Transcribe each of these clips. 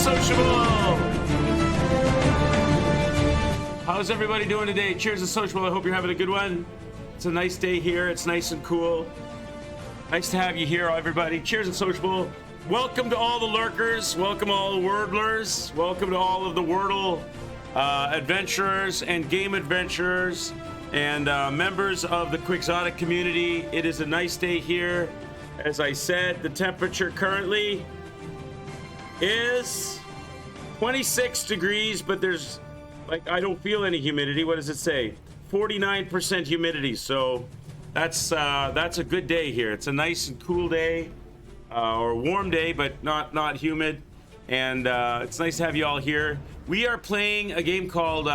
Sociable. How's everybody doing today? Cheers to Sociable. I hope you're having a good one. It's a nice day here. It's nice and cool. Nice to have you here, everybody. Cheers and Sociable. Welcome to all the lurkers. Welcome to all the wordlers. Welcome to all of the Wordle adventurers and game adventurers and members of the Quixotic community. It is a nice day here. As I said, the temperature currently is 26 degrees, but there's I don't feel any humidity. What does it say? 49% humidity. So that's a good day here. It's a nice and cool day, or warm day, but not humid. And it's nice to have you all here. We are playing a game called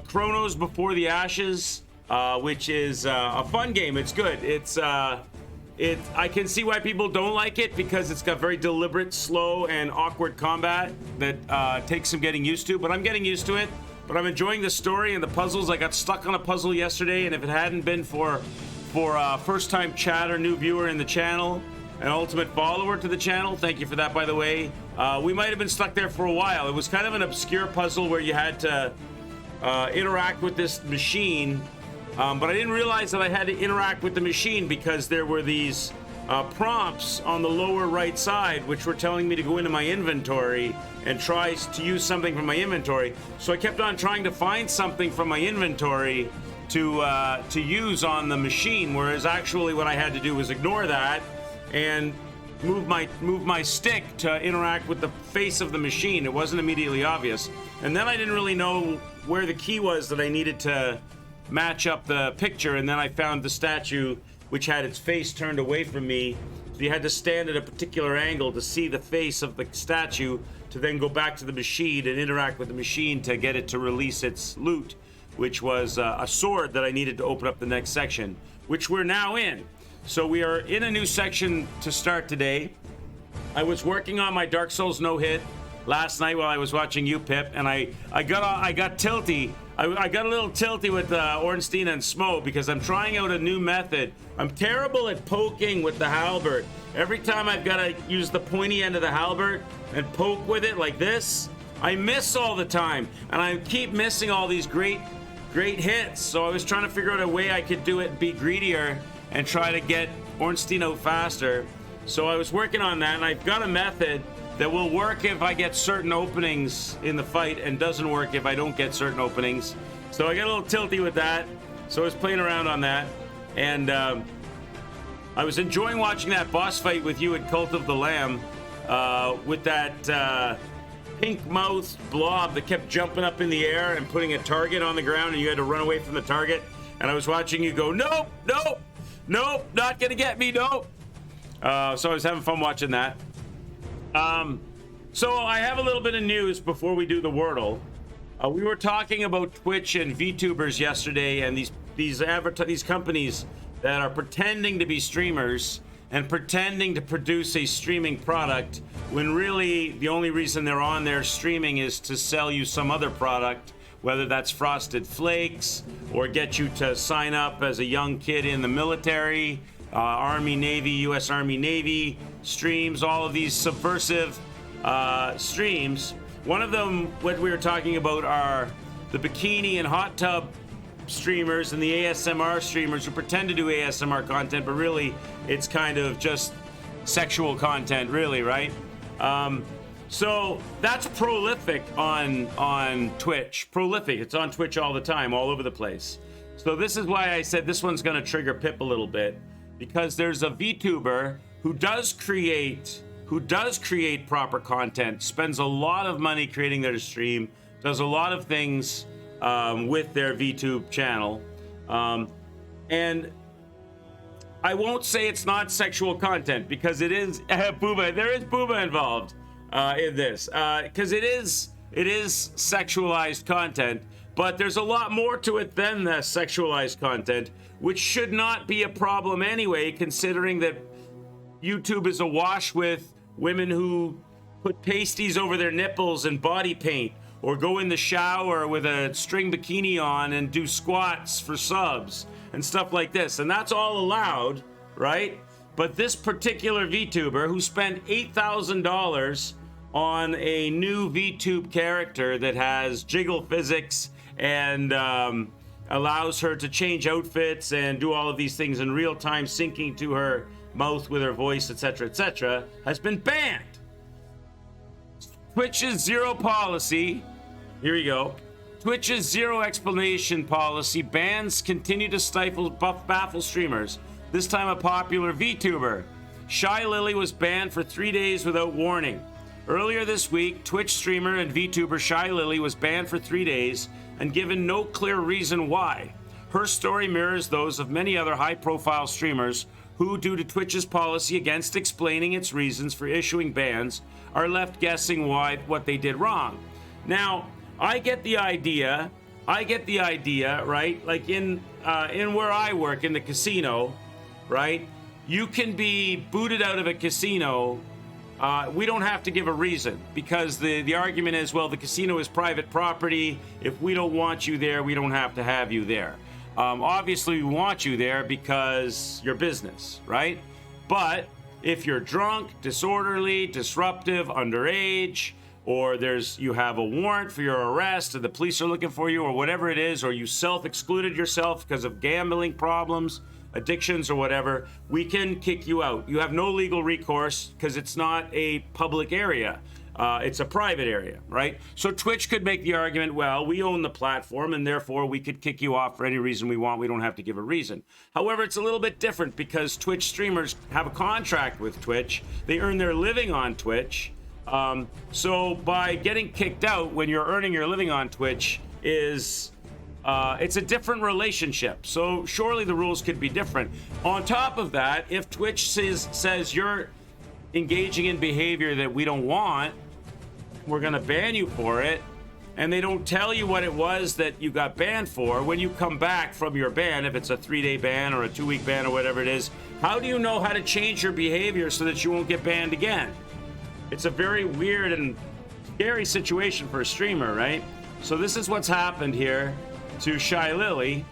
Chronos Before the Ashes, which is a fun game. It's good. I can see why people don't like it, because it's got very deliberate, slow, and awkward combat that takes some getting used to. But I'm getting used to it. But I'm enjoying the story and the puzzles. I got stuck on a puzzle yesterday, and if it hadn't been for first-time chatter, new viewer in the channel, an ultimate follower to the channel, thank you for that, by the way, we might have been stuck there for a while. It was kind of an obscure puzzle where you had to interact with this machine. But I didn't realize that I had to interact with the machine, because there were these prompts on the lower right side which were telling me to go into my inventory and try to use something from my inventory. So I kept on trying to find something from my inventory to use on the machine, whereas actually what I had to do was ignore that and move my stick to interact with the face of the machine. It wasn't immediately obvious. And then I didn't really know where the key was that I needed to match up the picture, and then I found the statue which had its face turned away from me. So you had to stand at a particular angle to see the face of the statue, to then go back to the machine and interact with the machine to get it to release its loot, which was a sword that I needed to open up the next section, which we're now in. So we are in a new section to start today. I was working on my Dark Souls no-hit last night while I was watching you, Pip, and I got tilty. I got a little tilty with Ornstein and Smo, because I'm trying out a new method. I'm terrible at poking with the halberd. Every time I've got to use the pointy end of the halberd and poke with it like this, I miss all the time, and I keep missing all these great hits. So I was trying to figure out a way I could do it and be greedier and try to get Ornstein out faster. So I was working on that, and I've got a method that will work if I get certain openings in the fight, and doesn't work if I don't get certain openings. So I got a little tilty with that. So I was playing around on that, and I was enjoying watching that boss fight with you at Cult of the Lamb, with that pink mouth blob that kept jumping up in the air and putting a target on the ground, and you had to run away from the target. And I was watching you go, nope, nope, nope, not gonna get me, nope. So I was having fun watching that. So I have a little bit of news before we do the Wordle. We were talking about Twitch and VTubers yesterday, and these companies that are pretending to be streamers and pretending to produce a streaming product, when really the only reason they're on there streaming is to sell you some other product, whether that's Frosted Flakes or get you to sign up as a young kid in the military, Army, Navy, U.S. Army, Navy streams, all of these subversive streams. One of them, what we were talking about, are the bikini and hot tub streamers and the ASMR streamers who pretend to do ASMR content, but really it's kind of just sexual content, really, right? So that's prolific on Twitch. Prolific. It's on Twitch all the time, all over the place. So this is why I said this one's going to trigger Pip a little bit, because there's a VTuber who does create proper content, spends a lot of money creating their stream, does a lot of things with their VTube channel, and I won't say it's not sexual content, because it is booba. There is booba involved in this, because it is sexualized content, but there's a lot more to it than the sexualized content, which should not be a problem anyway, considering that YouTube is awash with women who put pasties over their nipples and body paint, or go in the shower with a string bikini on and do squats for subs and stuff like this. And that's all allowed, right? But this particular VTuber who spent $8,000 on a new VTube character that has jiggle physics and allows her to change outfits and do all of these things in real time, syncing to her mouth with her voice, etc., has been banned. Twitch's zero policy, here you go. Twitch's zero explanation policy bans continue to baffle streamers. This time a popular VTuber. Shy Lily was banned for 3 days without warning. Earlier this week, Twitch streamer and VTuber Shy Lily was banned for 3 days and given no clear reason why. Her story mirrors those of many other high-profile streamers who, due to Twitch's policy against explaining its reasons for issuing bans, are left guessing what they did wrong. Now, I get the idea, right? Like in where I work, in the casino, right? You can be booted out of a casino. We don't have to give a reason, because the argument is, well, the casino is private property. If we don't want you there, we don't have to have you there. Obviously, we want you there because you're business, right? But if you're drunk, disorderly, disruptive, underage, or you have a warrant for your arrest and the police are looking for you, or whatever it is, or you self-excluded yourself because of gambling problems, addictions, or whatever, we can kick you out. You have no legal recourse because it's not a public area. It's a private area, right? So Twitch could make the argument, well, we own the platform and therefore we could kick you off for any reason we want. We don't have to give a reason. However, it's a little bit different because Twitch streamers have a contract with Twitch. They earn their living on Twitch. So by getting kicked out when you're earning your living on Twitch it's a different relationship. So surely the rules could be different. On top of that, if Twitch says you're engaging in behavior that we don't want, we're going to ban you for it, and they don't tell you what it was that you got banned for, when you come back from your ban, if it's a 3-day ban or a 2-week ban or whatever it is, how do you know how to change your behavior so that you won't get banned again? It's a very weird and scary situation for a streamer, right? So this is what's happened here to Shy Lily,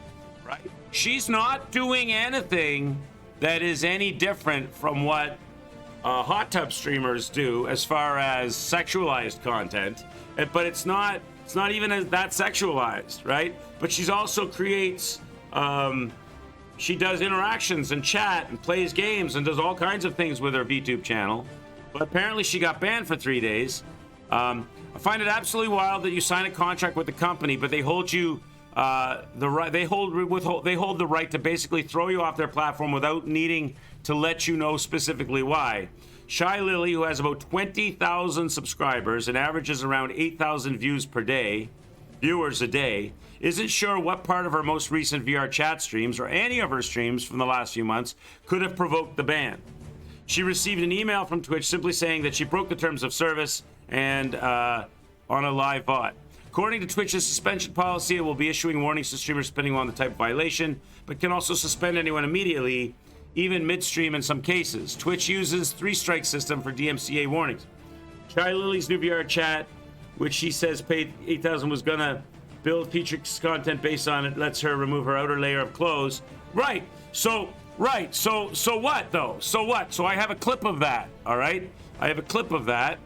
right? She's not doing anything that is any different from what hot tub streamers do as far as sexualized content, but it's not even that sexualized, right? But she's also creates she does interactions and chat and plays games and does all kinds of things with her VTube channel. But apparently she got banned for 3 days. I find it absolutely wild that you sign a contract with the company, but they hold you they hold the right to basically throw you off their platform without needing to let you know specifically why. Shy Lily, who has about 20,000 subscribers and averages around 8,000 viewers a day, isn't sure what part of her most recent VR chat streams or any of her streams from the last few months could have provoked the ban. She received an email from Twitch simply saying that she broke the terms of service and on a live bot. According to Twitch's suspension policy, it will be issuing warnings to streamers depending on the type of violation, but can also suspend anyone immediately, even midstream in some cases. Twitch uses 3-strike system for DMCA warnings. Shy Lily's new VR chat, which she says paid 8,000, was gonna build feature content based on it, lets her remove her outer layer of clothes. Right. So what though? So what? So I have a clip of that. All right. I have a clip of that.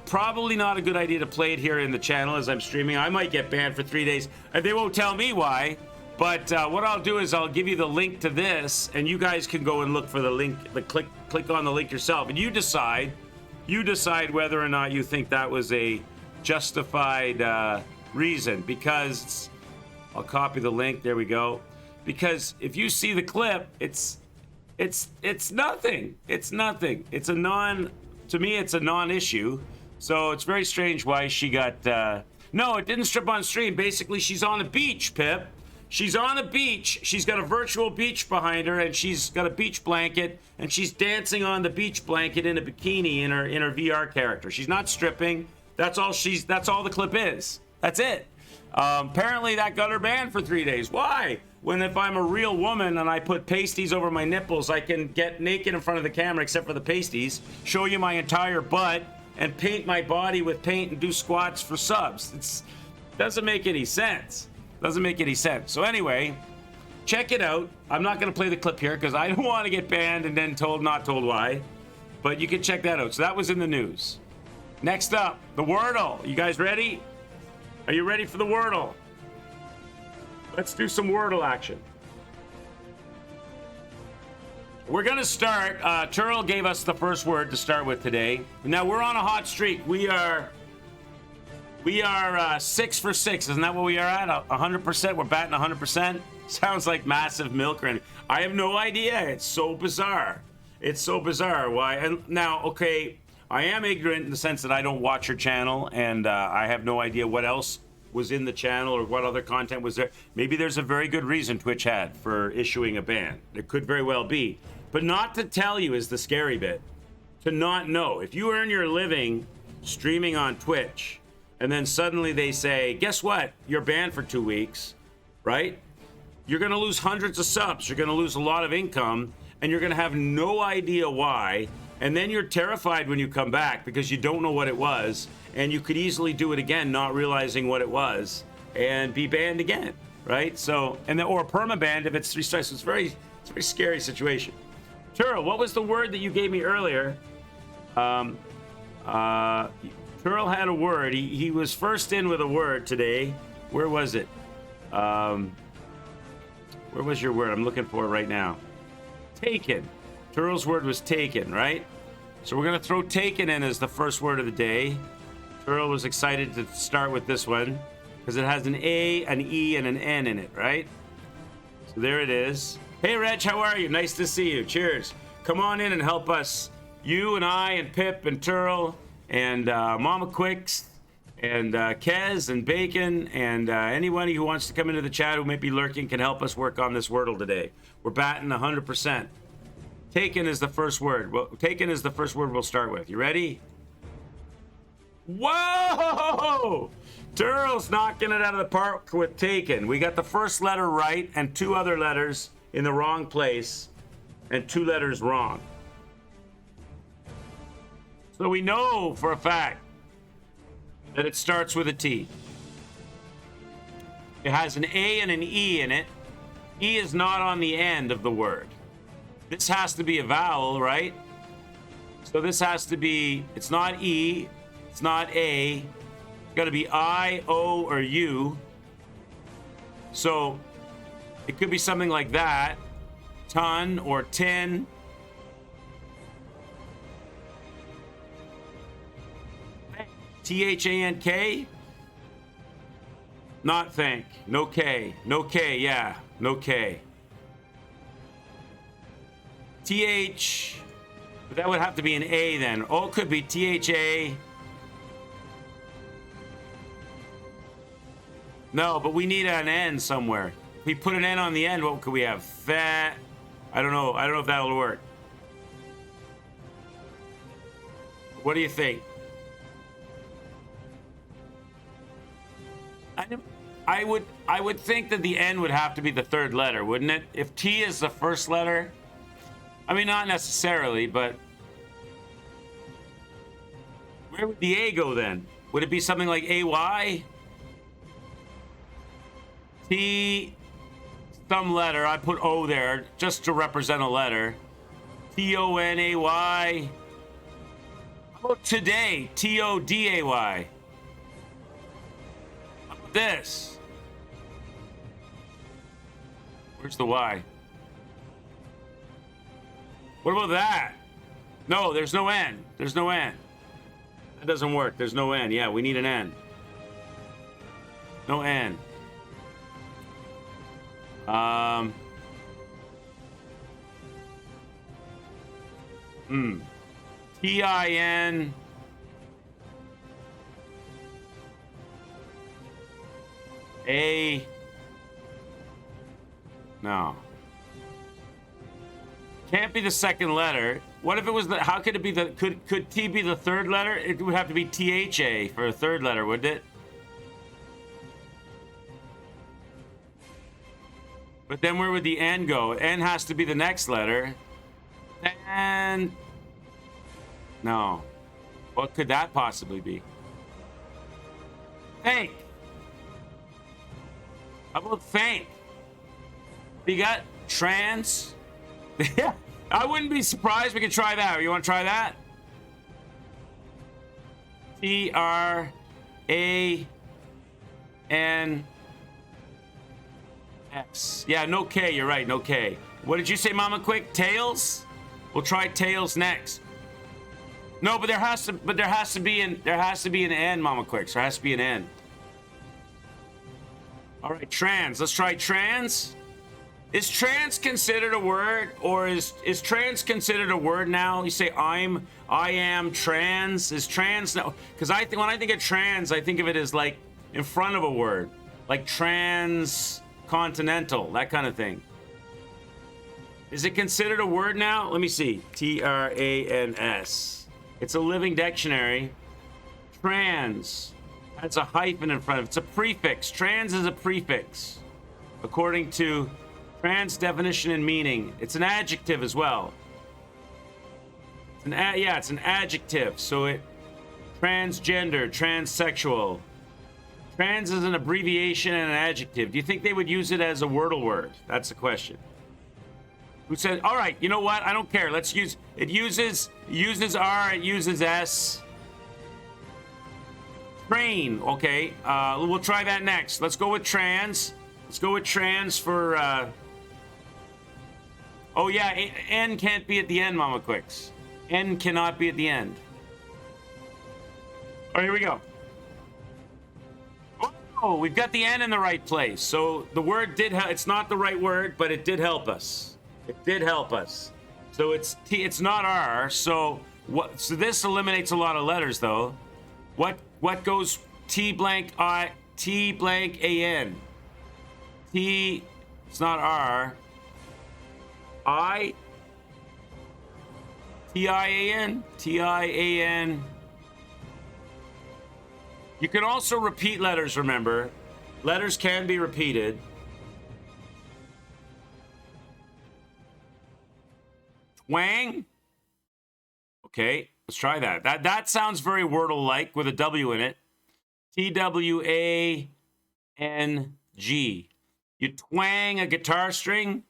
Probably not a good idea to play it here in the channel as I'm streaming. I might get banned for 3 days. They won't tell me why. But what I'll do is I'll give you the link to this, and you guys can go and look for the link. Click on the link yourself, and you decide whether or not you think that was a justified reason. Because I'll copy the link. There we go. Because if you see the clip, it's nothing. It's nothing. To me, it's a non-issue. So it's very strange why she got. No, it didn't strip on stream. Basically, she's on a beach, Pip. She's on a beach. She's got a virtual beach behind her, and she's got a beach blanket, and she's dancing on the beach blanket in a bikini in her VR character. She's not stripping. That's all the clip is. That's it. Apparently, that got her banned for 3 days. Why? When if I'm a real woman and I put pasties over my nipples, I can get naked in front of the camera except for the pasties, show you my entire butt, and paint my body with paint and do squats for subs. It doesn't make any sense. Doesn't make any sense. So anyway, check it out. I'm not going to play the clip here because I don't want to get banned and then not told why. but you can check that out. So that was in the news. Next up, the Wordle. You guys ready? Are you ready for the Wordle? Let's do some Wordle action. We're going to start. Turl gave us the first word to start with today. Now, we're on a hot streak. We are 6 for 6. Isn't that what we are at? 100%. We're batting 100%. Sounds like massive milk run. I have no idea. It's so bizarre. It's so bizarre. Why? And now, okay, I am ignorant in the sense that I don't watch your channel, and I have no idea what else was in the channel or what other content was there. Maybe there's a very good reason Twitch had for issuing a ban. It could very well be. But not to tell you is the scary bit. To not know. If you earn your living streaming on Twitch, and then suddenly they say, guess what? You're banned for 2 weeks, right? You're going to lose hundreds of subs. You're going to lose a lot of income, and you're going to have no idea why. And then you're terrified when you come back because you don't know what it was, and you could easily do it again, not realizing what it was, and be banned again, right? So, and then, or perma-banned if it's 3 strikes. It's a very scary situation. Turl, what was the word that you gave me earlier? Turl had a word. He was first in with a word today. Where was it? Where was your word? I'm looking for it right now. Taken. Turl's word was taken, right? So we're going to throw taken in as the first word of the day. Turl was excited to start with this one because it has an A, an E, and an N in it, right? So there it is. Hey, Reg, how are you? Nice to see you. Cheers. Come on in and help us. You and I and Pip and Turl and Mama Quicks and Kez and Bacon and anybody who wants to come into the chat who may be lurking can help us work on this Wordle today. We're batting 100%. Taken is the first word. Well, taken is the first word we'll start with. You ready? Whoa! Turl's knocking it out of the park with taken. We got the first letter right and 2 other letters in the wrong place and 2 letters wrong. So we know for a fact that it starts with a T. It has an A and an E in it. E is not on the end of the word. This has to be a vowel, right? So this has to be, it's not E, it's not A. It's got to be I, O, or U. So it could be something like that. Ton or tin. T-H-A-N-K? Not thank. No K. No K, yeah. No K. T-H... But that would have to be an A then. Oh, it could be T-H-A... No, but we need an N somewhere. If we put an N on the end, what could we have? That... I don't know. I don't know if that'll work. What do you think? I would think that the N would have to be the third letter, wouldn't it? If T is the first letter, I mean, not necessarily, but where would the A go then? Would it be something like A-Y? T, some letter. I put O there just to represent a letter. T-O-N-A-Y. How about today? T-O-D-A-Y. How about this? Where's the Y? What about that? No, there's no N. There's no N. That doesn't work. There's no N. Yeah, we need an N. No N. T-I-N. A. No. Can't be the second letter. What if it was the, how could it be the, could T be the third letter? It would have to be T-H-A for a third letter, wouldn't it? But then where would the N go? N has to be the next letter. And no. What could that possibly be? Thank. How about thank? You got trans? I wouldn't be surprised. We could try that. You want to try that? Trans. Yeah, no K. You're right. No K. What did you say, Mama Quick? Tails? We'll try tails next. No, but there has to be an N, Mama Quick. There has to be an N. All right, trans. Let's try trans. Is trans considered a word, or is trans considered a word now? You say I am trans. Is trans now? Because when I think of trans, I think of it as like in front of a word, like transcontinental, that kind of thing. Is it considered a word now? Let me see. Trans. It's a living dictionary. Trans. That's a hyphen in front of it. It's a prefix. Trans is a prefix, according to trans definition and meaning. It's an adjective as well. It's an adjective. So it transgender, transsexual. Trans is an abbreviation and an adjective. Do you think they would use it as a wordle word? That's the question. Who said, all right, you know what? I don't care. Let's use it. Uses R, it uses S. Train, okay. We'll try that next. Let's go with trans. Let's go with trans for oh yeah, N can't be at the end, Mama Quicks. N cannot be at the end. All right, here we go. Oh, we've got the N in the right place. So the word did it's not the right word, but it did help us. It did help us. So it's T, it's not R. So this eliminates a lot of letters though. What goes T blank I T blank A-N? T, it's not R. I T-I-A-N. T-I-A-N. You can also repeat letters, remember. Letters can be repeated. Twang. Okay, let's try that. That sounds very Wordle-like with a W in it. T-W-A-N-G. You twang a guitar string.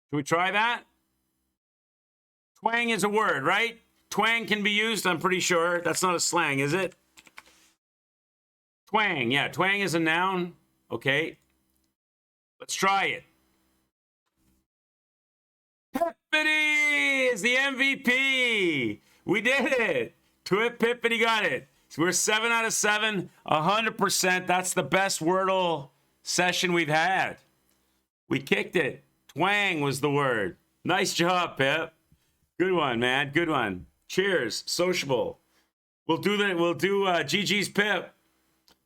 Can we try that? Twang is a word, right? Twang can be used, I'm pretty sure. That's not a slang, is it? Twang, yeah, twang is a noun. Okay. Let's try it. Pippity is the MVP. We did it. Twip Pippity got it. So we're 7 out of 7, 100%. That's the best Wordle session we've had. We kicked it. Twang was the word. Nice job, Pip. Good one, man. Good one. Cheers. Sociable. We'll do GG's Pip.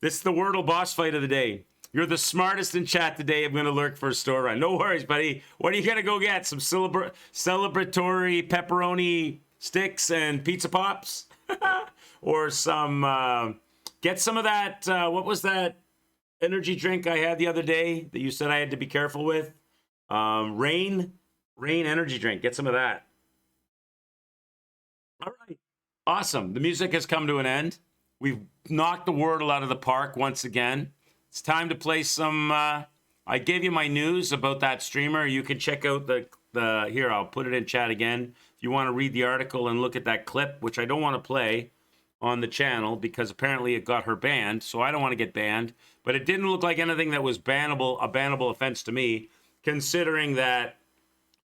This is the Wordle boss fight of the day. You're the smartest in chat today. I'm going to lurk for a store run. No worries, buddy. What are you going to go get? Some celebratory pepperoni sticks and pizza pops? Or some, get some of that, what was that energy drink I had the other day that you said I had to be careful with? Rain energy drink. Get some of that. All right. Awesome. The music has come to an end. We've knocked the Wordle out of the park once again. It's time to play some, I gave you my news about that streamer. You can check out the here, I'll put it in chat again. If you want to read the article and look at that clip, which I don't want to play on the channel because apparently it got her banned, so I don't want to get banned. But it didn't look like anything that was bannable, a bannable offense to me, considering that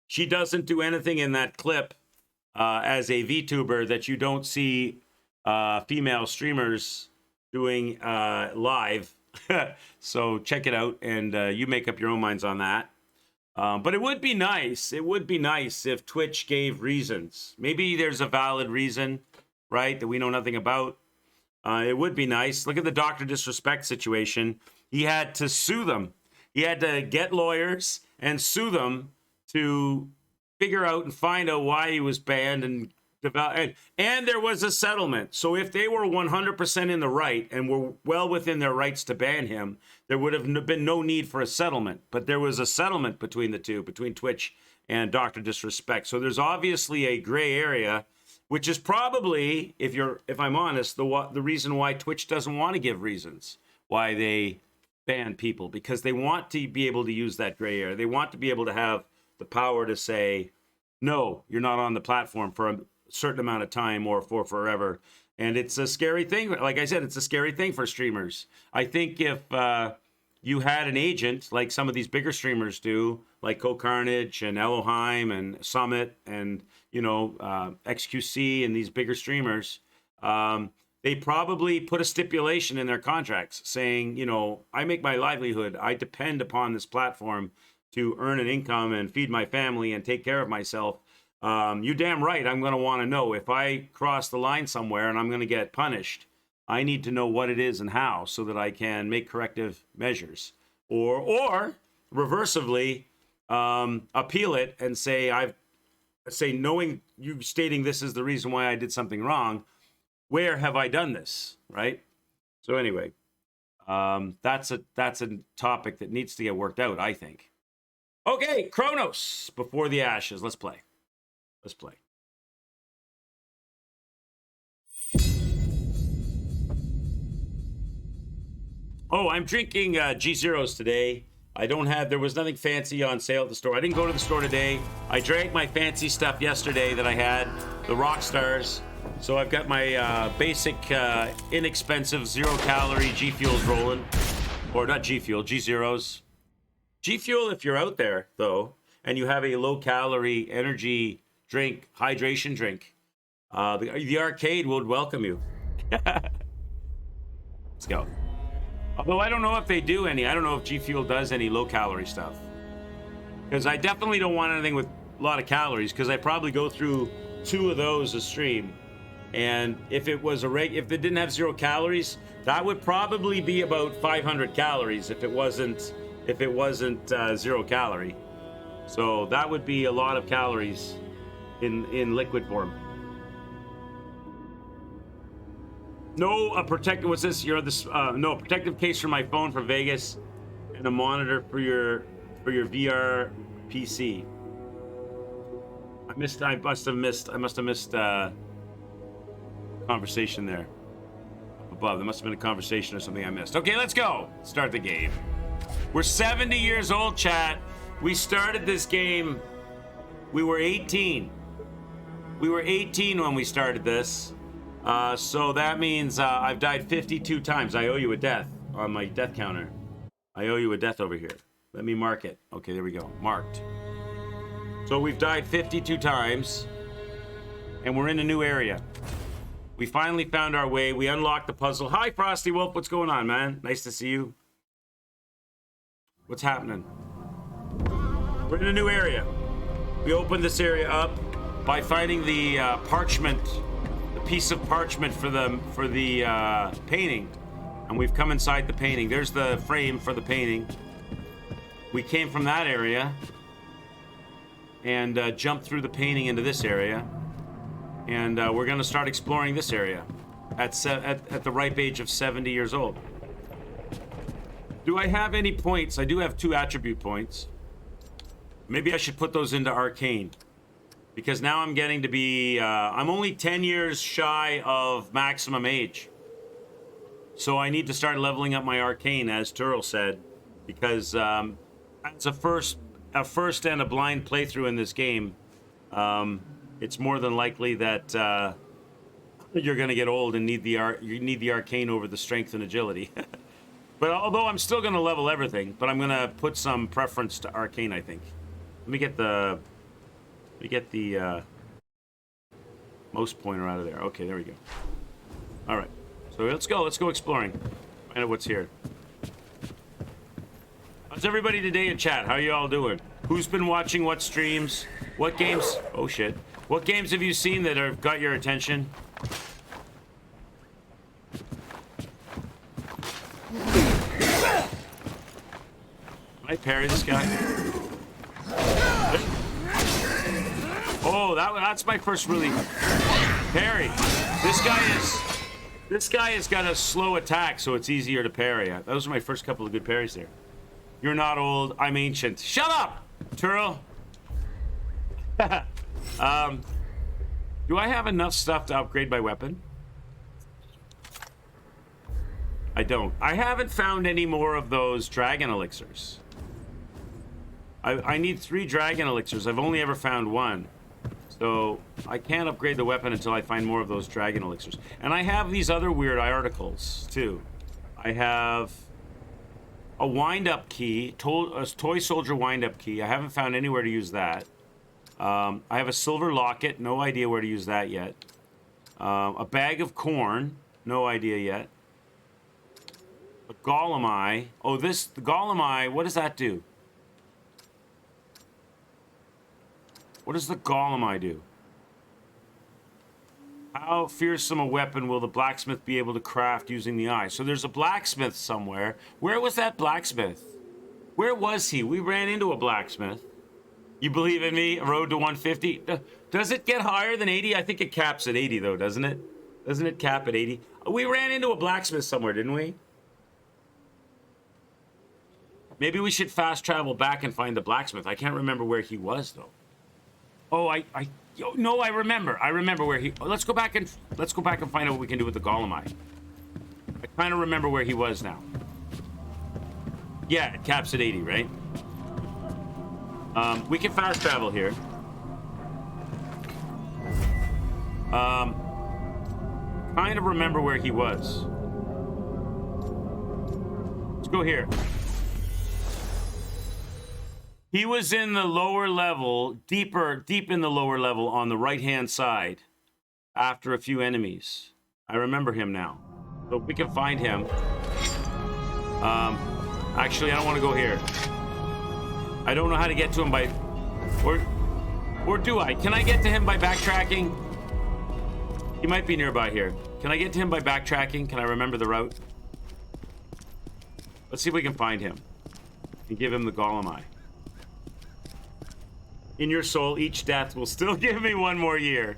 she doesn't do anything in that clip as a VTuber that you don't see female streamers doing live. So check it out and you make up your own minds on that. But it would be nice. It would be nice if Twitch gave reasons. Maybe there's a valid reason, right, that we know nothing about. It would be nice. Look at the Dr. Disrespect situation. He had to sue them. He had to get lawyers and sue them to figure out and find out why he was banned and develop. And there was a settlement. So if they were 100% in the right and were well within their rights to ban him, there would have been no need for a settlement. But there was a settlement between the two, between Twitch and Dr. Disrespect. So there's obviously a gray area, which is probably, if I'm honest, the reason why Twitch doesn't want to give reasons why they ban people, because they want to be able to use that gray area. They want to be able to have the power to say, no, you're not on the platform for a certain amount of time or for forever. And it's a scary thing. Like I said, it's a scary thing for streamers. I think if you had an agent, like some of these bigger streamers do, like Co-Carnage and Elohim and Summit and, XQC and these bigger streamers, they probably put a stipulation in their contracts saying, I make my livelihood. I depend upon this platform to earn an income and feed my family and take care of myself. You damn right. I'm going to want to know if I cross the line somewhere and I'm going to get punished. I need to know what it is and how so that I can make corrective measures or reversively appeal it and say, knowing you stating this is the reason why I did something wrong, where have I done this? Right. So anyway, that's a topic that needs to get worked out, I think. Okay. Chronos before the ashes. Let's play. Oh, I'm drinking G0s today. There was nothing fancy on sale at the store. I didn't go to the store today. I drank my fancy stuff yesterday that I had, the Rock Stars. So I've got my basic, inexpensive, zero-calorie G Fuels rolling. Or not G Fuel, G0s. G Fuel, if you're out there, though, and you have a low-calorie energy drink, hydration drink, the arcade would welcome you. Let's go. Although I don't know if they do any. I don't know if G Fuel does any low-calorie stuff. Because I definitely don't want anything with a lot of calories, because I probably go through 2 of those a stream. And if it was if it didn't have 0 calories, that would probably be about 500 calories if it wasn't 0 calorie. So that would be a lot of calories in liquid form. No, what's this? No, a protective case for my phone for Vegas and a monitor for your VR PC. I must have missed conversation there up above. There must have been a conversation or something I missed. Okay, let's go. Start the game. We're 70 years old, chat. We started this game. We were 18. We were 18 when we started this. So that means I've died 52 times. I owe you a death on my death counter. I owe you a death over here. Let me mark it. Okay, there we go. Marked. So we've died 52 times, and we're in a new area. We finally found our way. We unlocked the puzzle. Hi, Frosty Wolf. What's going on, man? Nice to see you. What's happening? We're in a new area. We opened this area up by finding the parchment, the piece of parchment for the painting, and we've come inside the painting. There's the frame for the painting. We came from that area and jumped through the painting into this area, and we're going to start exploring this area at the ripe age of 70 years old. Do I have any points? I do have 2 attribute points. Maybe I should put those into arcane, because now I'm getting to be I'm only 10 years shy of maximum age, so I need to start leveling up my arcane, as Turl said, because as a first and a blind playthrough in this game, it's more than likely that you're going to get old and need the arcane over the strength and agility. But although I'm still going to level everything, but I'm going to put some preference to arcane, I think. Let me get the most pointer out of there. Okay, there we go. All right, so let's go exploring. Find out what's here. How's everybody today in chat? How are you all doing? Who's been watching what streams? What games? Oh shit! What games have you seen that have got your attention? Can I parry this guy? Oh, that's my first really parry. This guy has got a slow attack, so it's easier to parry. Those are my first couple of good parries there. You're not old. I'm ancient. Shut up, Turl. Do I have enough stuff to upgrade my weapon? I don't. I haven't found any more of those dragon elixirs. I need 3 dragon elixirs. I've only ever found 1. So I can't upgrade the weapon until I find more of those dragon elixirs. And I have these other weird articles, too. I have a wind-up key, a toy soldier wind-up key. I haven't found anywhere to use that. I have a silver locket. No idea where to use that yet. A bag of corn. No idea yet. A golem eye. Oh, the golem eye, what does that do? What does the golem eye do? How fearsome a weapon will the blacksmith be able to craft using the eye? So there's a blacksmith somewhere. Where was that blacksmith? Where was he? We ran into a blacksmith. You believe in me? A road to 150? Does it get higher than 80? I think it caps at 80 though, doesn't it? Doesn't it cap at 80? We ran into a blacksmith somewhere, didn't we? Maybe we should fast travel back and find the blacksmith. I can't remember where he was though. Oh, no, I remember. I remember where he. Let's go back and find out what we can do with the golem eye. I kind of remember where he was now. Yeah, it caps at 80, right? We can fast travel here. Kind of remember where he was. Let's go here. He was in the lower level, deep in the lower level on the right-hand side after a few enemies. I remember him now. So we can find him. Actually, I don't want to go here. I don't know how to get to him by... Or do I? Can I get to him by backtracking? He might be nearby here. Can I get to him by backtracking? Can I remember the route? Let's see if we can find him. And give him the golem eye. In your soul, each death will still give me 1 more year.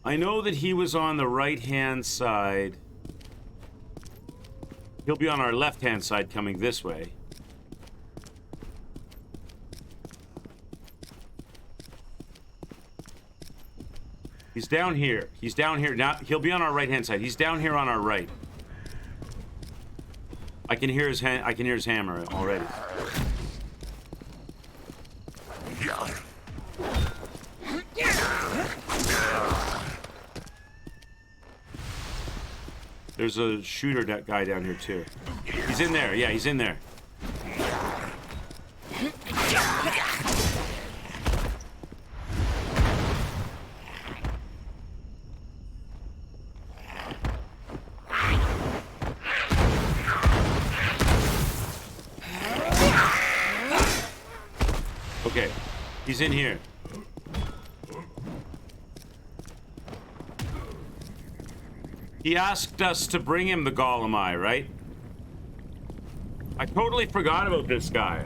I know that he was on the right-hand side. He'll be on our left-hand side coming this way. He's down here. He's down here. Now he'll be on our right-hand side. He's down here on our right. I can hear his hammer already. There's a shooter guy down here too. He's in there. Yeah, he's in there. Okay, he's in here. He asked us to bring him the golem eye, right? I totally forgot about this guy.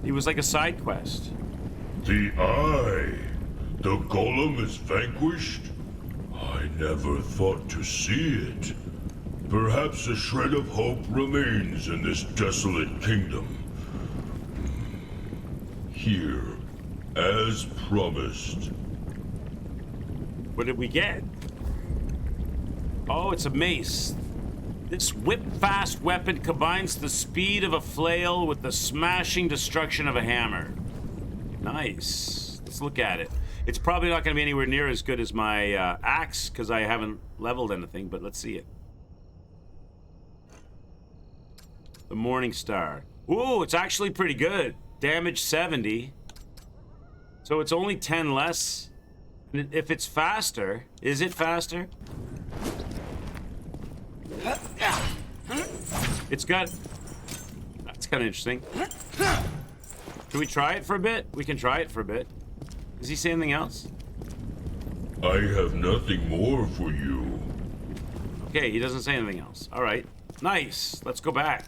He was like a side quest. The eye. The golem is vanquished? I never thought to see it. Perhaps a shred of hope remains in this desolate kingdom. Here, as promised. What did we get? Oh, it's a mace. This whip-fast weapon combines the speed of a flail with the smashing destruction of a hammer. Nice. Let's look at it. It's probably not going to be anywhere near as good as my axe because I haven't leveled anything, but let's see it. The Morning Star. Ooh, it's actually pretty good. Damage 70. So it's only 10 less. If it's faster, is it faster? It's got... That's kind of interesting. Can we try it for a bit? We can try it for a bit. Does he say anything else? I have nothing more for you. Okay, he doesn't say anything else. All right. Nice. Let's go back.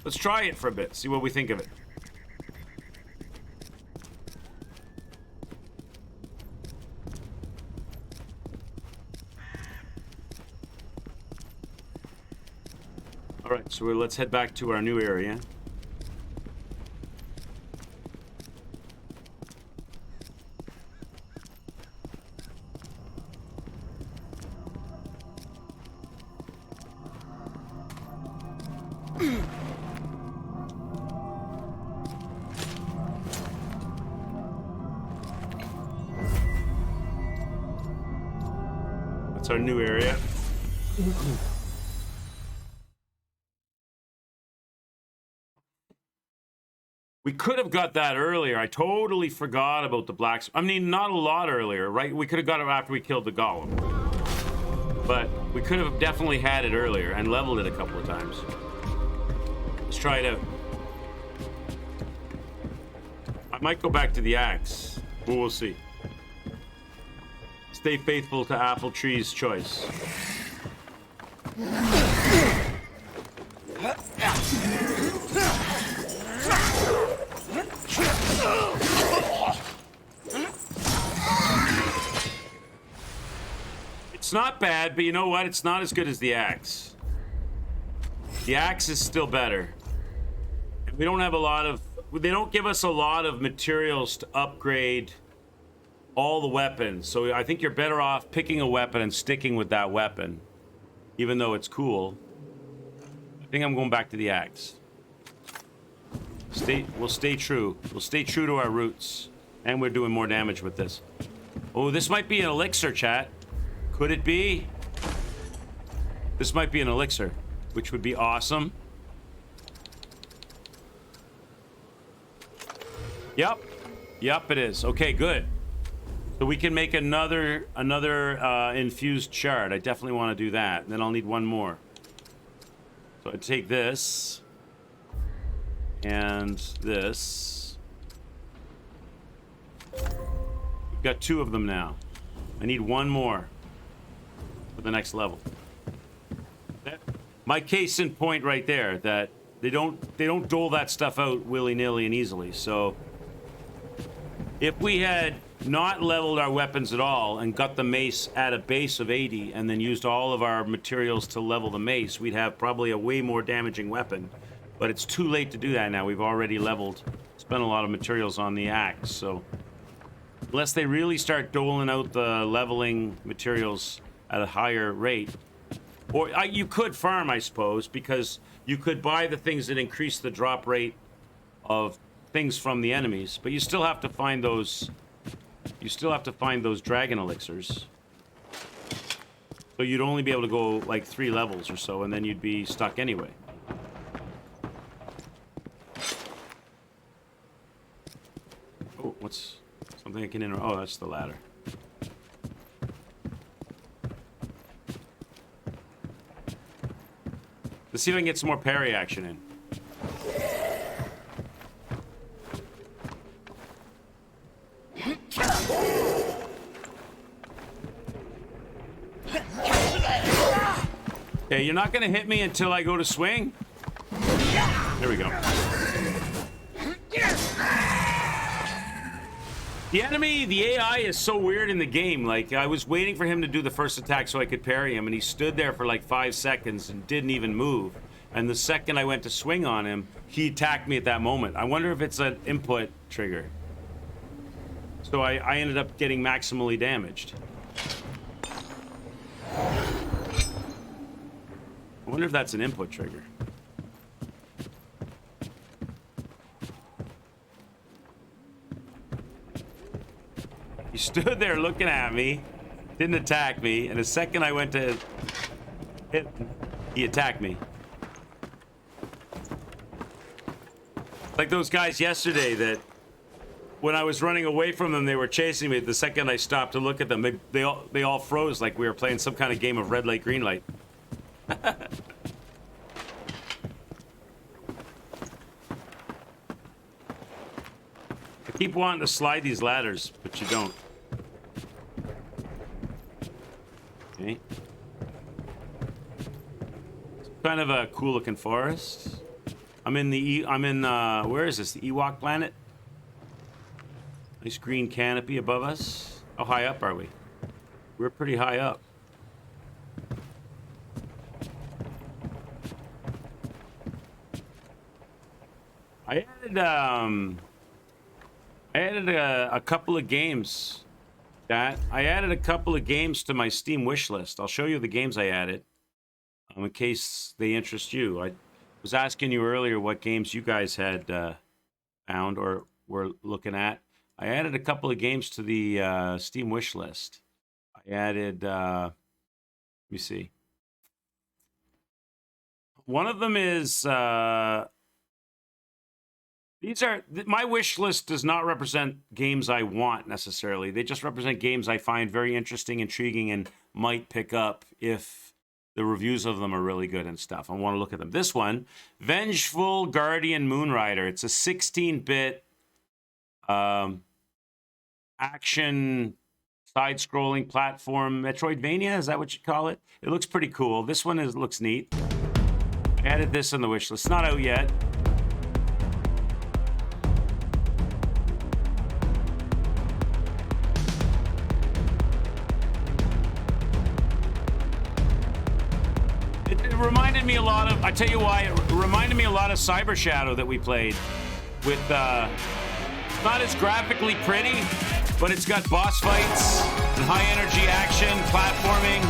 Let's try it for a bit. See what we think of it. All right, so let's head back to our new area. It's our new area. We could have got that earlier. I totally forgot about the blacks. I mean, not a lot earlier, right? We could have got it after we killed the golem. But we could have definitely had it earlier and leveled it a couple of times. Let's try it out. I might go back to the axe, but we'll see. Stay faithful to Apple Tree's choice. It's not bad, but you know what? It's not as good as the axe. The axe is still better. And we don't have a lot of... They don't give us a lot of materials to upgrade all the weapons. So I think you're better off picking a weapon and sticking with that weapon. Even though it's cool. I think I'm going back to the axe. We'll stay true. We'll stay true to our roots. And we're doing more damage with this. Oh, this might be an elixir, chat. Could it be? This might be an elixir, which would be awesome. Yep. Yep, it is. Okay, good. So we can make another infused shard. I definitely want to do that. And then I'll need one more. So I take this and this. We've got 2 of them now. I need one more for the next level. My case in point right there, that they don't dole that stuff out willy-nilly and easily. So if we had not leveled our weapons at all and got the mace at a base of 80 and then used all of our materials to level the mace, we'd have probably a way more damaging weapon. But it's too late to do that now. We've already leveled, spent a lot of materials on the axe. So unless they really start doling out the leveling materials at a higher rate, or you could farm, I suppose, because you could buy the things that increase the drop rate of things from the enemies, but you still have to find those. You still have to find those dragon elixirs. So you'd only be able to go like 3 levels or so, and then you'd be stuck anyway. Oh, what's something I can enter? Oh, that's the ladder. Let's see if I can get some more parry action in. Okay, you're not gonna hit me until I go to swing? There we go. The enemy, the AI is so weird in the game. Like, I was waiting for him to do the first attack so I could parry him, and he stood there for like 5 seconds and didn't even move. And the second I went to swing on him, he attacked me at that moment. I wonder if it's an input trigger. So I ended up getting maximally damaged. I wonder if that's an input trigger. He stood there looking at me, didn't attack me, and the second I went to hit, he attacked me. Like those guys yesterday that when I was running away from them, they were chasing me. The second I stopped to look at them, they all froze like we were playing some kind of game of red light, green light. I keep wanting to slide these ladders, but you don't. Okay. It's kind of a cool looking forest. I'm in where is this? The Ewok planet? Nice green canopy above us. How high up are we? We're pretty high up. I added a couple of games. I added a couple of games to my Steam wish list. I'll show you the games I added, in case they interest you. I was asking you earlier what games you guys had found or were looking at. I added a couple of games to the Steam wish list. I added me see. One of them is these are my wish list does not represent games I want necessarily. They just represent games I find very interesting, intriguing, and might pick up if the reviews of them are really good and stuff. I want to look at them. This one, Vengeful Guardian Moonrider. It's a 16-bit action side-scrolling platform Metroidvania. Is that what you call it? It looks pretty cool. This one looks neat. I added this on the wish list. It's not out yet. It reminded me a lot of, I tell you why, it reminded me a lot of Cyber Shadow that we played with, not as graphically pretty, but it's got boss fights and high energy action, platforming,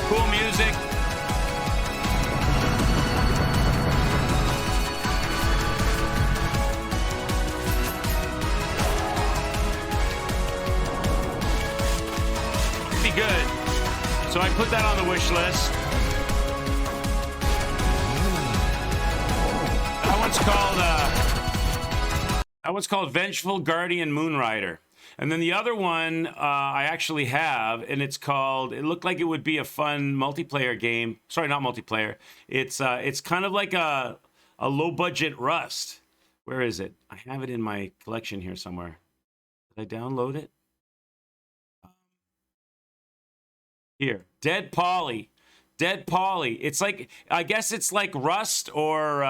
cool music. Pretty good. So I put that on the wish list. That one's called Vengeful Guardian Moonrider. And then the other one I actually have, and it's called, it looked like it would be a fun multiplayer game. Sorry, not multiplayer. It's kind of like a low-budget Rust. Where is it? I have it in my collection here somewhere. Did I download it? Here, Dead Poly. Dead Poly. It's like, I guess it's like Rust or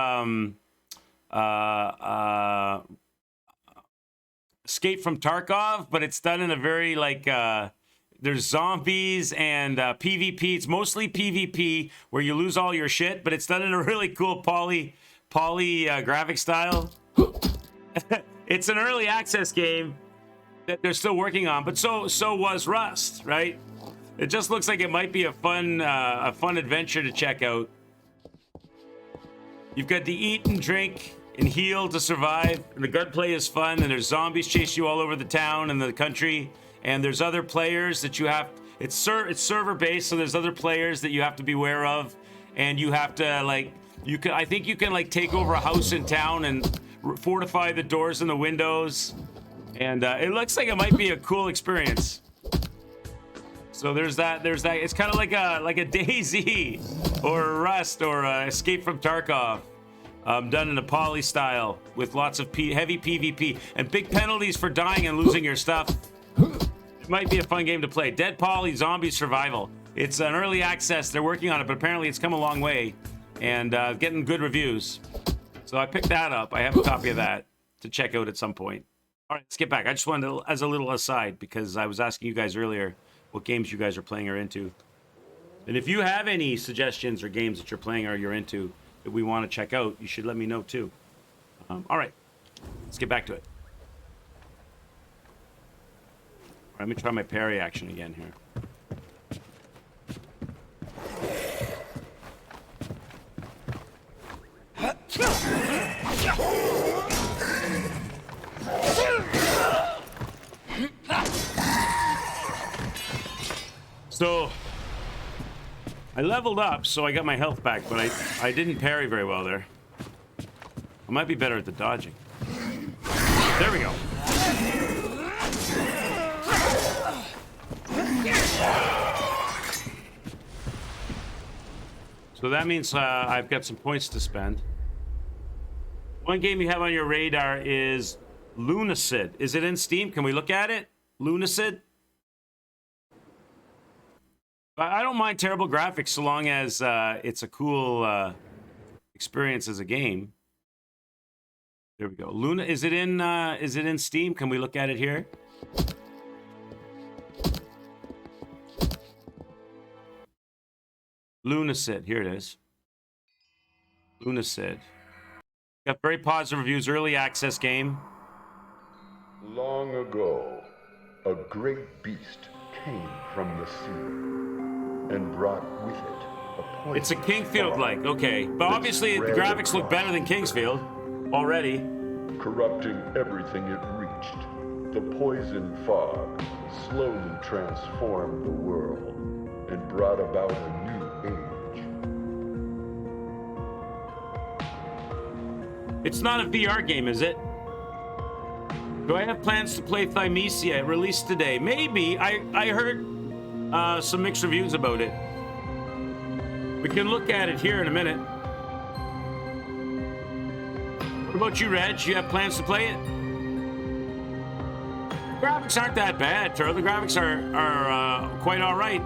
Escape from Tarkov, but it's done in a very like there's zombies and PvP. It's mostly PvP where you lose all your shit, but it's done in a really cool poly graphic style. It's an early access game that they're still working on, but so was Rust, right? It just looks like it might be a fun adventure to check out. You've got to eat and drink and heal to survive. And the gunplay is fun, and there's zombies chase you all over the town and the country. And there's other players that you have. It's server based, so there's other players that you have to be aware of, and you have to like I think you can like take over a house in town and fortify the doors and the windows. And it looks like it might be a cool experience. So there's that. It's kind of like a DayZ or a Rust or a Escape from Tarkov, done in a poly style with lots of heavy PvP and big penalties for dying and losing your stuff. It might be a fun game to play. Dead Poly Zombie Survival. It's an early access. They're working on it, but apparently it's come a long way and getting good reviews. So I picked that up. I have a copy of that to check out at some point. All right, let's get back. I just wanted to, as a little aside, because I was asking you guys earlier what games you guys are playing or into. And if you have any suggestions or games that you're playing or you're into that we want to check out, you should let me know too. All right, let's get back to it. All right, let me try my parry action again here. So I leveled up, so I got my health back, but I didn't parry very well there. I might be better at the dodging. There we go. So that means I've got some points to spend. One game you have on your radar is Lunacid. Is it in Steam? Can we look at it? Lunacid? I don't mind terrible graphics so long as it's a cool experience as a game. There we go. Luna, is it in Steam? Can we look at it here? Lunacid, here it is. Lunacid. Got very positive reviews, early access game. Long ago, a great beast came from the sea and brought with it a poison. It's a Kingfield-like, okay. But obviously the graphics look better than Kingsfield already. Corrupting everything it reached. The poison fog slowly transformed the world and brought about a new age. It's not a VR game, is it? Do I have plans to play Thymesia? It released today. Maybe. I heard some mixed reviews about it. We can look at it here in a minute. What about you, Reg? You have plans to play it? Graphics aren't that bad, Turo. The graphics are quite all right.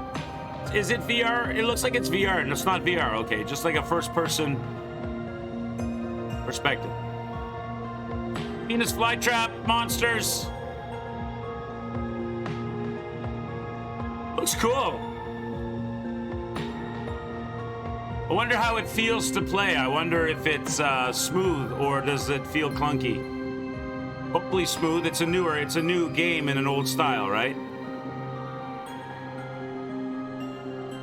Is it VR? It looks like it's VR, and it's not VR. Okay, just like a first-person perspective. Venus flytrap monsters. Looks cool. I wonder how it feels to play. I wonder if it's smooth or does it feel clunky. Hopefully smooth. It's a new game in an old style, right?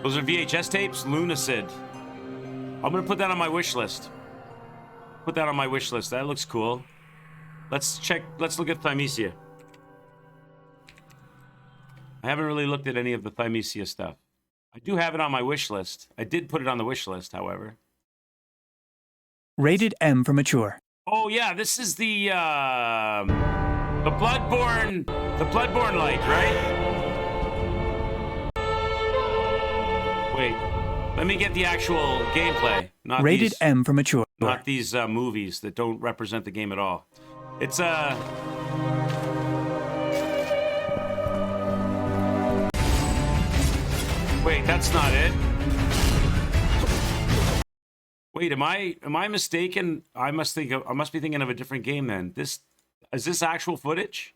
Those are VHS tapes. Lunacid. I'm gonna put that on my wish list. Put that on my wish list. That looks cool. Let's check. Let's look at Thymesia. I haven't really looked at any of the Thymesia stuff. I do have it on my wish list. I did put it on the wish list, however. Rated M for mature. Oh yeah, this is the Bloodborne like, right? Wait, let me get the actual gameplay. Not Rated these, M for mature. not these movies that don't represent the game at all. It's Wait, that's not it. Wait, am I mistaken? I must be thinking of a different game then. Is this actual footage?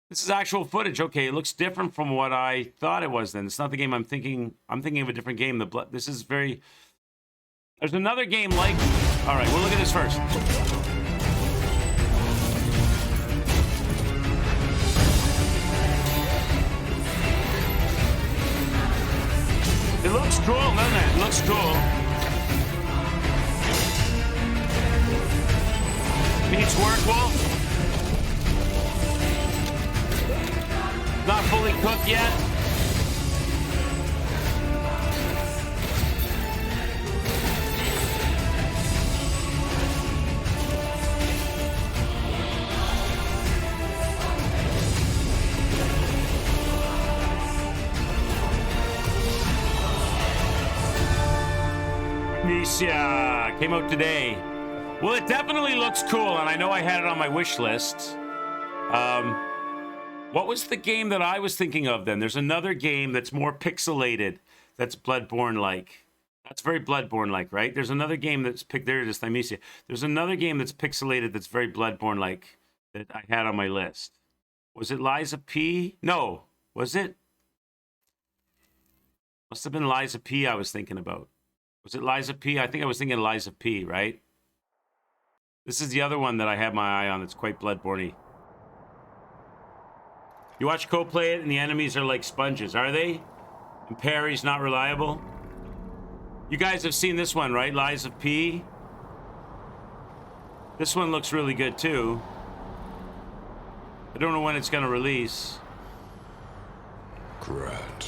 This is actual footage. Okay, it looks different from what I thought it was then. It's not the game I'm thinking. I'm thinking of a different game. This is very. There's another game like. All right, we'll look at this first. It looks cool, doesn't it? It looks cool. Meets Workwolf. Not fully cooked yet. Amnesia came out today. Well, it definitely looks cool, and I know I had it on my wish list. What was the game that I was thinking of then? There's another game that's more pixelated, that's Bloodborne-like. That's very Bloodborne-like, right? There's another game that's there it is, Thymesia. There's another game that's pixelated that's very Bloodborne-like that I had on my list. Was it Liza P? No. Was it? Must have been Liza P I was thinking about. Was it Liza P? I think I was thinking Liza P, right? This is the other one that I have my eye on that's quite Bloodborne-y. You watch Cole play it, and the enemies are like sponges, are they? And parry's not reliable? You guys have seen this one, right? Liza P? This one looks really good, too. I don't know when it's going to release. Krat.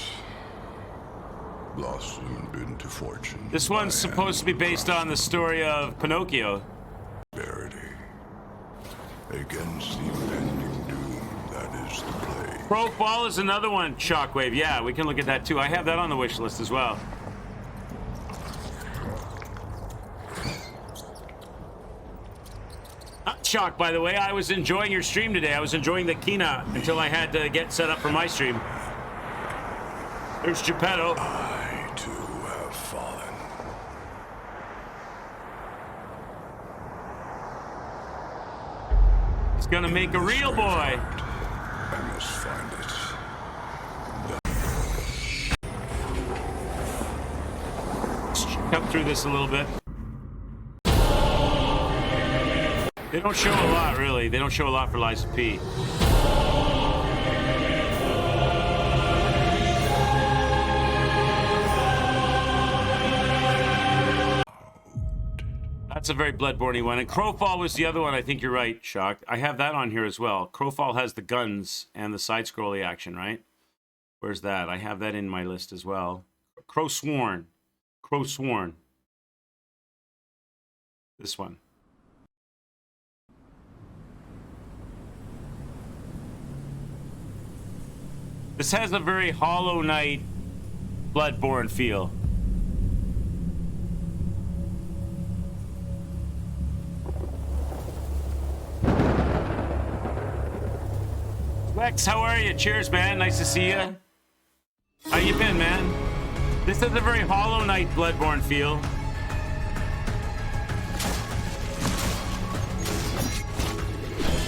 Blossomed into fortune. This one's supposed to be based on the story of Pinocchio. Prosperity. Against the impending doom that is the plague. Profile is another one, Shockwave. Yeah, we can look at that too. I have that on the wish list as well. Not shocked, by the way. I was enjoying your stream today. I was enjoying the Kina until I had to get set up for my stream. There's Geppetto. I too have fallen. He's gonna make a real boy. I must find it. Let's cut through this a little bit. They don't show a lot, really. They don't show a lot for Liza P. That's a very Bloodborne-y one. And Crowfall was the other one. I think you're right, Shock. I have that on here as well. Crowfall has the guns and the side-scrolly action, right? Where's that? I have that in my list as well. Crowsworn. Crowsworn. This one. This has a very Hollow Knight Bloodborne feel. Lex, how are you? Cheers, man. Nice to see you. How you been, man? This has a very Hollow Knight Bloodborne feel.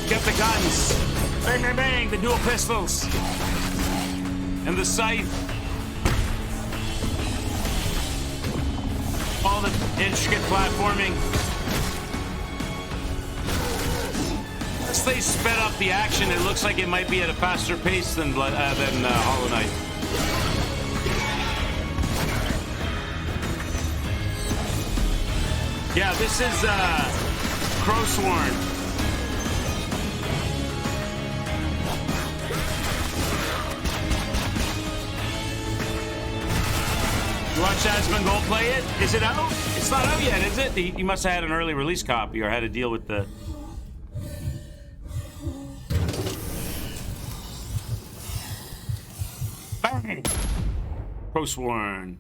Get the guns. Bang, bang, bang. The dual pistols. And the scythe. All the intricate platforming. As they sped up the action, it looks like it might be at a faster pace than Hollow Knight. Yeah, this is Crowsworn. You watch Asmongold play it? Is it out? It's not out yet, is it? He must have had an early release copy or had to deal with the... Bang! Crowsworn.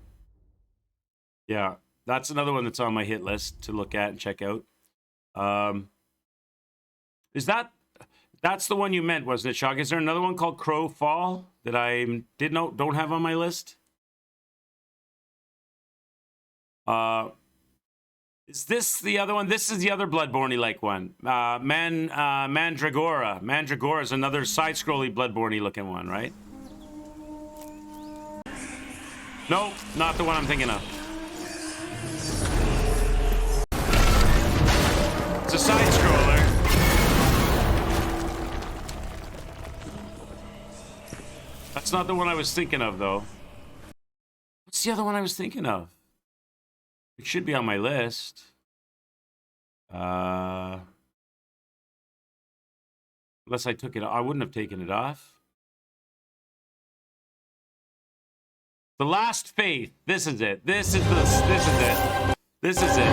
Yeah, that's another one that's on my hit list to look at and check out. Is that's the one you meant, wasn't it, Shock? Is there another one called Crowfall that I don't have on my list? Is this the other one? This is the other Bloodborne-like one. Mandragora. Mandragora is another side-scrolly Bloodborne-y looking one, right? No, not the one I'm thinking of. It's a side-scroller. That's not the one I was thinking of, though. What's the other one I was thinking of? It should be on my list. Unless I took it, I wouldn't have taken it off. The Last Faith. This is it. This is it. This is it.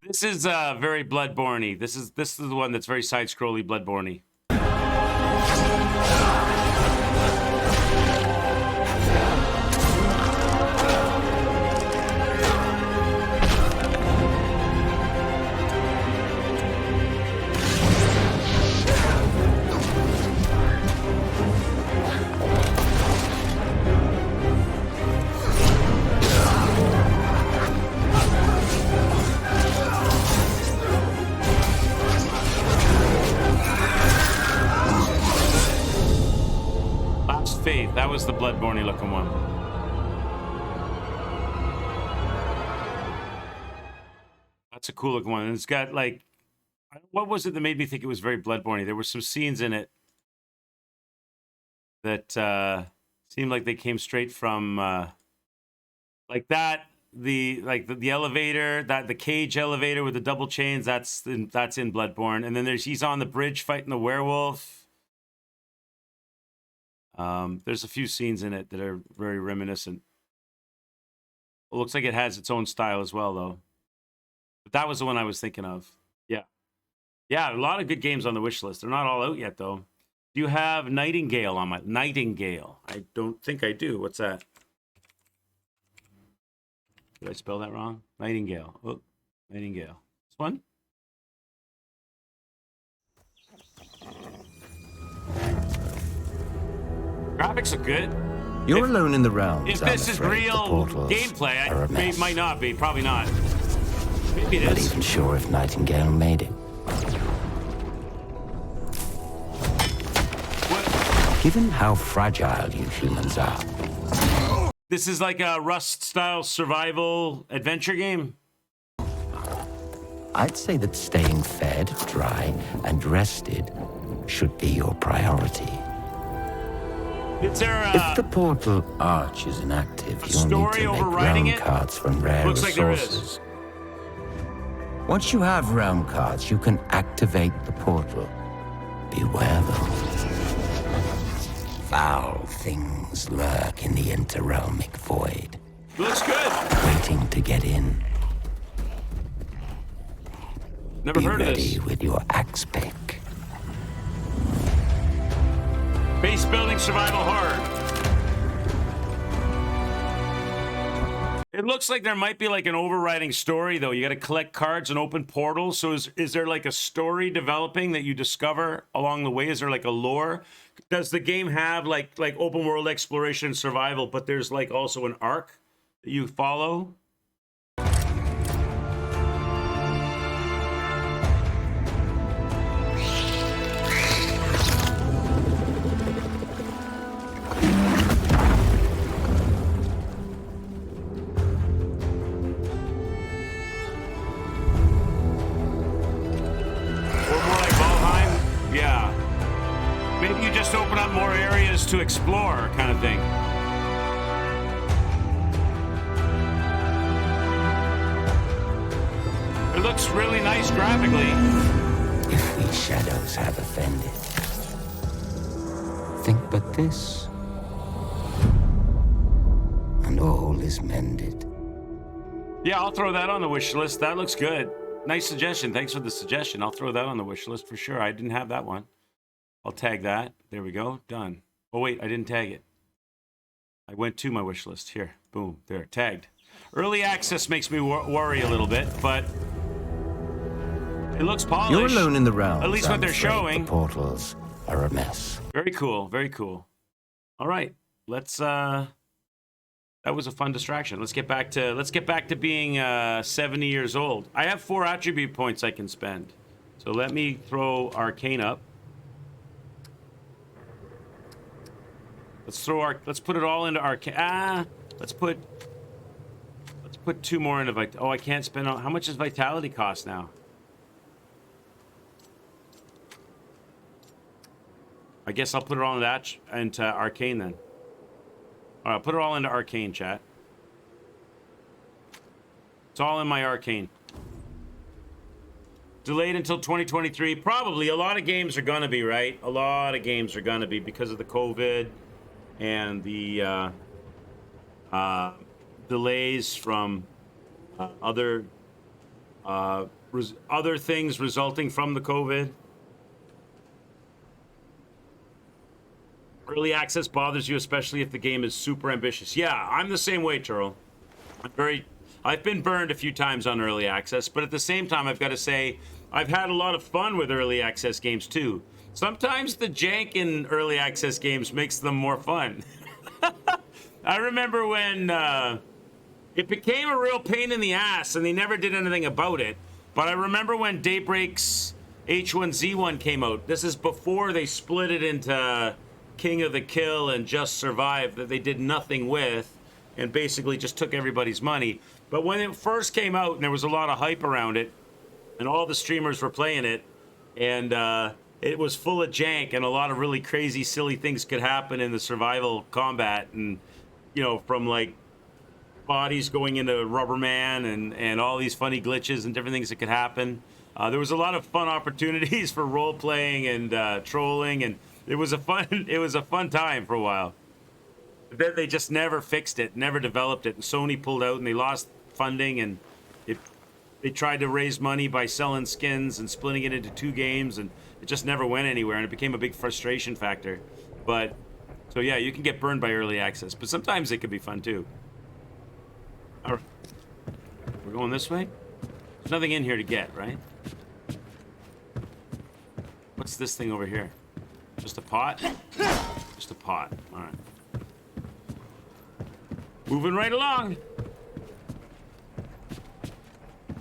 This is very Bloodborne-y. This is the one that's very side-scrolly Bloodborne-y. Faith. That was the Bloodborne-y looking one. That's a cool looking one. And it's got like, what was it that made me think it was very Bloodborne-y? There were some scenes in it that seemed like they came straight from like that. The elevator, the cage elevator with the double chains. That's in Bloodborne. And then he's on the bridge fighting the werewolf. There's a few scenes in it that are very reminiscent. It looks like it has its own style as well, though. But that was the one I was thinking of. Yeah. Yeah, a lot of good games on the wish list. They're not all out yet, though. Do you have Nightingale on my... Nightingale. I don't think I do. What's that? Did I spell that wrong? Nightingale. Oh, Nightingale. This one? Graphics are good. You're alone in the realms. If this is real gameplay, might not be. Probably not. Maybe it is. Not even sure if Nightingale made it. What? Given how fragile you humans are. This is like a Rust-style survival adventure game? I'd say that staying fed, dry, and rested should be your priority. Is there If the portal arch is inactive, you'll need story to make overriding realm it? cards from rare Looks like there is. resources. Once you have realm cards, you can activate the portal. Beware, though. Foul things lurk in the interrealmic void, Looks good. waiting to get in. Never Be heard of ready this. with your axe pick. Base building survival hard. It looks like there might be like an overriding story though. You got to collect cards and open portals. So is there like a story developing that you discover along the way? Is there like a lore? Does the game have like open world exploration and survival, but there's like also an arc that you follow? Open up more areas to explore, kind of thing. It looks really nice graphically. If we shadows have offended, think but this, and all is mended. Yeah, I'll throw that on the wish list. That looks good. Nice suggestion. Thanks for the suggestion. I'll throw that on the wish list for sure. I didn't have that one. I'll tag that. There we go. Done. Oh, wait, I didn't tag it. I went to my wish list. Here. Boom. There. Tagged. Early access makes me worry a little bit, but it looks polished. You're alone in the realms. At least what they're I'm afraid showing. The portals are a mess. Very cool. Very cool. All right. Let's, that was a fun distraction. Let's get back to being 70 years old. I have 4 attribute points I can spend. So let me throw Arcane up. Let's put it all into Arcane. Let's put 2 more into Vitality. Oh, I can't spend how much does Vitality cost now? I guess I'll put it all into Arcane then. All right, I'll put it all into Arcane, chat. It's all in my Arcane. Delayed until 2023. Probably. A lot of games are going to be, right? A lot of games are going to be because of the COVID and the delays from other things resulting from the COVID. Early access bothers you, especially if the game is super ambitious. Yeah, I'm the same way, Turl. I've been burned a few times on early access, but at the same time, I've got to say, I've had a lot of fun with early access games too. Sometimes the jank in early access games makes them more fun. I remember when it became a real pain in the ass and they never did anything about it. But I remember when Daybreak's H1Z1 came out. This is before they split it into King of the Kill and Just Survive, that they did nothing with and basically just took everybody's money. But when it first came out and there was a lot of hype around it and all the streamers were playing it and it was full of jank and a lot of really crazy, silly things could happen in the survival combat, and you know, from like bodies going into Rubberman and all these funny glitches and different things that could happen. There was a lot of fun opportunities for role playing and trolling, and it was a fun time for a while. But then they just never fixed it, never developed it, and Sony pulled out and they lost funding, and they tried to raise money by selling skins and splitting it into 2 games, and it just never went anywhere, and it became a big frustration factor. But so yeah, you can get burned by early access, but sometimes it can be fun too. All right. We're going this way? There's nothing in here to get, right? What's this thing over here? Just a pot? Just a pot. All right. Moving right along.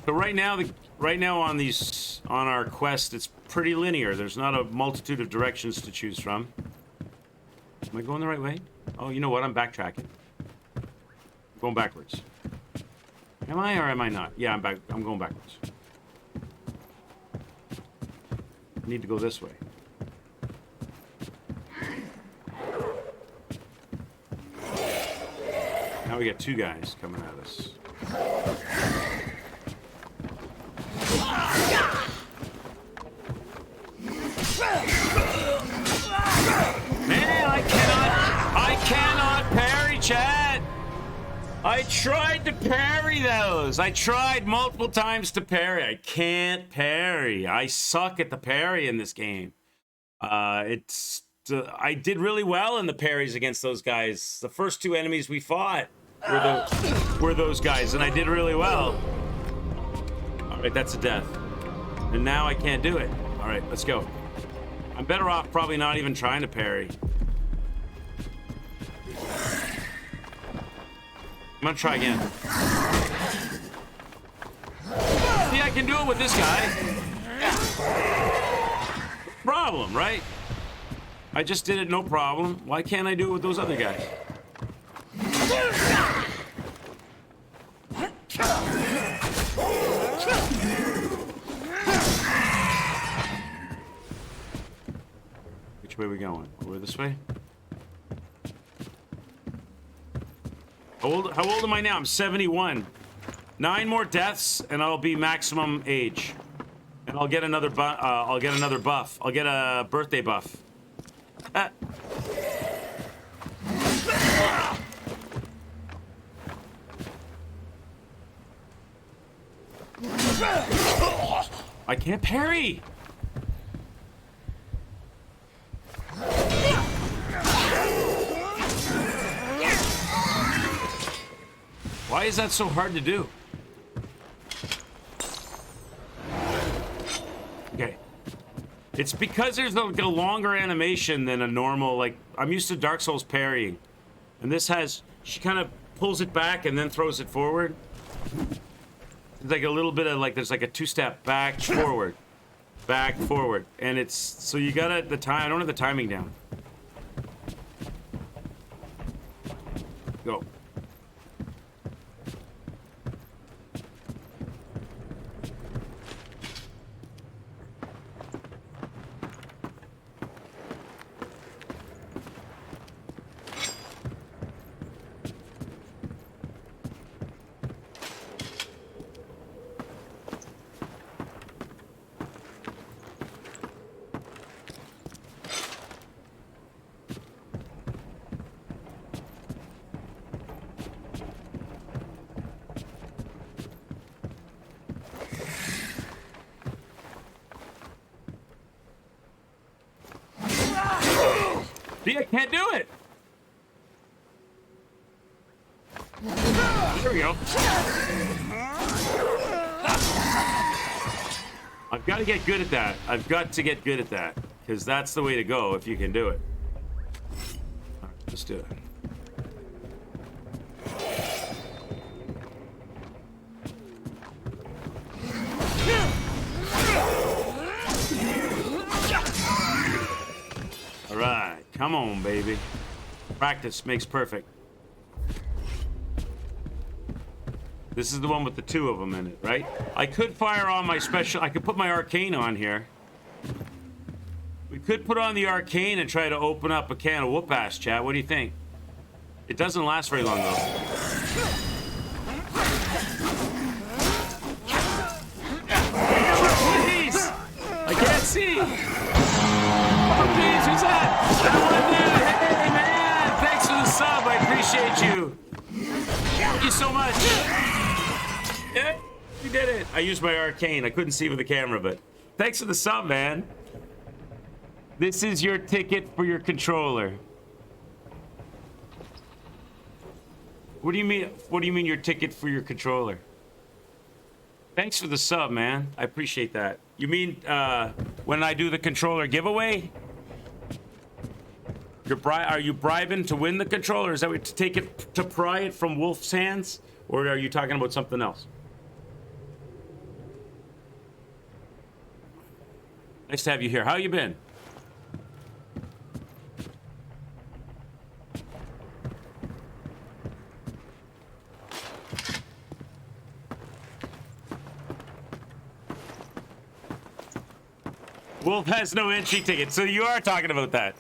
So right now on our quest, it's pretty linear. There's not a multitude of directions to choose from. Am I going the right way? Oh, you know what? I'm backtracking. I'm going backwards. Am I or am I not? Yeah, I'm going backwards. I need to go this way. Now we got two guys coming at us. Man, I cannot parry, chat. I tried to parry those. I tried multiple times to parry. I can't parry. I suck at the parry in this game. I did really well in the parries against those guys. The first two enemies we fought were those guys, and I did really well. All right, that's a death. And now I can't do it. All right, let's go. I'm better off probably not even trying to parry. I'm gonna try again. See, I can do it with this guy. Problem, right? I just did it, no problem. Why can't I do it with those other guys? Which way are we going? We're this way? How old am I now? I'm 71. 9 more deaths, and I'll be maximum age. And I'll get another buff. I'll get a birthday buff. I can't parry. Why is that so hard to do? Okay. It's because there's like a longer animation than a normal, like, I'm used to Dark Souls parrying. And this has, she kind of pulls it back and then throws it forward. It's like a little bit of, like, there's like a 2-step back, forward. Back, forward. And it's, so you gotta, the time, I don't have the timing down. Go. See, I can't do it. There we go. I've got to get good at that. I've got to get good at that, because that's the way to go if you can do it. All right, let's do it. All right, come on, baby. Practice makes perfect. This is the one with the 2 of them in it, right? I could fire on my special... I could put my arcane on here. We could put on the arcane and try to open up a can of whoop-ass, chat. What do you think? It doesn't last very long, though. Please! I can't see! Oh, please, who's that? Hey, man! Thanks for the sub. I appreciate you. Thank you so much. Yeah, you did it. I used my arcane. I couldn't see with the camera, but thanks for the sub, man. This is your ticket for your controller. What do you mean? What do you mean your ticket for your controller? Thanks for the sub, man. I appreciate that. You mean when I do the controller giveaway? Are you bribing to win the controller? Is that what, to take it, to pry it from Wolf's hands? Or are you talking about something else? Nice to have you here. How you been? Wolf has no entry ticket, so you are talking about that.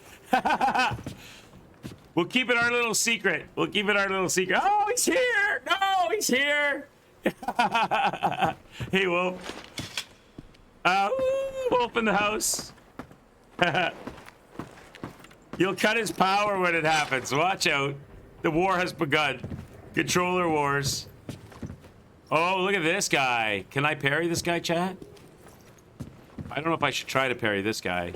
We'll keep it our little secret. We'll keep it our little secret. Oh, he's here! No, he's here! Hey, Wolf. Wolf in the house. You'll cut his power when it happens. Watch out. The war has begun. Controller wars. Oh, look at this guy. Can I parry this guy, chat? I don't know if I should try to parry this guy.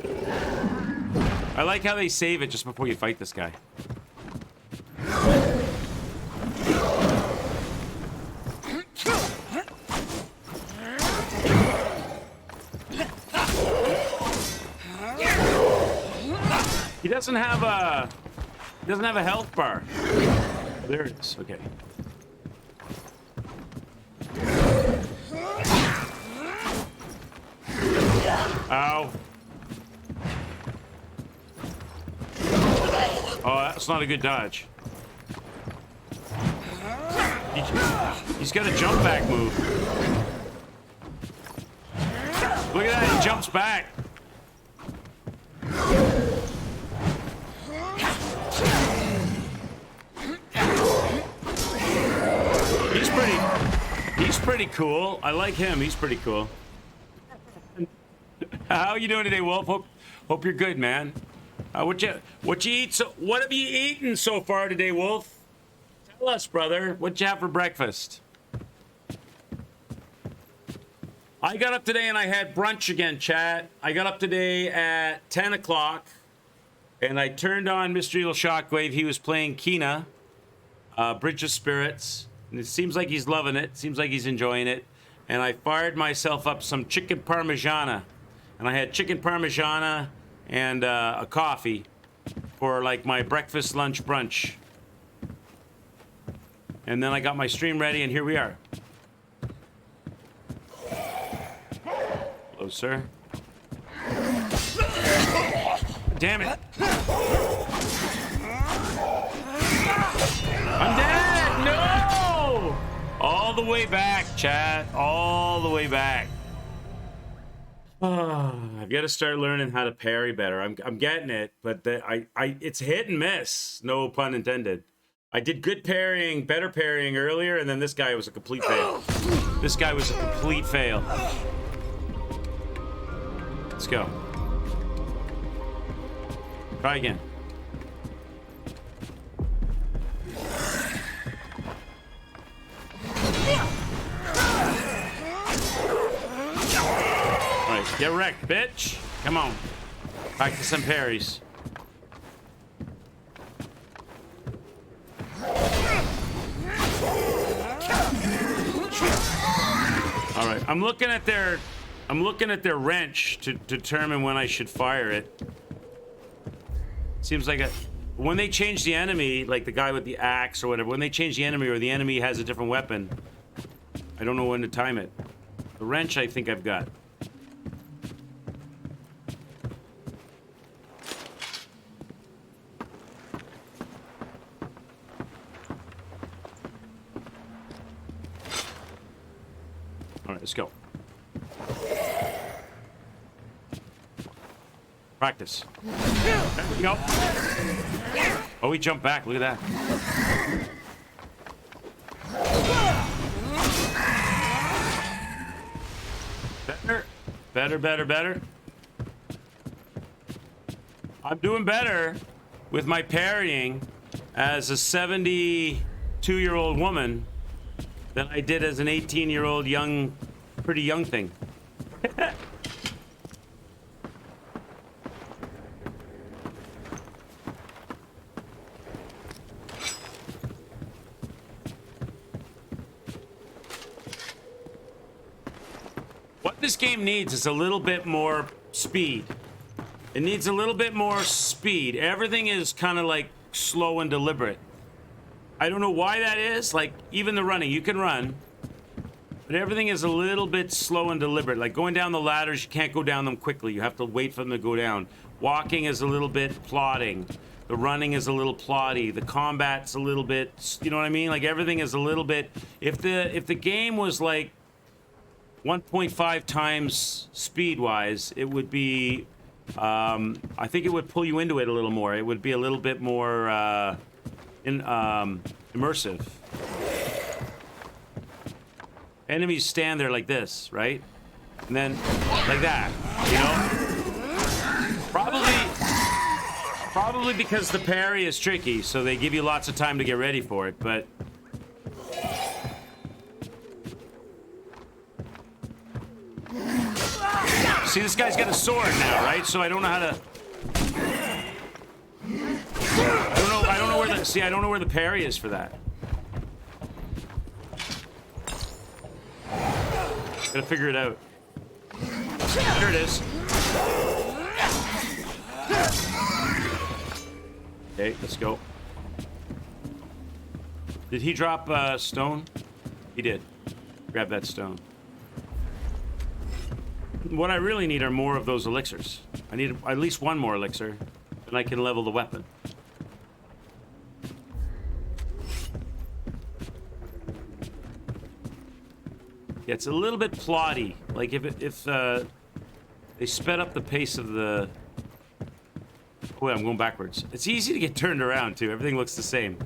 I like how they save it just before you fight this guy. He doesn't have a health bar. There it is. Okay. Ow. Oh, that's not a good dodge. He's got a jump back move. Look at that, he jumps back. He's pretty cool. I like him. He's pretty cool. How you doing today, Wolf? Hope you're good, man. What you eat? So what have you eaten so far today, Wolf? Tell us, brother. What'd you have for breakfast? I got up today and I had brunch again, chat. I got up today at 10 o'clock and I turned on Mr. Evil Shockwave. He was playing Kina, Bridge of Spirits. And it seems like he's loving it. Seems like he's enjoying it. And I fired myself up some chicken parmigiana. And I had chicken parmigiana and a coffee for like my breakfast, lunch, brunch. And then I got my stream ready and here we are. Hello, sir. Damn it. I'm dead! No! All the way back, chat. All the way back. I've got to start learning how to parry better. I'm getting it, but it's hit and miss. No pun intended. I did good parrying, better parrying earlier, and then this guy was a complete fail. This guy was a complete fail. Let's go. Try again. Alright, get wrecked, bitch. Come on. Practice some parries. Alright, I'm looking at their wrench to determine when I should fire it. Seems like when they change the enemy, like the guy with the axe or whatever, when they change the enemy or the enemy has a different weapon, I don't know when to time it. The wrench I think I've got. All right, let's go. Practice. There we go. Oh, he jumped back. Look at that. Better. I'm doing better with my parrying as a 72-year-old woman than I did as an 18-year-old pretty young thing. What this game needs is a little bit more speed. It needs a little bit more speed. Everything is kind of like slow and deliberate. I don't know why that is. Like, even the running, you can run, but everything is a little bit slow and deliberate. Like going down the ladders, you can't go down them quickly. You have to wait for them to go down. Walking is a little bit plodding. The running is a little ploddy. The combat's a little bit, you know what I mean? Like everything is a little bit. If the game was like 1.5 times speed-wise, it would be I think it would pull you into it a little more. It would be a little bit more immersive. Enemies stand there like this, right? And then like that, you know? Probably because the parry is tricky, so they give you lots of time to get ready for it, but... See, this guy's got a sword now, right? So I don't know how to... I don't know where the... See, I don't know where the parry is for that. Gotta figure it out. There it is. Okay, let's go. Did he drop stone? He did. Grab that stone. What I really need are more of those elixirs. I need at least one more elixir, and I can level the weapon. Yeah, it's a little bit plotty. Like if they sped up the pace of the... Oh, wait, I'm going backwards. It's easy to get turned around too. Everything looks the same.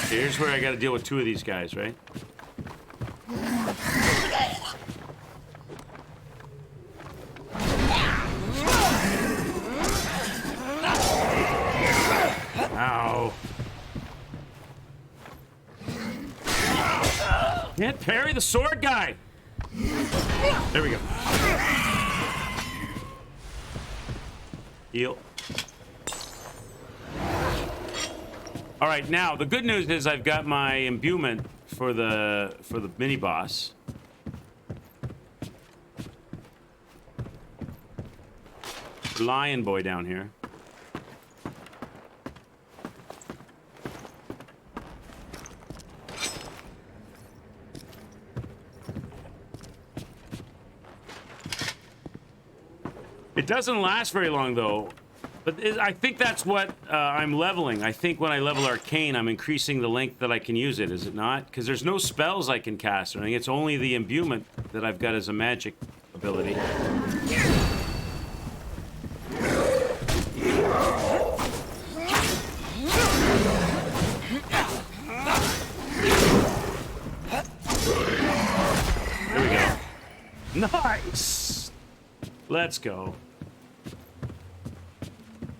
Here's where I got to deal with two of these guys, right? Ow. Can't parry the sword guy. There we go. Heal. All right, now the good news is I've got my imbuement for the mini boss. Lion boy down here. It doesn't last very long though. But I think that's what I'm leveling. I think when I level Arcane, I'm increasing the length that I can use it, is it not? Because there's no spells I can cast or anything. It's only the imbuement that I've got as a magic ability. There we go. Nice! Let's go.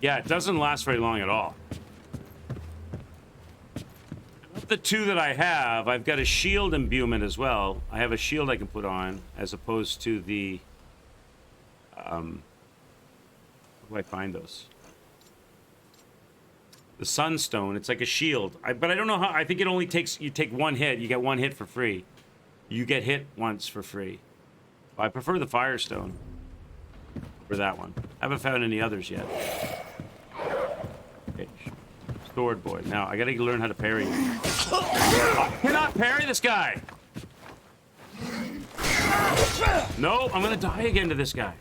Yeah, it doesn't last very long at all. Of the two that I have, I've got a shield imbuement as well. I have a shield I can put on, as opposed to the... where do I find those? The sunstone. It's like a shield. But I don't know how... I think it only takes... You take one hit. You get one hit for free. You get hit once for free. I prefer the firestone. For that one. I haven't found any others yet. Okay. Sword boy. Now, I gotta learn how to parry. I cannot parry this guy! No, I'm gonna die again to this guy.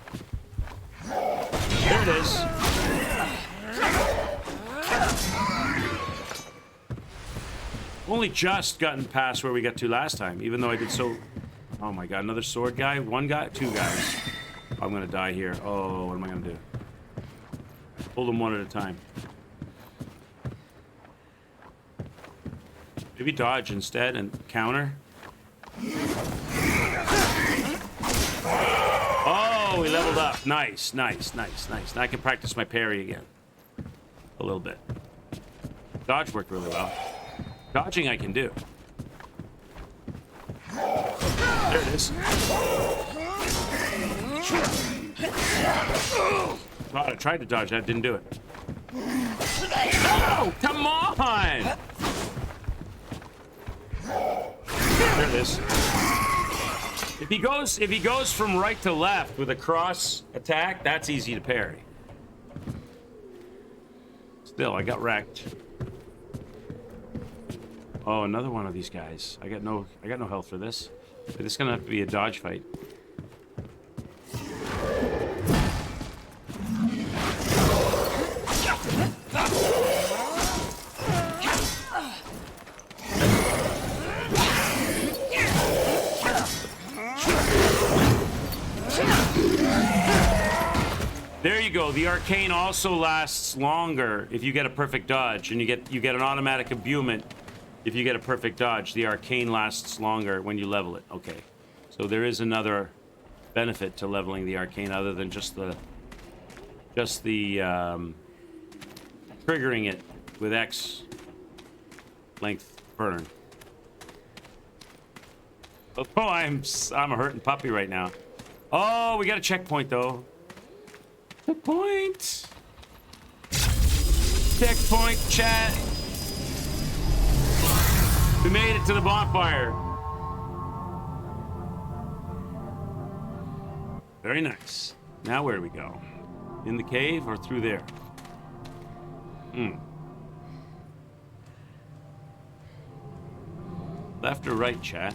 There it is. Only just gotten past where we got to last time, even though I did so... Oh my god, another sword guy? One guy? Two guys. I'm gonna die here. Oh, what am I gonna do? Hold them one at a time. Maybe dodge instead and counter. Oh, we leveled up. Nice, nice, nice, nice. Now I can practice my parry again. A little bit. Dodge worked really well. Dodging I can do. There it is. God, I tried to dodge that, didn't do it. No, come on! There it is. If he goes from right to left with a cross attack, that's easy to parry. Still, I got wrecked. Oh, another one of these guys. I got no health for this. This is gonna have to be a dodge fight. There you go. The arcane also lasts longer if you get a perfect dodge, and you get an automatic imbuement if you get a perfect dodge. The arcane lasts longer when you level it. Okay, so there is another benefit to leveling the arcane other than just the triggering it with X length burn. Oh, I'm a hurting puppy right now. Oh, we got a checkpoint though. Checkpoint. Checkpoint, chat. We made it to the bonfire. Very nice. Now where do we go? In the cave or through there? Left or right, chat?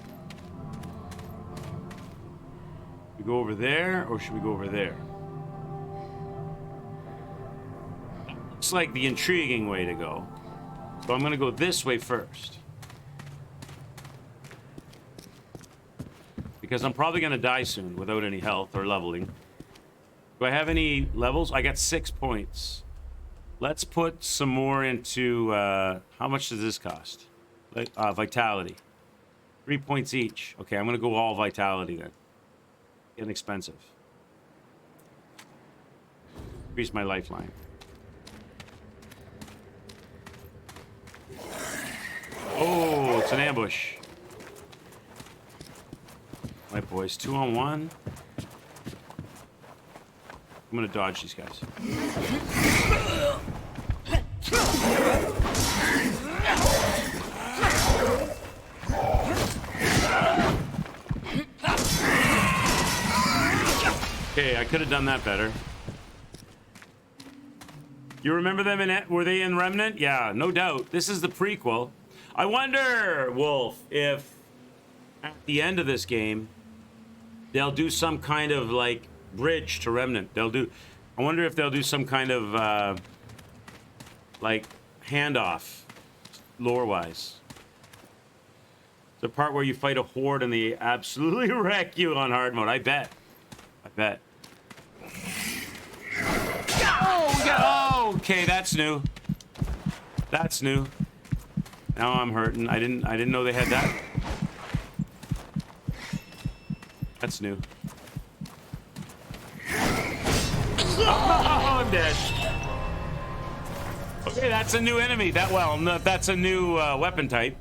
We go over there or should we go over there? Looks like the intriguing way to go. So I'm gonna go this way first. Because I'm probably gonna die soon without any health or leveling. Do I have any levels? I got 6 points. Let's put some more into, how much does this cost? Vitality. 3 points each. Okay, I'm gonna go all vitality then. Getting expensive. Increase my lifeline. Oh, it's an ambush. My boys, 2-on-1. I'm gonna dodge these guys. Okay, I could have done that better. You remember them were they in Remnant? Yeah, no doubt. This is the prequel. I wonder, Wolf, if at the end of this game they'll do some kind of like bridge to Remnant. I wonder if they'll do some kind of like handoff lore-wise. The part where you fight a horde and they absolutely wreck you on hard mode. I bet. Oh, okay, that's new. That's new. Now I'm hurting. I didn't know they had that. That's new. Oh, I'm dead. Okay, that's a new enemy. That's a new weapon type.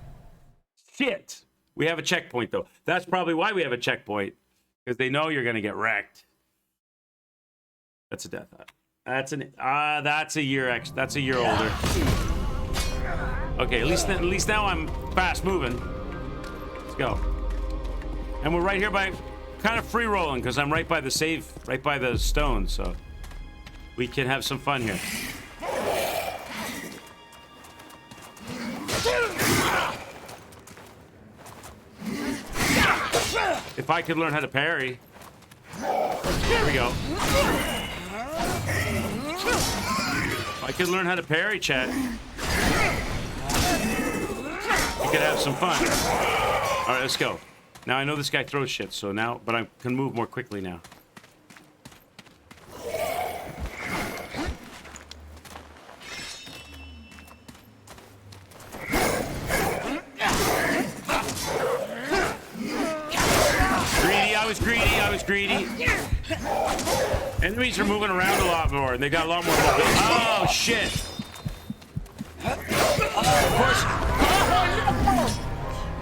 Shit. We have a checkpoint though. That's probably why we have a checkpoint, because they know you're gonna get wrecked. That's a death. That's a year That's a year older. Okay, at least now I'm fast moving. Let's go. And we're right here by kind of free rolling because I'm right by the save, right by the stone, so we can have some fun here. If I could learn how to parry. There we go. If I could learn how to parry, chat, we could have some fun. All right, let's go. Now I know this guy throws shit, so now, but I can move more quickly now. I was greedy. Enemies are moving around a lot more, and they got a lot more mobility. Oh, shit.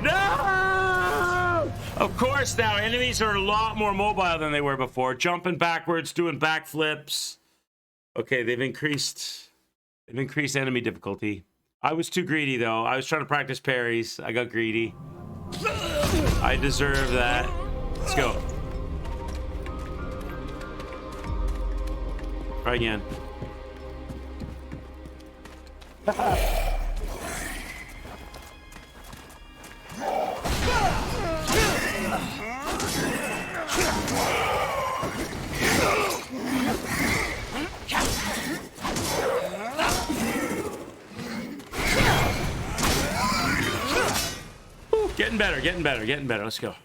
No! Of course, now enemies are a lot more mobile than they were before. Jumping backwards, doing backflips. Okay, they've increased enemy difficulty. I was too greedy, though. I was trying to practice parries. I got greedy. I deserve that. Let's go. Try again. Getting better, getting better, getting better. Let's go.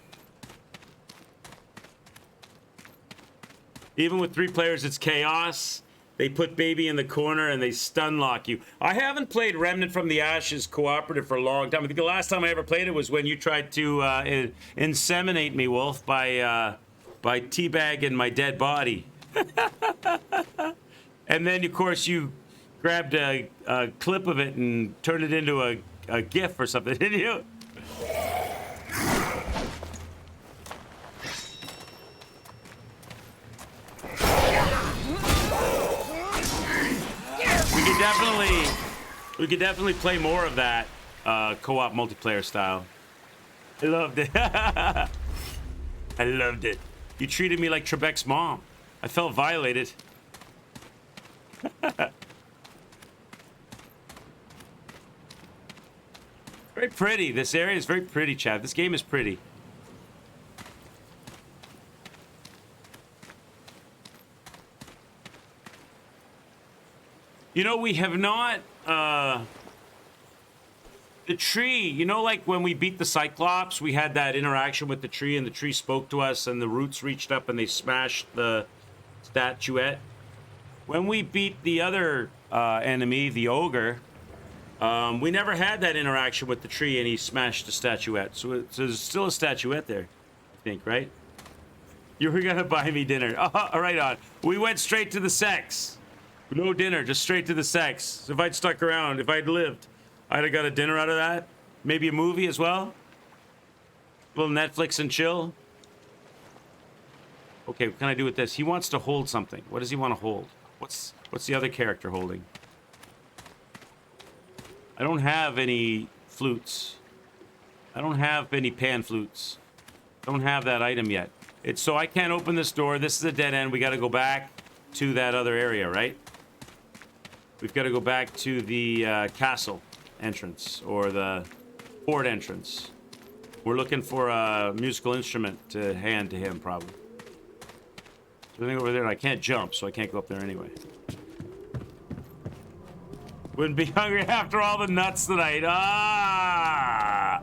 Even with 3 players, it's chaos. They put baby in the corner and they stun lock you. I haven't played Remnant from the Ashes cooperative for a long time. I think the last time I ever played it was when you tried to inseminate me, Wolf, by teabagging my dead body. And then, of course, you grabbed a clip of it and turned it into a GIF or something, didn't you? We could definitely play more of that co-op multiplayer style. I loved it. I loved it. You treated me like Trebek's mom. I felt violated. Very pretty. This area is very pretty, Chad. This game is pretty. You know, we have not, the tree, you know, like when we beat the Cyclops, we had that interaction with the tree and the tree spoke to us and the roots reached up and they smashed the statuette. When we beat the other enemy, the ogre, we never had that interaction with the tree and he smashed the statuette. So there's still a statuette there, I think, right? You were gonna buy me dinner. Oh, right on. We went straight to the sex. No dinner, just straight to the sex. So if I'd stuck around, if I'd lived, I'd have got a dinner out of that. Maybe a movie as well. A little Netflix and chill. Okay, what can I do with this? He wants to hold something. What does he want to hold? What's the other character holding? I don't have any flutes. I don't have any pan flutes. Don't have that item yet. So I can't open this door. This is a dead end. We got to go back to that other area, right? We've got to go back to the castle entrance or the fort entrance. We're looking for a musical instrument to hand to him, probably. Something over there. I can't jump, so I can't go up there anyway. Wouldn't be hungry after all the nuts tonight. Ah!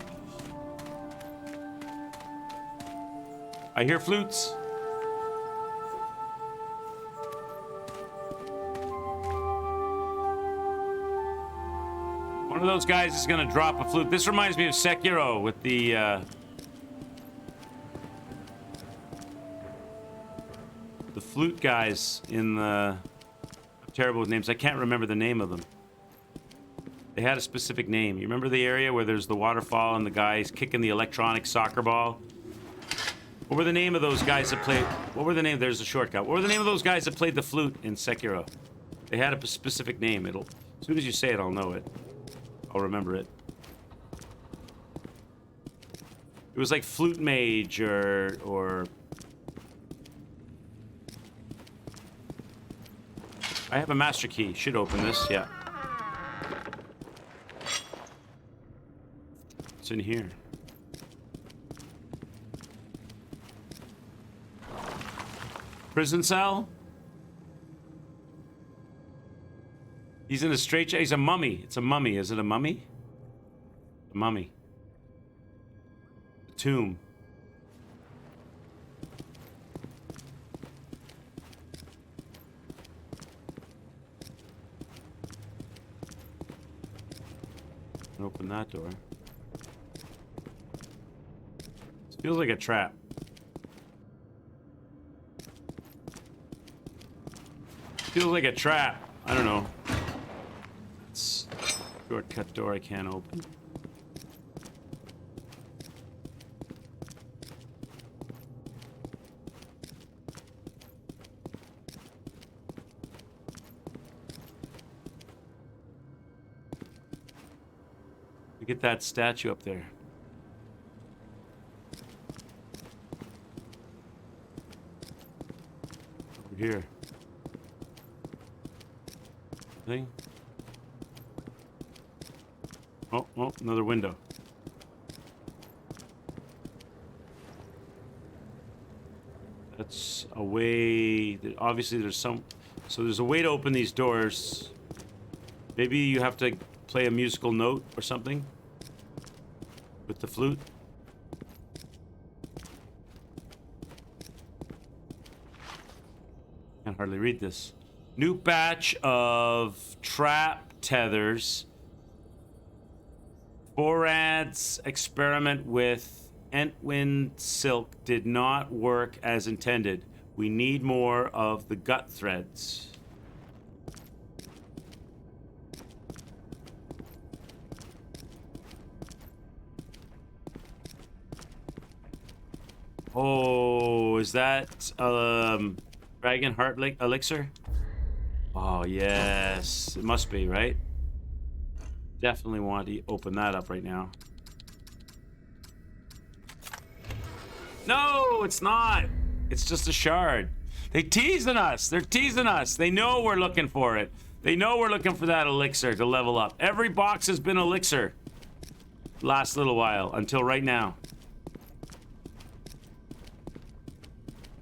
I hear flutes. One of those guys is gonna drop a flute. This reminds me of Sekiro with the flute guys in the... I'm terrible with names. I can't remember the name of them. They had a specific name. You remember the area where there's the waterfall and the guys kicking the electronic soccer ball? What were the name of those guys that played... What were the name... There's a shortcut. What were the name of those guys that played the flute in Sekiro? They had a specific name. As soon as you say it, I'll know it. I'll remember it. It was like Flute Mage or... I have a master key. Should open this, yeah. What's in here? Prison cell? He's in a straitjacket. He's a mummy. It's a mummy. Is it a mummy? A mummy. A tomb. Open that door. This feels like a trap. Feels like a trap. I don't know. It's a shortcut door I can't open. Get that statue up there. Over here. Thing. Oh, another window. That's a way. Obviously, there's some. So there's a way to open these doors. Maybe you have to play a musical note or something. With the flute. hardly read this. New batch of trap tethers. Borad's experiment with Entwind silk did not work as intended. We need more of the gut threads. Oh, is that Dragon Heart Elixir? Oh, yes. It must be, right? Definitely want to open that up right now. No, it's not. It's just a shard. They teasing us. They're teasing us. They know we're looking for it. They know we're looking for that elixir to level up. Every box has been elixir. Last little while, until right now.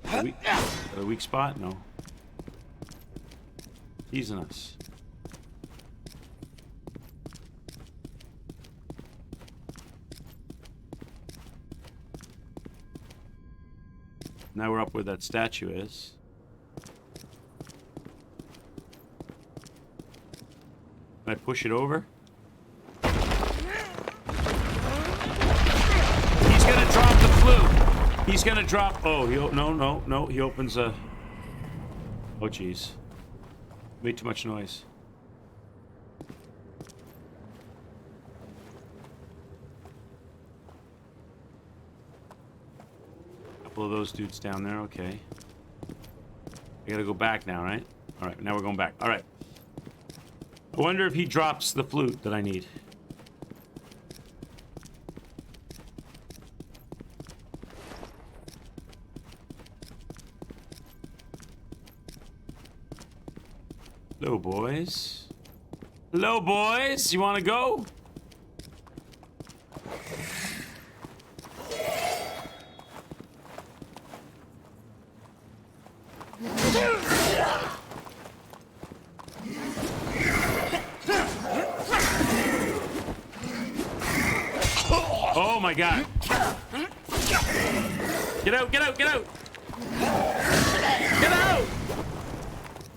A weak spot? No. Teasing us. Now we're up where that statue is. Can I push it over? He's gonna drop the flute. He's gonna drop. Oh, no. He opens a. Oh, jeez. Made too much noise. Couple of those dudes down there. Okay. I gotta go back now, right? All right. Now we're going back. All right. I wonder if he drops the flute that I need. Hello, boys. Hello, boys. You want to go? Oh my god. Get out, get out, get out! Get out!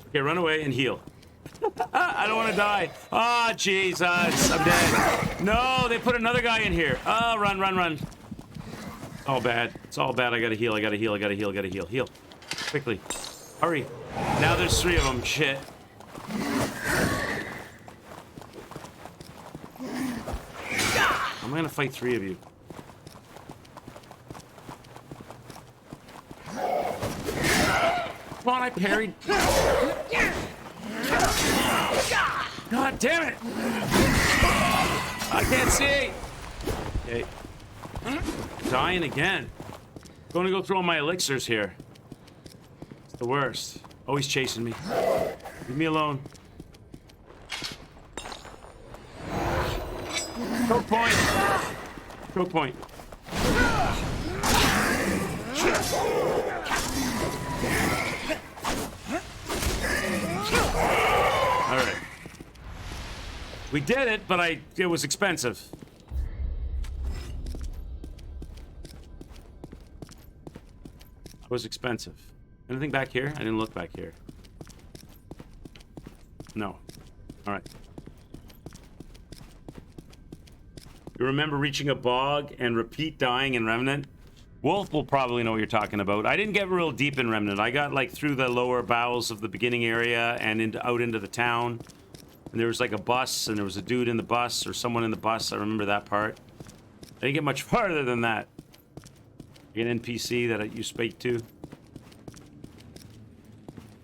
Okay, run away and heal. I don't want to die. Oh, Jesus. I'm dead. No, they put another guy in here. Oh, run, run, run. All bad. It's all bad. I gotta heal. I gotta heal. I gotta heal. I gotta heal. Heal. Quickly. Hurry. Now there's 3 of them. Shit. I'm gonna fight 3 of you. Come on, I parried. God damn it! I can't see! Okay. Dying again. Gonna go through all my elixirs here. It's the worst. Always chasing me. Leave me alone. Choke point! Choke point. Alright. We did it, but it was expensive. It was expensive. Anything back here? I didn't look back here. No. Alright. You remember reaching a bog and repeat dying in Remnant? Wolf will probably know what you're talking about. I didn't get real deep in Remnant. I got like through the lower bowels of the beginning area and out into the town. And there was like a bus and there was a dude in the bus or someone in the bus. I remember that part. I didn't get much farther than that. An NPC that you speak to.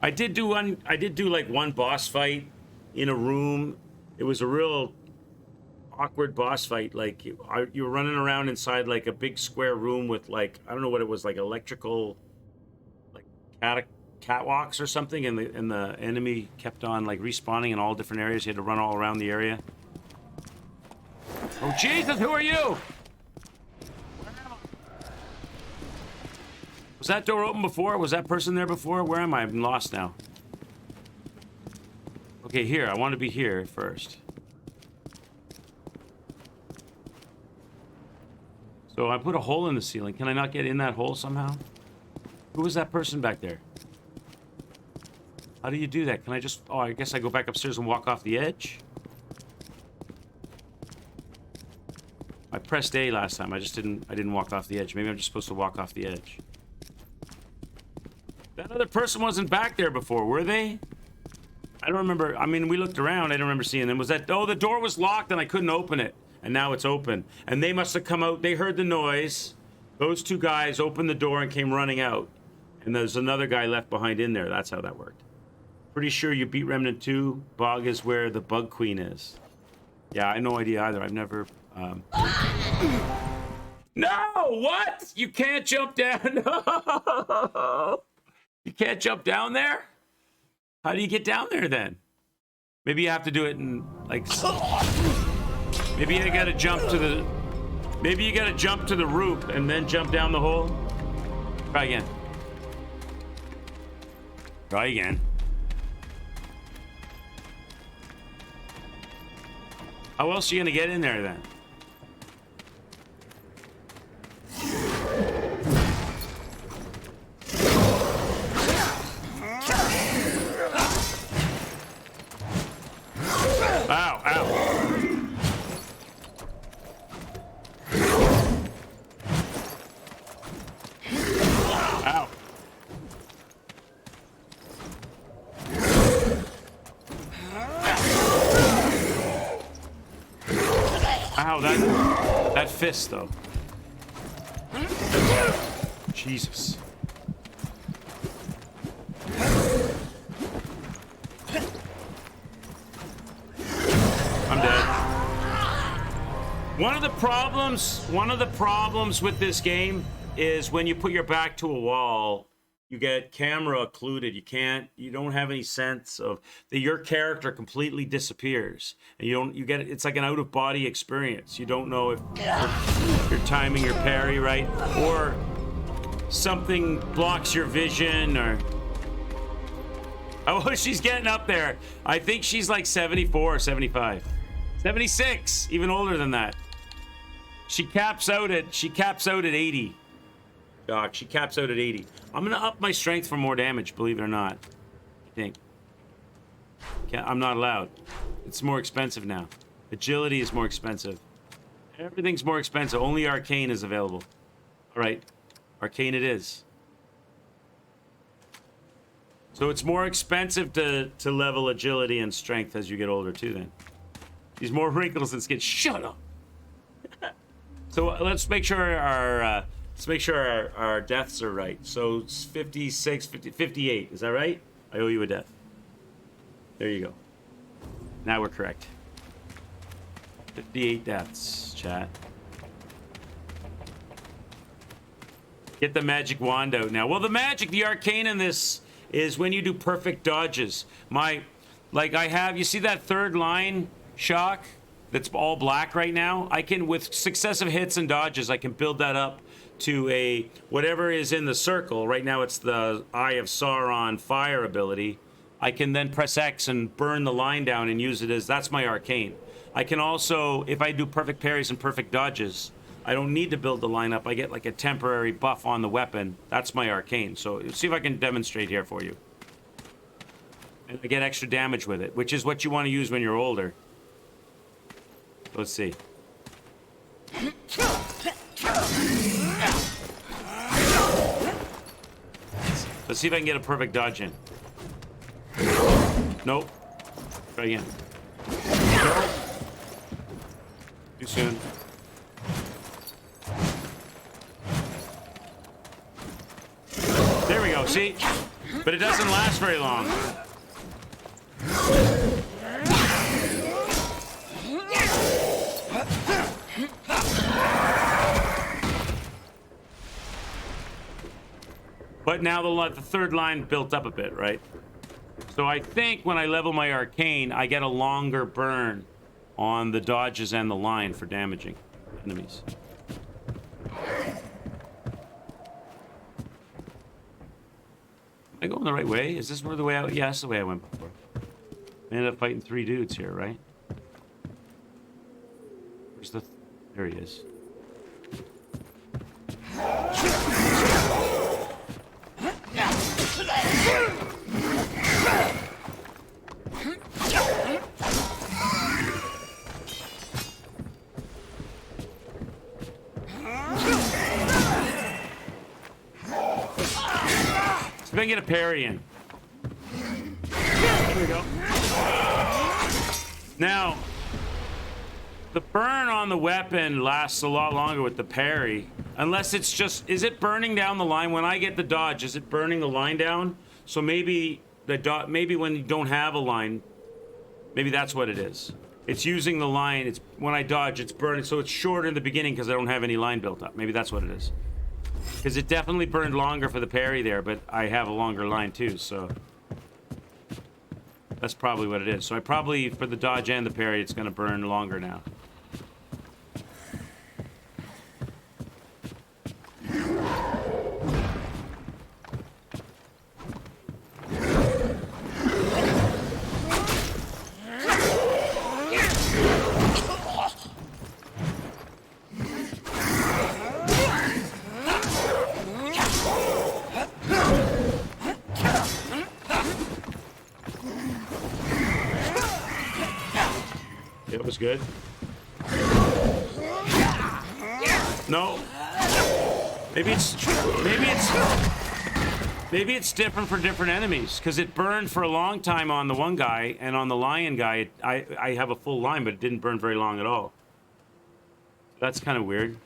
I did do like one boss fight in a room. It was a real awkward boss fight. Like you were running around inside like a big square room with like, I don't know what it was, like electrical, like catwalks or something, and the enemy kept on like respawning in all different areas. You had to run all around the area. Oh Jesus, who are you? Was that door open before? Was that person there before? Where am I? I'm lost now. Okay, here. I want to be here first. So I put a hole in the ceiling. Can I not get in that hole somehow? Who was that person back there? How do you do that? Can I just... Oh, I guess I go back upstairs and walk off the edge? I pressed A last time. I didn't walk off the edge. Maybe I'm just supposed to walk off the edge. That other person wasn't back there before, were they? I don't remember. I mean, we looked around. I don't remember seeing them. Was that... Oh, the door was locked and I couldn't open it. And now it's open. And they must have come out. They heard the noise. Those two guys opened the door and came running out. And there's another guy left behind in there. That's how that worked. Pretty sure you beat Remnant 2. Bog is where the Bug Queen is. Yeah, I have no idea either. I've never... No! What? You can't jump down? No! You can't jump down there? How do you get down there then? Maybe you have to do it in, like... Maybe you gotta jump to the... Maybe you gotta jump to the roof and then jump down the hole? Try again. Try again. How else are you gonna get in there then? Ow, ow. Ow. Ow, that fist though. Jesus. I'm dead. One of the problems with this game is when you put your back to a wall, you get camera occluded. You don't have any sense of your character completely disappears. And it's like an out of body experience. You don't know if you're timing your parry right, or something blocks your vision, or... Oh, she's getting up there. I think she's like 74 or 75. 76, even older than that. She caps out at 80. Doc, she caps out at 80. I'm gonna up my strength for more damage, believe it or not. I think. I'm not allowed. It's more expensive now. Agility is more expensive. Everything's more expensive. Only Arcane is available. All right, Arcane it is. So it's more expensive to level agility and strength as you get older too then. These more wrinkles and skin. Shut up. So let's make sure our deaths are right. So it's 56, 50, 58. Is that right? I owe you a death. There you go. Now we're correct. 58 deaths, chat. Get the magic wand out now. Well, the arcane in this is when you do perfect dodges. You see that third line, Shock? That's all black right now. I can, with successive hits and dodges, I can build that up to a whatever is in the circle. Right now it's the Eye of Sauron fire ability. I can then press X and burn the line down and use it as, that's my arcane. I can also, if I do perfect parries and perfect dodges, I don't need to build the line up. I get like a temporary buff on the weapon. That's my arcane. So see if I can demonstrate here for you. And I get extra damage with it, which is what you want to use when you're older. Let's see. Let's see if I can get a perfect dodge in. Nope. Try again. Nope. Too soon. There we go, see? But it doesn't last very long. But now the third line built up a bit, right? So I think when I level my arcane, I get a longer burn on the dodges and the line for damaging enemies. Am I going the right way? Is this where the way out? Yeah, that's the way I went before. I ended up fighting 3 dudes here, right? Where's the... There he is. if I can get a parry in. There we go. Now, the burn on the weapon lasts a lot longer with the parry. Unless it's just... Is it burning down the line? When I get the dodge, is it burning the line down? So maybe maybe when you don't have a line, maybe that's what it is. It's using the line. It's when I dodge, it's burning. So it's shorter in the beginning because I don't have any line built up. Maybe that's what it is. Because it definitely burned longer for the parry there, but I have a longer line too, so... That's probably what it is. So I probably, for the dodge and the parry, it's going to burn longer now. It was good. No. Maybe it's different for different enemies because it burned for a long time on the one guy, and on the lion guy, I have a full line, but it didn't burn very long at all. That's kind of weird.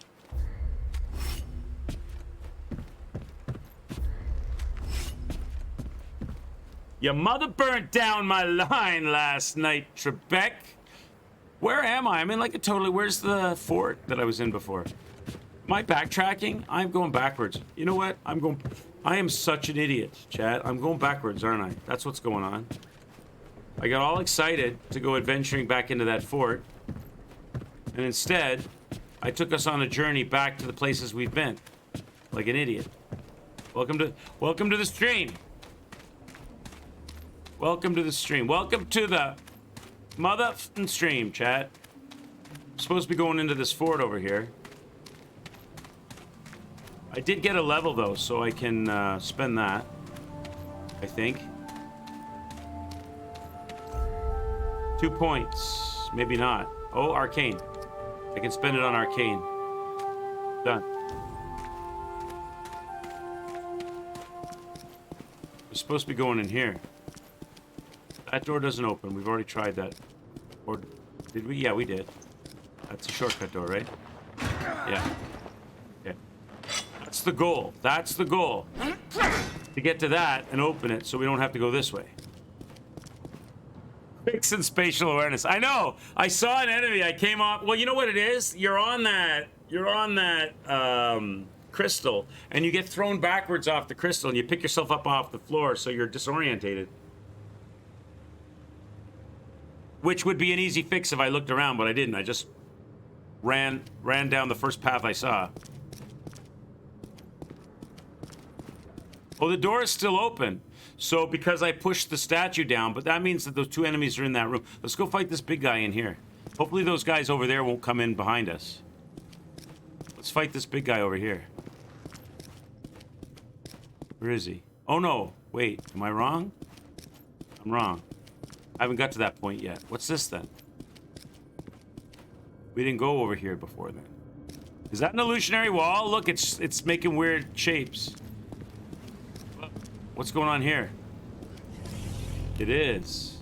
Your mother burnt down my line last night, Trebek. Where am I? I'm in like a totally... Where's the fort that I was in before? Am I backtracking? I'm going backwards. You know what? I am such an idiot, chat. I'm going backwards, aren't I? That's what's going on. I got all excited to go adventuring back into that fort. And instead, I took us on a journey back to the places we've been. Like an idiot. Welcome to the stream. Welcome to the stream. Welcome to the... mother stream, chat. I'm supposed to be going into this fort over here. I did get a level though, so I can spend that. I think. 2 points. Maybe not. Oh, arcane. I can spend it on arcane. Done. We're supposed to be going in here. That door doesn't open. We've already tried that. Or did we? Yeah, we did. That's a shortcut door, right? Yeah. Okay. That's the goal. That's the goal. To get to that and open it so we don't have to go this way. Fixing spatial awareness. I know. I saw an enemy. I came off. Well, you know what it is? You're on that crystal, and you get thrown backwards off the crystal, and you pick yourself up off the floor, so you're disorientated. Which would be an easy fix if I looked around, but I didn't. I just ran down the first path I saw. Oh, the door is still open. So because I pushed the statue down, but that means that those two enemies are in that room. Let's go fight this big guy in here. Hopefully those guys over there won't come in behind us. Let's fight this big guy over here. Where is he? Oh no, wait, am I wrong? I'm wrong. I haven't got to that point yet. What's this then? We didn't go over here before then. Is that an illusionary wall? Look, it's making weird shapes. What's going on here? It is.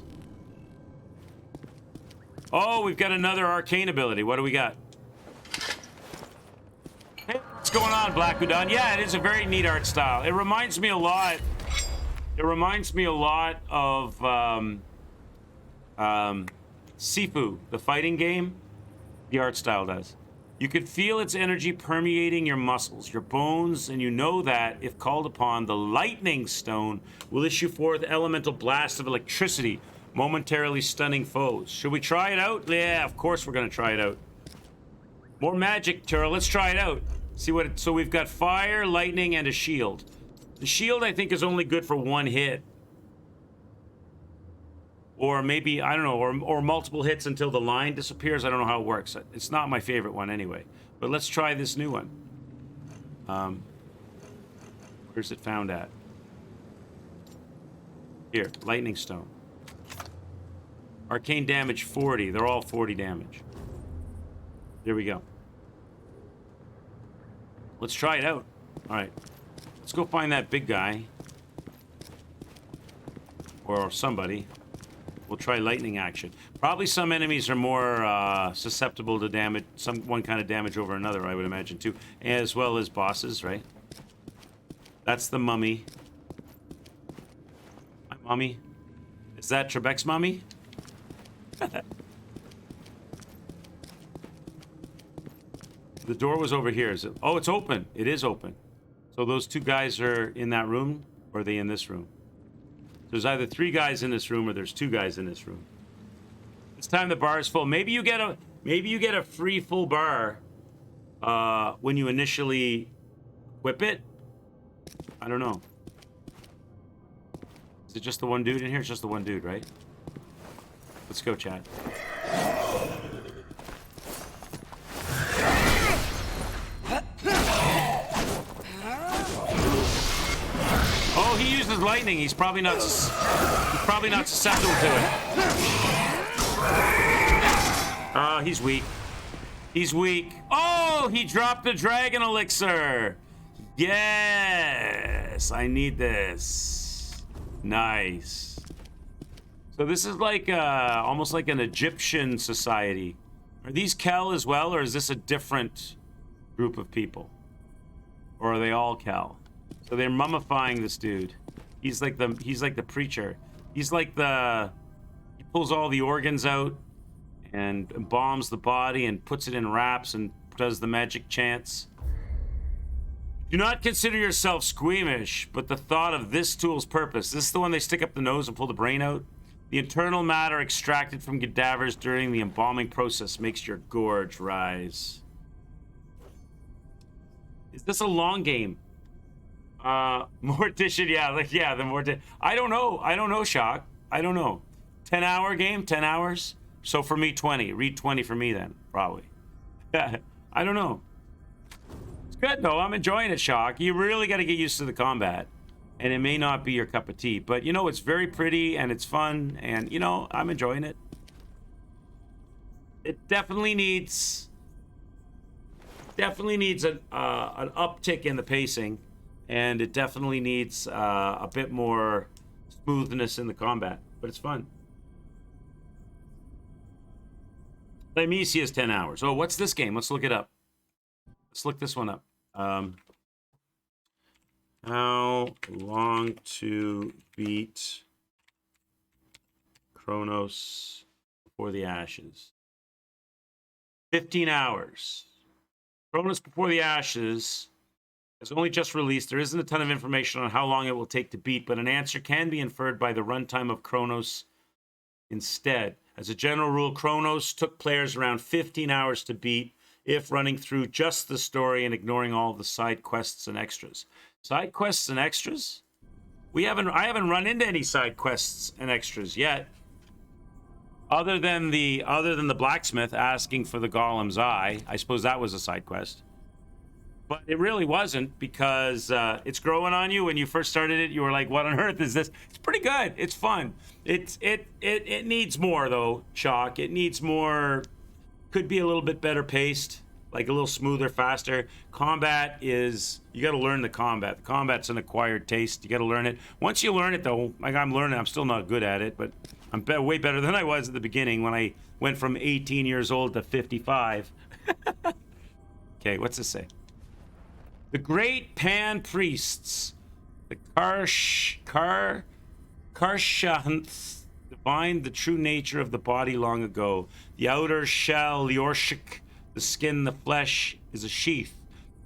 Oh, we've got another arcane ability. What do we got? Hey, what's going on, Black Udon? Yeah, it is a very neat art style. It reminds me a lot. It reminds me a lot of Sifu, the fighting game. The art style does. You could feel its energy permeating your muscles, your bones, and you know that, if called upon, the lightning stone will issue forth elemental blasts of electricity, momentarily stunning foes. Should we try it out? Yeah, of course we're gonna try it out. More magic, Turo. Let's try it out. See what so we've got fire, lightning, and a shield. The shield, I think, is only good for one hit. Or maybe, I don't know, or multiple hits until the line disappears. I don't know how it works. It's not my favorite one anyway. But let's try this new one. Where's it found at? Here, lightning stone. Arcane damage 40. They're all 40 damage. There we go. Let's try it out. All right. Let's go find that big guy. or somebody. We'll try lightning action. Probably some enemies are more susceptible to damage, one kind of damage over another, I would imagine, too. As well as bosses, right? That's the mummy. My mummy. Is that Trebek's mummy? The door was over here. Is it? Oh, it's open. It is open. So those two guys are in that room, or are they in this room? There's either 3 guys in this room or there's 2 guys in this room. This time the bar is full. Maybe you get a free full bar when you initially equip it. I don't know. Is it just the one dude in here? It's just the one dude, right? Let's go, chat. Oh, he uses lightning. He's probably not susceptible to it. He's weak. He's weak. Oh, he dropped the dragon elixir. Yes, I need this. Nice. So this is like almost like an Egyptian society. Are these Kel as well, or is this a different group of people? Or are they all Kel? So they're mummifying this dude. He's like the preacher. He pulls all the organs out and embalms the body and puts it in wraps and does the magic chants. Do not consider yourself squeamish, but the thought of this tool's purpose. This is the one they stick up the nose and pull the brain out. The internal matter extracted from cadavers during the embalming process makes your gorge rise. Is this a long game? Mortician, the Mortician. I don't know, Shock. I don't know. 10-hour game, 10 hours. So for me, 20. Read 20 for me then, probably. I don't know. It's good though. I'm enjoying it, Shock. You really got to get used to the combat, and it may not be your cup of tea, but it's very pretty and it's fun, and I'm enjoying it. It definitely needs an uptick in the pacing. And it definitely needs a bit more smoothness in the combat, but it's fun. Limesia's 10 hours. Oh, what's this game? Let's look it up. Let's look this one up. How long to beat Chronos Before the Ashes? 15 hours. Chronos Before the Ashes is only just released. There isn't a ton of information on how long it will take to beat, but an answer can be inferred by the runtime of Chronos instead. As a general rule, Chronos took players around 15 hours to beat if running through just the story and ignoring all the side quests and extras. Side quests and extras? I haven't run into any side quests and extras yet. Other than the blacksmith asking for the golem's eye. I suppose that was a side quest. But it really wasn't, because it's growing on you. When you first started it, you were like, what on earth is this? It's pretty good. It's fun. It needs more, though, Chalk. It needs more. Could be a little bit better paced, like a little smoother, faster. Combat is, you got to learn the combat. The combat's an acquired taste. You got to learn it. Once you learn it, though, like I'm learning, I'm still not good at it, but I'm way better than I was at the beginning when I went from 18 years old to 55. Okay, what's this say? The great Pan priests, the Karshants, divined the true nature of the body long ago. The outer shell, Liorshik, the skin, the flesh, is a sheath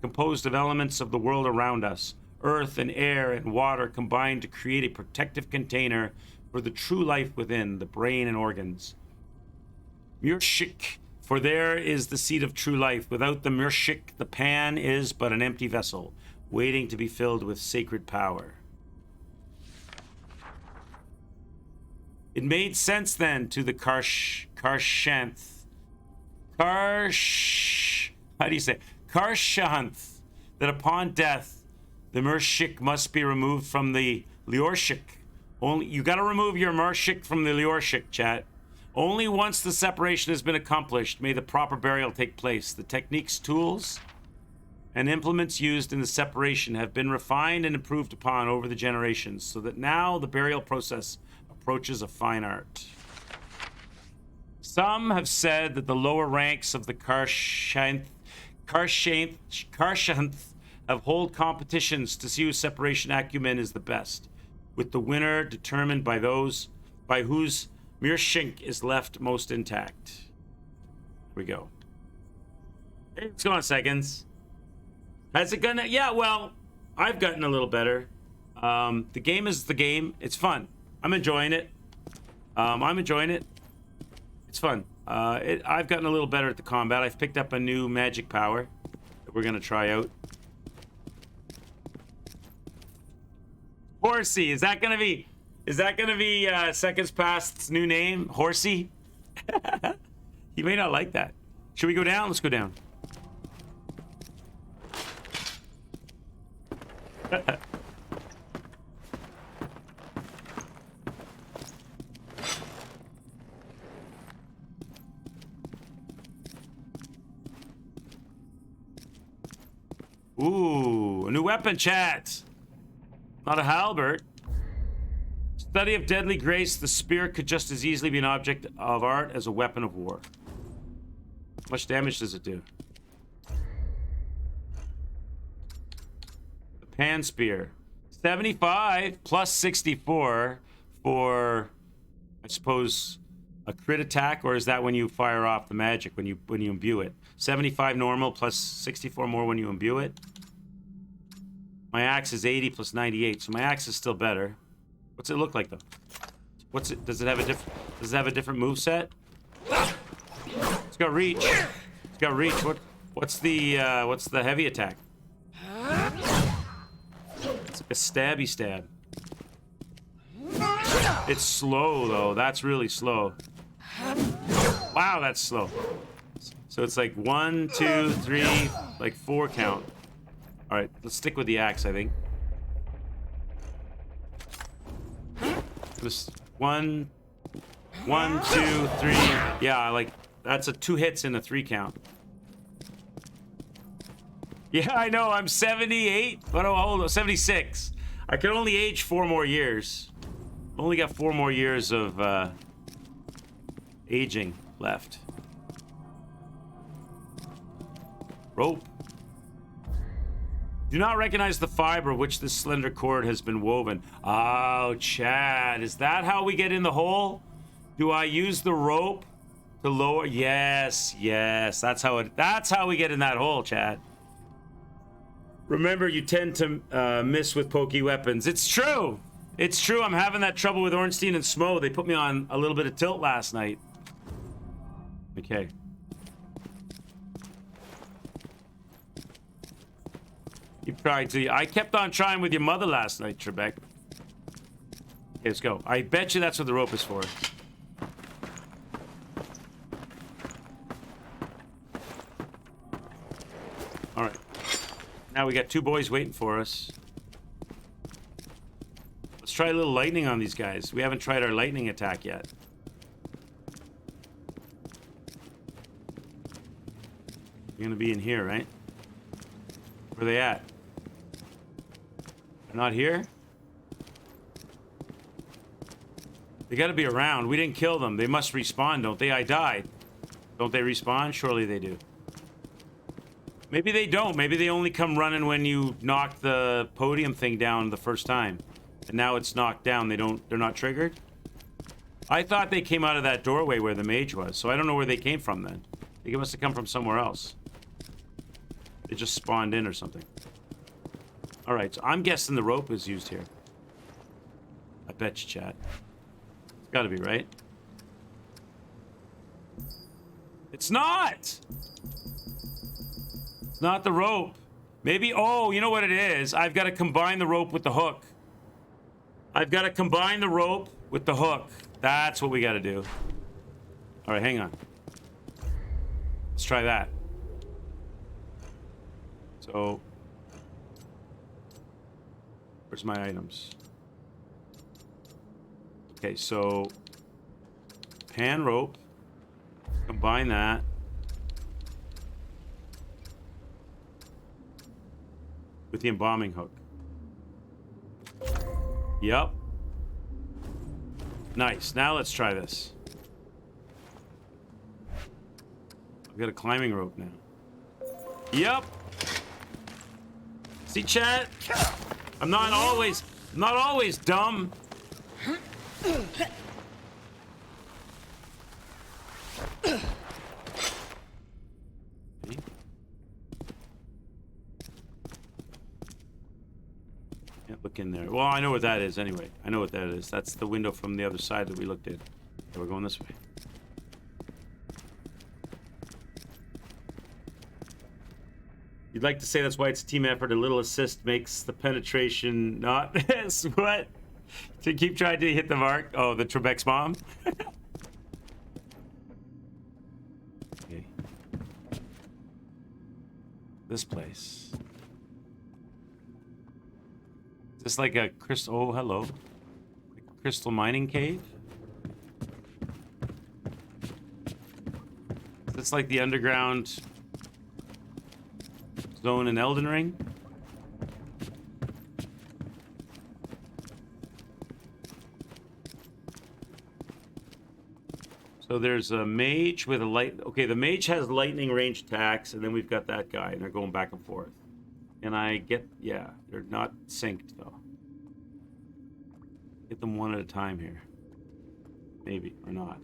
composed of elements of the world around us. Earth and air and water combine to create a protective container for the true life within, the brain and organs. Murshik, for there is the seed of true life. Without the Murshik, the pan is but an empty vessel, waiting to be filled with sacred power. It made sense then to the Karshanth. How do you say? Karshanth, that upon death, the Murshik must be removed from the Liorshik. Only you got to remove your Murshik from the Liorshik, chat. Only once the separation has been accomplished may the proper burial take place. The techniques, tools, and implements used in the separation have been refined and improved upon over the generations, so that now the burial process approaches of fine art. Some have said that the lower ranks of the Karshanth have hold competitions to see whose separation acumen is the best, with the winner determined by those by whose Mirshink is left most intact. Here we go. Hey, what's going on, Seconds? Has it gonna? Yeah, well, I've gotten a little better. The game is the game. It's fun. I'm enjoying it. It's fun. I've gotten a little better at the combat. I've picked up a new magic power that we're gonna try out. Horsey, is that gonna be Seconds Past's new name? Horsey? He may not like that. Should we go down? Let's go down. Ooh, a new weapon, chat. Not a halberd. Study of deadly grace, the spear could just as easily be an object of art as a weapon of war. How much damage does it do? The pan spear. 75 plus 64 for, I suppose, a crit attack, or is that when you fire off the magic, when you imbue it? 75 normal plus 64 more when you imbue it. My axe is 80 plus 98, so my axe is still better. What's it look like though? What's it? Does it have a different move set? It's got reach. It's got reach. What's the heavy attack? It's like a stabby stab. It's slow though. That's really slow. Wow, that's slow. So it's like 1, 2, 3, like 4 count. All right, let's stick with the axe, I think. Just 1, 2, 3. Yeah, like that's a 2 hits in a 3 count. Yeah, I know. I'm 78. But oh, hold on, 76. I can only age 4 more years. Only got 4 more years of aging left. Rope. Do not recognize the fiber of which this slender cord has been woven. Oh, Chad, is that how we get in the hole? Do I use the rope to lower? Yes, that's how we get in that hole, Chad. Remember, you tend to miss with pokey weapons. It's true. It's true. I'm having that trouble with Ornstein and Smo. They put me on a little bit of tilt last night. Okay. You tried to. I kept on trying with your mother last night, Trebek. Okay, let's go. I bet you that's what the rope is for. All right. Now we got 2 boys waiting for us. Let's try a little lightning on these guys. We haven't tried our lightning attack yet. You're gonna be in here, right? Where are they at? They're not here? They gotta be around. We didn't kill them. They must respawn, don't they? I died. Don't they respawn? Surely they do. Maybe they don't. Maybe they only come running when you knock the podium thing down the first time. And now it's knocked down. They're not triggered? I thought they came out of that doorway where the mage was, so I don't know where they came from then. I think it must have come from somewhere else. They just spawned in or something. All right, so I'm guessing the rope is used here. I bet you, chat. It's got to be, right? It's not! It's not the rope. Maybe, oh, you know what it is? I've got to combine the rope with the hook. I've got to combine the rope with the hook. That's what we got to do. All right, hang on. Let's try that. So, where's my items? Okay, so pan rope, combine that. With the embalming hook. Yep. Nice. Now let's try this. I've got a climbing rope now. Yep. See, chat? I'm not always dumb. Can't look in there. Well, I know what that is anyway. I know what that is. That's the window from the other side that we looked at. Okay, we're going this way. You'd like to say that's why it's a team effort. A little assist makes the penetration not... What? To keep trying to hit the mark? Oh, the Trebek's mom? Okay. This place. Is this like a crystal... Oh, hello. Like a crystal mining cave? Is this like the underground... zone in Elden Ring? So there's a mage with a light... Okay, the mage has lightning range attacks, and then we've got that guy, and they're going back and forth. And I get... Yeah, they're not synced, though. Get them one at a time here. Maybe, or not.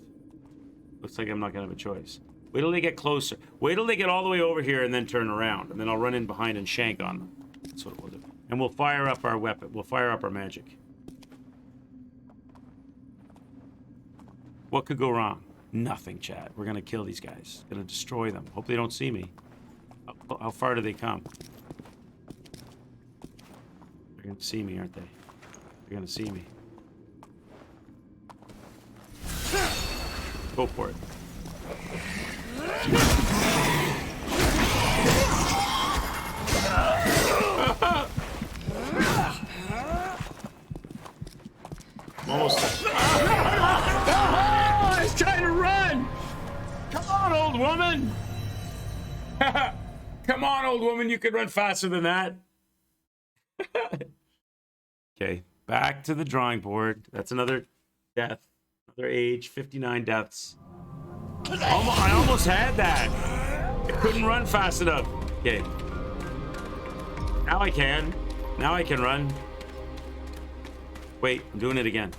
Looks like I'm not gonna have a choice. Wait till they get closer. Wait till they get all the way over here and then turn around. And then I'll run in behind and shank on them. That's what we'll do. And we'll fire up our weapon. We'll fire up our magic. What could go wrong? Nothing, chat. We're gonna kill these guys. Gonna destroy them. Hope they don't see me. How far do they come? They're gonna see me, aren't they? They're gonna see me. Go for it. Almost. I was trying to run. Come on, old woman. Come on, old woman. You could run faster than that. Okay, back to the drawing board. That's another death. Another age. 59 deaths. I almost had that. I couldn't run fast enough. Okay. Now I can. Now I can run. Wait, I'm doing it again.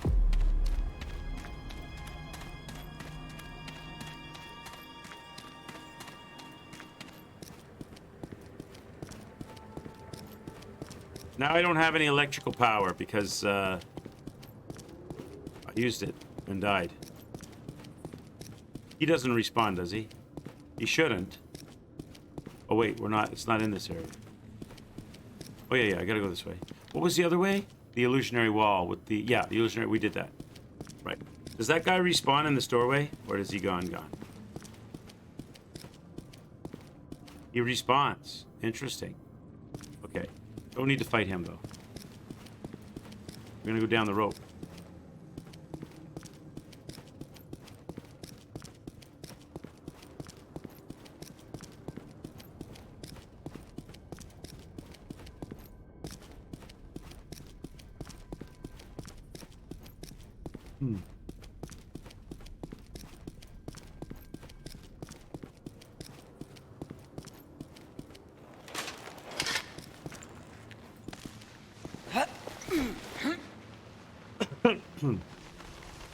Now I don't have any electrical power because I used it and died. He doesn't respawn, does he? He shouldn't. Oh wait, we're not. It's not in this area. Oh yeah, I gotta go this way. What was the other way? The illusionary wall with the... Yeah, the illusionary... We did that. Right. Does that guy respawn in this doorway? Or is he gone? He respawns. Interesting. Okay. Don't need to fight him, though. We're gonna go down the rope.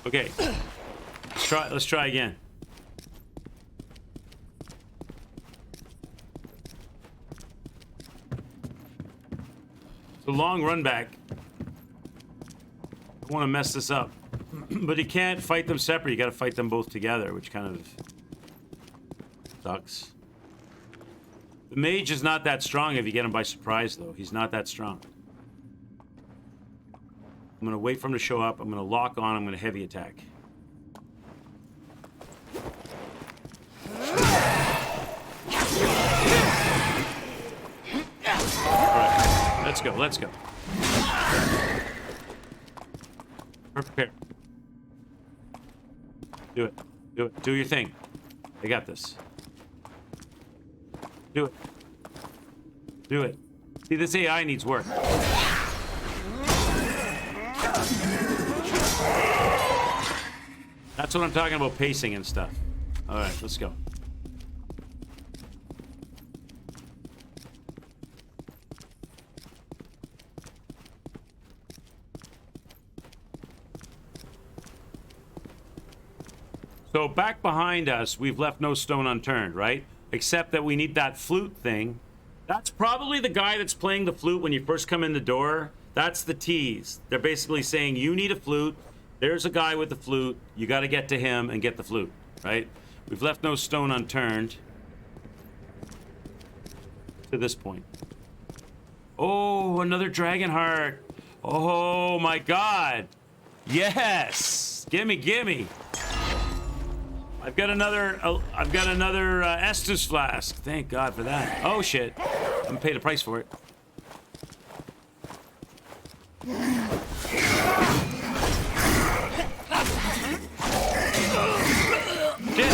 Okay. Let's try again. It's a long run back. I want to mess this up. But you can't fight them separate. You got to fight them both together, which kind of sucks. The mage is not that strong if you get him by surprise, though. He's not that strong. I'm going to wait for him to show up. I'm going to lock on. I'm going to heavy attack. All right. Let's go. Let's go. Prepare. Do it. Do it. Do your thing. I got this. Do it. Do it. See, this AI needs work. That's what I'm talking about, pacing and stuff. All right, let's go. So back behind us, we've left no stone unturned, right? Except that we need that flute thing. That's probably the guy that's playing the flute when you first come in the door. That's the tease. They're basically saying, you need a flute. There's a guy with the flute. You got to get to him and get the flute, right? We've left no stone unturned to this point. Oh, another dragon heart. Oh my God. Yes. Gimme, gimme. I've got another Estus flask. Thank God for that. Oh shit. I haven't paid a price for it. Shit.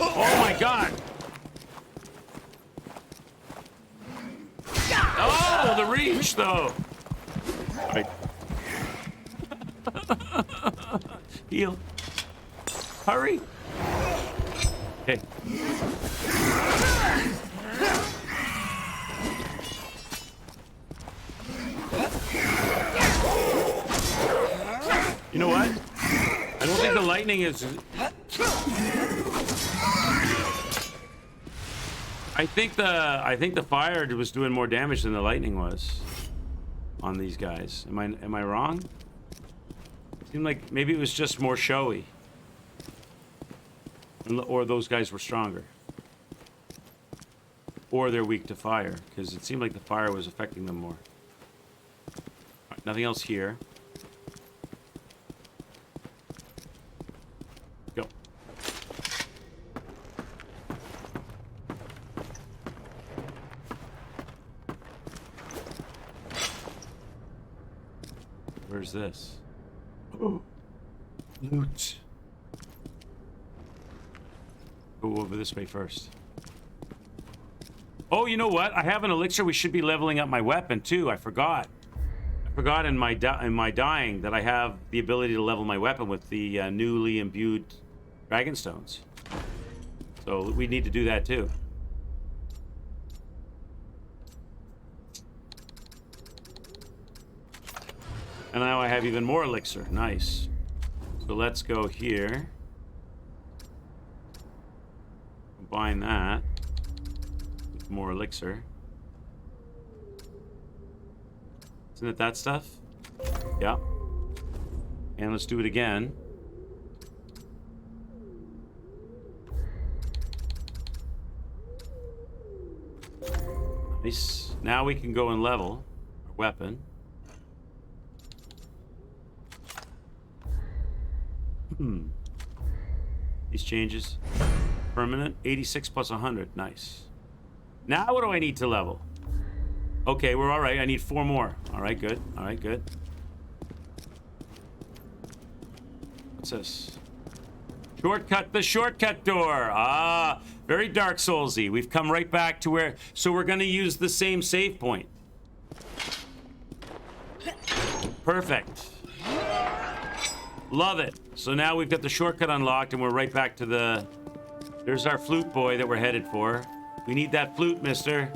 Oh my God. Oh, the reach though. All right. Heal. Hurry. Okay. You know what? I don't think the lightning is... I think the fire was doing more damage than the lightning was on these guys. Am I wrong? It seemed like maybe it was just more showy. Or those guys were stronger. Or they're weak to fire, because it seemed like the fire was affecting them more. Right, nothing else here. Go. Where's this? Oh, loot. Go over this way first. Oh, you know what? I have an elixir. We should be leveling up my weapon too. I forgot. I forgot in my dying that I have the ability to level my weapon with the newly imbued dragon stones. So we need to do that too. And now I have even more elixir. Nice. So let's go here. Combine that with more elixir. Isn't it that stuff? Yeah. And let's do it again. Nice. Now we can go and level our weapon. These changes. Permanent, 86 plus 100. Nice. Now what do I need to level? Okay, we're all right. I need 4 more. All right, good. All right, good. What's this? Shortcut, the shortcut door. Ah, very Dark Soulsy. We've come right back to where... So we're going to use the same save point. Perfect. Love it. So now we've got the shortcut unlocked and we're right back to the... There's our flute boy that we're headed for. We need that flute, mister.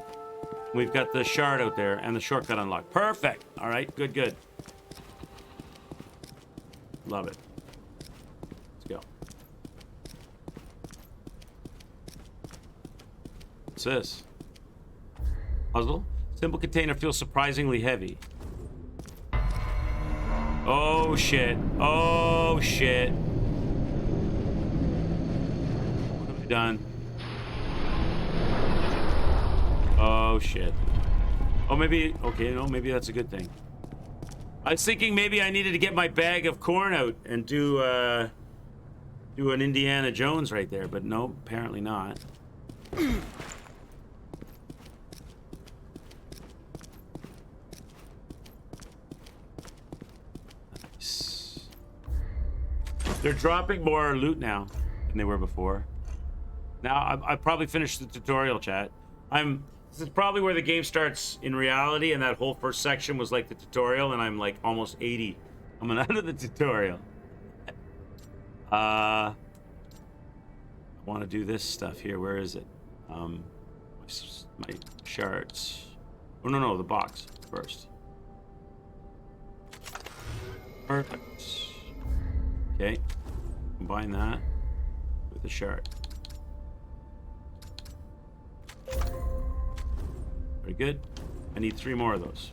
We've got the shard out there and the shortcut unlocked. Perfect. All right, good, good. Love it. Let's go. What's this? Puzzle? Simple container feels surprisingly heavy. Oh, shit. Oh, shit. What have we done? Oh, shit. Oh, maybe... Okay, no, maybe that's a good thing. I was thinking maybe I needed to get my bag of corn out and do an Indiana Jones right there, but no, apparently not. They're dropping more loot now than they were before. Now, I probably finished the tutorial, chat. This is probably where the game starts in reality, and that whole first section was like the tutorial, and I'm like almost 80. I'm out of the tutorial. I want to do this stuff here. Where is it? My shards. Oh, no, the box first. Perfect. Okay. Combine that with the shard. Very good. I need 3 more of those.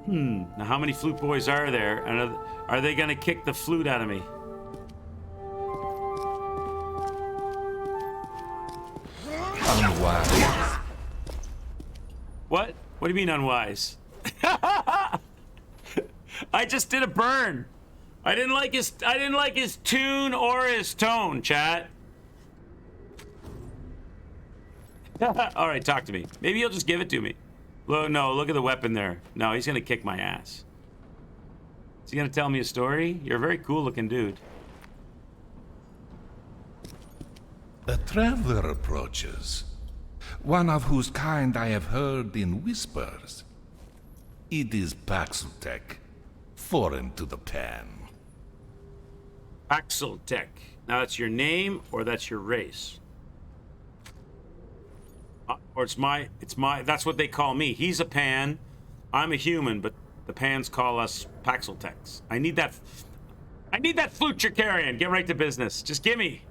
Now how many flute boys are there? And are they gonna kick the flute out of me? Unwise. What? What do you mean unwise? I just did a burn. I didn't like his tune or his tone, chat. All right, talk to me. Maybe he'll just give it to me. No, look at the weapon there. No, he's gonna kick my ass. Is he gonna tell me a story? You're a very cool looking dude. A traveler approaches, one of whose kind I have heard in whispers. It is Paxeltech, foreign to the pen. Axeltech. Now that's your name or that's your race? Or it's my, that's what they call me. He's a pan, I'm a human, but the pans call us Paxeltechs. I need that flute you're carrying. Get right to business. Just give me.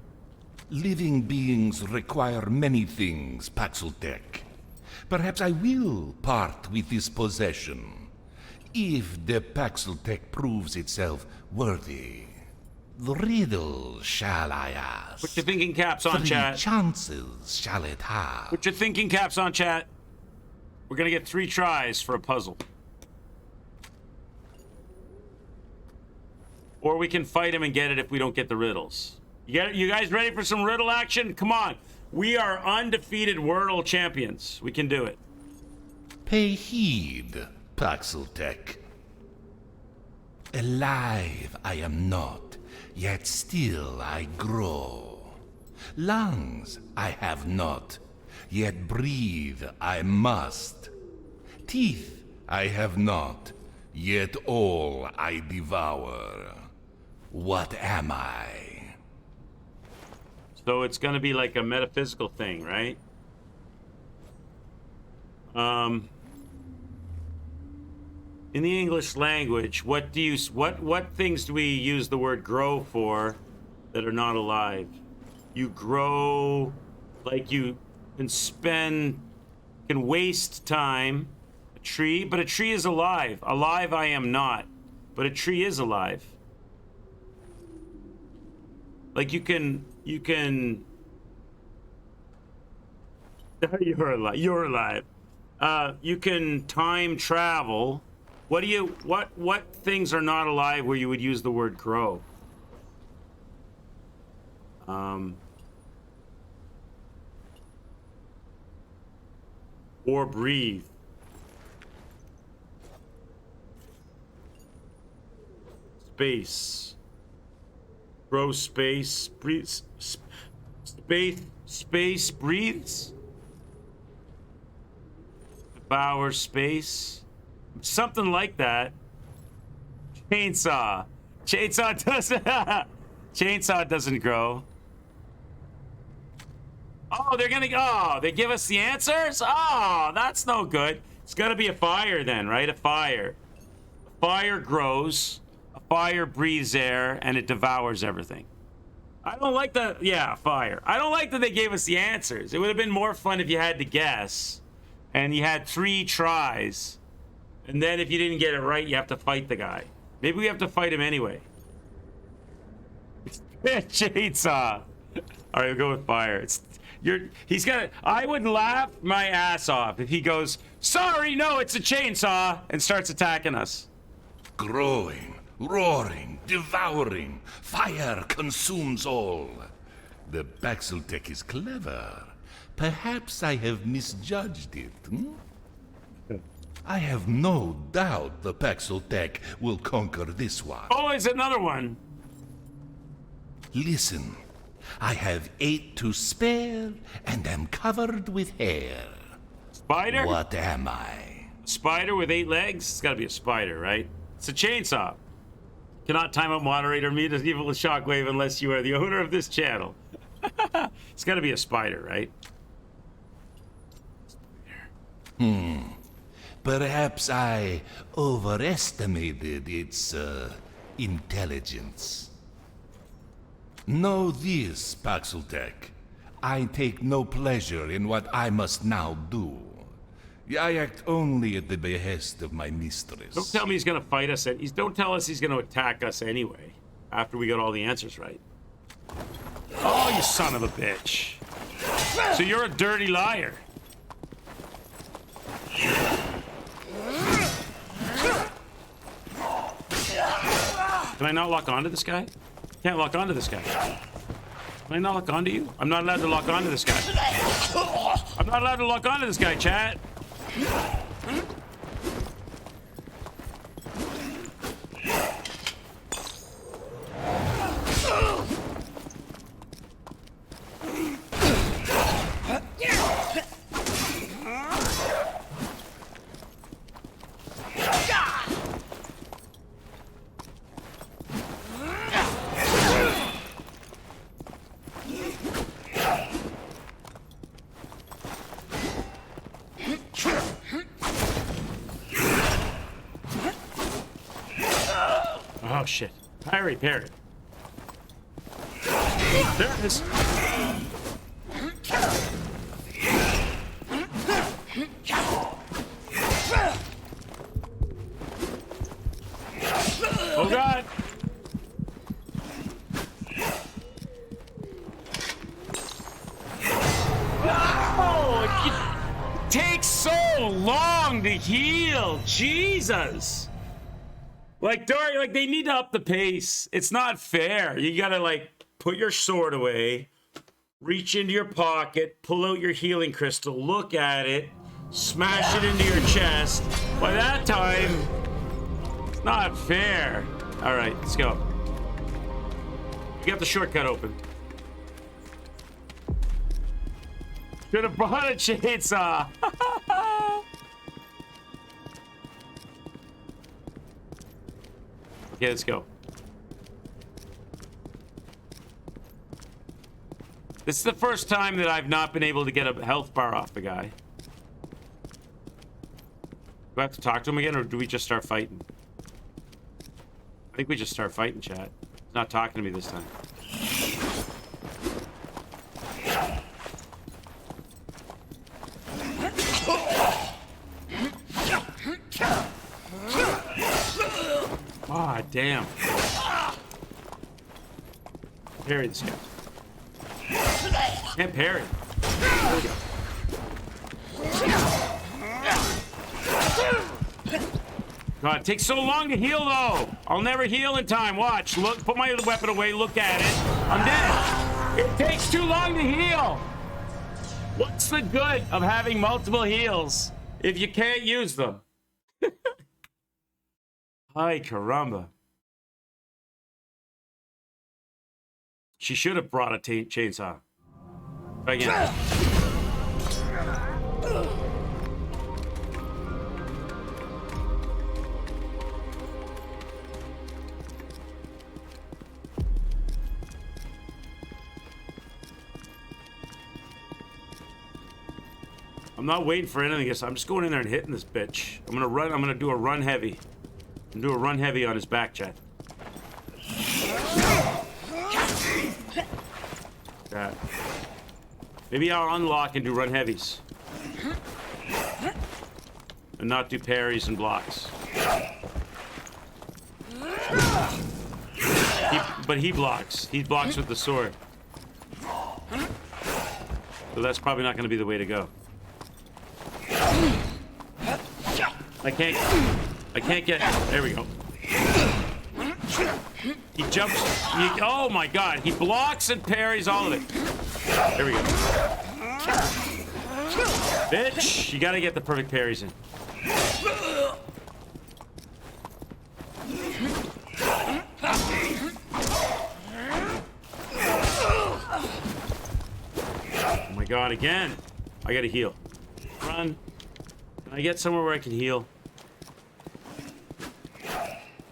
Living beings require many things, Paxeltech. Perhaps I will part with this possession, if the Paxeltech proves itself worthy. The riddle shall I ask? Put your thinking caps on, 3 chat. chances shall it have? Put your thinking caps on, chat. We're gonna get 3 tries for a puzzle. Or we can fight him and get it if we don't get the riddles. You guys ready for some riddle action? Come on. We are undefeated world champions. We can do it. Pay heed, Paxeltech. Alive I am not, yet still I grow. Lungs I have not, yet breathe I must. Teeth I have not, yet all I devour. What am I? So it's gonna be like a metaphysical thing, right? In the English language, what things do we use the word grow for that are not alive? You grow, like you can waste time. A tree, but a tree is alive. Alive I am not, but a tree is alive. Like you can you're alive. You can time travel. What things are not alive where you would use the word grow? Or breathe. Space. Grow space. Breathe. Space breathes. Devour space. Something like that. Chainsaw. Chainsaw doesn't grow. Oh, they give us the answers? Oh, that's no good. It's gotta be a fire then, right? A fire. A fire grows. A fire breathes air and it devours everything. I don't like fire. I don't like that they gave us the answers. It would have been more fun if you had to guess and you had 3 tries. And then if you didn't get it right, you have to fight the guy. Maybe we have to fight him anyway. Chainsaw. All right, we'll go with fire. I would laugh my ass off if he goes, sorry, no, it's a chainsaw, and starts attacking us. Growing, roaring, devouring, fire consumes all. The Paxeltech is clever. Perhaps I have misjudged it. I have no doubt the Paxeltech will conquer this one. Oh, it's another one. Listen, I have 8 to spare and am covered with hair. Spider? What am I? Spider with 8 legs? It's gotta be a spider, right? It's a chainsaw. Cannot time out moderator meet an evil shockwave unless you are the owner of this channel. It's gotta be a spider, right? Perhaps I overestimated its intelligence. Know this, Paxeltech. I take no pleasure in what I must now do. I act only at the behest of my mistress. Don't tell me he's gonna fight us. Don't tell us he's gonna attack us anyway. After we got all the answers right. Oh, you son of a bitch! So you're a dirty liar. Can I not lock onto this guy? Can't lock onto this guy. Can I not lock onto you? I'm not allowed to lock onto this guy. I'm not allowed to lock onto this guy, chat. Oh shit. Parry. There it is. Oh god. Oh, it takes so long to heal. Jesus. Like, Dory, like, they need to up the pace. It's not fair. You gotta, like, put your sword away, reach into your pocket, pull out your healing crystal, look at it, smash it into your chest. By that time, it's not fair. All right, let's go. You got the shortcut open. Should have brought a chainsaw. Okay, let's go. This is the first time that I've not been able to get a health bar off the guy. Do I have to talk to him again, or do we just start fighting? I think we just start fighting, chat. He's not talking to me this time. Ah, damn. Parry this guy. Can't parry. There we go. God, it takes so long to heal, though. I'll never heal in time. Watch. Look, put my weapon away. Look at it. I'm dead. It takes too long to heal. What's the good of having multiple heals if you can't use them? Ay, caramba. She should have brought a chainsaw. Try again. I'm not waiting for anything. I'm just going in there and hitting this bitch. I'm gonna run. I'm gonna do a run heavy. I'm gonna do a run heavy on his back, chat. That. Maybe I'll unlock and do run heavies. And not do parries and blocks. But he blocks. He blocks with the sword. So that's probably not going to be the way to go. I can't get... There we go. He jumps... oh my god. He blocks and parries all of it. There we go. Bitch! You gotta get the perfect parries in. Oh my god, again. I gotta heal. Run. Can I get somewhere where I can heal?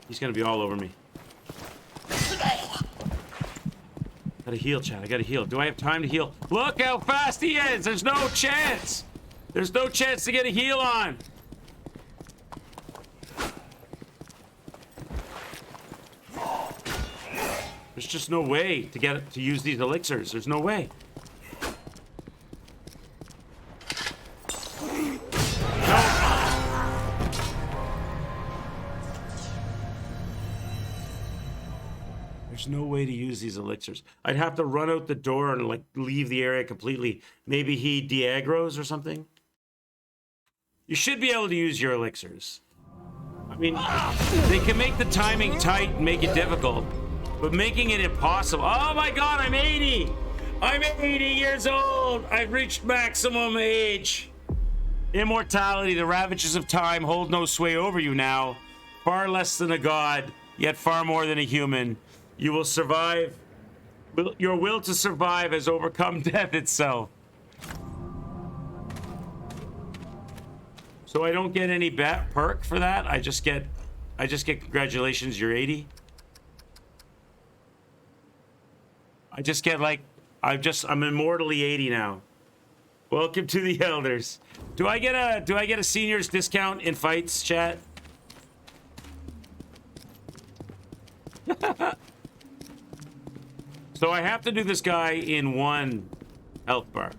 He's gonna be all over me. Gotta heal, Chad. I gotta heal. Do I have time to heal? Look how fast he is! There's no chance! There's no chance to get a heal on! There's just no way to get it to use these elixirs. There's no way. There's no way to use these elixirs. I'd have to run out the door and like leave the area completely. Maybe he de-aggros or something. You should be able to use your elixirs. I mean, they can make the timing tight and make it difficult, but making it impossible. Oh my God, I'm 80. I'm 80 years old. I've reached maximum age. Immortality, the ravages of time hold no sway over you now. Far less than a god, yet far more than a human. You will survive. Your will to survive has overcome death itself. So I don't get any perk for that. I just get congratulations, you're 80. I just get like, I'm immortally 80 now. Welcome to the elders. Do I get a seniors discount in fights, chat? So I have to do this guy in one health bar,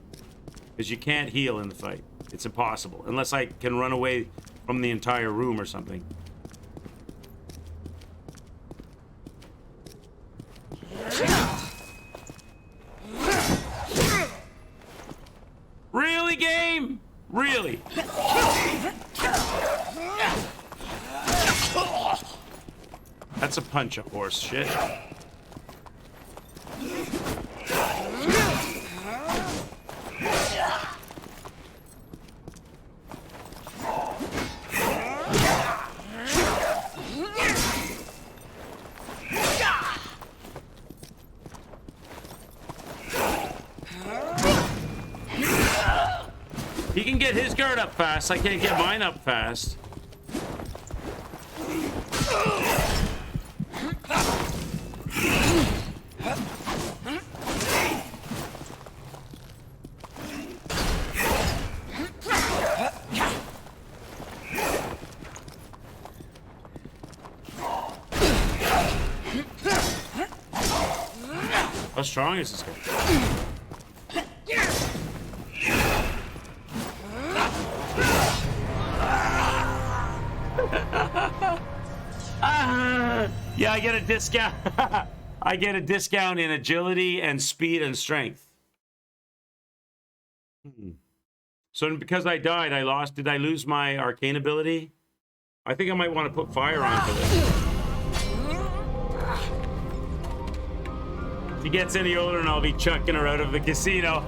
because you can't heal in the fight. It's impossible, unless I can run away from the entire room or something. Really, game? Really? That's a punch up horse shit. He can get his guard up fast. I can't get mine up fast. How strong is this guy? Yeah, I get a discount. I get a discount in agility and speed and strength. So because I died, I lost. Did I lose my arcane ability? I think I might want to put fire on for this. If he gets any older, and I'll be chucking her out of the casino.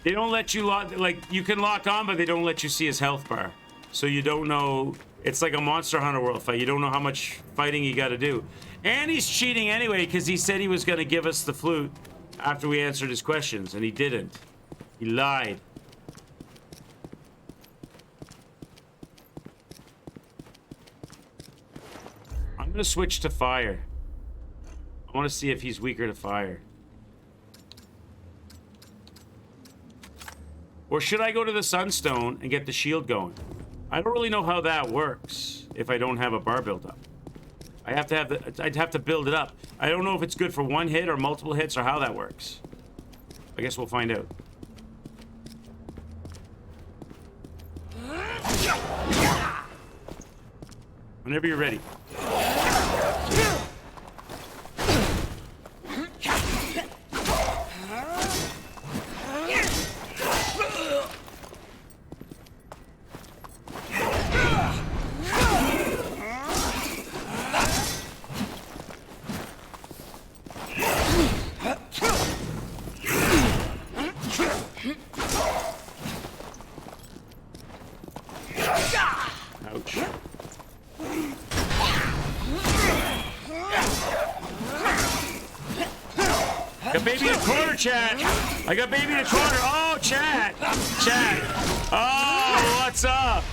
They don't let you lock, like, you can lock on, but they don't let you see his health bar. So you don't know, it's like a Monster Hunter World fight. You don't know how much fighting you got to do. And he's cheating anyway, because he said he was going to give us the flute after we answered his questions, and he didn't. He lied. I'm going to switch to fire. I want to see if he's weaker to fire. Or should I go to the Sunstone and get the shield going? I don't really know how that works if I don't have a bar built up. I'd have to build it up. I don't know if it's good for one hit or multiple hits or how that works. I guess we'll find out. Whenever you're ready. Got baby in the corner, chat. I got baby in the corner. Oh, chat. Chat. Oh, what's up?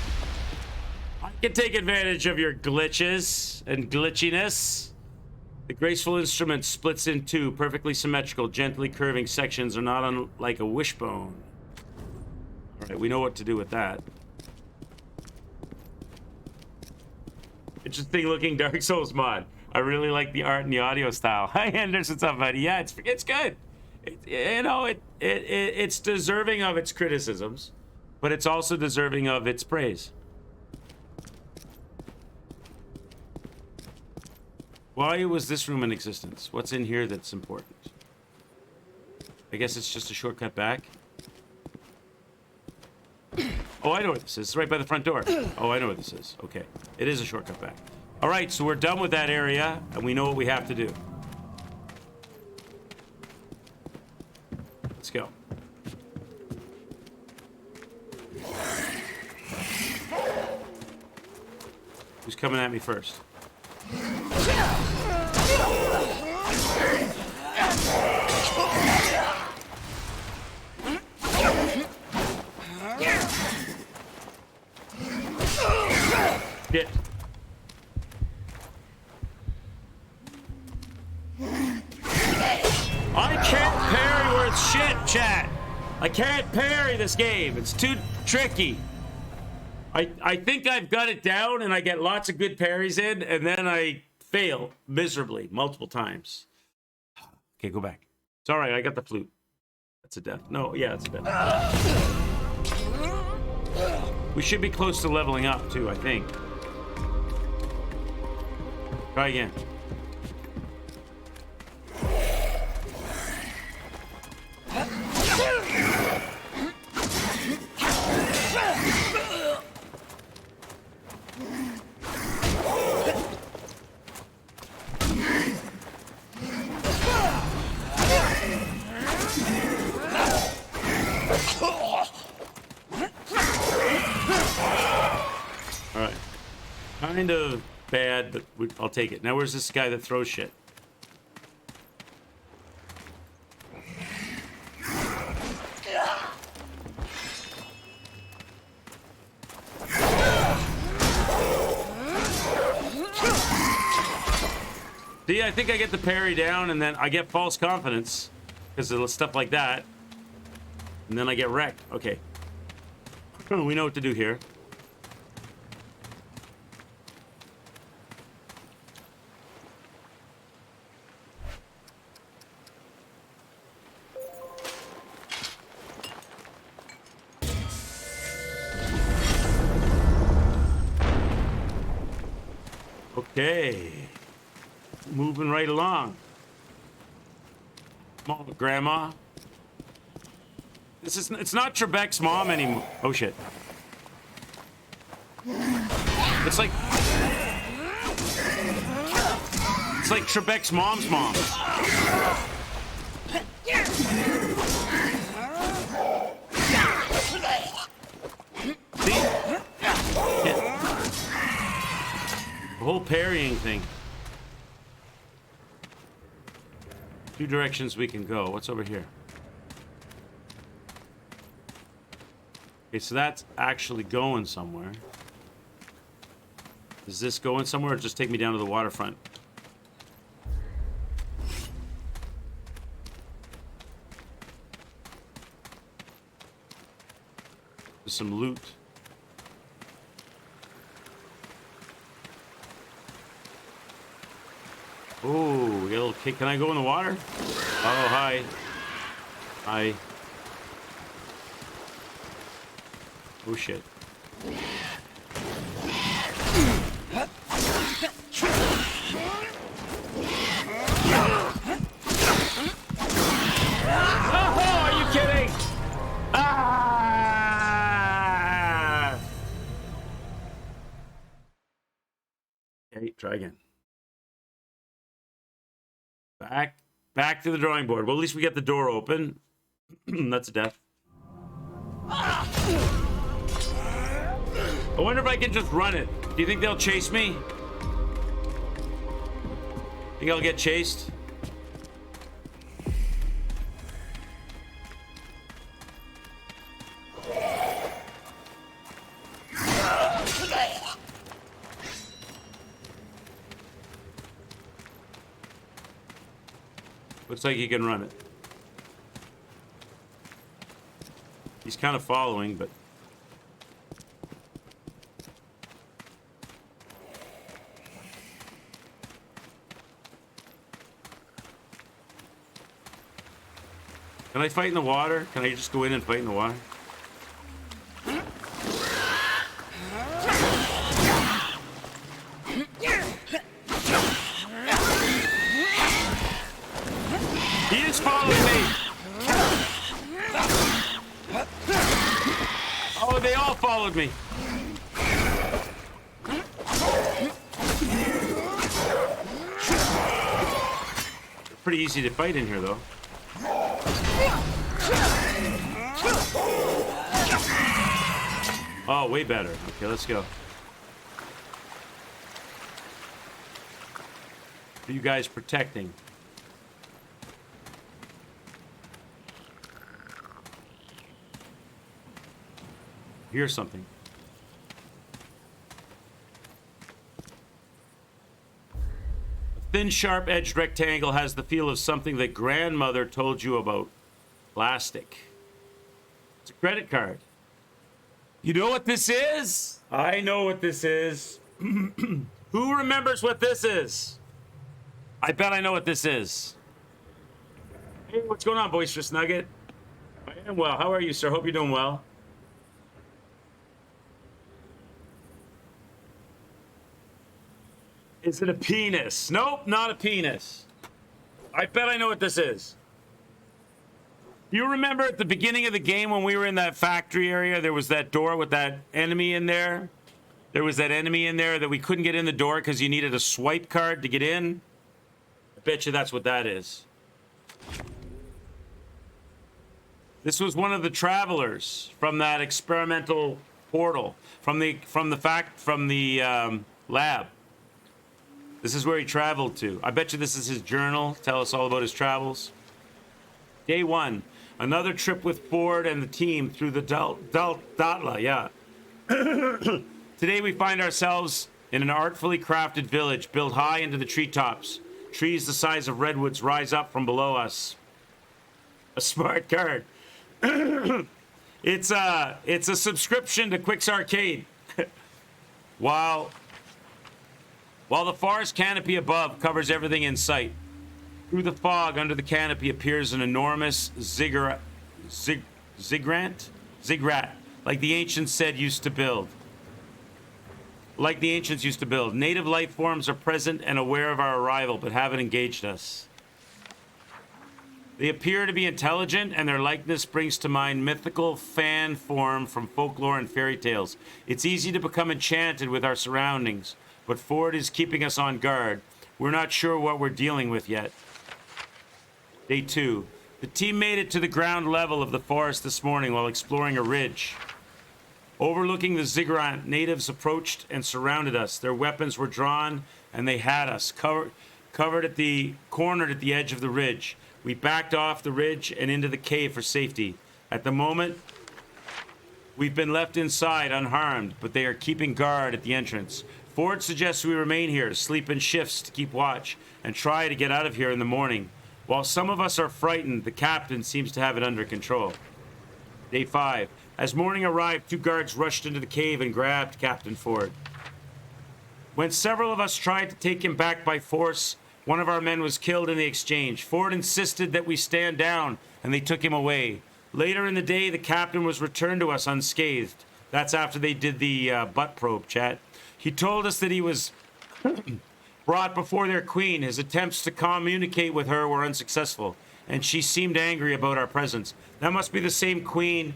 I can take advantage of your glitches and glitchiness. The graceful instrument splits in two, perfectly symmetrical, gently curving sections are not unlike a wishbone. All right, we know what to do with that. Interesting looking Dark Souls mod. I really like the art and the audio style. Hi, Anders, what's up, buddy? Yeah, it's good. It's deserving of its criticisms, but it's also deserving of its praise. Why was this room in existence? What's in here that's important? I guess it's just a shortcut back. Oh, I know what this is. It's right by the front door. Oh, I know what this is. Okay. It is a shortcut back. All right, so we're done with that area, and we know what we have to do. Let's go. Who's coming at me first? Shit. I can't parry worth shit, chat. I can't parry this game. It's too tricky. I think I've got it down and I get lots of good parries in, and then I fail miserably multiple times. Okay, go back. It's all right. I got the flute. That's a death. No, yeah, it's a death. We should be close to leveling up too, I think. Try again. All right. Kind of bad, but I'll take it. Now, where's this guy that throws shit? See, I think I get the parry down, and then I get false confidence because of stuff like that. And then I get wrecked. Okay. We know what to do here. Okay. Moving right along. Come on, Grandma. It's not Trebek's mom anymore. Oh shit. It's like Trebek's mom's mom. See? Yeah. The whole parrying thing. Two directions we can go. What's over here? Okay, so that's actually going somewhere. Is this going somewhere or just take me down to the waterfront? There's some loot. Oh, we got a little kick. Can I go in the water? Oh, hi. Hi. Oh, shit. Oh, are you kidding? Ah! Okay, try again. Back to the drawing board. Well, at least we get the door open. That's a death. I wonder if I can just run it. Do you think they'll chase me? Think I'll get chased? Looks like he can run it. He's kind of following, but... Can I fight in the water? Can I just go in and fight in the water? He is following me. Oh, they all followed me. Pretty easy to fight in here, though. Oh, way better. Okay, let's go. What are you guys protecting? Here's something. A thin, sharp-edged rectangle has the feel of something that grandmother told you about. Plastic. It's a credit card. You know what this is? I know what this is. Who remembers what this is? I bet I know what this is. Hey, what's going on, Boisterous Nugget? I am well. How are you, sir? Hope you're doing well. Is it a penis? Nope, not a penis. I bet I know what this is. You remember at the beginning of the game when we were in that factory area, there was that door with that enemy in there? There was that enemy in there that we couldn't get in the door because you needed a swipe card to get in? I bet you that's what that is. This was one of the travelers from that experimental portal, from the lab. This is where he traveled to. I bet you this is his journal. Tell us all about his travels. Day 1. Another trip with Ford and the team through the Datla, yeah. Today we find ourselves in an artfully crafted village built high into the treetops. Trees the size of redwoods rise up from below us. A smart card. It's a subscription to Quick's Arcade. While the forest canopy above covers everything in sight. Through the fog under the canopy appears an enormous ziggurat, like the ancients used to build. Native life forms are present and aware of our arrival, but haven't engaged us. They appear to be intelligent, and their likeness brings to mind mythical fan form from folklore and fairy tales. It's easy to become enchanted with our surroundings, but Ford is keeping us on guard. We're not sure what we're dealing with yet. Day 2. The team made it to the ground level of the forest this morning while exploring a ridge. Overlooking the ziggurat, natives approached and surrounded us. Their weapons were drawn, and they had us cornered at the edge of the ridge. We backed off the ridge and into the cave for safety. At the moment, we've been left inside unharmed, but they are keeping guard at the entrance. Ford suggests we remain here, sleep in shifts to keep watch, and try to get out of here in the morning. While some of us are frightened, the captain seems to have it under control. Day 5. As morning arrived, 2 guards rushed into the cave and grabbed Captain Ford. When several of us tried to take him back by force, one of our men was killed in the exchange. Ford insisted that we stand down, and they took him away. Later in the day, the captain was returned to us unscathed. That's after they did the butt probe, chat. He told us that he was brought before their queen. His attempts to communicate with her were unsuccessful, and she seemed angry about our presence. That must be the same queen.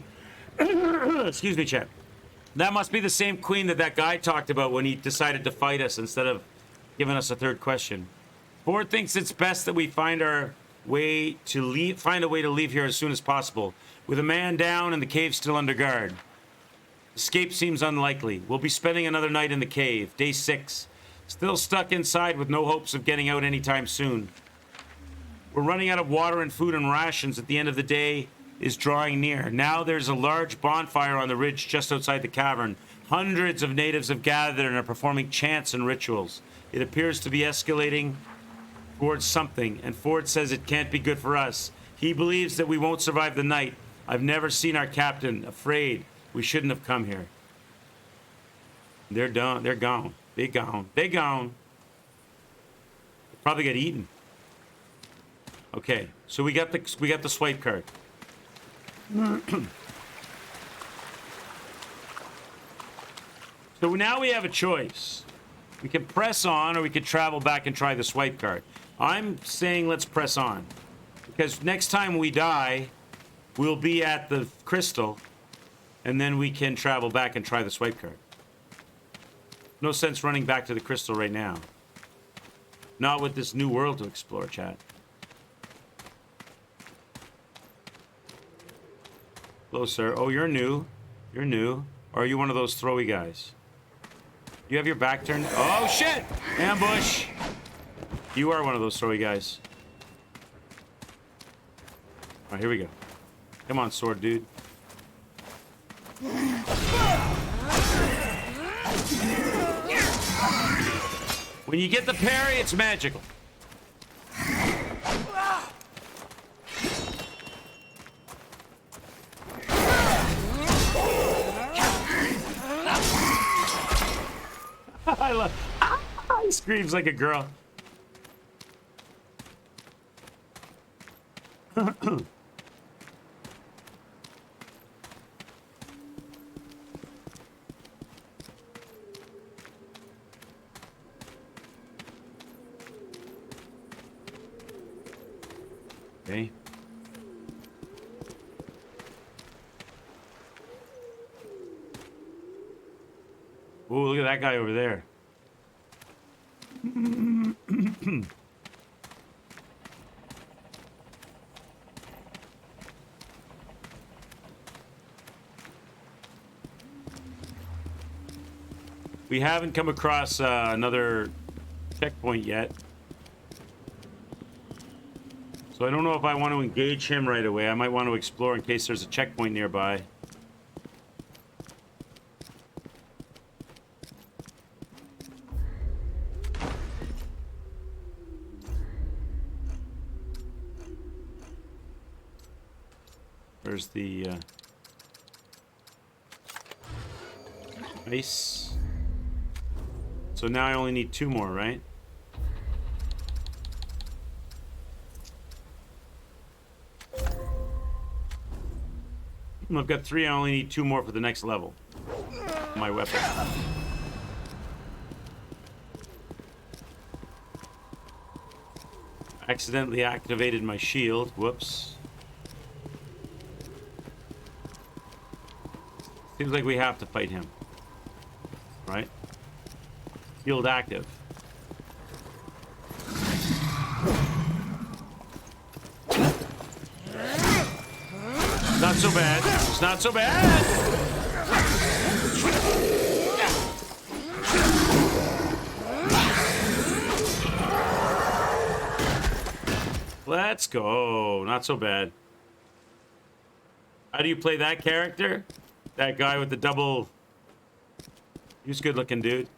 Excuse me, chat. That must be the same queen that guy talked about when he decided to fight us instead of giving us a third question. Ford thinks it's best that we find a way to leave here as soon as possible. With a man down and the cave still under guard. Escape seems unlikely. We'll be spending another night in the cave. Day 6. Still stuck inside with no hopes of getting out anytime soon. We're running out of water and food, and rations at the end of the day is drawing near. Now there's a large bonfire on the ridge just outside the cavern. Hundreds of natives have gathered and are performing chants and rituals. It appears to be escalating towards something, and Ford says it can't be good for us. He believes that we won't survive the night. I've never seen our captain afraid. We shouldn't have come here. They're done. They're gone. They gone. They gone. Probably get eaten. Okay, so we got the swipe card. So now we have a choice. We can press on, or we could travel back and try the swipe card. I'm saying let's press on, because next time we die, we'll be at the crystal, and then we can travel back and try the swipe card. No sense running back to the crystal right now. Not with this new world to explore, chat. Hello, sir. Oh, you're new. You're new. Or are you one of those throwy guys? You have your back turned? Oh, shit! Ambush! You are one of those throwy guys. All right, here we go. Come on, sword dude. When you get the parry, it's magical. I love. He screams like a girl. Okay. Oh, look at that guy over there. We haven't come across another checkpoint yet. So I don't know if I want to engage him right away. I might want to explore in case there's a checkpoint nearby. There's the ice. So now I only need 2 more, right? I've got 3. I only need 2 more for the next level. My weapon. Accidentally activated my shield. Whoops. Seems like we have to fight him. Right? Shield active. Not so bad. It's not so bad. Let's go. Not so bad. How do you play that character? That guy with the double... He's good looking, dude.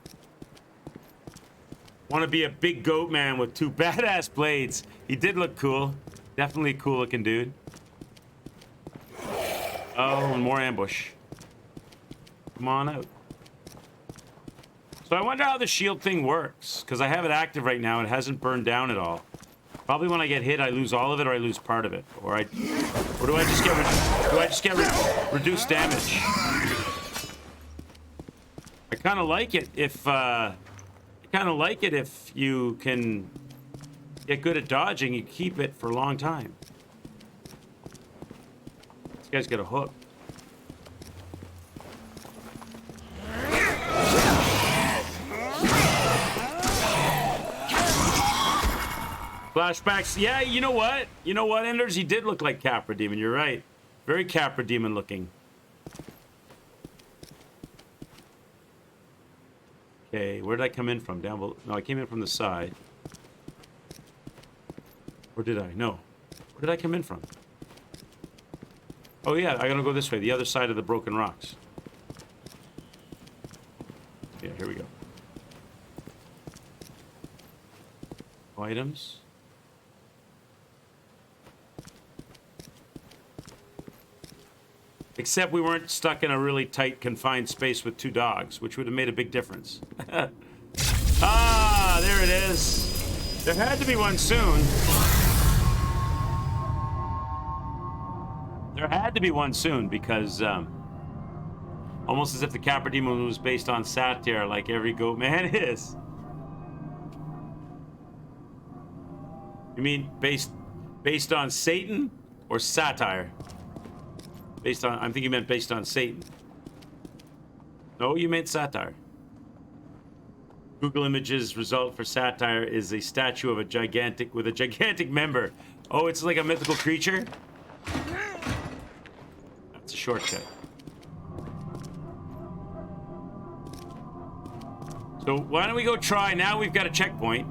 Want to be a big goat man with 2 badass blades. He did look cool. Definitely a cool looking dude. Oh, and more ambush. Come on out. So I wonder how the shield thing works, because I have it active right now. It hasn't burned down at all. Probably when I get hit, I lose all of it, or I lose part of it, or do I just get reduced damage? I kind of like it if you can get good at dodging. You keep it for a long time. This guy's got a hook. Flashbacks. Yeah, you know what? You know what, Enders? He did look like Capra Demon. You're right. Very Capra Demon looking. Okay, where did I come in from? Down below? No, I came in from the side. Or did I? No. Where did I come in from? Oh yeah, I gotta go this way. The other side of the broken rocks. Yeah, here we go. Items. Except we weren't stuck in a really tight, confined space with 2 dogs, which would have made a big difference. Ah, there it is. There had to be one soon. There had to be one soon because almost as if the Capra Demon was based on satire, like every goat man is. You mean based on Satan or satire? Based on, I'm thinking you meant based on Satan. No, you meant satire. Google Images result for satire is a statue of a gigantic member. Oh, it's like a mythical creature? That's a shortcut. So why don't we go try, now we've got a checkpoint.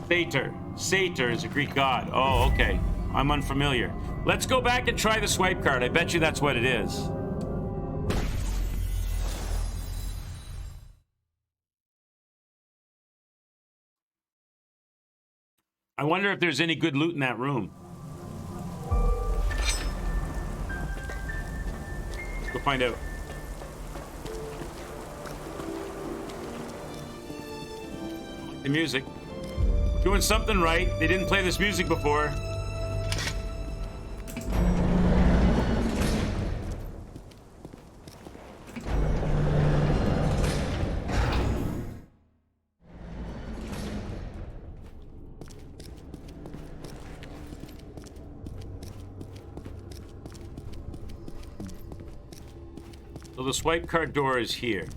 Satyr is a Greek god. Oh, okay. I'm unfamiliar. Let's go back and try the swipe card. I bet you that's what it is. I wonder if there's any good loot in that room. Let's go find out. The music. Doing something right. They didn't play this music before. So the swipe card door is here.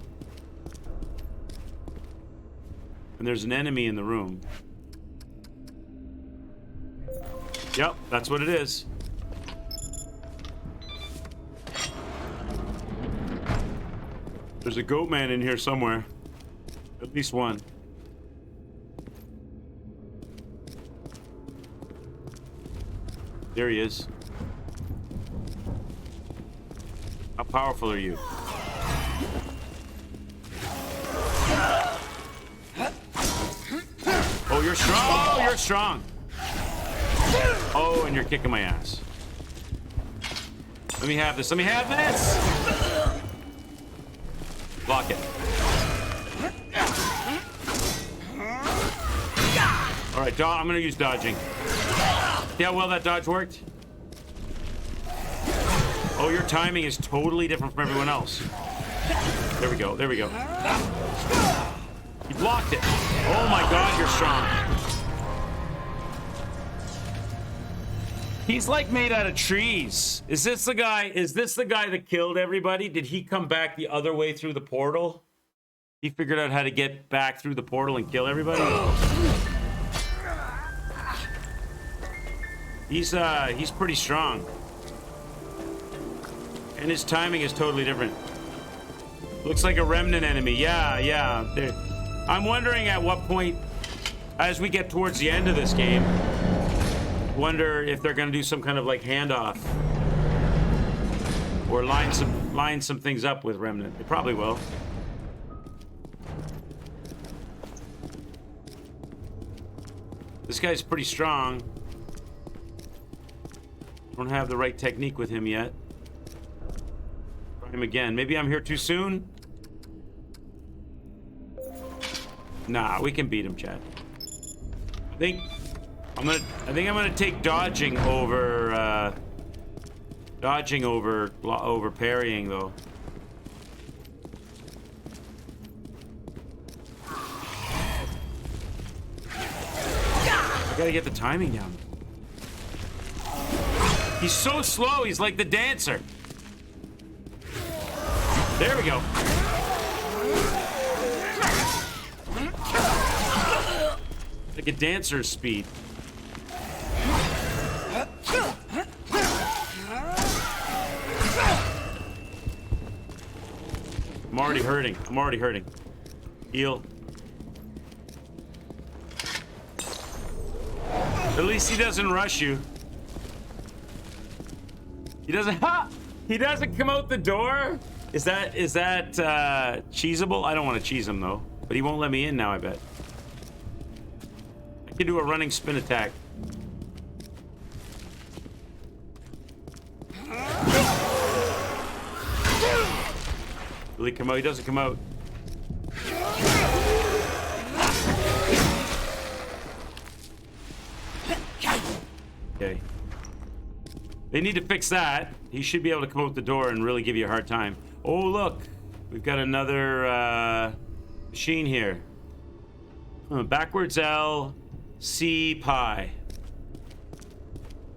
And there's an enemy in the room. Yep, that's what it is. There's a goat man in here somewhere. At least one. There he is. How powerful are you? Oh, you're strong. Oh, you're strong. Oh, and you're kicking my ass. Let me have this. Let me have this. Block it. All right, I'm gonna use dodging. See how well that dodge worked? Oh, your timing is totally different from everyone else. There we go. There we go. You blocked it. Oh my God, you're strong. He's like made out of trees. Is this the guy? Is this the guy that killed everybody? Did he come back the other way through the portal? He figured out how to get back through the portal and kill everybody? He's pretty strong. And his timing is totally different. Looks like a remnant enemy. Yeah. I'm wondering at what point, as we get towards the end of this game, wonder if they're gonna do some kind of like handoff or line some things up with remnant. They probably will. This guy's pretty strong. Don't have the right technique with him yet. Try him again. Maybe I'm here too soon? Nah, we can beat him, Chad. I think I'm gonna take dodging over parrying though. I gotta get the timing down. He's so slow, he's like the dancer. There we go. Like a dancer's speed. I'm already hurting. Heal. At least he doesn't rush you. He doesn't come out the door? Is that cheesable? I don't want to cheese him though. But he won't let me in now, I bet. I can do a running spin attack. Will he come out? He doesn't come out. Okay. They need to fix that. He should be able to come out the door and really give you a hard time. Oh, look. We've got another machine here. Backwards L, C, pi.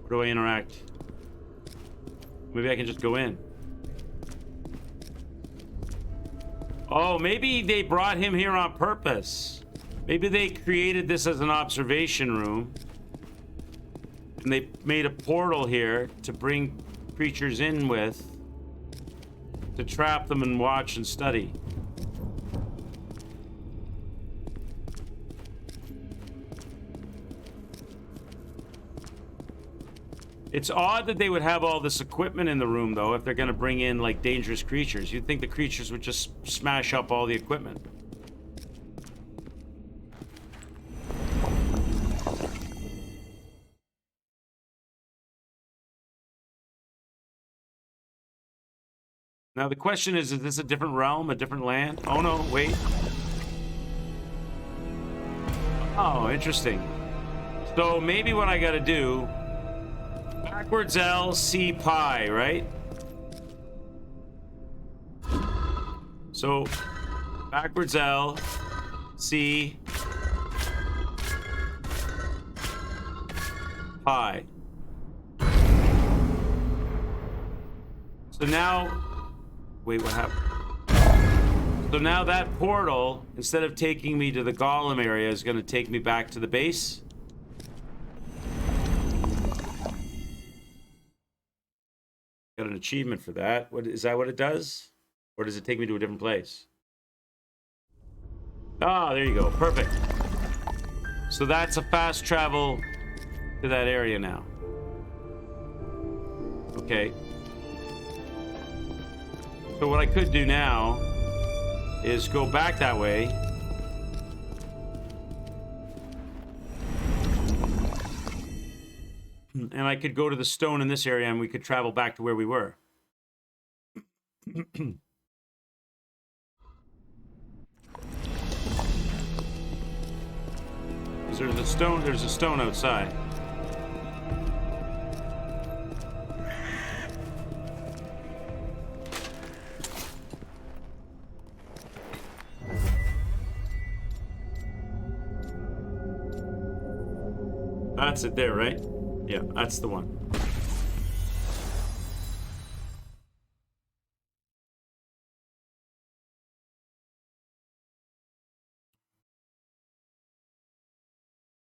Where do I interact? Maybe I can just go in. Oh, maybe they brought him here on purpose. Maybe they created this as an observation room. And they made a portal here to bring creatures in with, to trap them and watch and study. It's odd that they would have all this equipment in the room, though, if they're going to bring in, like, dangerous creatures. You'd think the creatures would just smash up all the equipment. Now, the question is this a different realm, a different land? Oh, no, wait. Oh, interesting. So maybe what I got to do... Backwards L, C, pi, right? So, backwards L, C, pi. So now, wait, what happened? So now that portal, instead of taking me to the golem area, is going to take me back to the base. Got an achievement for that. What is that? What it does, or does it take me to a different place? Ah, there you go. Perfect. So that's a fast travel to that area now. Okay. So what I could do now is go back that way. And I could go to the stone in this area and we could travel back to where we were. There's a stone outside. That's it there, right? Yeah, that's the one.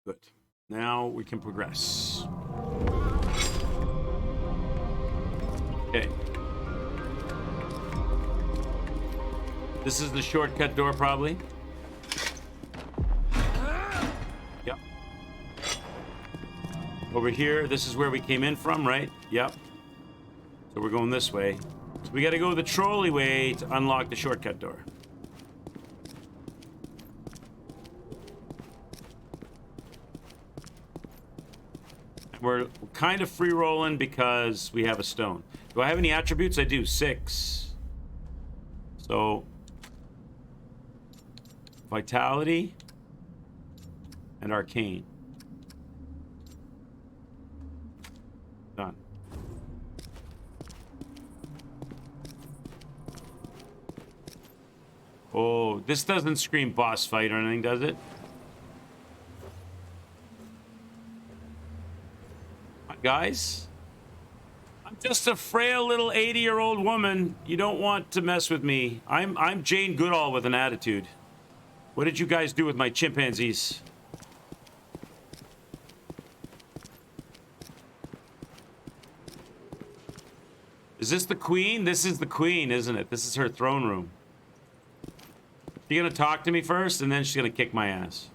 Good. Now we can progress. Okay. This is the shortcut door, probably. Yep. Over here, this is where we came in from, right? Yep. So we're going this way. So we got to go the trolley way to unlock the shortcut door. We're kind of free rolling because we have a stone. Do I have any attributes? I do. 6. So vitality and arcane. Done. Oh, this doesn't scream boss fight or anything, does it? Guys, I'm just a frail little 80-year-old woman. You don't want to mess with me. I'm Jane Goodall with an attitude. What did you guys do with my chimpanzees? Is this the queen? This is the queen, isn't it? This is her throne room. She's gonna talk to me first, and then she's gonna kick my ass.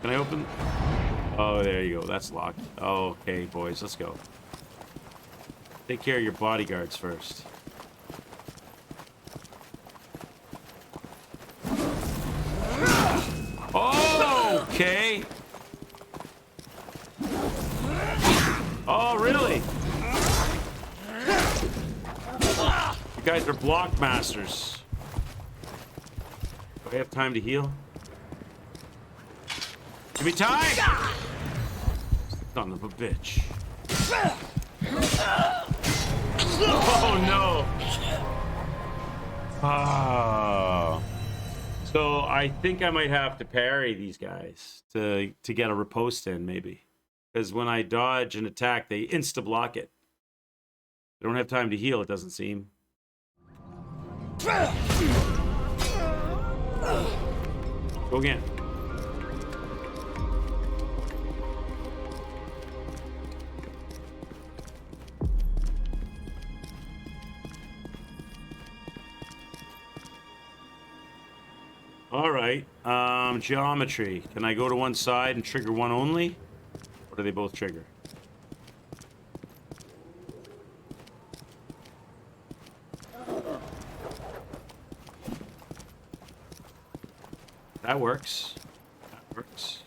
Can I open? Oh, there you go. That's locked. Oh, okay, boys, let's go. Take care of your bodyguards first. Oh, okay. Oh, really? You guys are block masters. Do I have time to heal? Give me time! Son of a bitch. Oh no! Ah. So I think I might have to parry these guys to get a riposte in, maybe. Because when I dodge an attack, they insta-block it. They don't have time to heal, it doesn't seem. Go again. All right. Geometry. Can I go to one side and trigger one only? Or do they both trigger? That works. That works.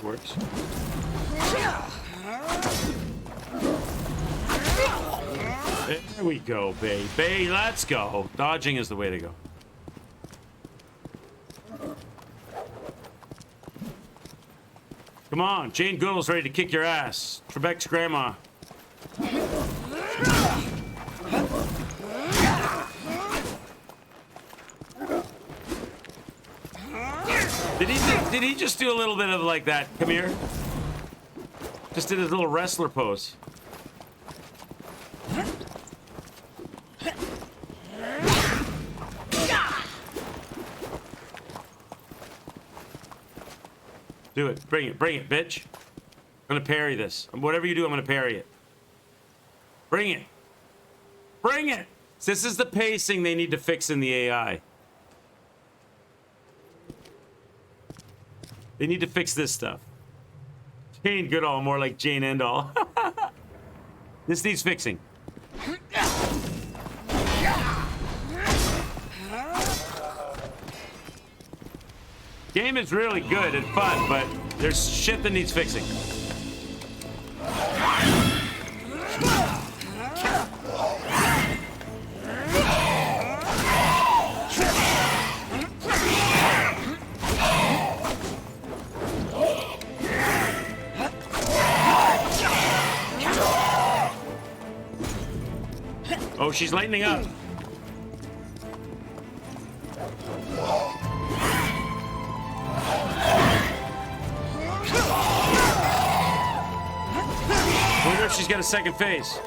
Works. There we go, baby. Let's go. Dodging is the way to go. Come on, Jane Goodall's ready to kick your ass. Trebek's grandma. Did he just do a little bit of like that? Come here. Just did his little wrestler pose. Do it. Bring it, bitch. I'm gonna parry this. Whatever you do, I'm gonna parry it. Bring it. Bring it! This is the pacing they need to fix in the AI. They need to fix this stuff. Jane Goodall, more like Jane Endall. This needs fixing. Game is really good and fun, but there's shit that needs fixing. Oh, she's lightening up. I wonder if she's got a second phase.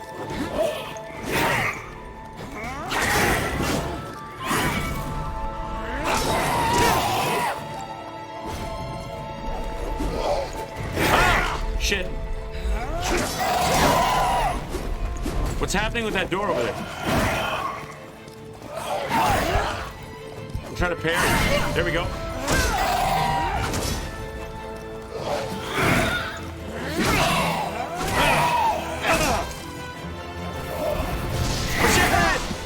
Ah! Shit. What's happening with that door over there? I'm trying to parry. There we go.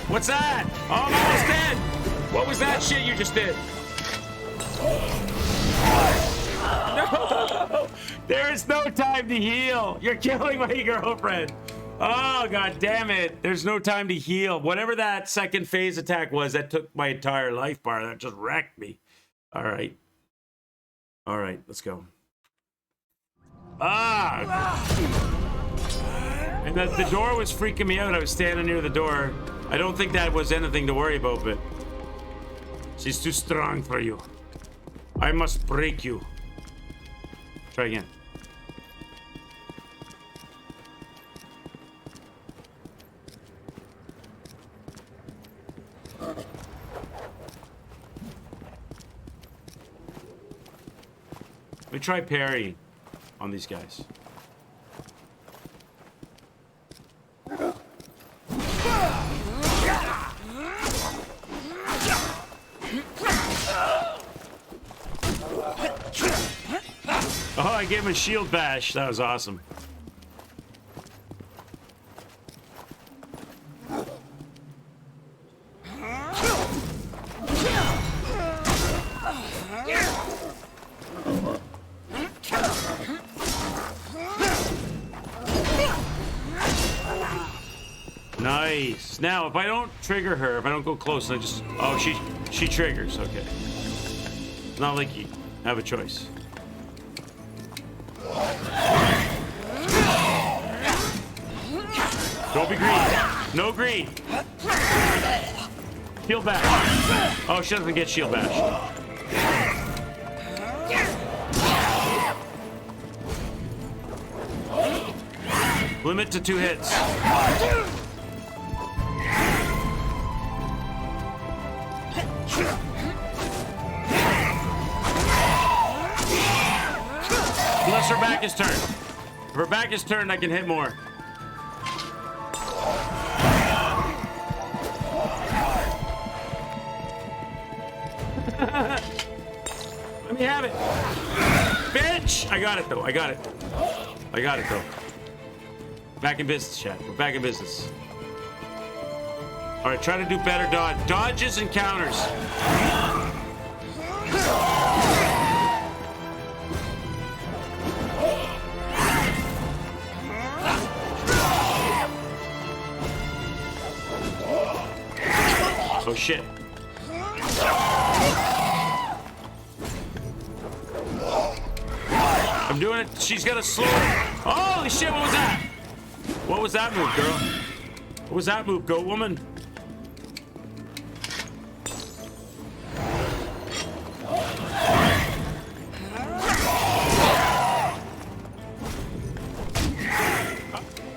What's that? Oh, I'm almost dead. What was that shit you just did? No! There is no time to heal. You're killing my girlfriend. Oh, god damn it. There's no time to heal. Whatever that second phase attack was, that took my entire life bar. That just wrecked me. All right. All right, let's go. Ah! And the door was freaking me out. I was standing near the door. I don't think that was anything to worry about, but she's too strong for you. I must break you. Try again. Let me try parry on these guys. Oh, I gave him a shield bash. That was awesome. Nice. Now, if I don't trigger her, if I don't go close, I just... Oh, she triggers. Okay. Not like you have a choice. Don't be greedy. No greed. Shield bash. Oh, she doesn't get shield bash. Limit to 2 hits. Unless her back is turned. If her back is turned, I can hit more. Let me have it. Bitch! I got it, though. I got it. I got it, though. Back in business, chat. We're back in business. All right, try to do better dodge. Dodges and counters. Oh, shit. I'm doing it. She's got to slow it. Holy shit, what was that? What was that move, girl? What was that move, goat woman?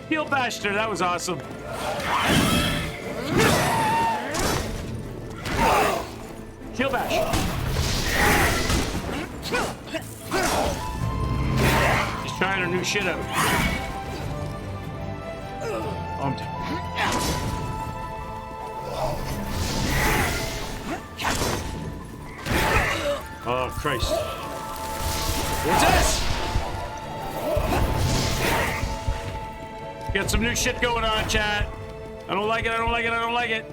Heel bashed her. That was awesome. Heel bash. She's trying her new shit out. Oh, Christ. What's this? Got some new shit going on, chat. I don't like it, I don't like it, I don't like it.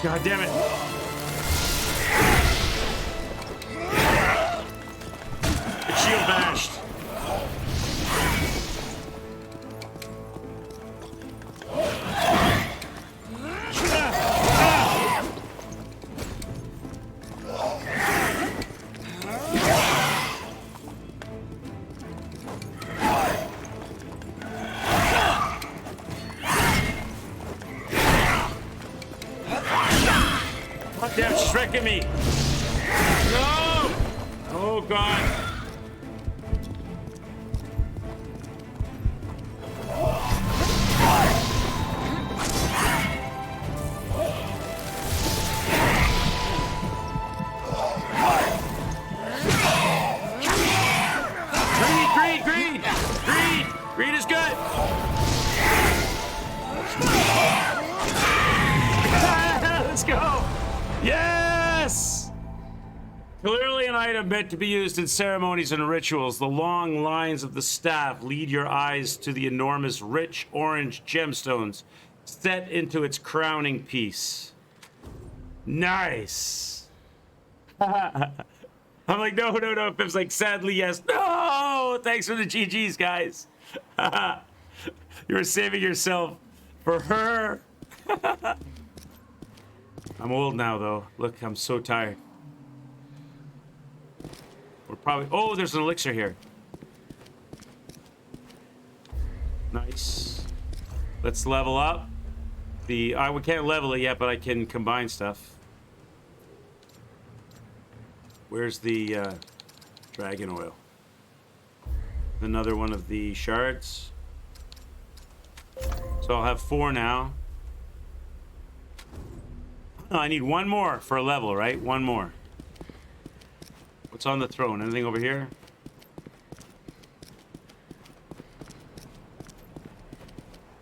God damn it. It's shield bashed. God damn, she's wrecking me. No! Oh, God. Greed is good. Let's go. Yes! Clearly an item meant to be used in ceremonies and rituals. The long lines of the staff lead your eyes to the enormous rich orange gemstones set into its crowning piece. Nice. I'm like, no. Pip's like, sadly, yes. No! Thanks for the GGs, guys. You were saving yourself for her. I'm old now, though. Look, I'm so tired. We're probably... Oh, there's an elixir here. Nice. Let's level up. We can't level it yet, but I can combine stuff. Where's the dragon oil? Another one of the shards. So I'll have 4 now. Oh, I need 1 more for a level, right? 1 more. What's on the throne? Anything over here?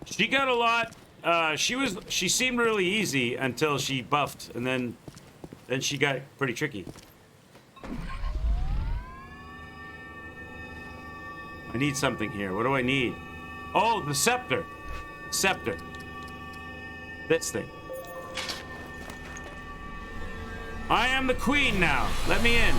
She got a lot she seemed really easy until she buffed, and then she got pretty tricky. I need something here. What do I need? Oh, the scepter. Scepter. This thing. I am the queen now. Let me in.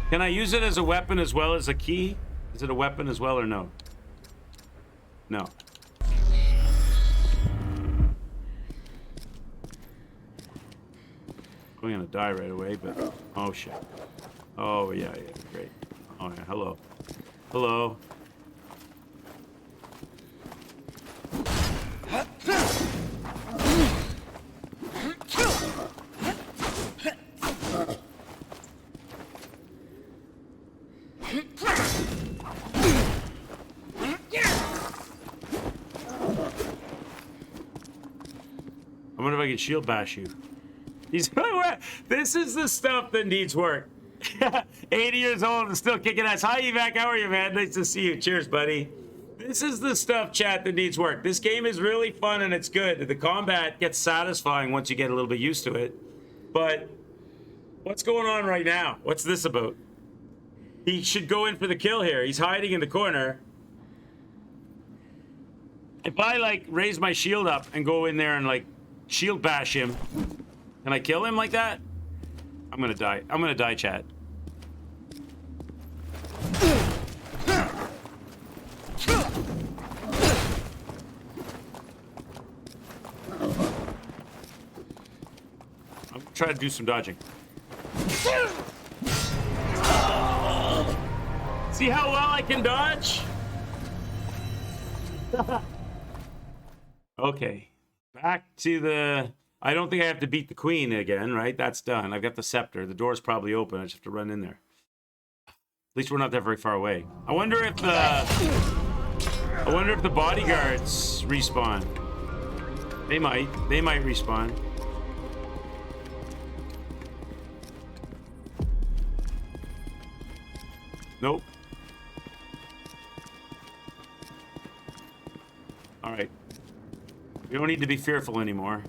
Can I use it as a weapon as well as a key? Is it a weapon as well or no? No. I'm gonna die right away, but oh shit. Oh yeah, great. Oh yeah, hello. Hello. I wonder if I can shield bash you. This is the stuff that needs work. 80 years old and still kicking ass. Hi, Evac. How are you, man? Nice to see you. Cheers, buddy. This is the stuff, chat, that needs work. This game is really fun and it's good. The combat gets satisfying once you get a little bit used to it. But what's going on right now? What's this about? He should go in for the kill here. He's hiding in the corner. If I, like, raise my shield up and go in there and, like, shield bash him, can I kill him like that? I'm gonna die. I'm gonna die, chat. I'm gonna try to do some dodging. See how well I can dodge? Okay. Back to the... I don't think I have to beat the queen again, right? That's done. I've got the scepter. The door's probably open. I just have to run in there. At least we're not that very far away. I wonder if the bodyguards respawn. They might. They might respawn. Nope. All right. We don't need to be fearful anymore.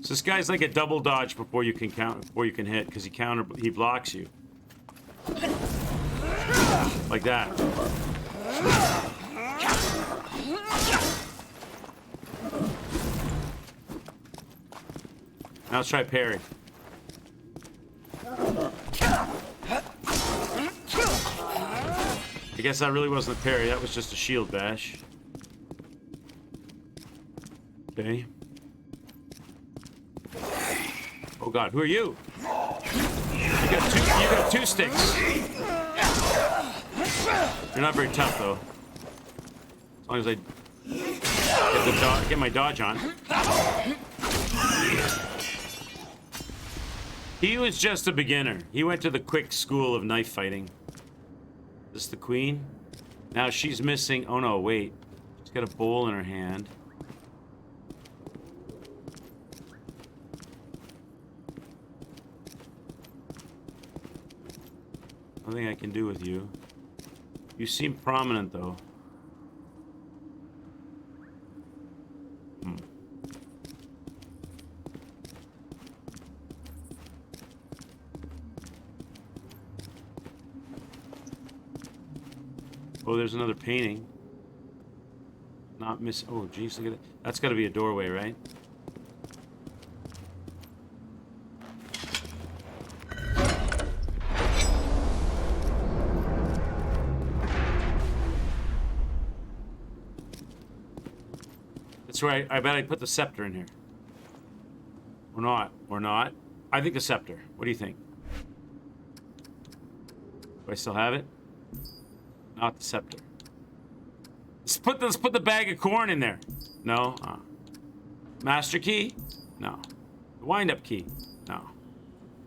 So this guy's like a double dodge before you can hit, because he blocks you. Like that. Now let's try parry. I guess that really wasn't a parry, that was just a shield bash. Okay. Oh god, who are you? You got two sticks. You're not very tough though. As long as I get my dodge on. He was just a beginner. He went to the quick school of knife fighting. This is the queen. Now she's missing. Oh no, wait. She's got a bowl in her hand. Nothing I can do with you. You seem prominent though. Oh, there's another painting. Not miss. Oh, geez, look at it. That's got to be a doorway, right? That's right. I bet I put the scepter in here. Or not. Or not. I think the scepter. What do you think? Do I still have it? Not the scepter. Let's put the bag of corn in there. No. Master key? No. The wind-up key? No.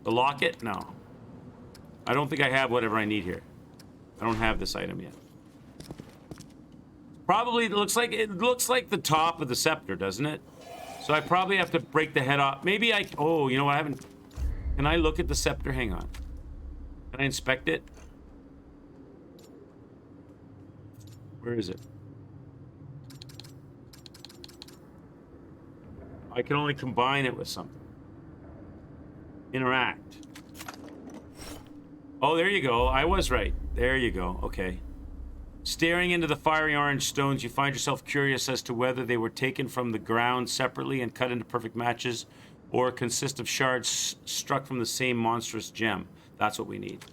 The locket? No. I don't think I have whatever I need here. I don't have this item yet. Probably it looks like the top of the scepter, doesn't it? So I probably have to break the head off. Maybe I... Oh, you know what? I haven't... Can I look at the scepter? Hang on. Can I inspect it? Where is it? I can only combine it with something. Interact. Oh, there you go. I was right. There you go. Okay. Staring into the fiery orange stones, you find yourself curious as to whether they were taken from the ground separately and cut into perfect matches, or consist of shards struck from the same monstrous gem. That's what we need.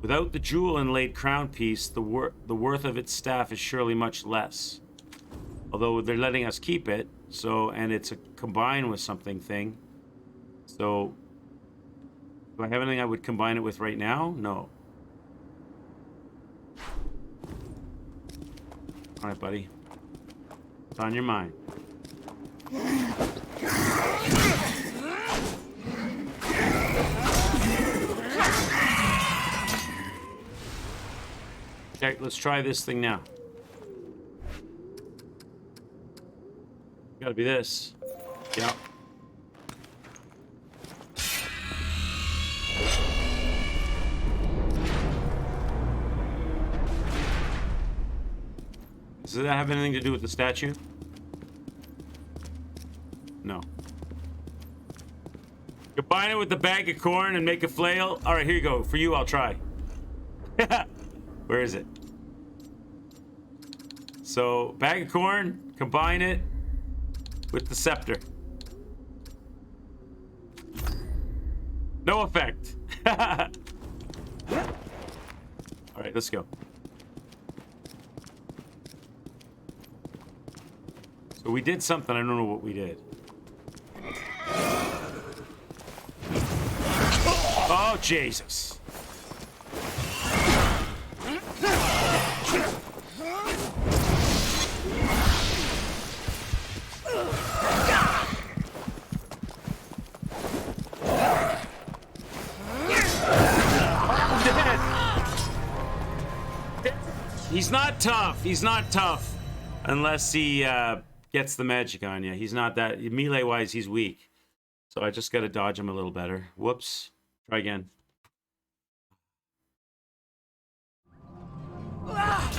Without the jewel-inlaid crown piece, the worth of its staff is surely much less. Although they're letting us keep it, so, and it's a combine with something thing. So, do I have anything I would combine it with right now? No. All right, buddy. It's on your mind. Okay, let's try this thing now. Gotta be this. Yeah. Does that have anything to do with the statue? No. Combine it with the bag of corn and make a flail. All right, here you go. For you, I'll try. Where is it? So, bag of corn, combine it with the scepter. No effect. All right, let's go. So we did something. I don't know what we did. Oh, Jesus. He's not tough. He's not tough unless he gets the magic on you. He's not that melee-wise. He's weak. So I just got to dodge him a little better. Whoops. Try again. I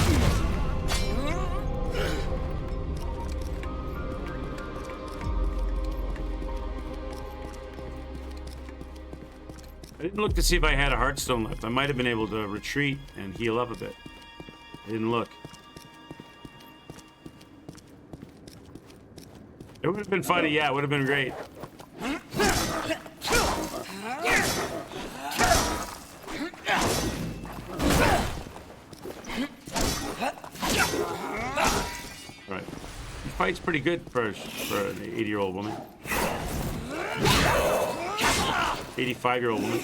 didn't look to see if I had a heartstone left. I might have been able to retreat and heal up a bit. I didn't look. It would have been funny, yeah, it would have been great. Alright. He fights pretty good for an 80-year-old woman. 85-year-old woman.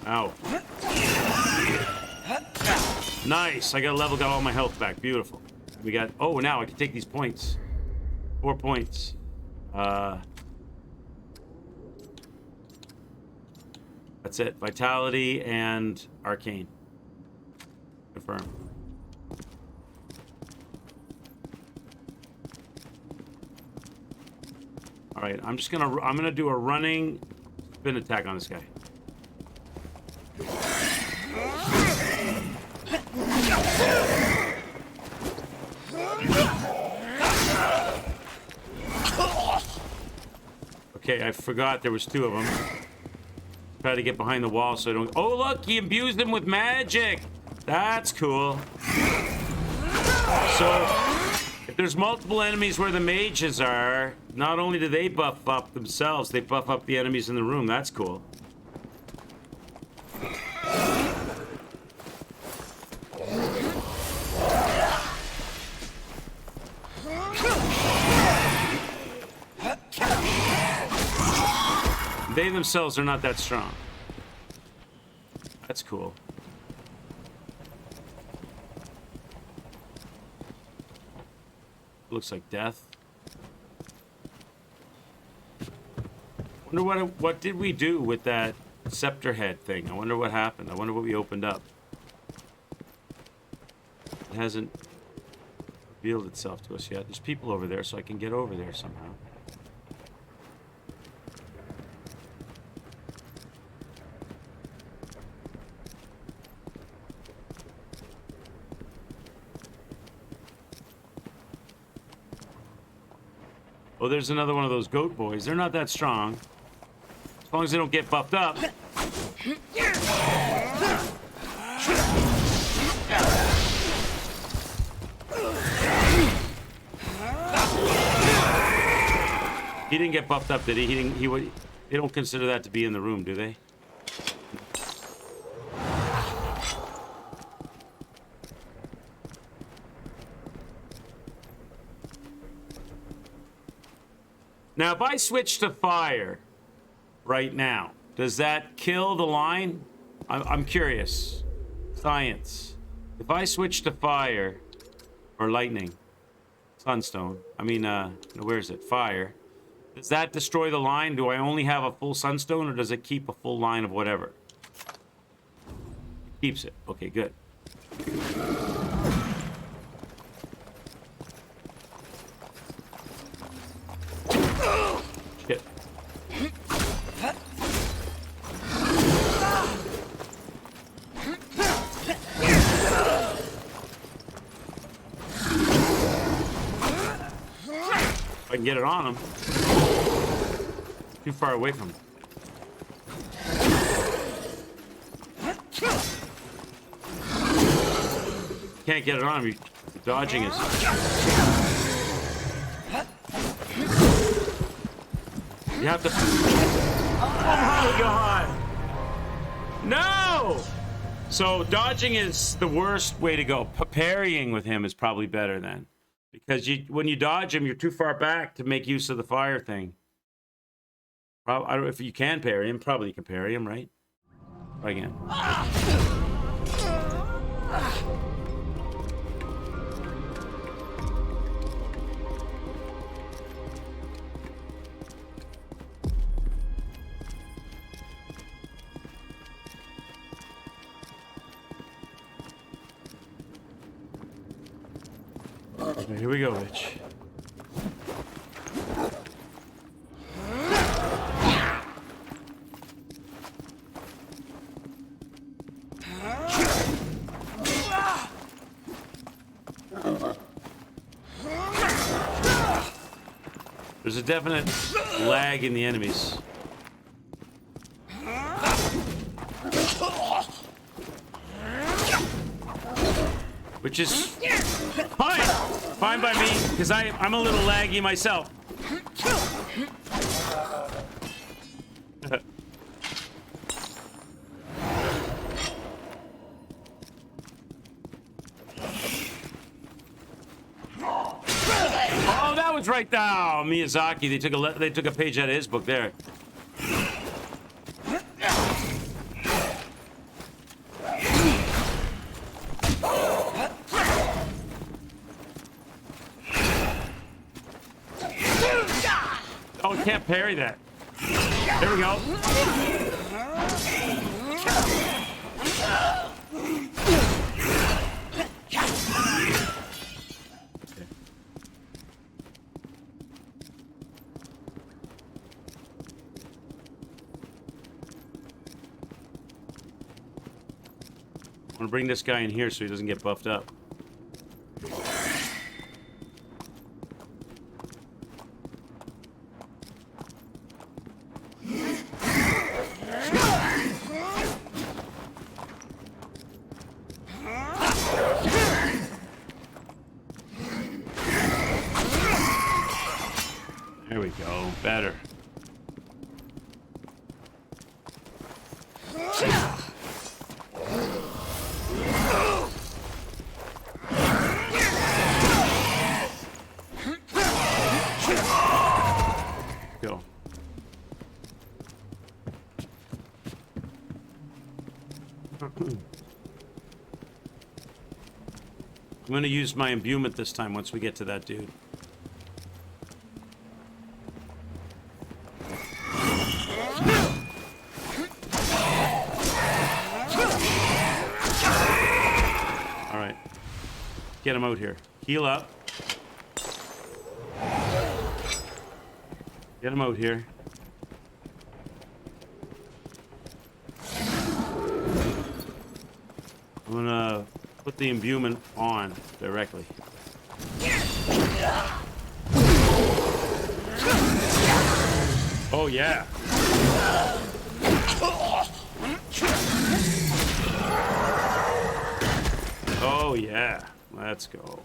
Ow. Nice. I got a level, got all my health back. Beautiful. We got... Oh, now I can take these points. 4 points. That's it. Vitality and Arcane. Confirm. All right, I'm gonna do a running spin attack on this guy. Okay, I forgot there was 2 of them. Try to get behind the wall so I don't... Oh, look, he imbues them with magic. That's cool. So, if there's multiple enemies where the mages are, not only do they buff up themselves, they buff up the enemies in the room. That's cool. They themselves are not that strong. That's cool. Looks like death. Wonder what did we do with that scepter head thing? I wonder what happened. I wonder what we opened up. It hasn't revealed itself to us yet. There's people over there, so I can get over there somehow. Oh, there's another one of those goat boys. They're not that strong. As long as they don't get buffed up. He didn't get buffed up, did he? He didn't. He would. They don't consider that to be in the room, do they? Now, if I switch to fire right now, does that kill the line? I'm curious. Science. If I switch to fire or lightning, sunstone. I mean, where is it? Fire. Does that destroy the line? Do I only have a full sunstone, or does it keep a full line of whatever? It keeps it. Okay, good. Shit. If I can get it on him. Too far away from him. Can't get it on him. Dodging is. You have to. Oh my god! No! So dodging is the worst way to go. Parrying with him is probably better then, because when you dodge him, you're too far back to make use of the fire thing. I don't know if you can parry him. Probably you can parry him, right? Try again. Okay, here we go, Rich. There's a definite lag in the enemies. Which is fine. Fine by me, because I'm a little laggy myself. Oh, that was right now. Miyazaki, they took a page out of his book there. Oh, I can't parry that. There we go. I'm gonna bring this guy in here so he doesn't get buffed up. There we go. Better. Go. I'm going to use my imbuement this time once we get to that dude. Get him out here. Heal up. Get him out here. I'm gonna put the imbuement on directly. Oh yeah. Oh yeah. Let's go.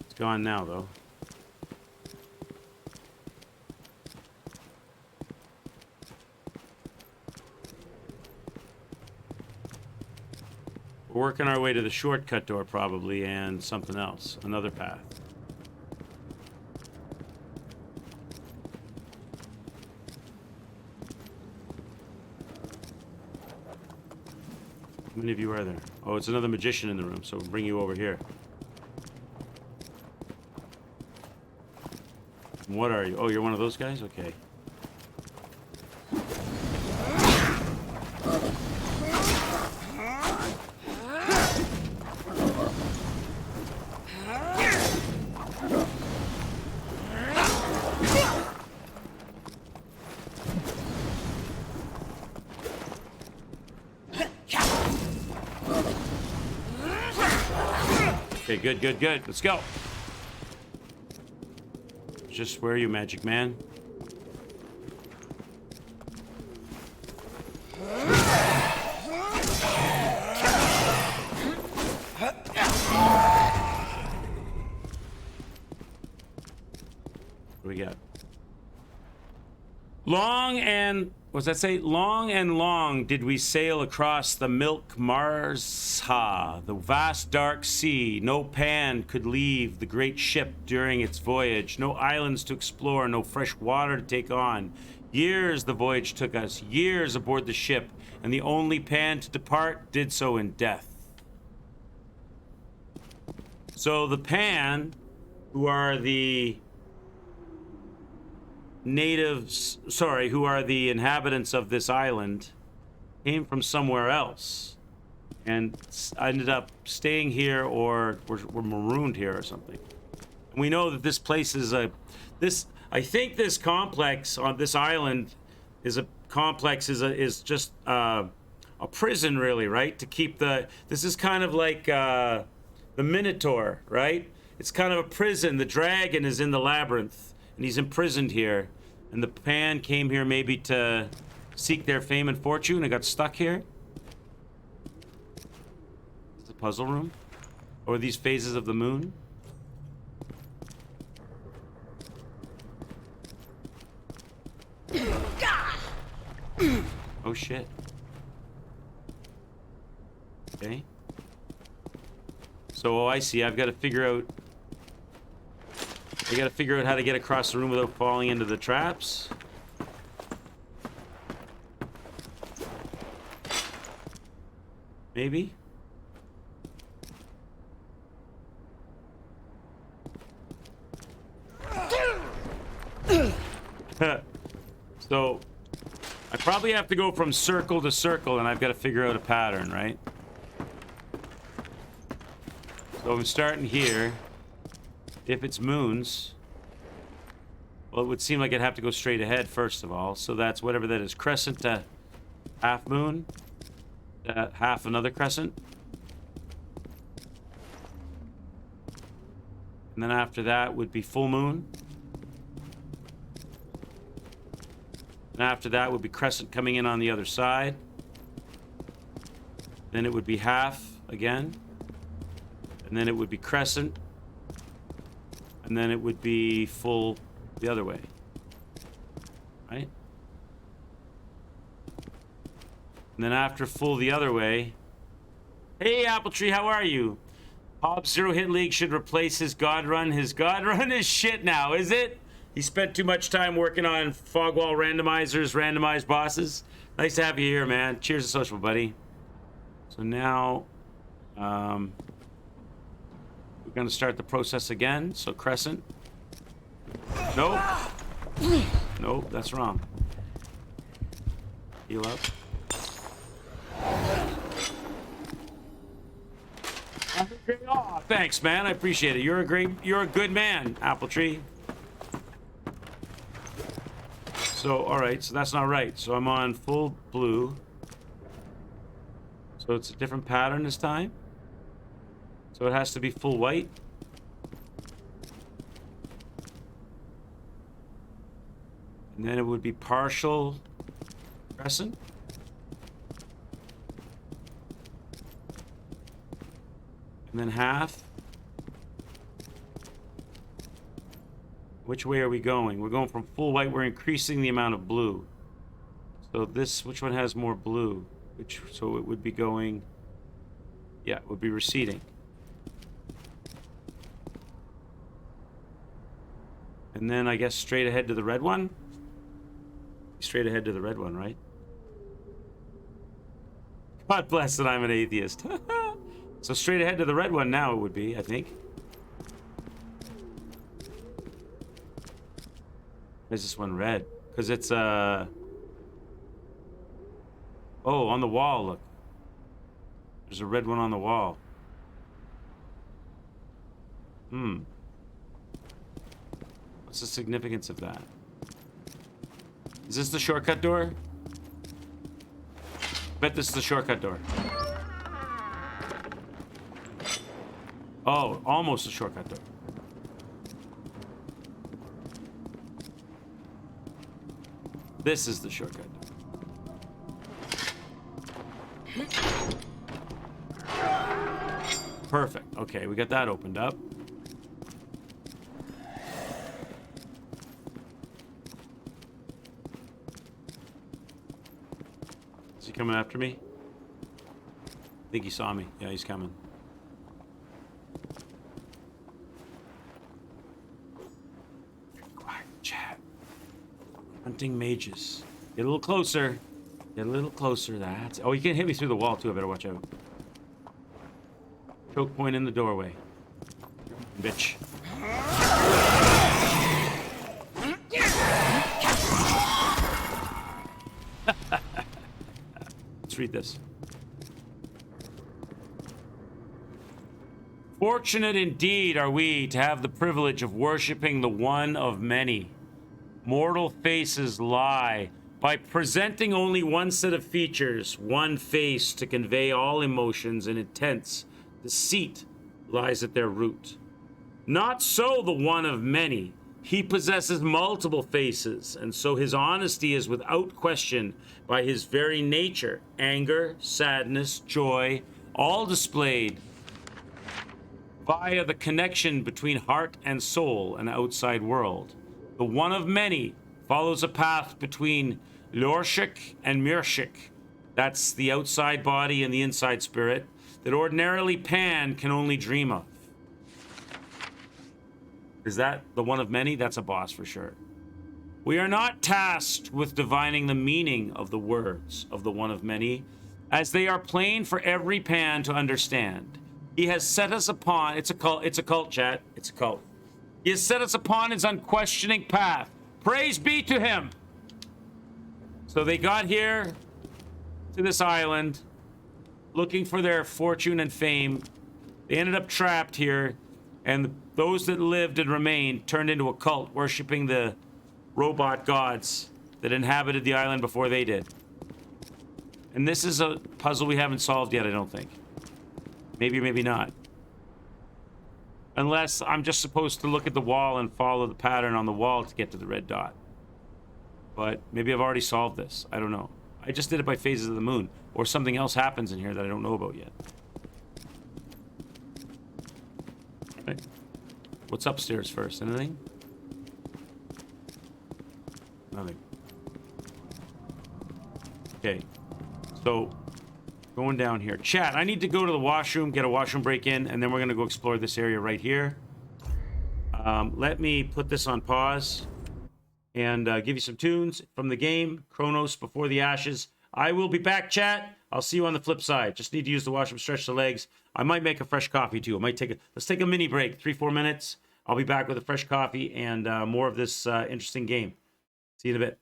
It's gone now though. We're working our way to the shortcut door probably, and something else. Another path. How many of you are there? Oh, it's another magician in the room, so we'll bring you over here. What are you? Oh, you're one of those guys? Okay. Okay, good, good, good. Let's go. Just where are you, Magic Man? What do we got? Long and... What's that say? Long and long did we sail across the milk Marsha, the vast dark sea. No Pan could leave the great ship during its voyage. No islands to explore, no fresh water to take on. Years the voyage took us, years aboard the ship, and the only Pan to depart did so in death. So the Pan, who are the natives, sorry, who are the inhabitants of this island, came from somewhere else and ended up staying here, or were marooned here or something. And we know that this place is I think this complex on this island is just a prison, really, right? To keep this is kind of like the Minotaur, right? It's kind of a prison. The dragon is in the labyrinth, and he's imprisoned here. And the Pan came here maybe to seek their fame and fortune and got stuck here. Is the puzzle room? Or these phases of the moon? Oh shit. Okay. So, I see. I've got to figure out... I gotta figure out how to get across the room without falling into the traps. Maybe? So, I probably have to go from circle to circle, and I've got to figure out a pattern, right? So I'm starting here. If it's moons, well, it would seem like I'd have to go straight ahead first of all. So that's whatever that is. Crescent to half moon. Half another crescent. And then after that would be full moon. And after that would be crescent coming in on the other side. Then it would be half again. And then it would be crescent. And then it would be full the other way. Right? And then after full the other way... Hey, Appletree, how are you? Hobbs Zero Hit League should replace his God Run. His God Run is shit now, is it? He spent too much time working on Fogwall randomizers, randomized bosses. Nice to have you here, man. Cheers to social, buddy. So now... we're going to start the process again. So crescent. Nope. Nope, that's wrong. Heal up. Oh, thanks, man. I appreciate it. You're a good man, Apple Tree. So, all right. So that's not right. So I'm on full blue. So it's a different pattern this time. So it has to be full white. And then it would be partial crescent. And then half. Which way are we going? We're going from full white. We're increasing the amount of blue. So this, which one has more blue? So it would be going, yeah, it would be receding. And then I guess straight ahead to the red one. Straight ahead to the red one, right? God bless that I'm an atheist. So straight ahead to the red one now it would be, I think. Why is this one red? Because it's oh, on the wall, look. There's a red one on the wall. What's the significance of that? Is this the shortcut door? Bet this is the shortcut door. Oh, almost a shortcut door. This is the shortcut door. Perfect. Okay, we got that opened up. Is he coming after me? I think he saw me. Yeah, he's coming. Quiet, chat. Hunting mages. Get a little closer. Get a little closer. That's. Oh, you can hit me through the wall too. I better watch out. Choke point in the doorway. Bitch. Let's read this. Fortunate indeed are we to have the privilege of worshiping the one of many. Mortal faces lie by presenting only one set of features, one face to convey all emotions and intents. Deceit lies at their root. Not so the one of many. He possesses multiple faces, and so his honesty is without question by his very nature. Anger, sadness, joy, all displayed via the connection between heart and soul and outside world. The one of many follows a path between Lorshik and Mirshik. That's the outside body and the inside spirit that ordinarily Pan can only dream of. Is that the one of many? That's a boss for sure. We are not tasked with divining the meaning of the words of the one of many, as they are plain for every Pan to understand. He has set us upon, it's a cult, chat, it's a cult. He has set us upon his unquestioning path. Praise be to him. So they got here to this island looking for their fortune and fame. They ended up trapped here, and those that lived and remained turned into a cult, worshiping the robot gods that inhabited the island before they did. And this is a puzzle we haven't solved yet, I don't think. Maybe, maybe not. Unless I'm just supposed to look at the wall and follow the pattern on the wall to get to the red dot. But maybe I've already solved this. I don't know. I just did it by phases of the moon. Or something else happens in here that I don't know about yet. Right. What's upstairs first? Anything? Nothing. Okay. So, going down here. Chat, I need to go to the washroom, get a washroom break in, and then we're going to go explore this area right here. Let me put this on pause and give you some tunes from the game, Chronos Before the Ashes. I will be back, chat. I'll see you on the flip side. Just need to use the washroom, stretch the legs. I might make a fresh coffee too. I might let's take a mini break, 3-4 minutes. I'll be back with a fresh coffee and more of this interesting game. See you in a bit.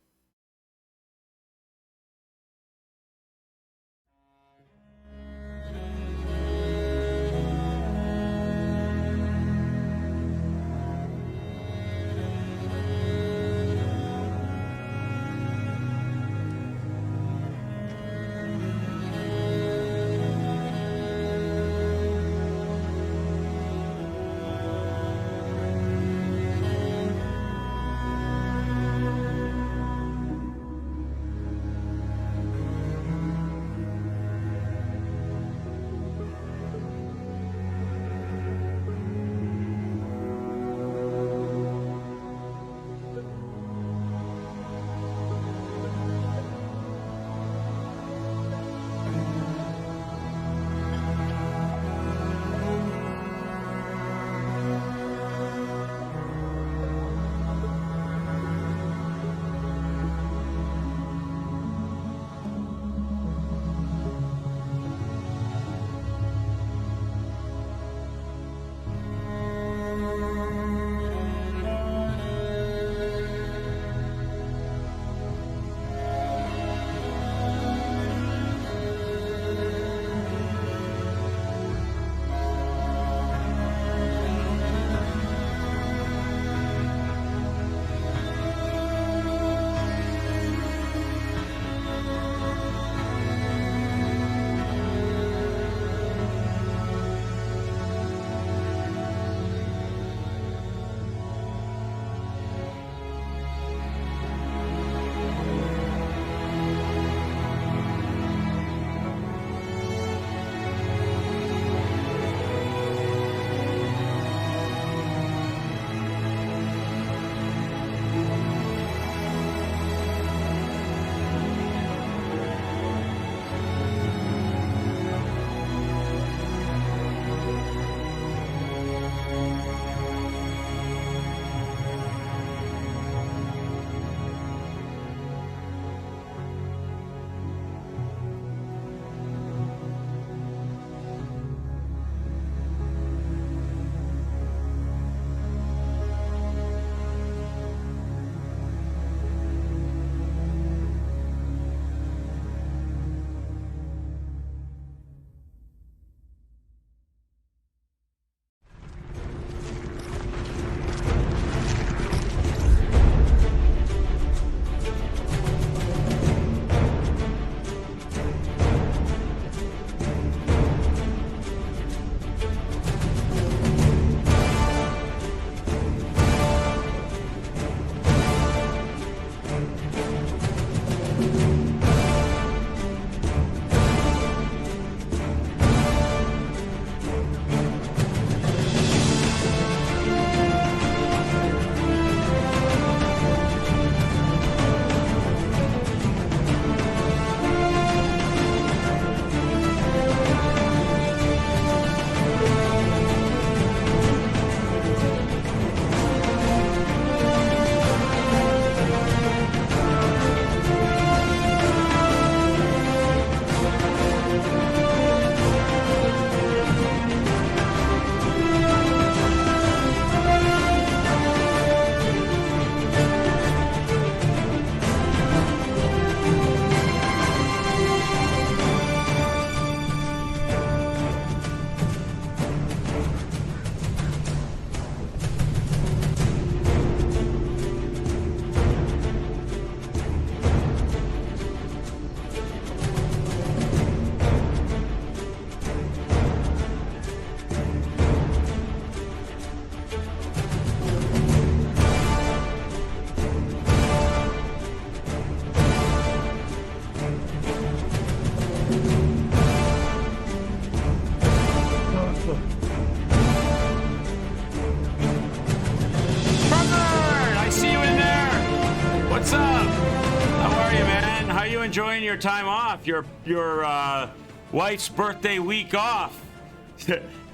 enjoying your time off. Your wife's birthday week off.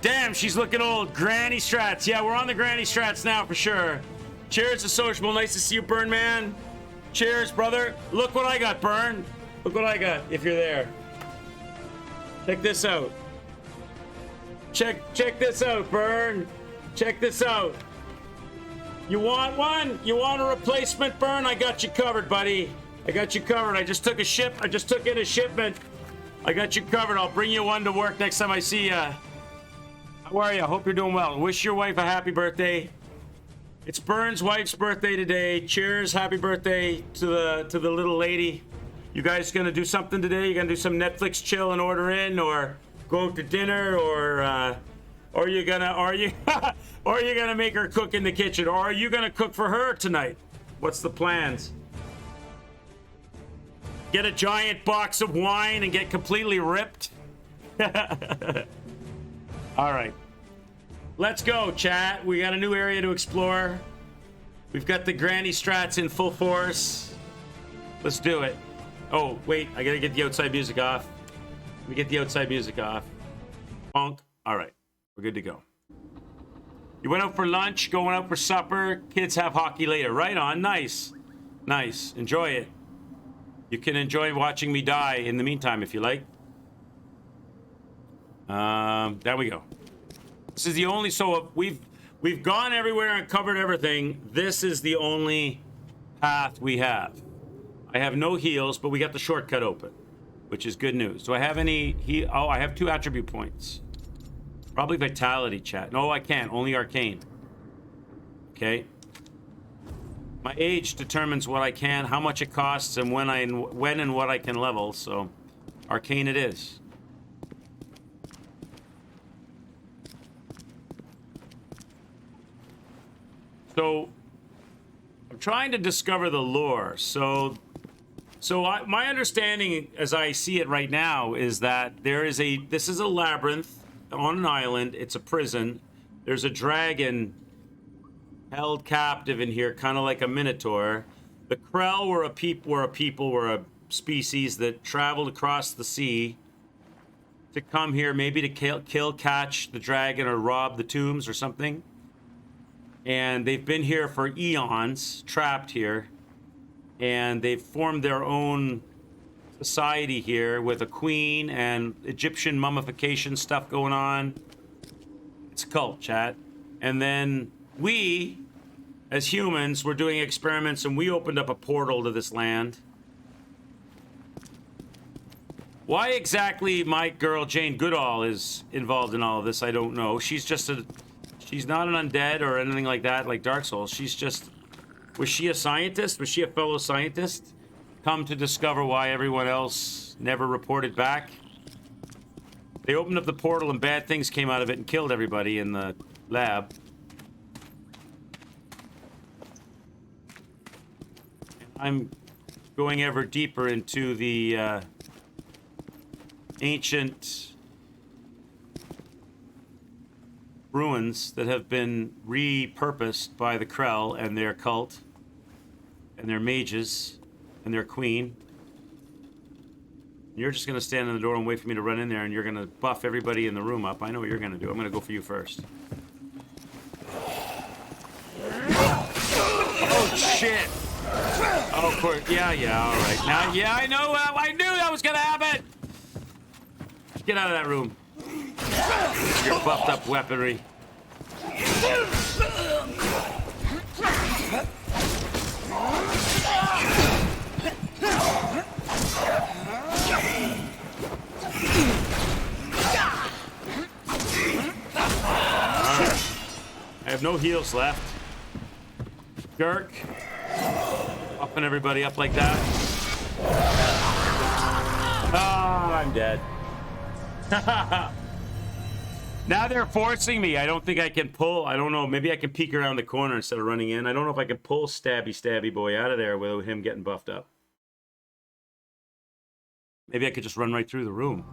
Damn, she's looking old. Granny Strats. Yeah, we're on the Granny Strats now for sure. Cheers to Sociable. Nice to see you, Burn Man. Cheers, brother. Look what I got, Burn. Look what I got, if you're there. Check this out. Check this out, Burn. Check this out. You want one? You want a replacement, Burn? I got you covered, buddy. I got you covered. I just took in a shipment. I got you covered. I'll bring you one to work next time I see you. How are you? I hope you're doing well. Wish your wife a happy birthday. It's Burn's wife's birthday today. Cheers, happy birthday to the little lady. You guys gonna do something today? You gonna do some Netflix chill and order in, or go out to dinner, or are you gonna make her cook in the kitchen, or are you gonna cook for her tonight? What's the plans? Get a giant box of wine and get completely ripped? All right. Let's go, chat. We got a new area to explore. We've got the Granny Strats in full force. Let's do it. Oh, wait. I gotta get the outside music off. Let me get the outside music off. Bonk. All right. We're good to go. You went out for lunch, going out for supper. Kids have hockey later. Right on. Nice. Nice. Enjoy it. You can enjoy watching me die in the meantime if you like. There we go. This is the only, so we've gone everywhere and covered everything. This is the only path we have. I have no heals, but we got the shortcut open, which is good news. Do I have any oh, I have 2 attribute points. Probably vitality, chat. No, I can't. Only arcane. Okay. My age determines what I can, how much it costs, and when and what I can level. So, arcane it is. So, I'm trying to discover the lore. So my understanding, as I see it right now, is that this is a labyrinth on an island. It's a prison. There's a dragon held captive in here, kind of like a minotaur. The Krell were a species that traveled across the sea to come here, maybe to catch the dragon or rob the tombs or something. And they've been here for eons, trapped here. And they've formed their own society here with a queen and Egyptian mummification stuff going on. It's a cult, chat. And then we, as humans, were doing experiments and we opened up a portal to this land. Why exactly my girl Jane Goodall is involved in all of this, I don't know. She's not an undead or anything like that, like Dark Souls. Was she a scientist? Was she a fellow scientist? Come to discover why everyone else never reported back? They opened up the portal and bad things came out of it and killed everybody in the lab. I'm going ever deeper into the ancient ruins that have been repurposed by the Krell and their cult and their mages and their queen. You're just gonna stand in the door and wait for me to run in there, and you're gonna buff everybody in the room up. I know what you're gonna do. I'm gonna go for you first. Oh shit! Oh, of course. Yeah, all right. Now, yeah, I know. I knew that was gonna happen. Get out of that room. Your buffed up weaponry. I have no heals left. Jerk. Upping everybody up like that. Oh, I'm dead. Now they're forcing me. I don't think I can pull. I don't know. Maybe I can peek around the corner instead of running in. I don't know if I can pull Stabby Boy out of there without him getting buffed up. Maybe I could just run right through the room.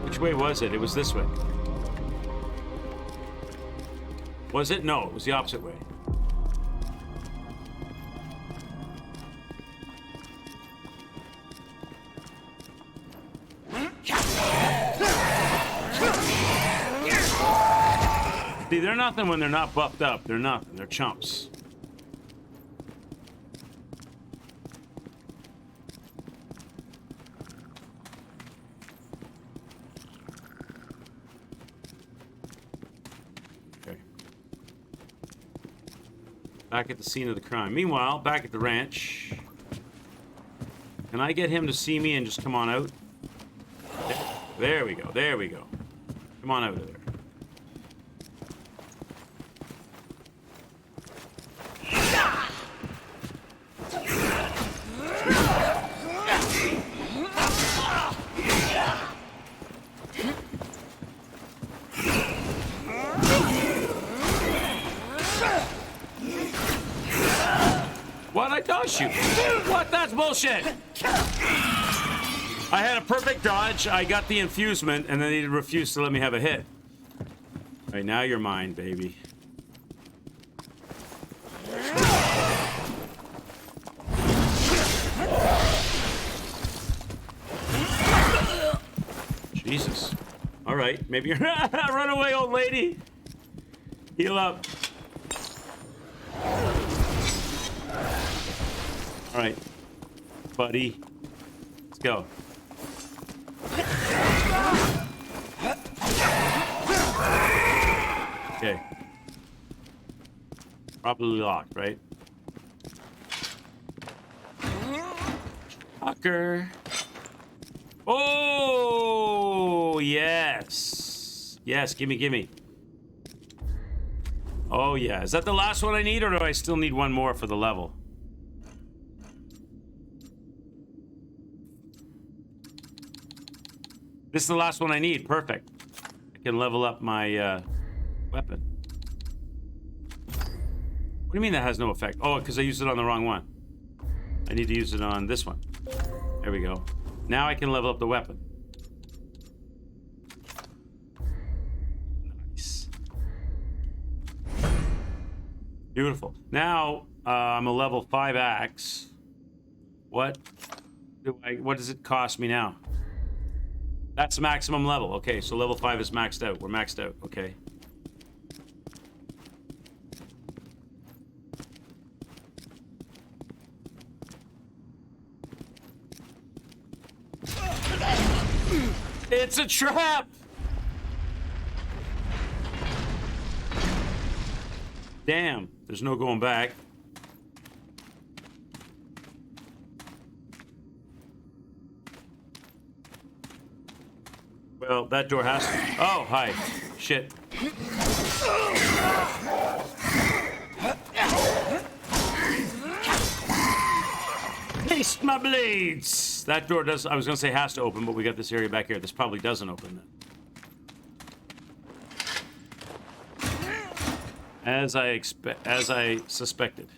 Which way was it? It was this way. Was it? No, it was the opposite way. See, they're nothing when they're not buffed up. They're nothing. They're chumps. Okay. Back at the scene of the crime. Meanwhile, back at the ranch. Can I get him to see me and just come on out? There we go. There we go. Come on out of there. What? I dodged you. What? That's bullshit. I had a perfect dodge. I got the infusement, and then he refused to let me have a hit. All right, now you're mine, baby. Jesus. All right, maybe you're... Run away, old lady. Heal up. All right, buddy. Let's go. Okay. Properly locked, right? Fucker. Oh, yes. Yes, gimme, gimme. Oh, yeah. Is that the last one I need, or do I still need one more for the level? This is the last one I need. Perfect. I can level up my weapon. What do you mean that has no effect? Oh, because I used it on the wrong one. I need to use it on this one. There we go. Now I can level up the weapon. Nice. Beautiful. Now I'm a level 5 axe. What does it cost me now? That's maximum level. Okay, so level 5 is maxed out. We're maxed out. Okay. It's a trap! Damn, there's no going back. Well, that door has to... Oh, hi. Shit. Taste my blades! That door does... I was going to say has to open, but we got this area back here. This probably doesn't open then. As I suspected.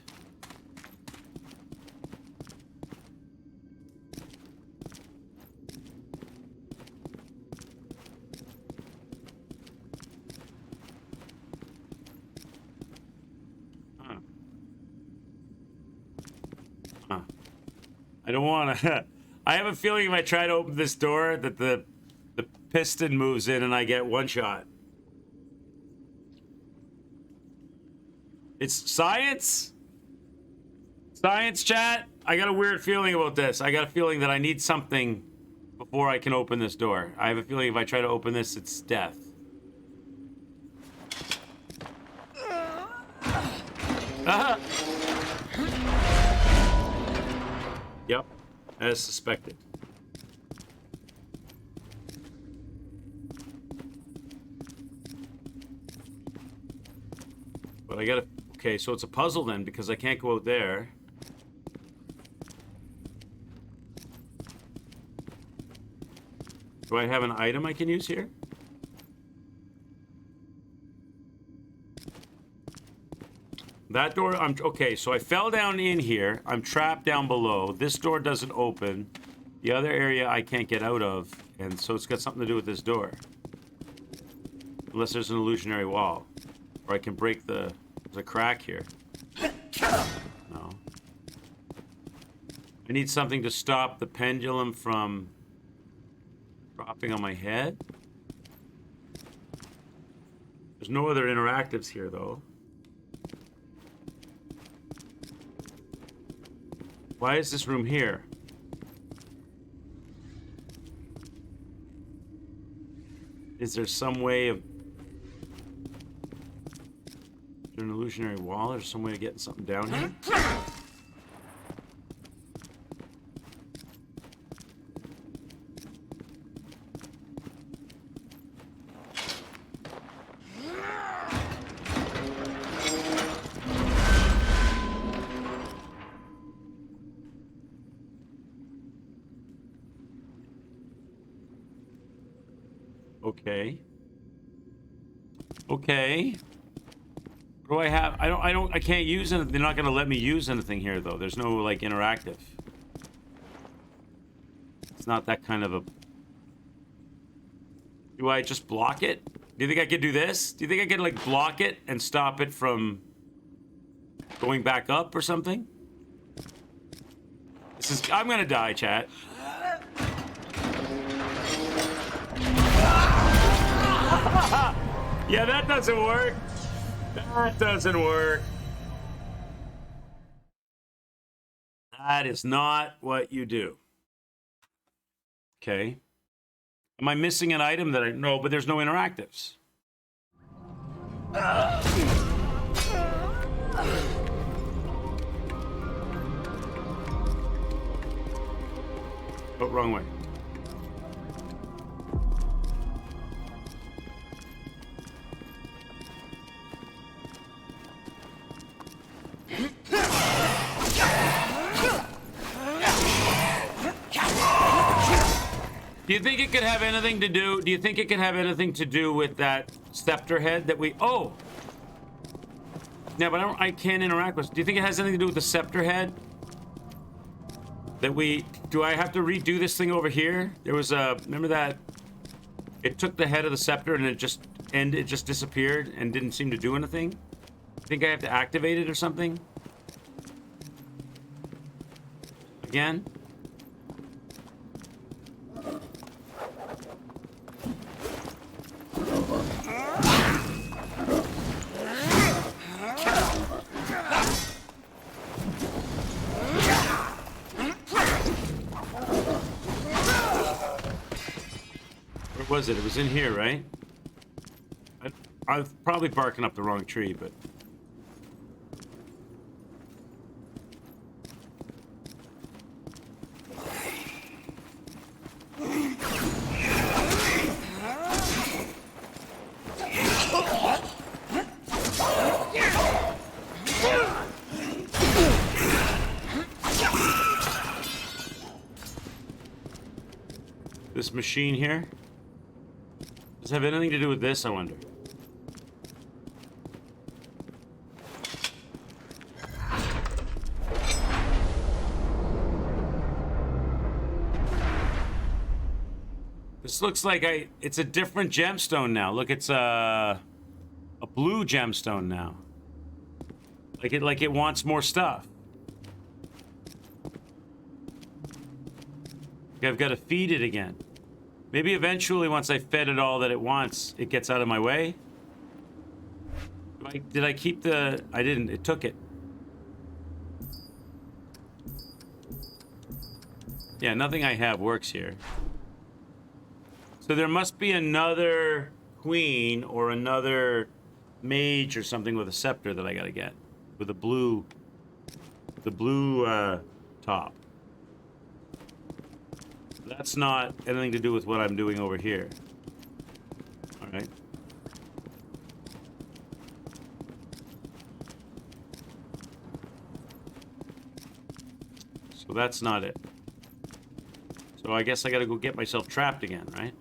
I don't want to... I have a feeling if I try to open this door that the piston moves in and I get one shot. It's science? Science, chat? I got a weird feeling about this. I got a feeling that I need something before I can open this door. I have a feeling if I try to open this, it's death. Yep, as suspected. But I gotta... Okay, so it's a puzzle then, because I can't go out there. Do I have an item I can use here? That door, okay, so I fell down in here. I'm trapped down below. This door doesn't open. The other area I can't get out of, and so it's got something to do with this door. Unless there's an illusionary wall. Or I can break there's a crack here. No. I need something to stop the pendulum from dropping on my head. There's no other interactives here, though. Why is this room here? Is there some way of... Is there an illusionary wall or some way of getting something down here? Okay. Okay. What do I have? I can't use anything. They're not going to let me use anything here, though. There's no, like, interactive. It's not that kind of a... Do I just block it? Do you think I could do this? Do you think I could, like, block it and stop it from going back up or something? This is... I'm going to die, chat. Yeah, that doesn't work. That doesn't work. That is not what you do. Okay. Am I missing an item that I... No, but there's no interactives. Oh, wrong way. Do you think it could have anything to do... Do you think it could have anything to do with that scepter head that we... Oh! Yeah, but I can't interact with... Do you think it has anything to do with the scepter head? That we... Do I have to redo this thing over here? There was a... Remember that... It took the head of the scepter and it just... And it just disappeared and didn't seem to do anything? I think I have to activate it or something? Again? Where was it? It was in here, right? I'm probably barking up the wrong tree, but... This machine here? Does it have anything to do with this, I wonder? This looks like it's a different gemstone now. Look, it's a blue gemstone now. Like it wants more stuff. I've got to feed it again. Maybe eventually, once I fed it all that it wants, it gets out of my way. Did I keep the... I didn't. It took it. Yeah, nothing I have works here. So there must be another queen or another mage or something with a scepter that I gotta get. With a blue... The blue, top. That's not anything to do with what I'm doing over here. Alright. So that's not it. So I guess I gotta go get myself trapped again, right?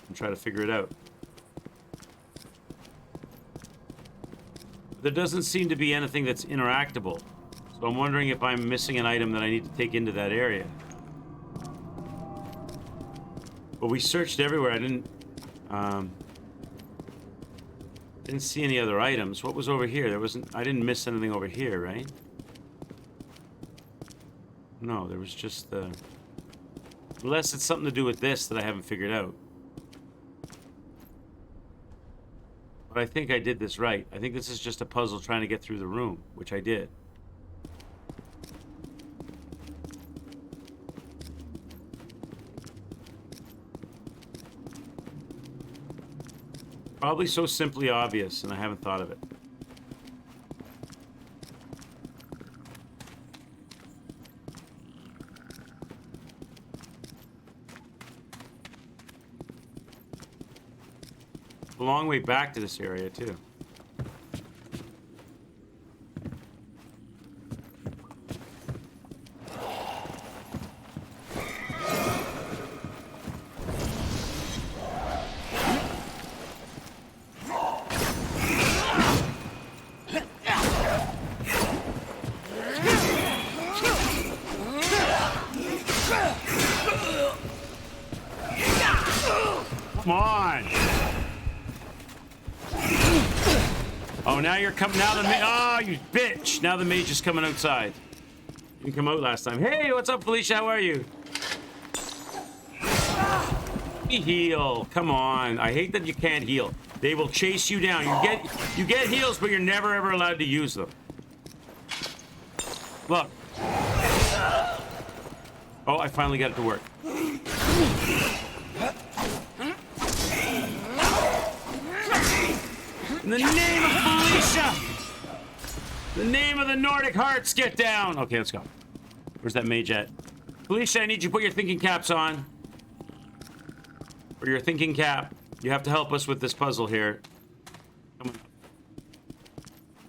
And try to figure it out. There doesn't seem to be anything that's interactable. So I'm wondering if I'm missing an item that I need to take into that area. But we searched everywhere. I didn't see any other items. What was over here? There wasn't... I didn't miss anything over here, right? No, there was just the... Unless it's something to do with this that I haven't figured out. I think I did this right. I think this is just a puzzle trying to get through the room, which I did. Probably so simply obvious, and I haven't thought of it. A long way back to this area, too. Come on! Oh, now you're coming. Now the oh, you bitch! Now the mage is coming outside. You didn't come out last time. Hey, what's up, Felicia? How are you? Heal. Come on. I hate that you can't heal. They will chase you down. You get heals, but you're never ever allowed to use them. Look. Oh, I finally got it to work. In the name of Felicia! The name of the Nordic Hearts, get down! Okay, let's go. Where's that mage at? Felicia, I need you to put your thinking caps on. Or your thinking cap. You have to help us with this puzzle here. Come on.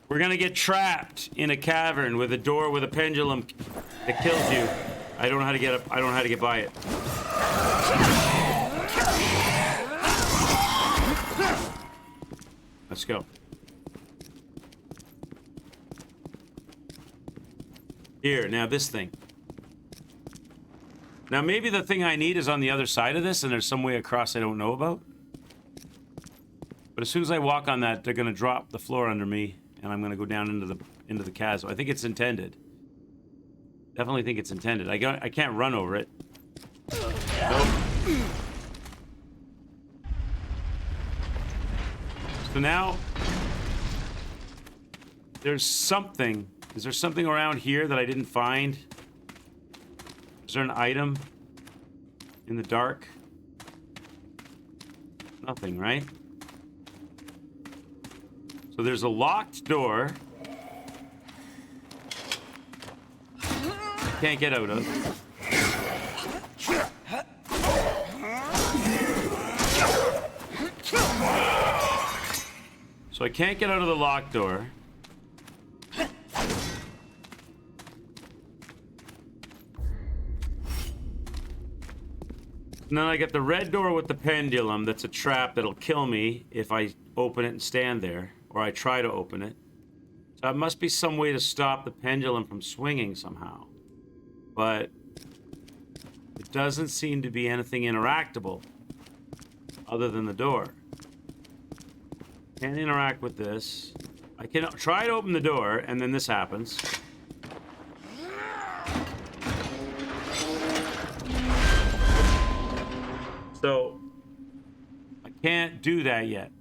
We're gonna get trapped in a cavern with a door with a pendulum that kills you. I don't know how to get up. I don't know how to get by it. Let's go. Here, now this thing. Now maybe the thing I need is on the other side of this and there's some way across I don't know about. But as soon as I walk on that, they're gonna drop the floor under me and I'm gonna go down into the chasm. I think it's intended. Definitely think it's intended. I can't run over it. Nope. So now, there's something. Is there something around here that I didn't find? Is there an item in the dark? Nothing, right? So there's a locked door. Can't get out of. So I can't get out of the locked door. And then I get the red door with the pendulum that's a trap that'll kill me if I open it and stand there, or I try to open it. So it must be some way to stop the pendulum from swinging somehow. But it doesn't seem to be anything interactable other than the door. Can't interact with this. I can try to open the door, and then this happens. So, I can't do that yet.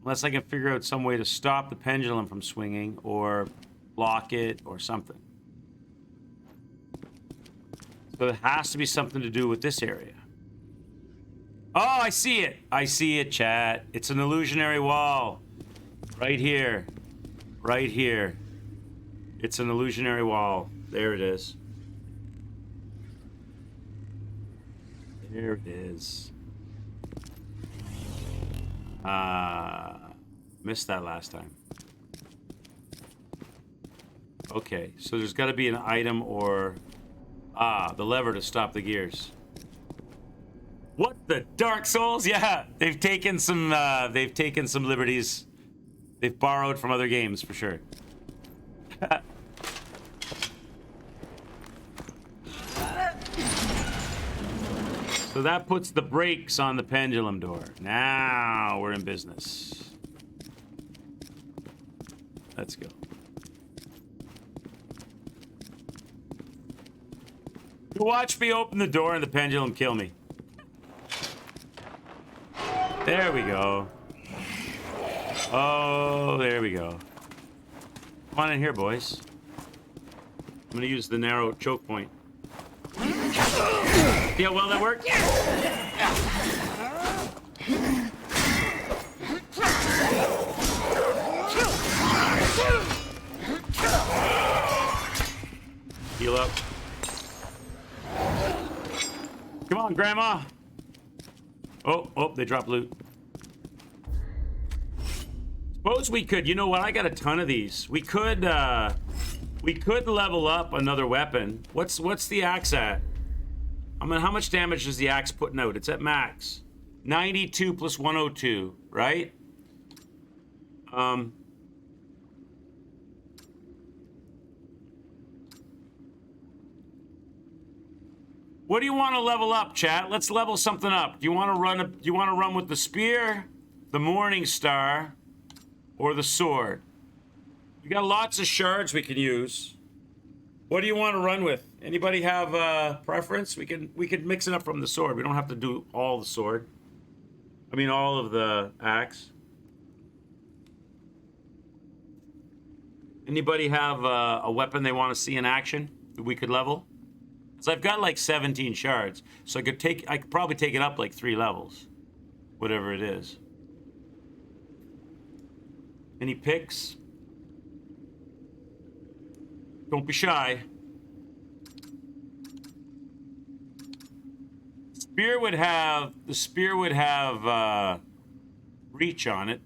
Unless I can figure out some way to stop the pendulum from swinging, or block it, or something. So it has to be something to do with this area. Oh, I see it. I see it, chat. It's an illusionary wall. Right here. Right here. It's an illusionary wall. There it is. There it is. Missed that last time. Okay, so there's got to be an item or... the lever to stop the gears. What the Dark Souls? Yeah, they've taken some liberties. They've borrowed from other games for sure. So that puts the brakes on the pendulum door. Now we're in business. Let's go. You watch me open the door and the pendulum kill me. There we go. Oh, there we go. Come on in here, boys. I'm gonna use the narrow choke point. See how well that worked? Heal up. Come on, Grandma. Oh, they dropped loot. Suppose we could, you know what? I got a ton of these. We could level up another weapon. What's the axe at? I mean, how much damage is the axe putting out? It's at max. 92 plus 102, right? What do you want to level up, chat? Let's level something up. Do you want to run with the spear, the Morning Star, or the sword? We got lots of shards we can use. What do you want to run with? Anybody have a preference? We could mix it up from the sword. We don't have to do all the sword. I mean, all of the axe. Anybody have a weapon they want to see in action that we could level? So I've got like 17 shards, so I could probably take it up like 3 levels, whatever it is. Any picks? Don't be shy. The spear would have reach on it.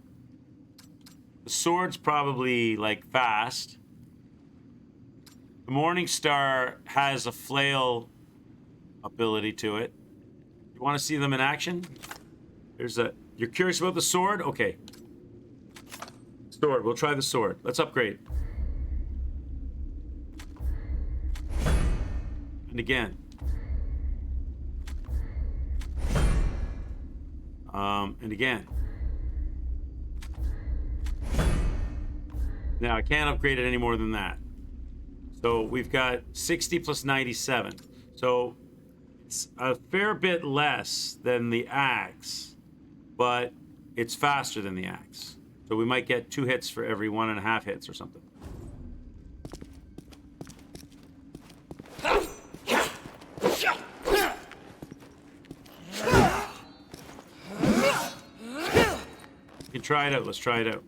The sword's probably like fast. The Morning Star has a flail ability to it. You want to see them in action? You're curious about the sword? Okay. Sword, we'll try the sword. Let's upgrade. And again. And again. Now, I can't upgrade it any more than that. So we've got 60 plus 97. So it's a fair bit less than the axe, but it's faster than the axe. So we might get 2 hits for every 1.5 hits or something. You can try it out. Let's try it out.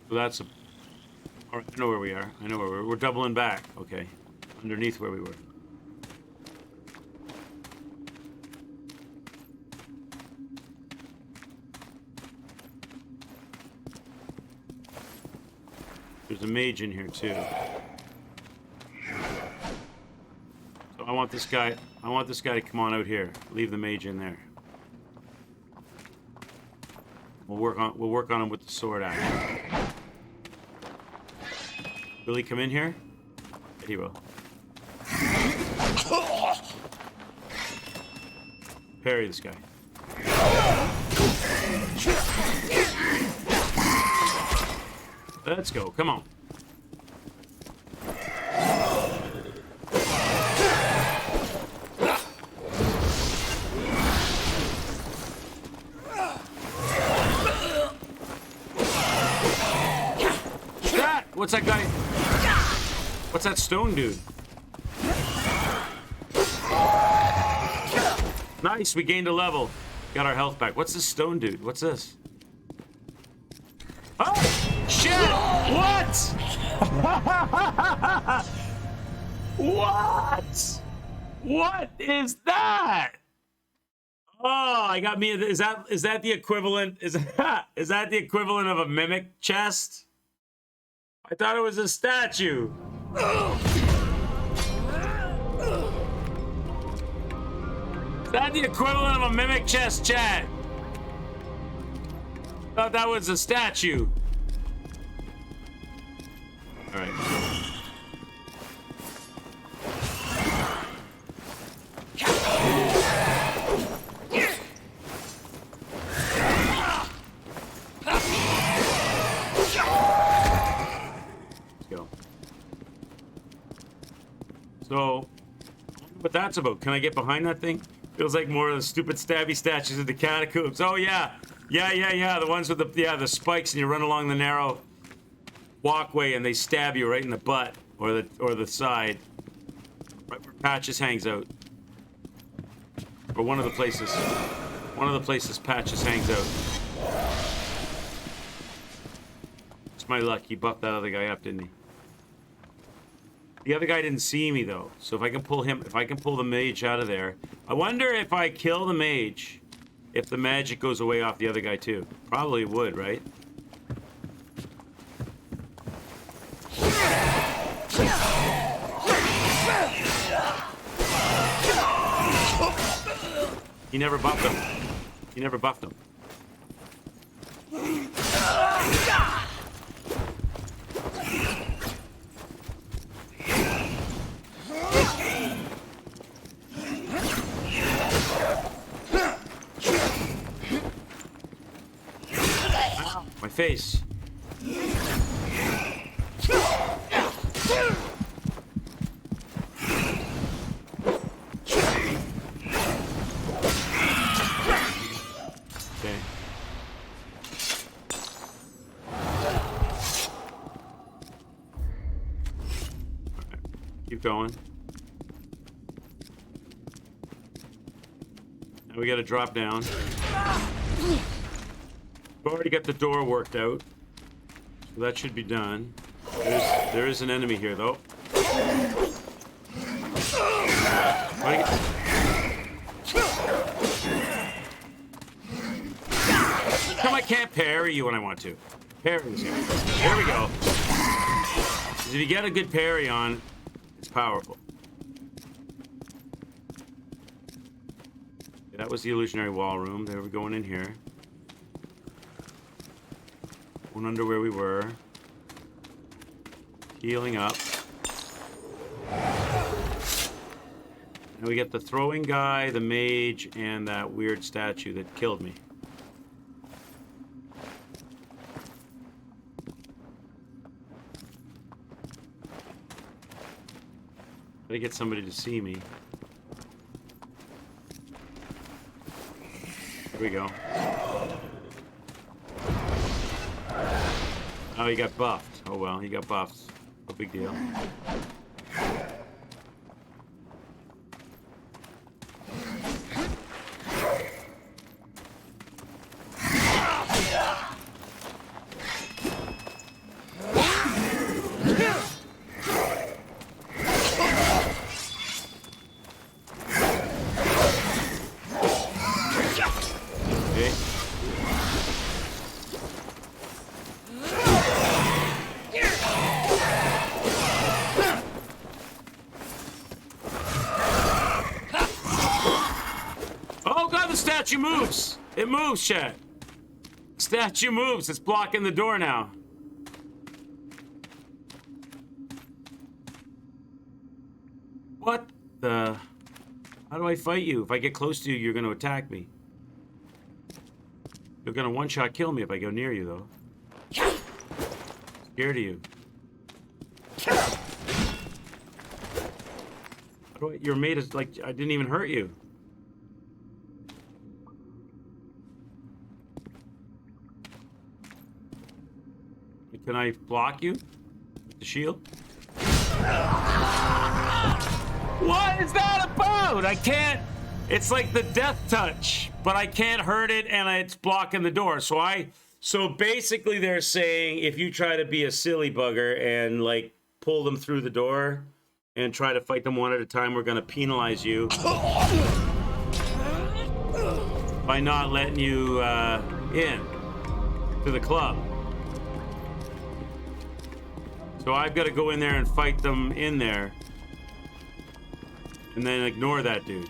So that's all right, I know where we are. I know where we're doubling back. Okay. Underneath where we were. There's a mage in here too. So I want this guy to come on out here. Leave the mage in there. We'll work on him with the sword action. Will he come in here? Yeah, he will. Parry this guy. Let's go. Come on. What's that guy? What's that stone dude? Nice, we gained a level. Got our health back. What's this stone dude? What's this? Oh, shit! What? What? What is that? Oh, I got me. Is that the equivalent? Is that the equivalent of a mimic chest? I thought it was a statue. Is that the equivalent of a mimic chest, chat? Thought that was a statue. All right. So what that's about. Can I get behind that thing? Feels like more of the stupid stabby statues of the catacombs. Oh yeah. Yeah. The ones with the spikes and you run along the narrow walkway and they stab you right in the butt or the side. Right where Patches hangs out. Or one of the places Patches hangs out. It's my luck. He buffed that other guy up, didn't he? The other guy didn't see me though. So if I can pull the mage out of there. I wonder if I kill the mage, if the magic goes away off the other guy too. Probably would, right? He never buffed him. He never buffed him. Ow, my face. Going. Now we gotta drop down. We've already got the door worked out, so that should be done. There is an enemy here, though. Come, I can't parry you when I want to. Parry's here. There we go. 'Cause if you get a good parry on, it's powerful. Yeah, that was the illusionary wall room. There we're going in here. Going under where we were. Healing up. And we get the throwing guy, the mage, and that weird statue that killed me. Gotta get somebody to see me. Here we go. Oh, he got buffed. Oh well, he got buffed. No big deal. Statue moves! It moves, chat. Statue moves. It's blocking the door now. What the? How do I fight you? If I get close to you, you're going to attack me. You're going to one-shot kill me if I go near you, though. Scared of you. How do I, you're made of, like, I didn't even hurt you. Can I block you with the shield? What is that about? I can't. It's like the death touch, but I can't hurt it, and it's blocking the door. So basically, they're saying if you try to be a silly bugger and like pull them through the door and try to fight them one at a time, we're gonna penalize you by not letting you in to the club. So I've got to go in there and fight them in there. And then ignore that dude.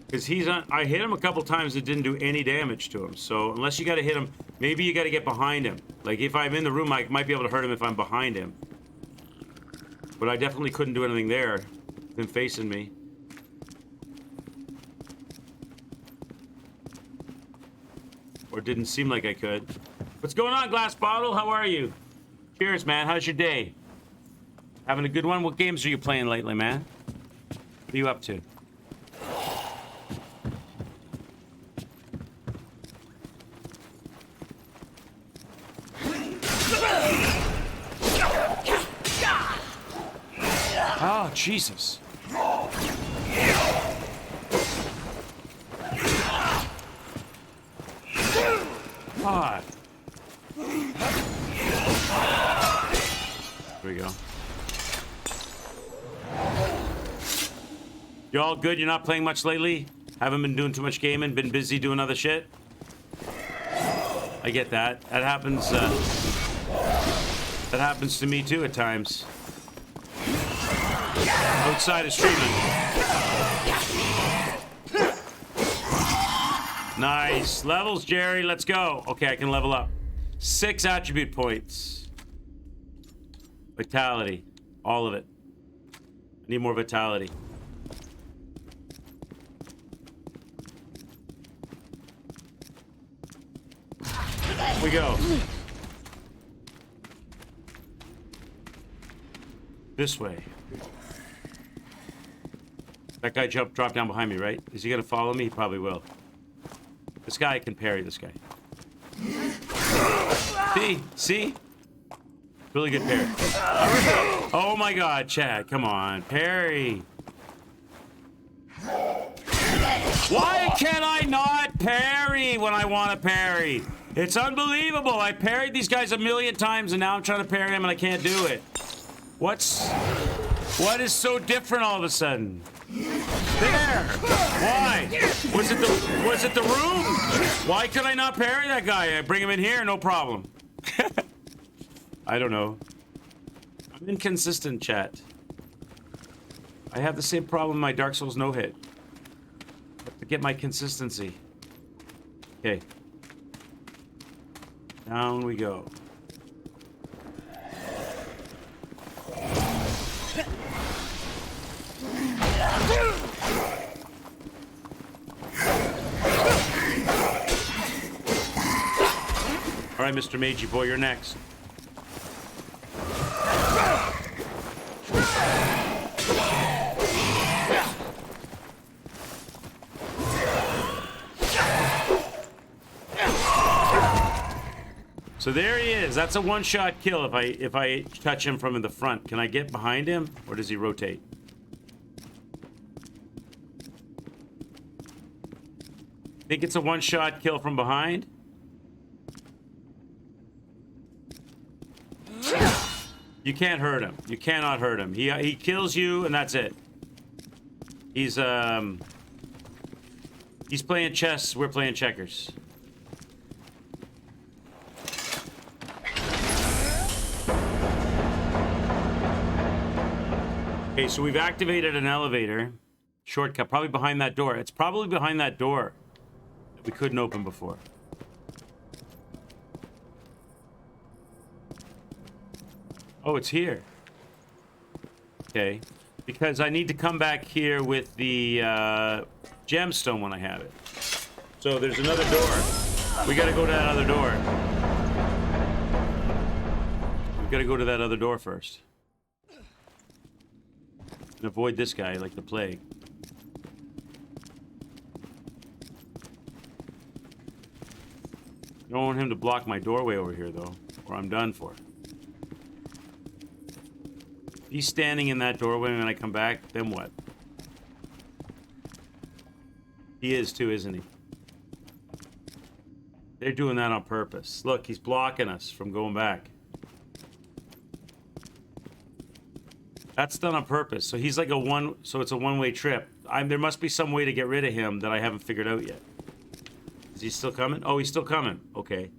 Because he's on, I hit him a couple times, it didn't do any damage to him. So unless you got to hit him, maybe you got to get behind him. Like if I'm in the room, I might be able to hurt him if I'm behind him. But I definitely couldn't do anything there. Been facing me. Or didn't seem like I could. What's going on, Glass Bottle? How are you? Cheers, man. How's your day? Having a good one? What games are you playing lately, man? What are you up to? Oh, Jesus. God. There we go. You all good? You're not playing much lately? Haven't been doing too much gaming? Been busy doing other shit? I get that. That happens to me too at times. Outside of streaming. Nice. Levels, Jerry. Let's go. Okay, I can level up. 6 attribute points. Vitality. All of it. I need more vitality. Here we go. This way. That guy dropped down behind me, right? Is he gonna follow me? He probably will. This guy can parry this guy. See? Really good parry. Oh my god, Chad, come on. Parry. Why can I not parry when I want to parry? It's unbelievable. I parried these guys a million times and now I'm trying to parry them and I can't do it. What is so different all of a sudden? There. Why? Was it the room? Why could I not parry that guy? I bring him in here, no problem. I don't know. I'm inconsistent, chat. I have the same problem in my Dark Souls no hit. I have to get my consistency. Okay. Down we go. All right, Mr. Magey boy, you're next. So there he is. That's a one-shot kill if I touch him from in the front. Can I get behind him, or does he rotate? Think it's a one-shot kill from behind? You can't hurt him. You cannot hurt him. He kills you, and that's it. He's playing chess. We're playing checkers. Okay, so we've activated an elevator. Shortcut, probably behind that door. It's probably behind that door that we couldn't open before. Oh, it's here. Okay. Because I need to come back here with the gemstone when I have it. So there's another door. We gotta go to that other door. We gotta go to that other door first. And avoid this guy like the plague. I don't want him to block my doorway over here, though, or I'm done for. He's standing in that doorway when I come back, then what? He is too, isn't he? They're doing that on purpose. Look, he's blocking us from going back. That's done on purpose. So he's like it's a one-way trip. There must be some way to get rid of him that I haven't figured out yet. Is he still coming? Oh, he's still coming. Okay.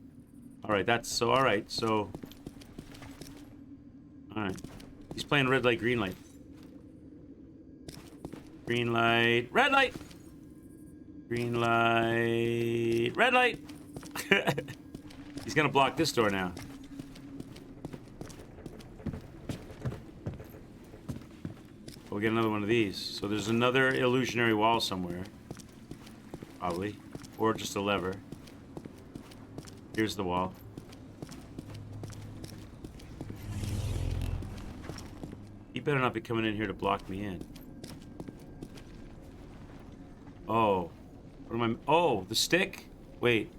All right, all right, so. All right. He's playing red light, green light. Green light, red light. Green light, red light. He's gonna block this door now. We'll get another one of these. So there's another illusionary wall somewhere. Probably. Or just a lever. Here's the wall. He better not be coming in here to block me in. Oh. What am I... Oh, the stick? Wait.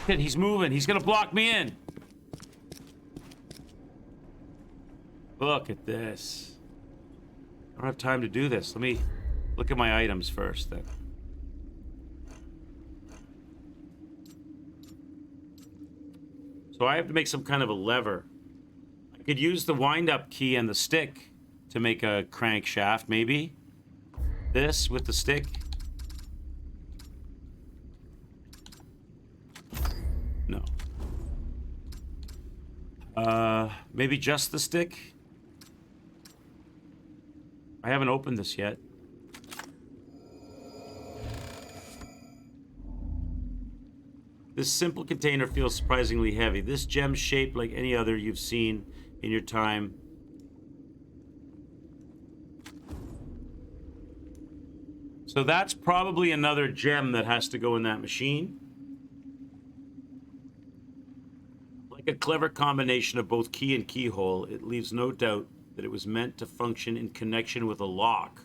Shit, he's moving. He's gonna block me in. Look at this. I don't have time to do this. Let me look at my items first, then. So I have to make some kind of a lever. I could use the wind-up key and the stick to make a crankshaft, maybe. This with the stick. No. Maybe just the stick? I haven't opened this yet. This simple container feels surprisingly heavy. This gem's shaped like any other you've seen in your time. So that's probably another gem that has to go in that machine. Like a clever combination of both key and keyhole, it leaves no doubt that it was meant to function in connection with a lock.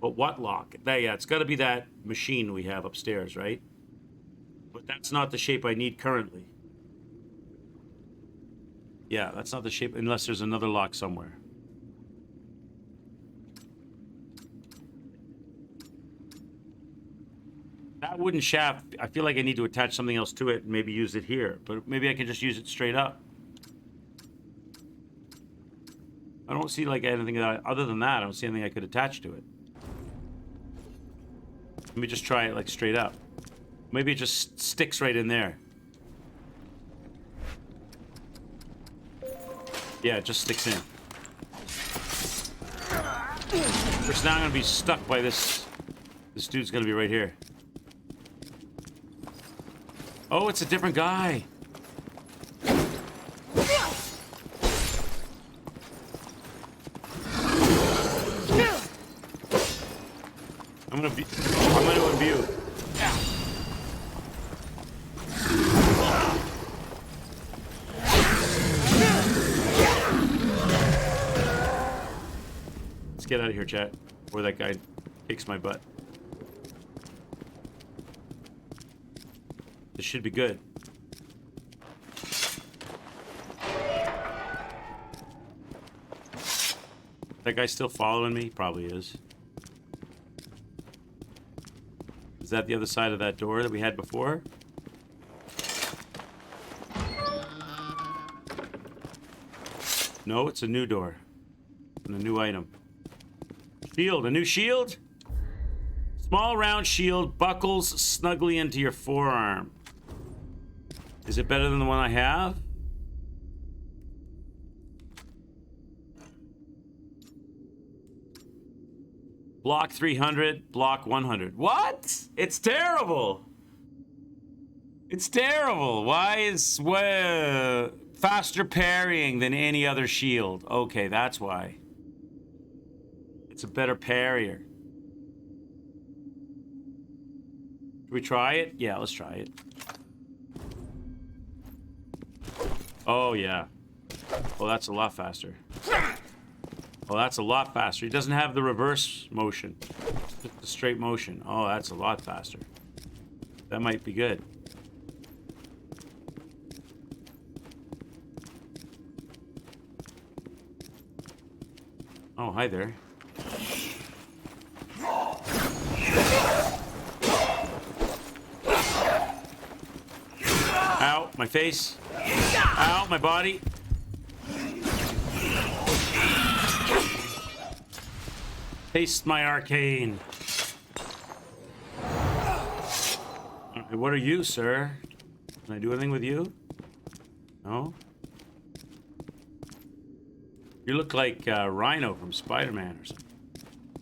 But what lock? Yeah, it's got to be that machine we have upstairs, right? But that's not the shape I need currently. Yeah, that's not the shape, unless there's another lock somewhere. That wooden shaft, I feel like I need to attach something else to it and maybe use it here. But maybe I can just use it straight up. I don't see like anything that other than that, I don't see anything I could attach to it. Let me just try it like straight up. Maybe it just sticks right in there. Yeah, it just sticks in. First, now I'm gonna be stuck by this. This dude's gonna be right here. Oh, it's a different guy. I'm gonna imbue. Let's get out of here, chat, before that guy kicks my butt. This should be good. That guy's still following me? Probably is. Is that the other side of that door that we had before? No, it's a new door. And a new item. Shield, a new shield? Small round shield buckles snugly into your forearm. Is it better than the one I have? Block 300, block 100. What? It's terrible. It's terrible. Why is faster parrying than any other shield? Okay, that's why. It's a better parrier. Should we try it? Yeah, let's try it. Oh, yeah. Oh, that's a lot faster. Oh, that's a lot faster. He doesn't have the reverse motion. Just the straight motion. Oh, that's a lot faster. That might be good. Oh, hi there. Ow, my face. Ow, my body. Taste my arcane. Alright, what are you, sir? Can I do anything with you? No? You look like Rhino from Spider-Man or something.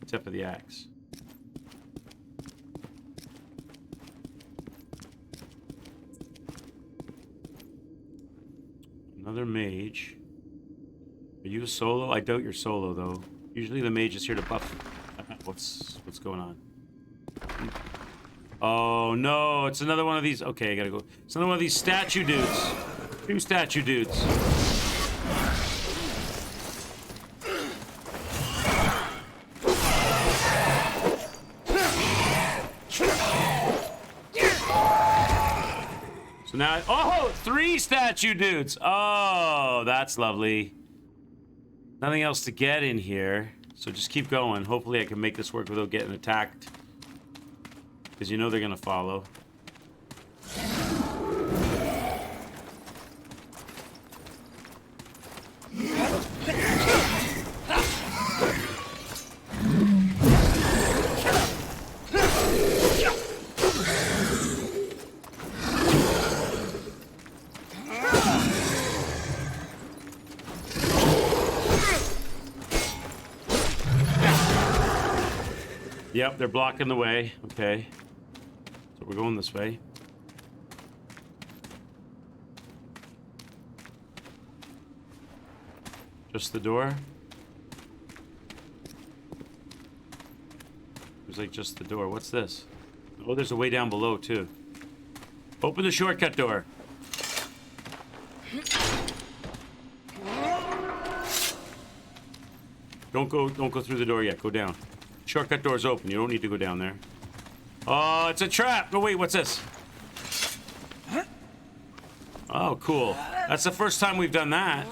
Except for the axe. Another mage. Are you solo? I doubt you're solo though. Usually the mage is here to buff. What's going on? Oh no, it's another one of these. Okay, I gotta go. It's another one of these statue dudes. 2 statue dudes. So now, oh, 3 statue dudes. Oh, that's lovely. Nothing else to get in here. So just keep going. Hopefully I can make this work without getting attacked. Because you know they're going to follow. Yep, they're blocking the way. Okay. So we're going this way. Just the door? There's like just the door. What's this? Oh, there's a way down below too. Open the shortcut door. Don't go through the door yet. Go down. Shortcut door's open. You don't need to go down there. Oh, it's a trap. No, wait, what's this? Oh, cool. That's the first time we've done that.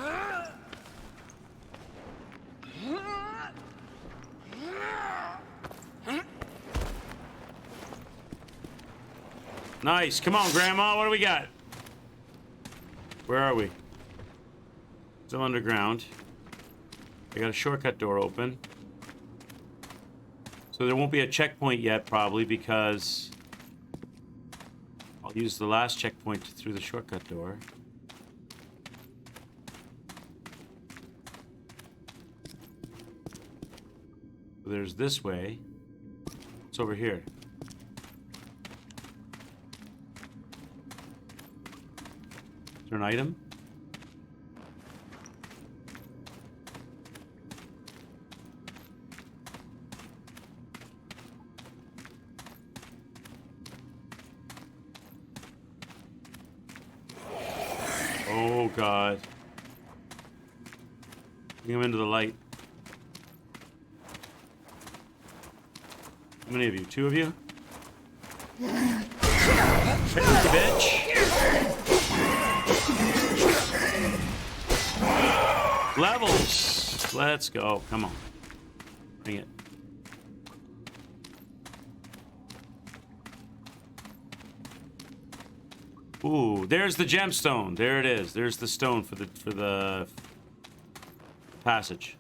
Nice. Come on, Grandma. What do we got? Where are we? Still underground. I got a shortcut door open. So there won't be a checkpoint yet, probably, because I'll use the last checkpoint through the shortcut door. So there's this way. It's over here. Is there an item? Oh God. Bring him into the light. How many of you? 2 of you? Bitch. Levels. Let's go. Come on. Bring it. Ooh, there's the gemstone. There it is. There's the stone for the passage.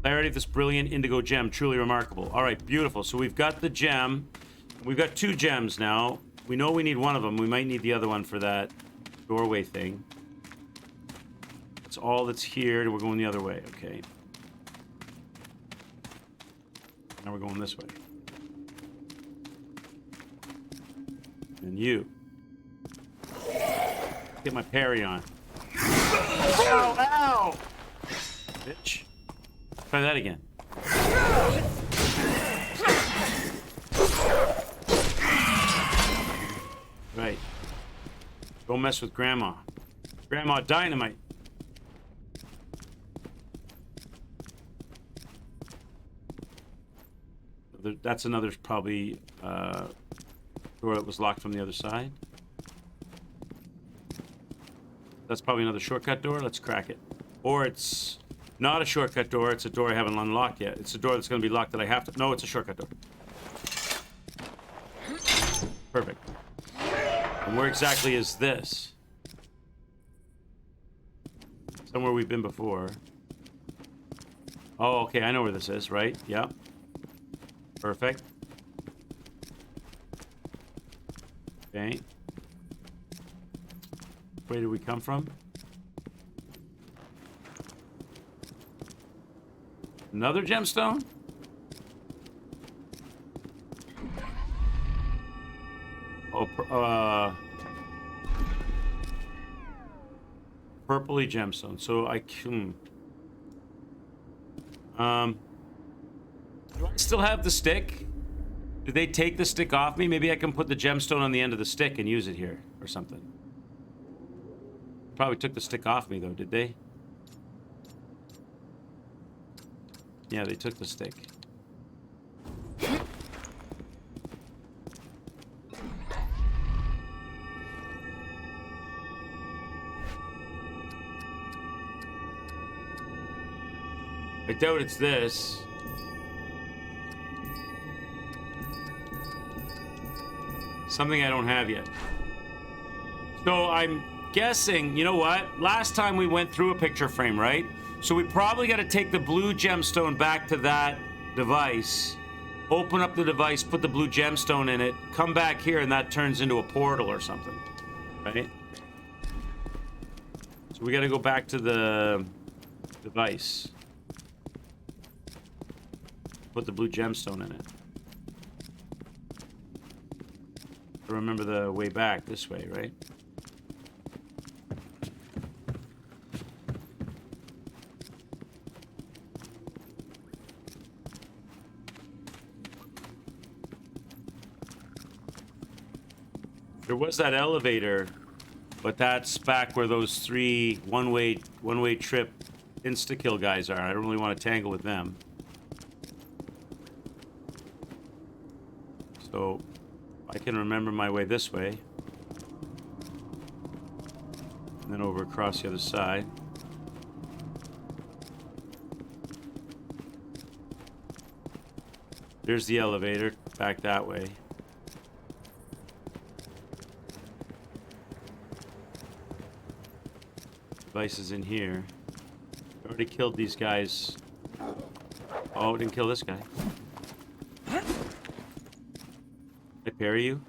Clarity of this brilliant indigo gem, truly remarkable. All right, beautiful. So we've got the gem. We've got 2 gems now. We know we need one of them. We might need the other one for that doorway thing. That's all that's here. We're going the other way. Okay. Now we're going this way. And you. Get my parry on. Ow, ow! Bitch. Try that again. Right. Go mess with Grandma. Grandma Dynamite. That's another probably door that was locked from the other side. That's probably another shortcut door. Let's crack it. Or it's not a shortcut door. It's a door I haven't unlocked yet. It's a door that's going to be locked that I have to... No, it's a shortcut door. Perfect. And where exactly is this? Somewhere we've been before. Oh, okay. I know where this is, right? Yep. Perfect. Okay. Where did we come from? Another gemstone? Oh, purpley gemstone. So I can... Do I still have the stick? Did they take the stick off me? Maybe I can put the gemstone on the end of the stick and use it here or something. Probably took the stick off me though, did they? Yeah, they took the stick. I doubt it's this. Something I don't have yet. So I'm guessing, you know what? Last time we went through a picture frame, right? So we probably got to take the blue gemstone back to that device, open up the device, put the blue gemstone in it, come back here, and that turns into a portal or something, right? So we got to go back to the device. Put the blue gemstone in it. I remember the way back this way, right? There was that elevator, but that's back where those three one-way trip insta-kill guys are. I don't really want to tangle with them. So I can remember my way this way. And then over across the other side. There's the elevator, back that way. Device is in here. Already killed these guys. Oh, didn't kill this guy. I parry you?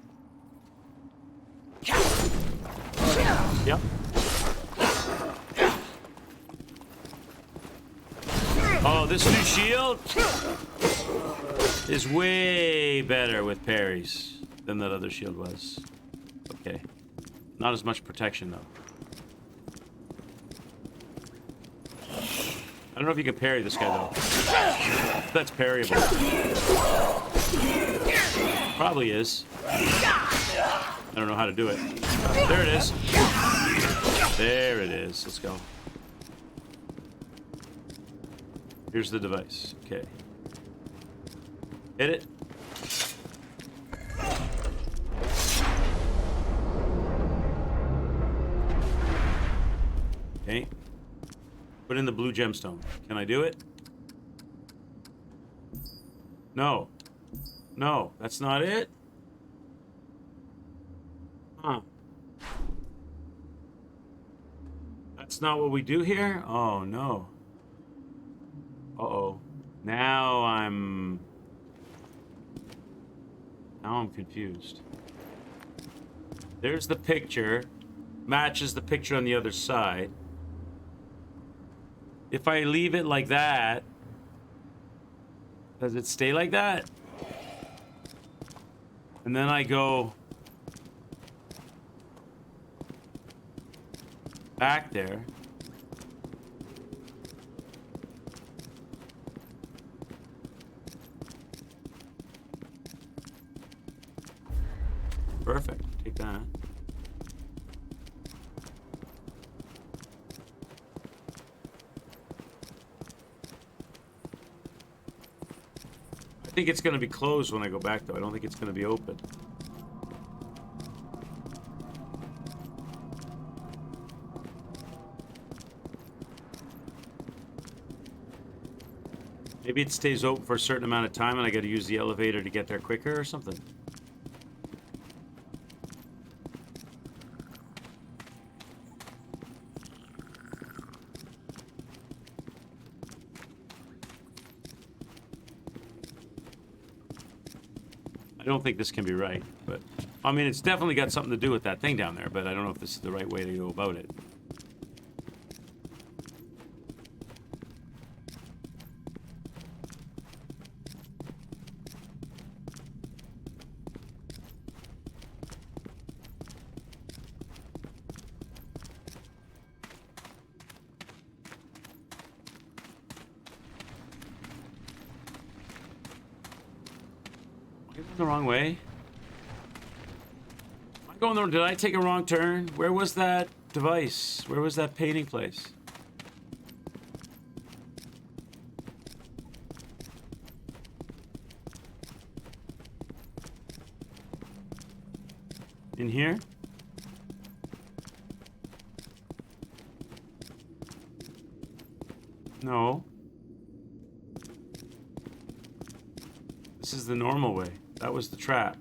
Yep. Oh, this new shield is way better with parries than that other shield was. Okay. Not as much protection, though. I don't know if you can parry this guy, though. That's parryable. Probably is. I don't know how to do it. There it is. There it is. Let's go. Here's the device. Okay. Hit it. Okay. Put in the blue gemstone. Can I do it? No. No, that's not it? Huh. That's not what we do here? Oh, no. Uh-oh. Now I'm confused. There's the picture. Matches the picture on the other side. If I leave it like that, does it stay like that? And then I go back there. Perfect. Take that. I think it's going to be closed when I go back, though. I don't think it's going to be open. Maybe it stays open for a certain amount of time and I got to use the elevator to get there quicker or something. I don't think this can be right, but I mean, it's definitely got something to do with that thing down there, but I don't know if this is the right way to go about it. Going the wrong way. Am I going the? Did I take a wrong turn? Where was that device? Where was that painting place? In here? No. This is the normal way. That was the trap.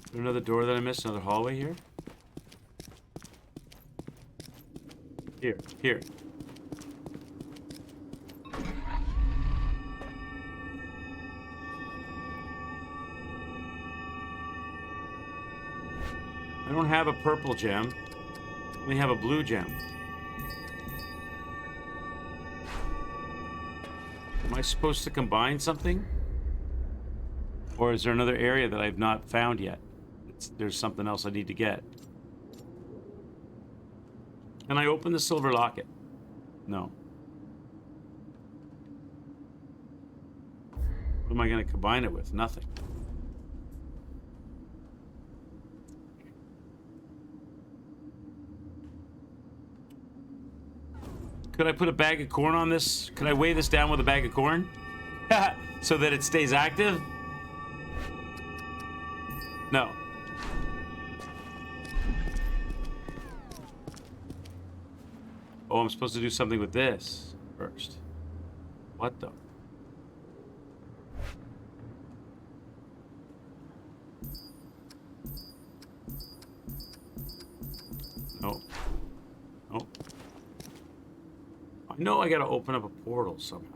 Is there another door that I missed? Another hallway here? Here. I don't have a purple gem. I only have a blue gem. Am I supposed to combine something? Or is there another area that I've not found yet? There's something else I need to get. Can I open the silver locket? No. What am I going to combine it with? Nothing. Could I put a bag of corn on this? Could I weigh this down with a bag of corn? So that it stays active? No. Oh, I'm supposed to do something with this first. What the? No. No. I know I gotta open up a portal somehow.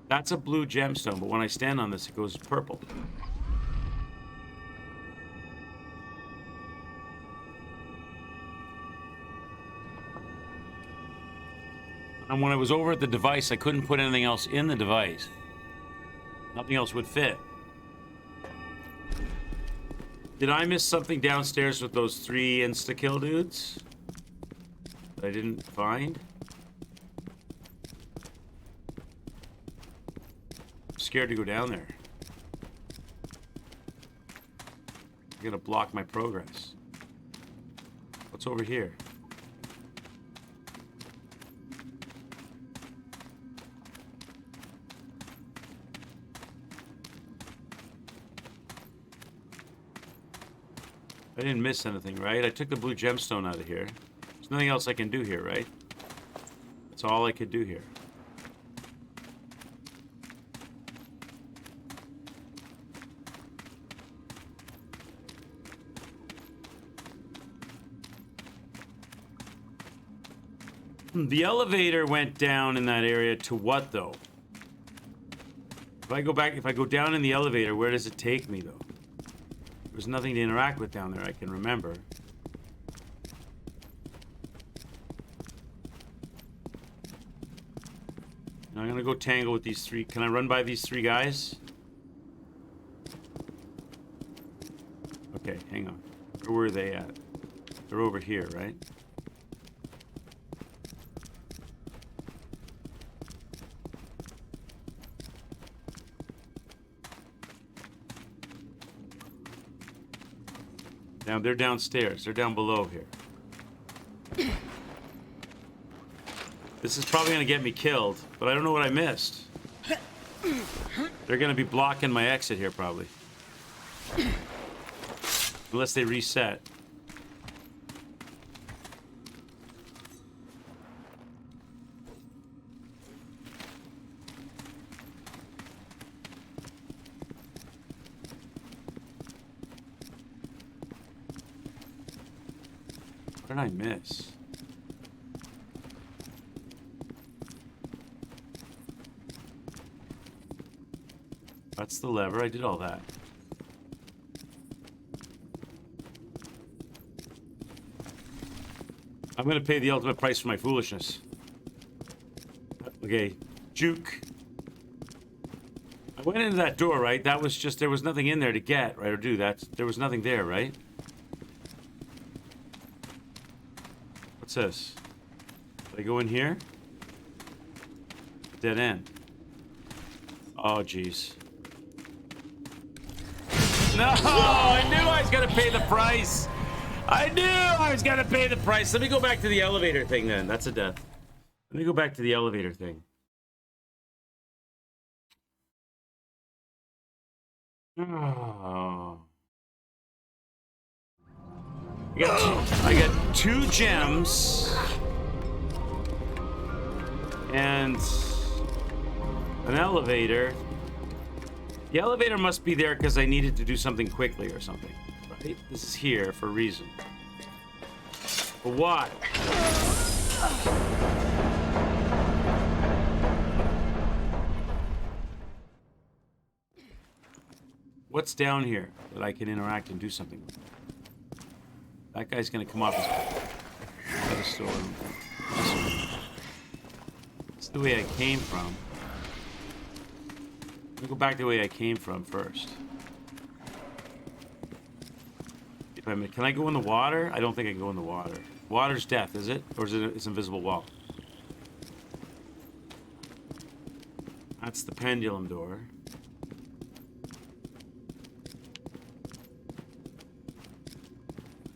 That's a blue gemstone, but when I stand on this, it goes purple. And when I was over at the device, I couldn't put anything else in the device. Nothing else would fit. Did I miss something downstairs with those 3 insta-kill dudes that I didn't find? I'm scared to go down there. I'm gonna block my progress. What's over here? I didn't miss anything, right? I took the blue gemstone out of here. There's nothing else I can do here, right? That's all I could do here. The elevator went down in that area to what, though? If I go down in the elevator, where does it take me, though? There's nothing to interact with down there I can remember. Now I'm gonna go tangle with these 3. Can I run by these 3 guys? Okay, hang on. Where were they at? They're over here, right? Now they're downstairs. They're down below here. This is probably going to get me killed, but I don't know what I missed. They're going to be blocking my exit here, probably. Unless they reset. What did I miss? That's the lever. I did all that. I'm gonna pay the ultimate price for my foolishness. Okay, juke. I went into that door, right? That was just, there was nothing in there to get, right? Or do that. There was nothing there, right? What's this? Did I go in here? Dead end. Oh, jeez. No! I knew I was gonna pay the price! I knew I was gonna pay the price! Let me go back to the elevator thing then. That's a death. Let me go back to the elevator thing. Oh. I got two gems and an elevator. The elevator must be there because I needed to do something quickly or something, right? This is here for a reason. But what? What's down here that I can interact and do something with? That guy's gonna come off his pedestal. It's the way I came from. Let me go back the way I came from first. If I can I go in the water? I don't think I can go in the water. Water's death, is it? Or is it it's invisible wall? That's the pendulum door.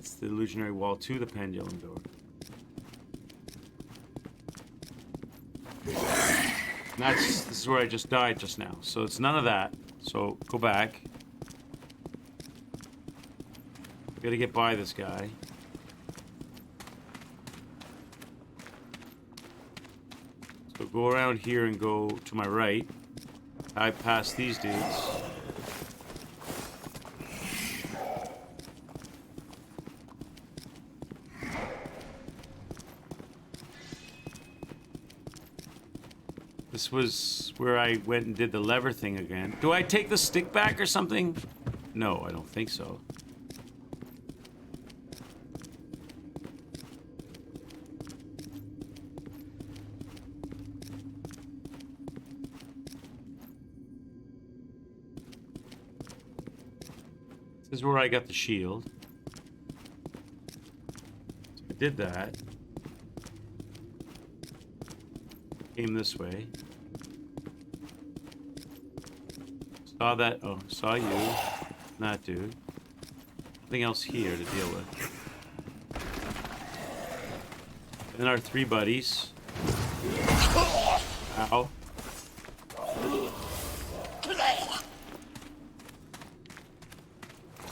It's the illusionary wall to the pendulum door. And this is where I just died just now. So it's none of that. So go back. Gotta get by this guy. So go around here and go to my right. I pass these dudes. This was where I went and did the lever thing again. Do I take the stick back or something? No, I don't think so. This is where I got the shield. So I did that. Came this way. Saw that. Oh, saw you. That dude. Nothing else here to deal with. Then our three buddies. Ow.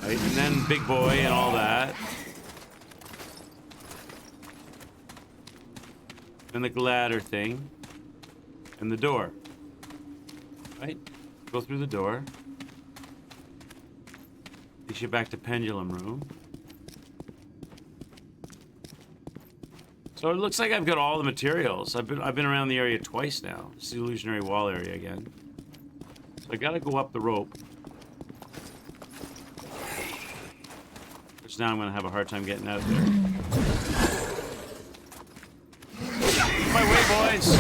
Right, and then Big Boy and all that. And the ladder thing. And the door. Right? Go through the door. Takes you back to pendulum room. So it looks like I've got all the materials. I've been around the area twice now. This is the illusionary wall area again. So I gotta go up the rope. Which now I'm gonna have a hard time getting out of there. My way, boys!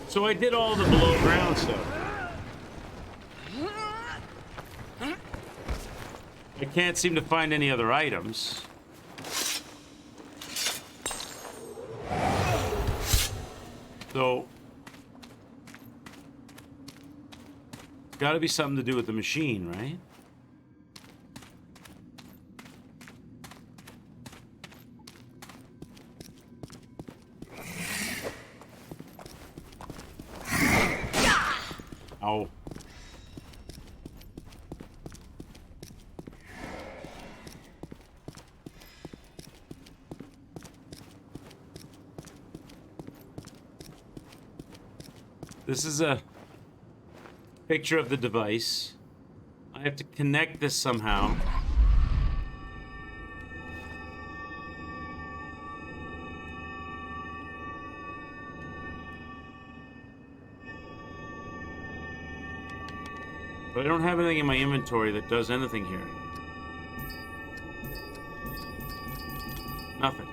So I did all the below ground stuff. I can't seem to find any other items. So it's got to be something to do with the machine, right? Ow. This is a picture of the device. I have to connect this somehow. But I don't have anything in my inventory that does anything here. Nothing.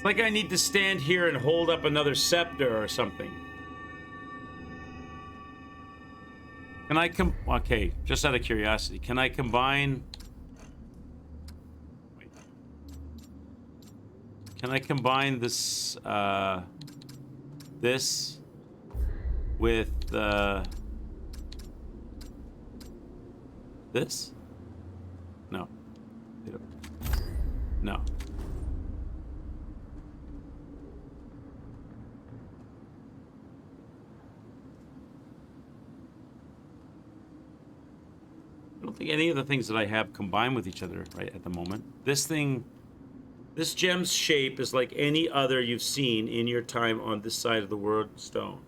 It's like I need to stand here and hold up another scepter or something. Can I okay, just out of curiosity, can I combine... Wait. Can I combine this, this with, this? No. No. I don't think any of the things that I have combine with each other right at the moment. This thing, this gem's shape is like any other you've seen in your time on this side of the world stone.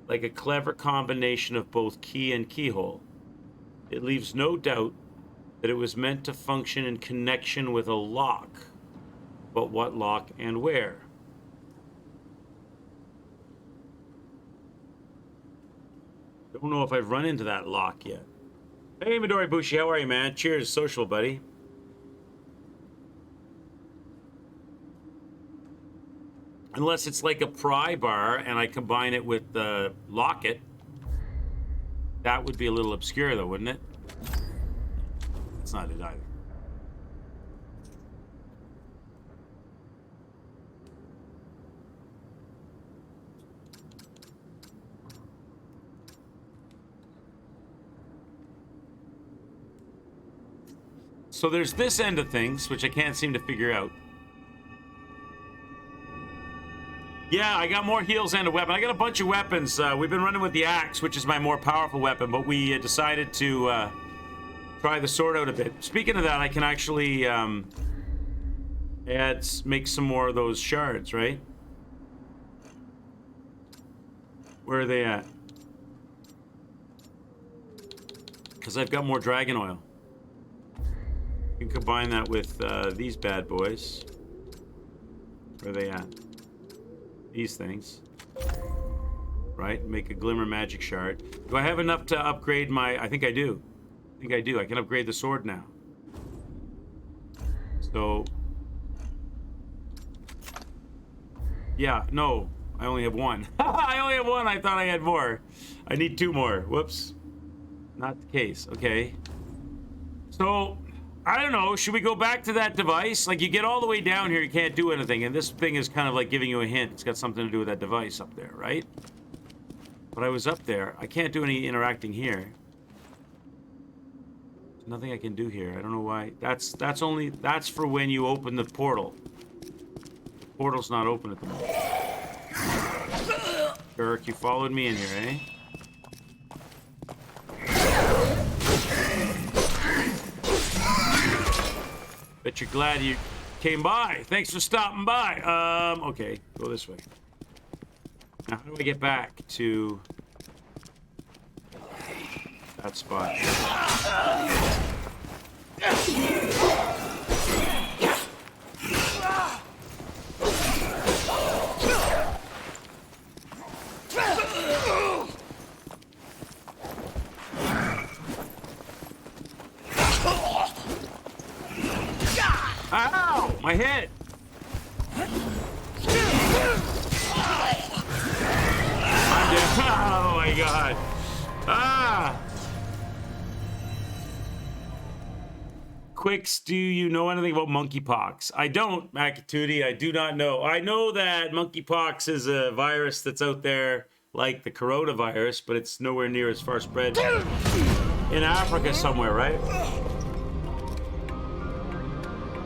Like a clever combination of both key and keyhole. It leaves no doubt that it was meant to function in connection with a lock. But what lock and where? Don't know if I've run into that lock yet. Hey, Midori Bushi, how are you, man? Cheers, social buddy. Unless it's like a pry bar and I combine it with the locket. That would be a little obscure, though, wouldn't it? It's not it either. So there's this end of things, which I can't seem to figure out. Yeah, I got more heals and a weapon. I got a bunch of weapons. We've been running with the axe, which is my more powerful weapon, but we decided to try the sword out a bit. Speaking of that, I can actually make some more of those shards, right? Where are they at? Because I've got more dragon oil. You can combine that with these bad boys. Where are they at? These things. Right? Make a glimmer magic shard. Do I have enough to upgrade my... I think I do. I think I do. I can upgrade the sword now. So... Yeah, no. I only have one. I only have one. I thought I had more. I need 2 more. Whoops. Not the case. Okay. So... I don't know, should we go back to that device? Like, you get all the way down here, you can't do anything, and this thing is kind of like giving you a hint. It's got something to do with that device up there, right? But I was up there. I can't do any interacting here. There's nothing I can do here. I don't know why. That's for when you open the portal. The portal's not open at the moment. Burke, you followed me in here, eh? Bet you're glad you came by. Thanks for stopping by. Okay, go this way. Now, how do I get back to that spot? Ow! My head! I'm dead. Oh my god. Ah! Quicks, do you know anything about monkeypox? I don't, Makatootie. I do not know. I know that monkeypox is a virus that's out there like the coronavirus, but it's nowhere near as far spread in Africa somewhere, right?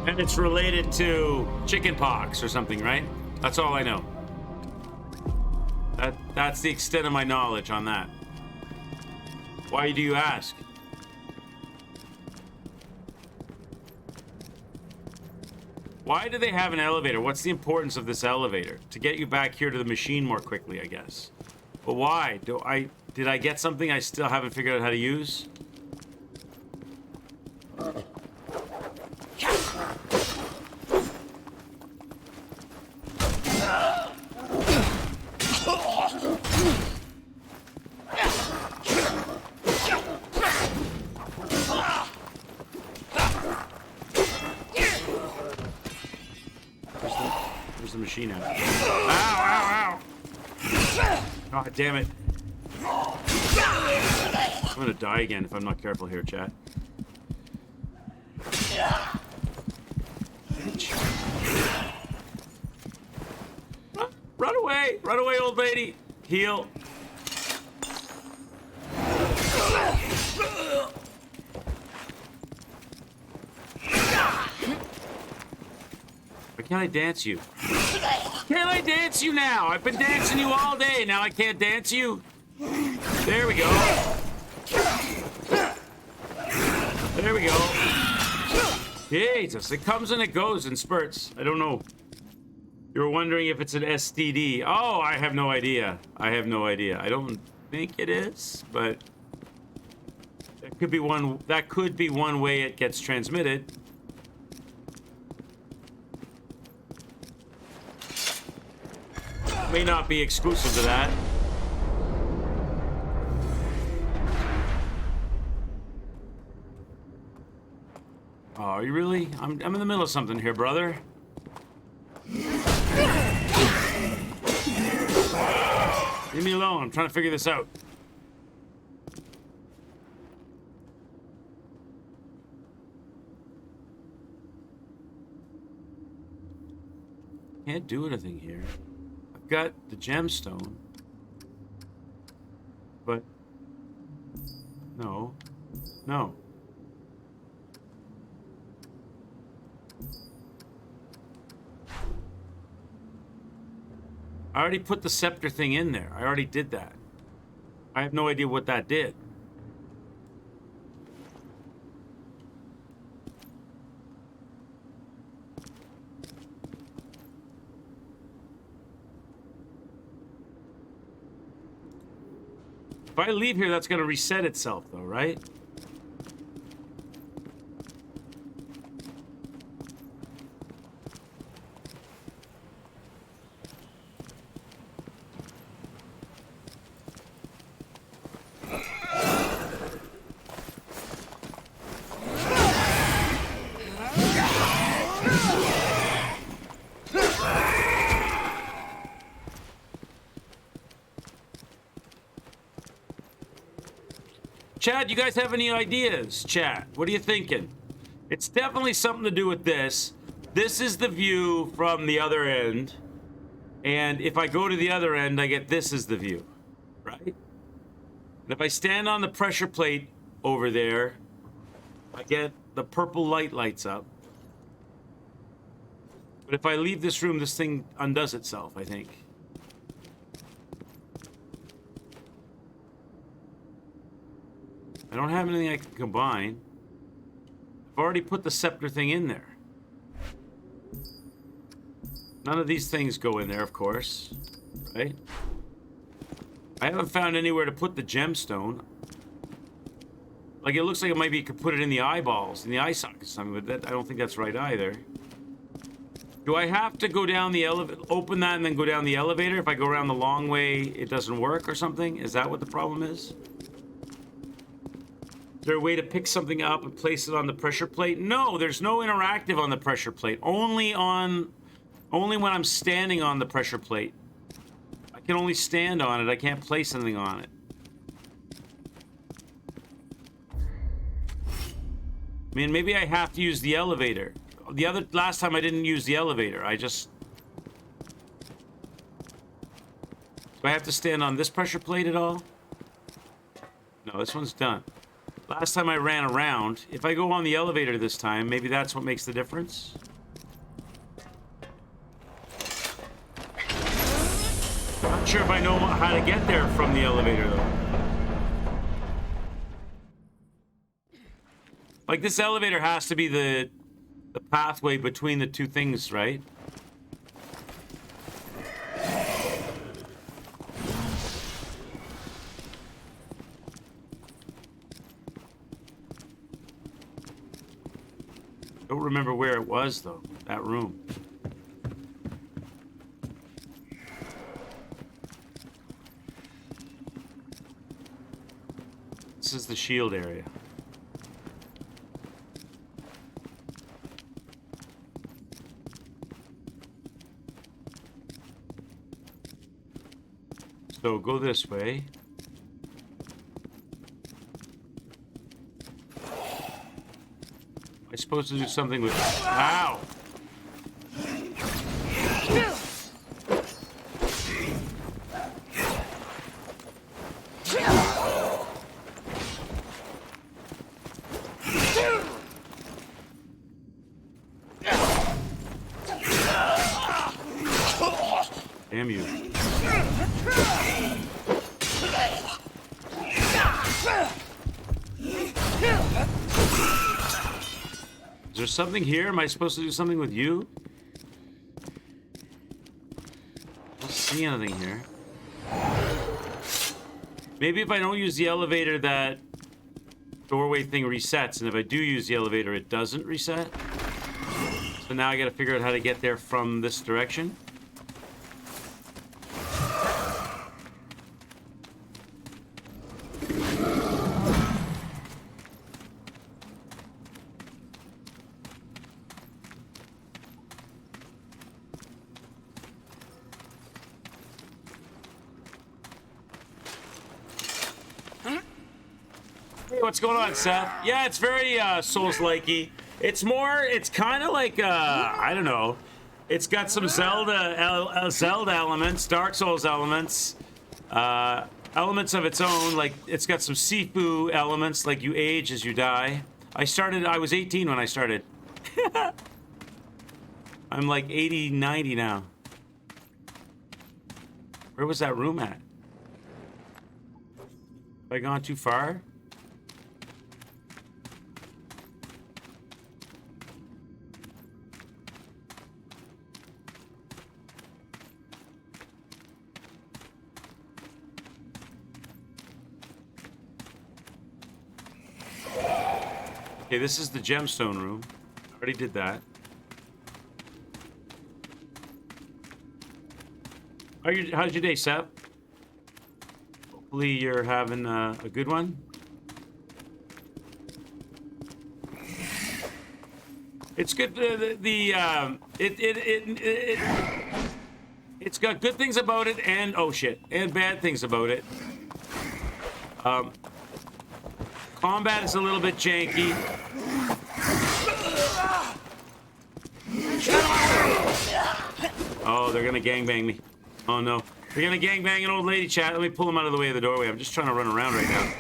And it's related to chicken pox or something, right? That's all I know. That's the extent of my knowledge on that. Why do you ask? Why do they have an elevator? What's the importance of this elevator? To get you back here to the machine more quickly, I guess. But why? Did I get something I still haven't figured out how to use? Where's the machine at? Ow, ow, ow! God damn it. I'm gonna die again if I'm not careful here, chat. Run away! Run away, old lady! Heal. Why can't I dance you? Can't I dance you now? I've been dancing you all day. Now I can't dance you? There we go. There we go. Jesus, it comes and it goes in spurts. I don't know. You were wondering if it's an STD. Oh, I have no idea. I have no idea. I don't think it is, but that could be one. That could be one way it gets transmitted. May not be exclusive to that. Oh, are you really? I'm in the middle of something here, brother. Leave me alone. I'm trying to figure this out. Can't do anything here. I've got the gemstone. But... No. No. I already put the scepter thing in there. I already did that. I have no idea what that did. If I leave here, that's going to reset itself, though, right? Chad, you guys have any ideas? Chat, what are you thinking? It's definitely something to do with this. This is the view from the other end. And if I go to the other end, I get this as the view, right? And if I stand on the pressure plate over there, I get the purple light lights up. But if I leave this room, this thing undoes itself, I think. I don't have anything I can combine. I've already put the scepter thing in there. None of these things go in there, of course. Right? I haven't found anywhere to put the gemstone. Like, it looks like it might be you could put it in the eyeballs, in the eye sockets or something, but that, I don't think that's right either. Do I have to go down the elevator, open that and then go down the elevator? If I go around the long way, it doesn't work or something? Is that what the problem is? Is there a way to pick something up and place it on the pressure plate? No, there's no interactive on the pressure plate. Only when I'm standing on the pressure plate. I can only stand on it. I can't place anything on it. I mean, maybe I have to use the elevator. Last time I didn't use the elevator. Do I have to stand on this pressure plate at all? No, this one's done. Last time I ran around, if I go on the elevator this time, maybe that's what makes the difference. Not sure if I know how to get there from the elevator, though. Like, this elevator has to be the pathway between the two things, right? Don't remember where it was, though, that room. This is the shield area. So go this way. Am I supposed to do something with... Ow! Damn you. Is there something here? Am I supposed to do something with you? I don't see anything here. Maybe if I don't use the elevator, that doorway thing resets, and if I do use the elevator, it doesn't reset. So now I gotta figure out how to get there from this direction. What's going on, Seth? Yeah, it's very Souls-likey. It's kind of like, I don't know. It's got some Zelda elements, Dark Souls elements, elements of its own. Like, it's got some Sifu elements, like you age as you die. I was 18 when I started. I'm like 80, 90 now. Where was that room at? Have I gone too far? Okay, this is the gemstone room. Already did that. How's your day, Seth? Hopefully you're having a good one. It's good. It's got good things about it and oh shit, and bad things about it. Combat is a little bit janky. Oh, they're gonna gangbang me. Oh no. They're gonna gangbang an old lady, chat. Let me pull them out of the way of the doorway. I'm just trying to run around right now.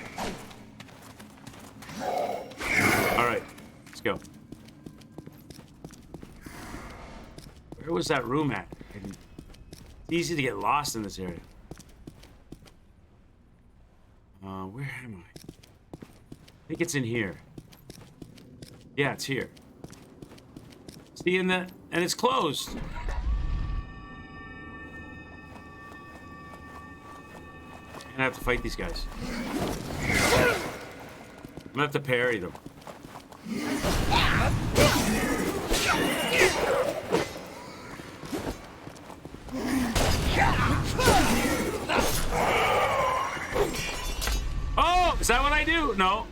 Alright, let's go. Where was that room at? It's easy to get lost in this area. Where am I? I think it's in here. Yeah, it's here. See, and it's closed. I have to fight these guys. I'm gonna have to parry them. Oh, is that what I do? No.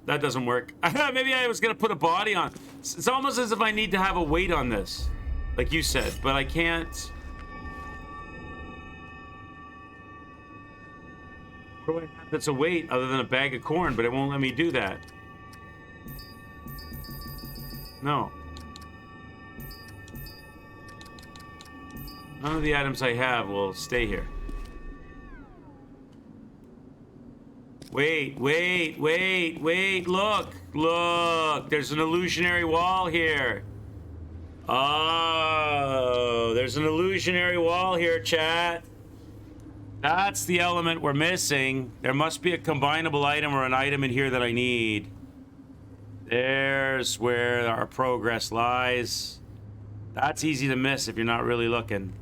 That doesn't work. Maybe I was gonna put a body on. It's almost as if I need to have a weight on this, like you said, but I can't. What do I have that's a weight other than a bag of corn, but it won't let me do that. No. None of the items I have will stay here. Wait, look, there's an illusionary wall here. Oh, there's an illusionary wall here, chat. That's the element we're missing. There must be a combinable item or an item in here that I need. There's where our progress lies. That's easy to miss if you're not really looking.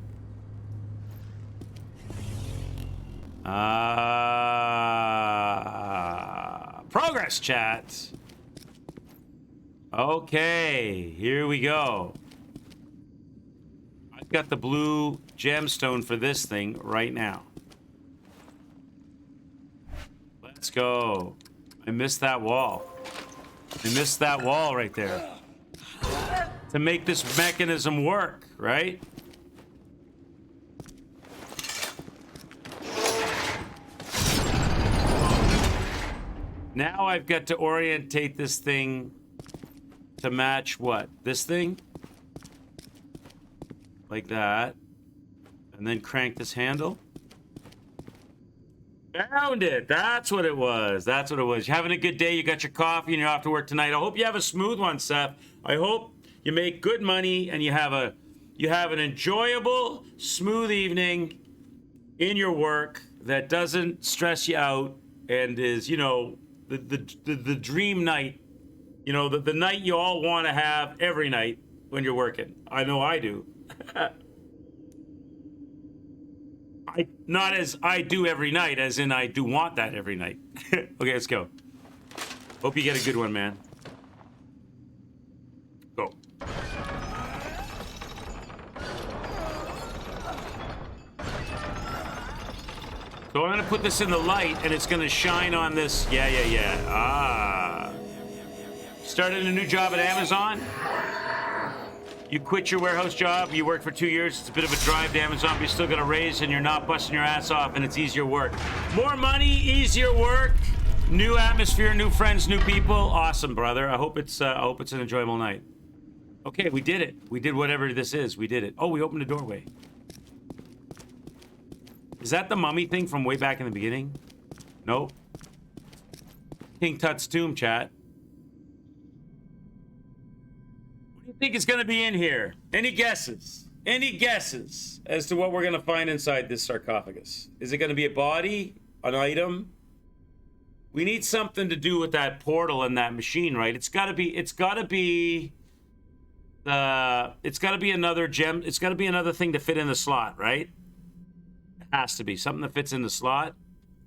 Progress, chat. Okay, here we go. I've got the blue gemstone for this thing right now. Let's go. I missed that wall. I missed that wall right there. To make this mechanism work, right? Now I've got to orientate this thing to match what? This thing? Like that. And then crank this handle. Found it. That's what it was. That's what it was. You're having a good day. You got your coffee and you're off to work tonight. I hope you have a smooth one, Seth. I hope you make good money and you have an enjoyable, smooth evening in your work that doesn't stress you out and is, you know, the dream night. You know, the night you all want to have every night when you're working. I know I do. Not as I do every night, as in I do want that every night. Okay, let's go. Hope you get a good one, man. Go. So I'm gonna put this in the light, and it's gonna shine on this. Yeah. Ah. Started a new job at Amazon. You quit your warehouse job, you work for 2 years, it's a bit of a drive to Amazon, but you still got a raise and you're not busting your ass off and it's easier work. More money, easier work, new atmosphere, new friends, new people. Awesome, brother. I hope it's an enjoyable night. Okay, we did it. We did whatever this is. We did it. Oh, we opened a doorway. Is that the mummy thing from way back in the beginning? Nope. King Tut's tomb, chat. Think it's going to be in here? Any guesses? Any guesses as to what we're going to find inside this sarcophagus? Is it going to be a body, an item? We need something to do with that portal and that machine, right? It's got to be another gem. It's got to be another thing to fit in the slot, right? It has to be something that fits in the slot,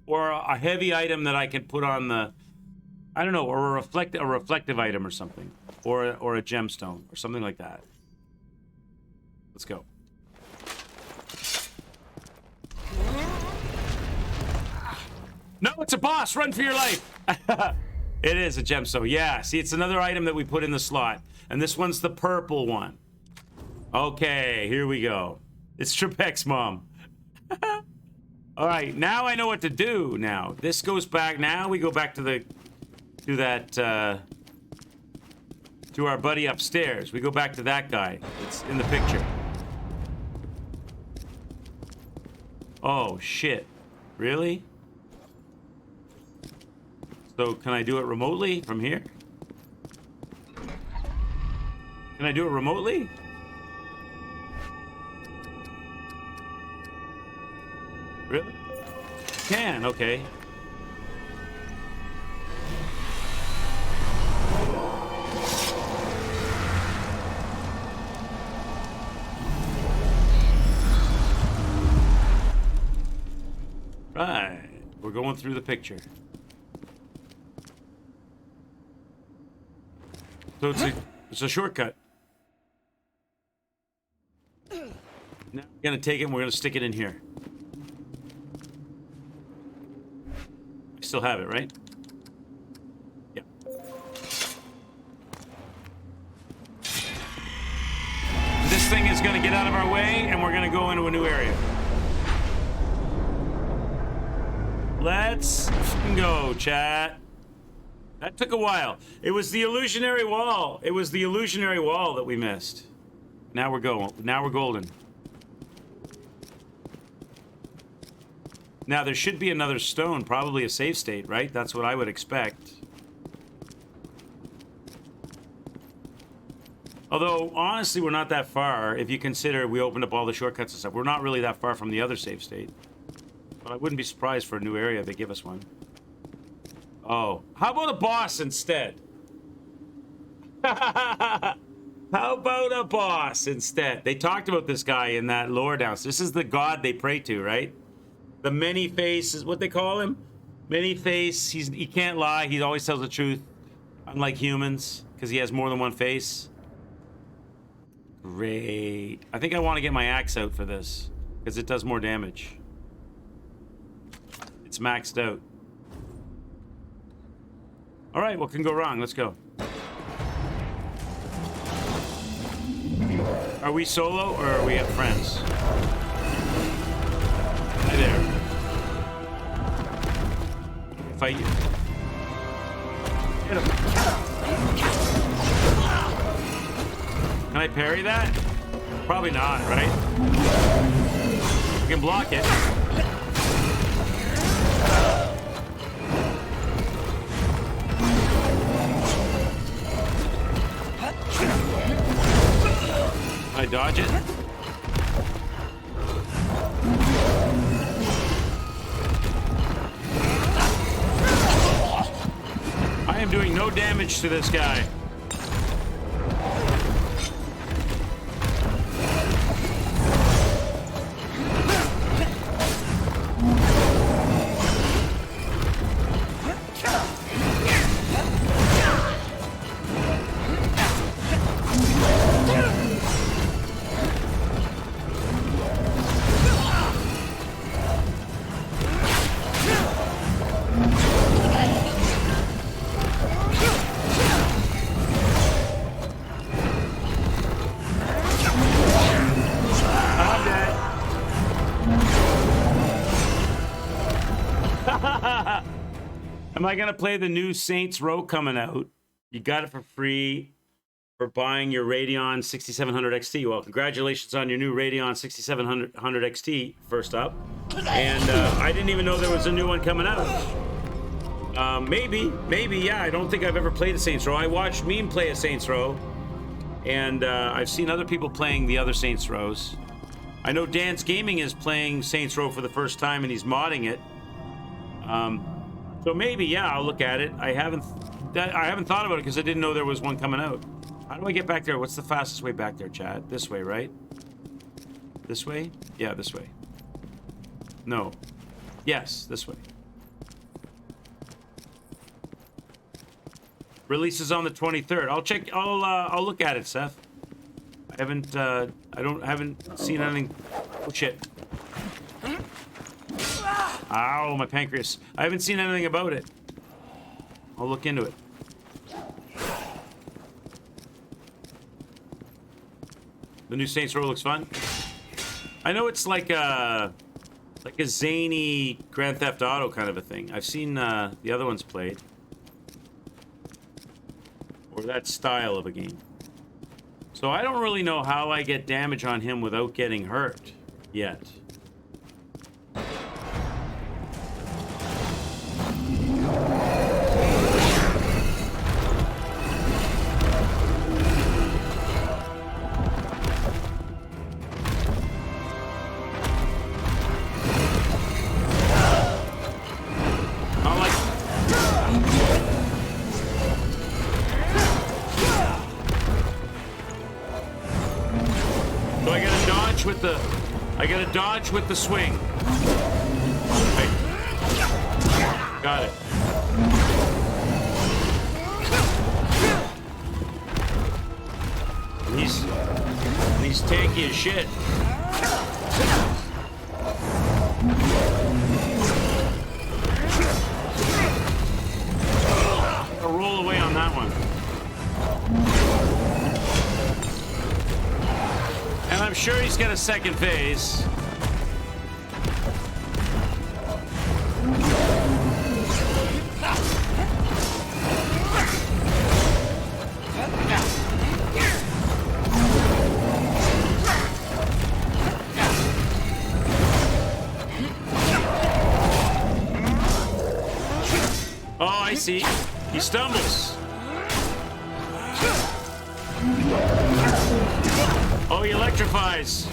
or a heavy item that I can put on the, I don't know, or a reflective item or something. Or a gemstone, or something like that. Let's go. No, it's a boss! Run for your life! It is a gemstone. Yeah, see, it's another item that we put in the slot. And this one's the purple one. Okay, here we go. It's Trebek's mom. Alright, now I know what to do now. This goes back, now we go back to to our buddy upstairs. We go back to that guy. It's in the picture. Oh, shit. Really? So, can I do it remotely from here? Can I do it remotely? Really? Can, okay. Right, we're going through the picture. So it's a shortcut. Now we're gonna take it and we're gonna stick it in here. I still have it, right? Yeah. This thing is gonna get out of our way and we're gonna go into a new area. Let's go, chat. That took a while. It was the illusionary wall. It was the illusionary wall that we missed. Now we're going. Now we're golden. Now there should be another stone, probably a save state, right? That's what I would expect. Although, honestly, we're not that far. If you consider we opened up all the shortcuts and stuff, we're not really that far from the other save state. But I wouldn't be surprised for a new area if they give us one. Oh, how about a boss instead? How about a boss instead? They talked about this guy in that lore downstairs. This is the god they pray to, right? The many face is what they call him. Many face. He can't lie. He always tells the truth, unlike humans, because he has more than one face. Great. I think I want to get my axe out for this because it does more damage. It's maxed out. All right, what can go wrong? Let's go. Are we solo or are we friends? Hi there. Fight you. Hit him. Can I parry that? Probably not, right? I can block it. Can I dodge it? I am doing no damage to this guy. Am I gonna play the new Saints Row coming out? You got it for free for buying your Radeon 6700 XT. Well, congratulations on your new Radeon 6700 XT. First up, and I didn't even know there was a new one coming out. Maybe, yeah. I don't think I've ever played a Saints Row. I watched Meme play a Saints Row, and I've seen other people playing the other Saints Rows. I know Dance Gaming is playing Saints Row for the first time, and he's modding it. So maybe, yeah, I'll look at it. I haven't thought about it because I didn't know there was one coming out. How do I get back there? What's the fastest way back there, chat? This way, right? This way? Yeah, this way. No. Yes, this way. Releases on the 23rd. I'll check. I'll look at it, Seth. I haven't seen anything. Oh shit. Ow, my pancreas. I haven't seen anything about it. I'll look into it. The new Saints Row looks fun. I know it's like a zany Grand Theft Auto kind of a thing. I've seen the other ones played. Or that style of a game. So I don't really know how I get damage on him without getting hurt yet. I gotta dodge with the swing. Okay. Got it. He's tanky as shit. I'll roll away on that one. And I'm sure he's got a second phase. Oh, I see. He stumbles. Oh, he electrifies.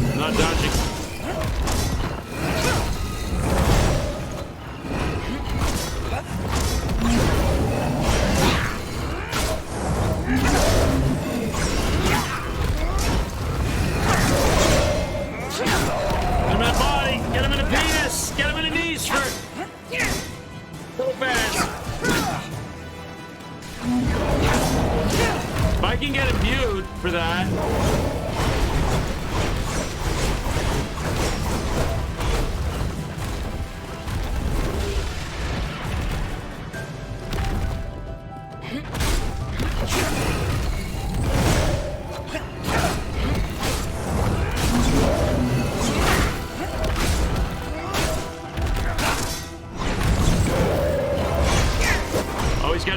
I'm not dodging. I can get imbued for that.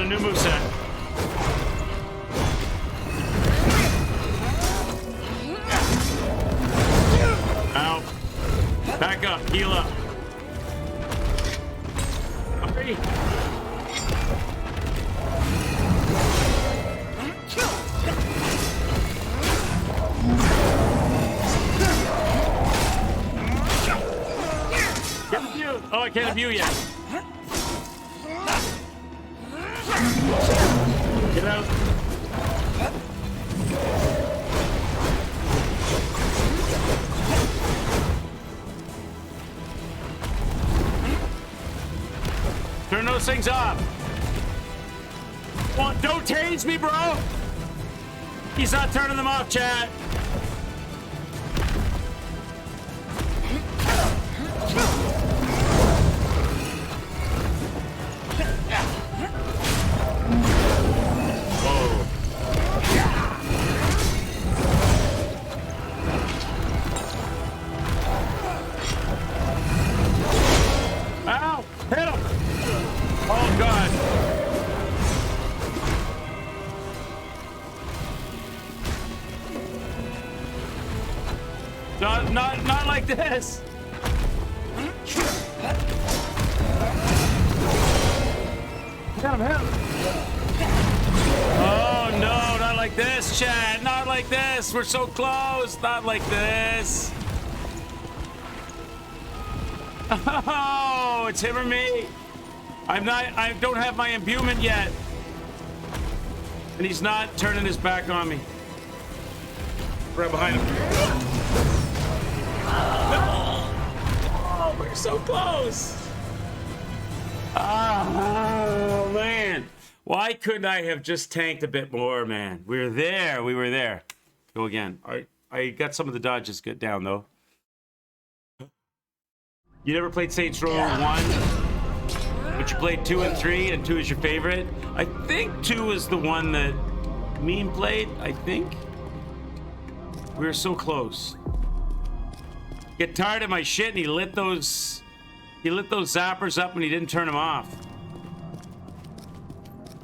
new moveset. Ow. Back up. Heal up. Hurry. Get a view. Oh, I can't have you yet. Get out. Turn those things off. Well, don't tase me, bro. He's not turning them off, chat. Ow! Hit him! Oh, God. Not like this. Hit him. Oh, no, not like this, chat. Not like this. We're so close. Not like this. Oh, it's him or me. I don't have my imbuement yet. And he's not turning his back on me. Right behind him. No! Oh, we're so close. Oh, man. Why couldn't I have just tanked a bit more, man? We were there. We were there. Go again. I got some of the dodges good down, though. You never played Saints Row 1, but you played 2 and 3, and 2 is your favorite? I think 2 is the one that Meme played, I think. We were so close. Get tired of my shit, and he lit those zappers up and he didn't turn them off.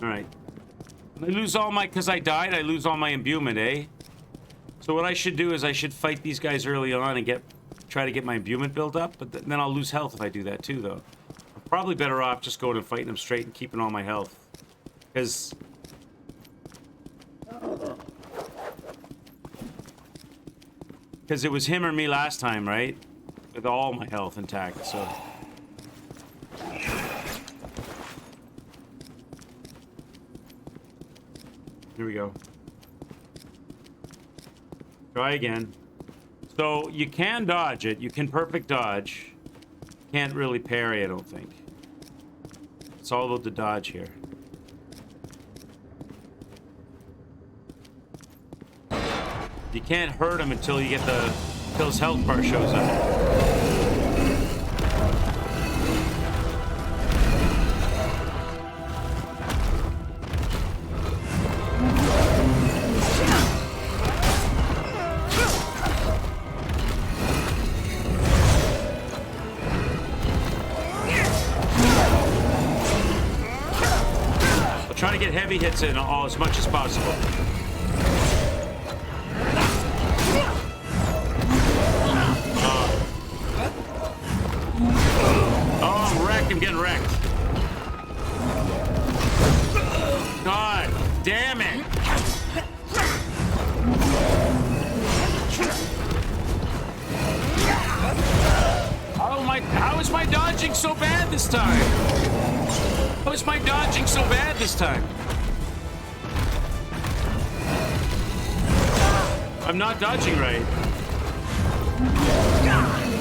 All right. I lose all my, because I died, I lose all my imbuement, eh? So what I should do is I should fight these guys early on and try to get my imbuement built up, but then I'll lose health if I do that too, though. I'm probably better off just going and fighting them straight and keeping all my health. Because... it was him or me last time, right? With all my health intact, so... Here we go. Try again. So, you can dodge it. You can perfect dodge. Can't really parry, I don't think. It's all about the dodge here. You can't hurt him until you get until his health bar shows up. I'll try to get heavy hits in as much as possible. I'm getting wrecked. God damn it. How is my dodging so bad this time? How is my dodging so bad this time? I'm not dodging right.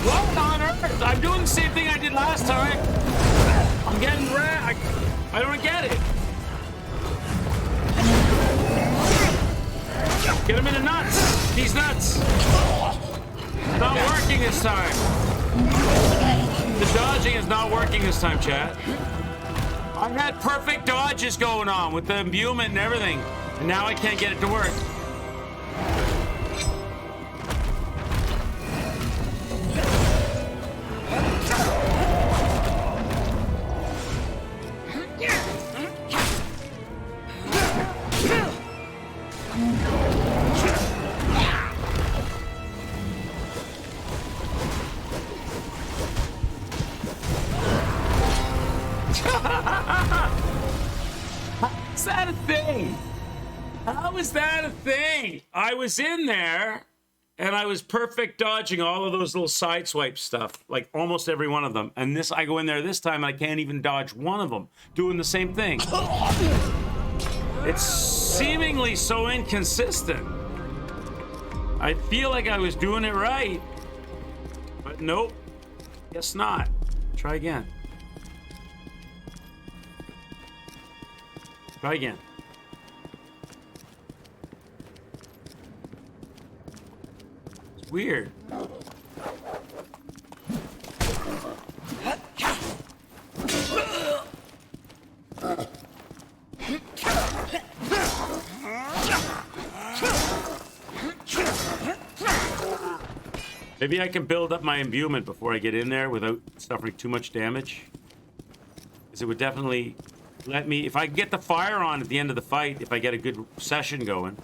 What on earth? I'm doing the same thing I did last time. I'm getting wrecked. I don't get it. Get him in the nuts. He's nuts. Not working this time. The dodging is not working this time, chat. I had perfect dodges going on with the imbuement and everything, and now I can't get it to work. Is that a thing? How is that a thing? I was in there and I was perfect dodging all of those little side swipe stuff, like almost every one of them. And this, I go in there this time, and I can't even dodge one of them, doing the same thing. It's seemingly so inconsistent. I feel like I was doing it right, but nope, guess not. Try again. Try again. It's weird. Maybe I can build up my imbuement before I get in there without suffering too much damage. Because it would definitely let me, if I get the fire on at the end of the fight, if I get a good session going.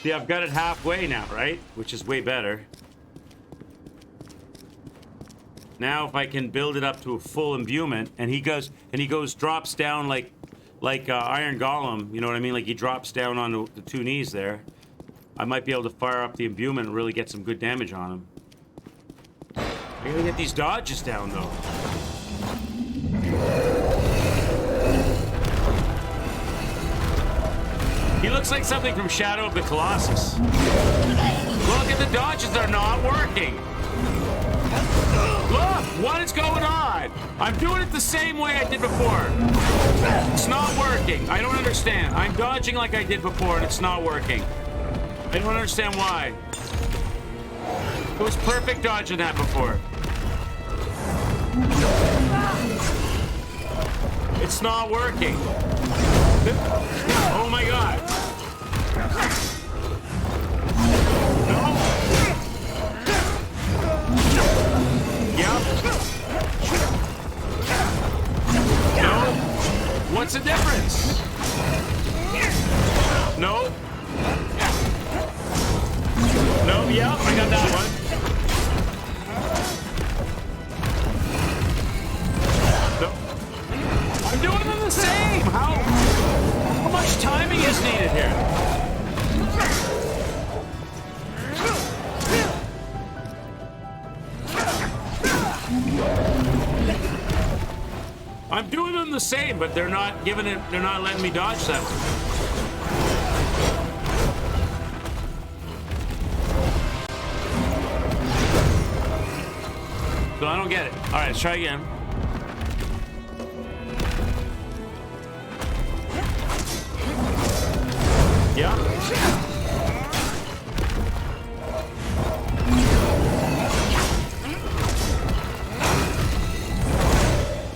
See, I've got it halfway now, right? Which is way better. Now, if I can build it up to a full imbuement, and he goes, drops down like Iron Golem, you know what I mean? Like he drops down on the two knees there. I might be able to fire up the imbuement and really get some good damage on him. I gotta get these dodges down, though. He looks like something from Shadow of the Colossus. Look at the dodges, they're not working. Look, what is going on? I'm doing it the same way I did before. It's not working. I don't understand. I'm dodging like I did before, and it's not working. I don't understand why. It was perfect dodging that before. It's not working. Oh my god. No. Yep. No. What's the difference? No. No, yeah, I got that one. No. I'm doing them the same. How much timing is needed here? I'm doing them the same, but they're not giving it, they're not letting me dodge them. So I don't get it. All right, let's try again. Yeah.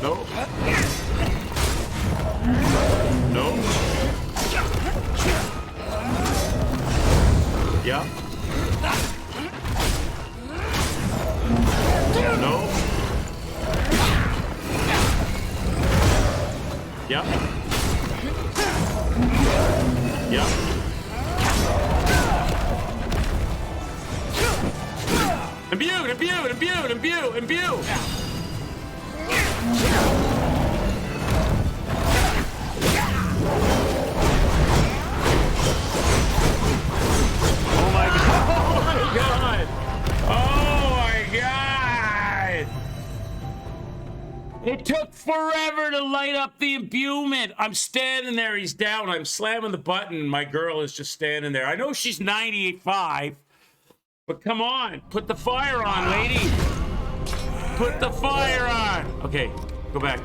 No. No. Yeah. No. Yep. Yep. Imbue. Oh my god. Oh my god. It took forever to light up the imbuement. I'm standing there, he's down. I'm slamming the button. My girl is just standing there. I know she's 98.5, but come on, put the fire on, lady. Put the fire on. Okay, go back.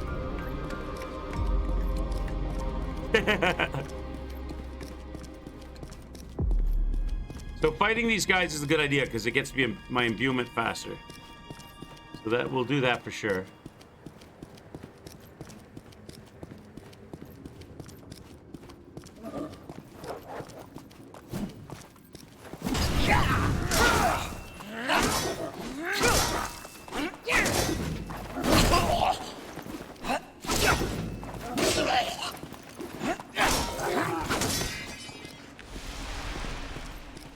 So fighting these guys is a good idea because it gets me my imbuement faster. So that we'll do that for sure.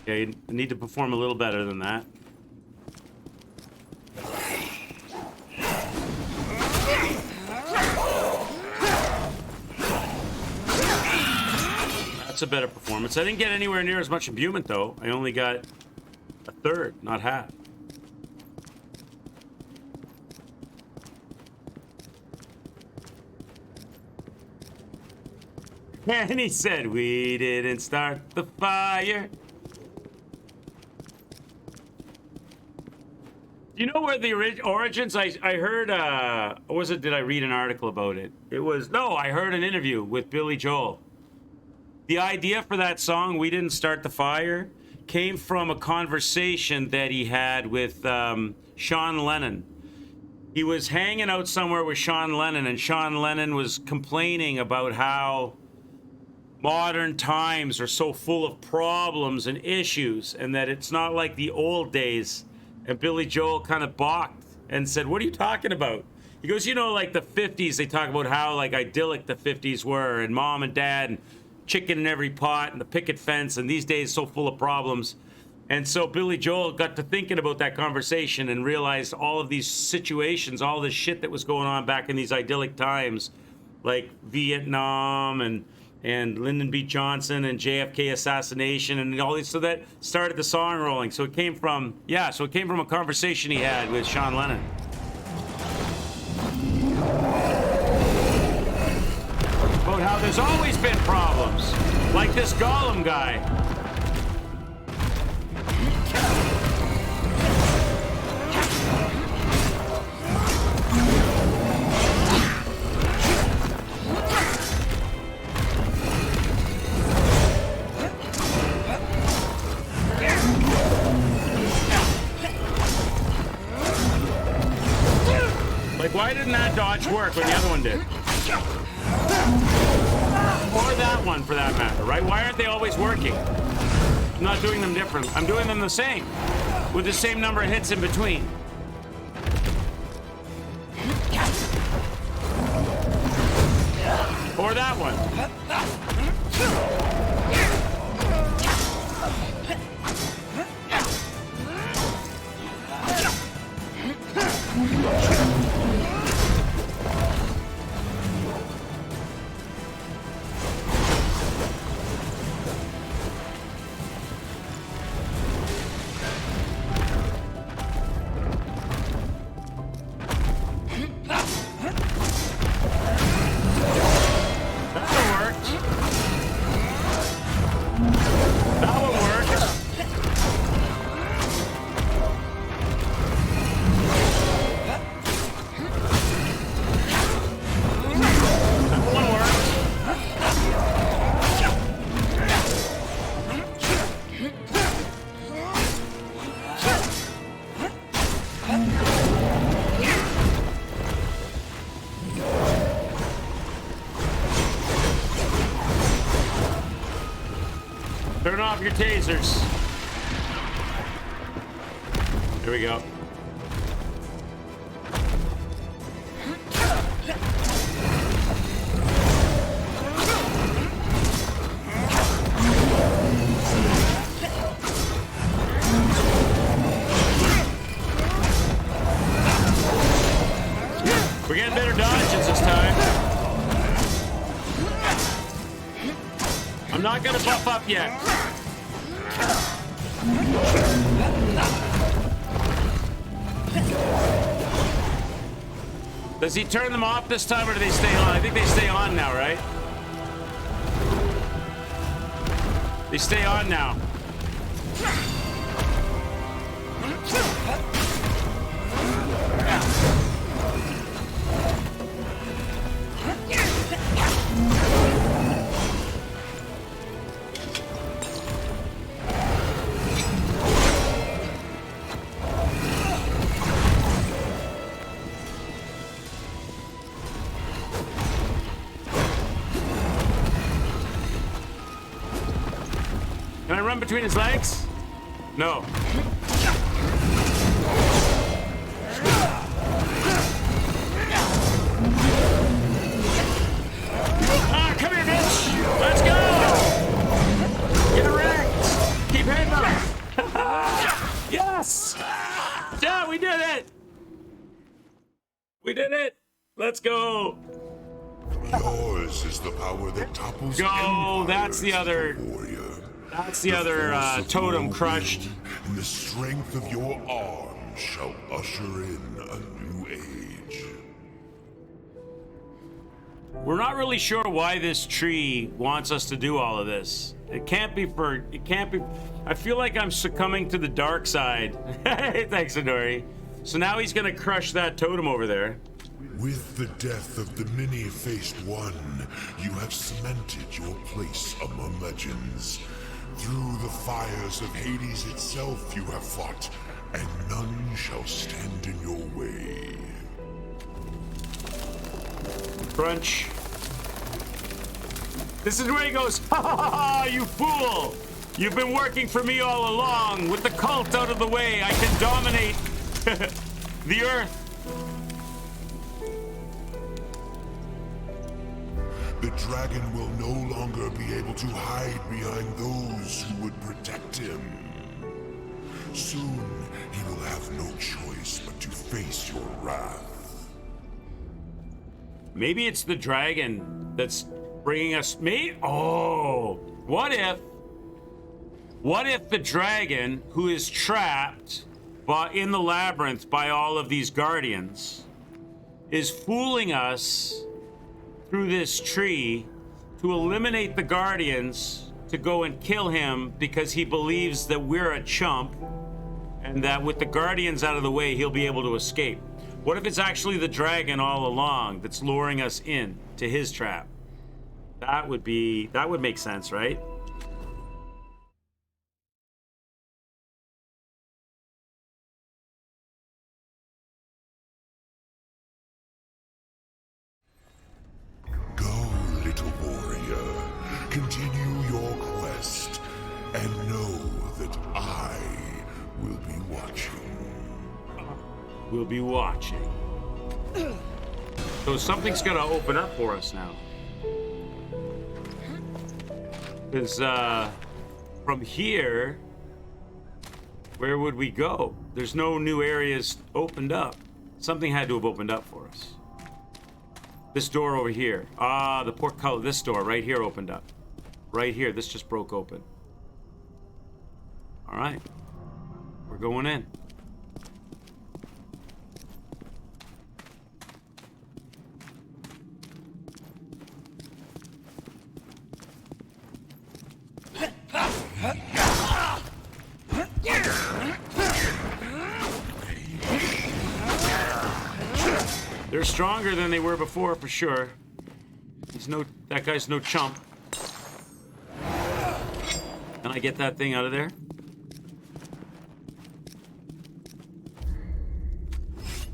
Yeah, you need to perform a little better than that. That's a better performance. I didn't get anywhere near as much imbuement, though. I only got a third, not half. And he said, we didn't start the fire. You know where the origins? I heard, what was it? Did I read an article about it? It was, no, I heard an interview with Billy Joel. The idea for that song, We Didn't Start the Fire, came from a conversation that he had with Sean Lennon. He was hanging out somewhere with Sean Lennon, and Sean Lennon was complaining about how modern times are so full of problems and issues, and that it's not like the old days. And Billy Joel kind of balked and said, what are you talking about? He goes, you know, like the 50s, they talk about how like idyllic the 50s were, and mom and dad and chicken in every pot and the picket fence, and these days so full of problems. And so Billy Joel got to thinking about that conversation and realized all of these situations, all this shit that was going on back in these idyllic times, like Vietnam and Lyndon B. Johnson and JFK assassination and all these. So that started the song rolling. So it came from, yeah, so it came from a conversation he had with Sean Lennon. About how there's always been problems, like this Gollum guy. Like, why didn't that dodge work when the other one did? Or that one, for that matter, right? Why aren't they always working? I'm not doing them different. I'm doing them the same, with the same number of hits in between. Or that one. Turn off your tasers. There we go. We're getting better dodges this time. I'm not gonna buff up yet. Does he turn them off this time, or do they stay on? I think they stay on now, right? They stay on now. Can I run between his legs? No. Ah, come here, bitch! Let's go! Get wrecked! Keep heading up! We did it! Let's go! Yours is the power that topples Go! empires, That's the other... warrior. That's the other totem crushed. And the strength of your arm shall usher in a new age. We're not really sure why this tree wants us to do all of this. It can't be for... It can't be... I feel like I'm succumbing to the dark side. Thanks, Adori. So now he's gonna crush that totem over there. With the death of the many-faced one, you have cemented your place among legends. Through the fires of Hades itself you have fought, and none shall stand in your way. Crunch. This is where he goes, ha ha ha ha, you fool! You've been working for me all along. With the cult out of the way, I can dominate the earth. The dragon will no longer be able to hide behind those who would protect him. Soon, he will have no choice but to face your wrath. Maybe it's the dragon that's bringing us... Me? Oh, what if the dragon, who is trapped in the labyrinth by all of these guardians, is fooling us through this tree to eliminate the guardians, to go and kill him because he believes that we're a chump and that with the guardians out of the way, he'll be able to escape. What if it's actually the dragon all along that's luring us in to his trap? That would make sense, right? Go, little warrior. Continue your quest, and know that I will be watching. We'll be watching. So something's gonna open up for us now. Because from here, where would we go? There's no new areas opened up. Something had to have opened up for us. This door over here. Ah, the portcullis. This door right here opened up. Right here. This just broke open. All right. We're going in. They're stronger than they were before, for sure. That guy's no chump. Can I get that thing out of there?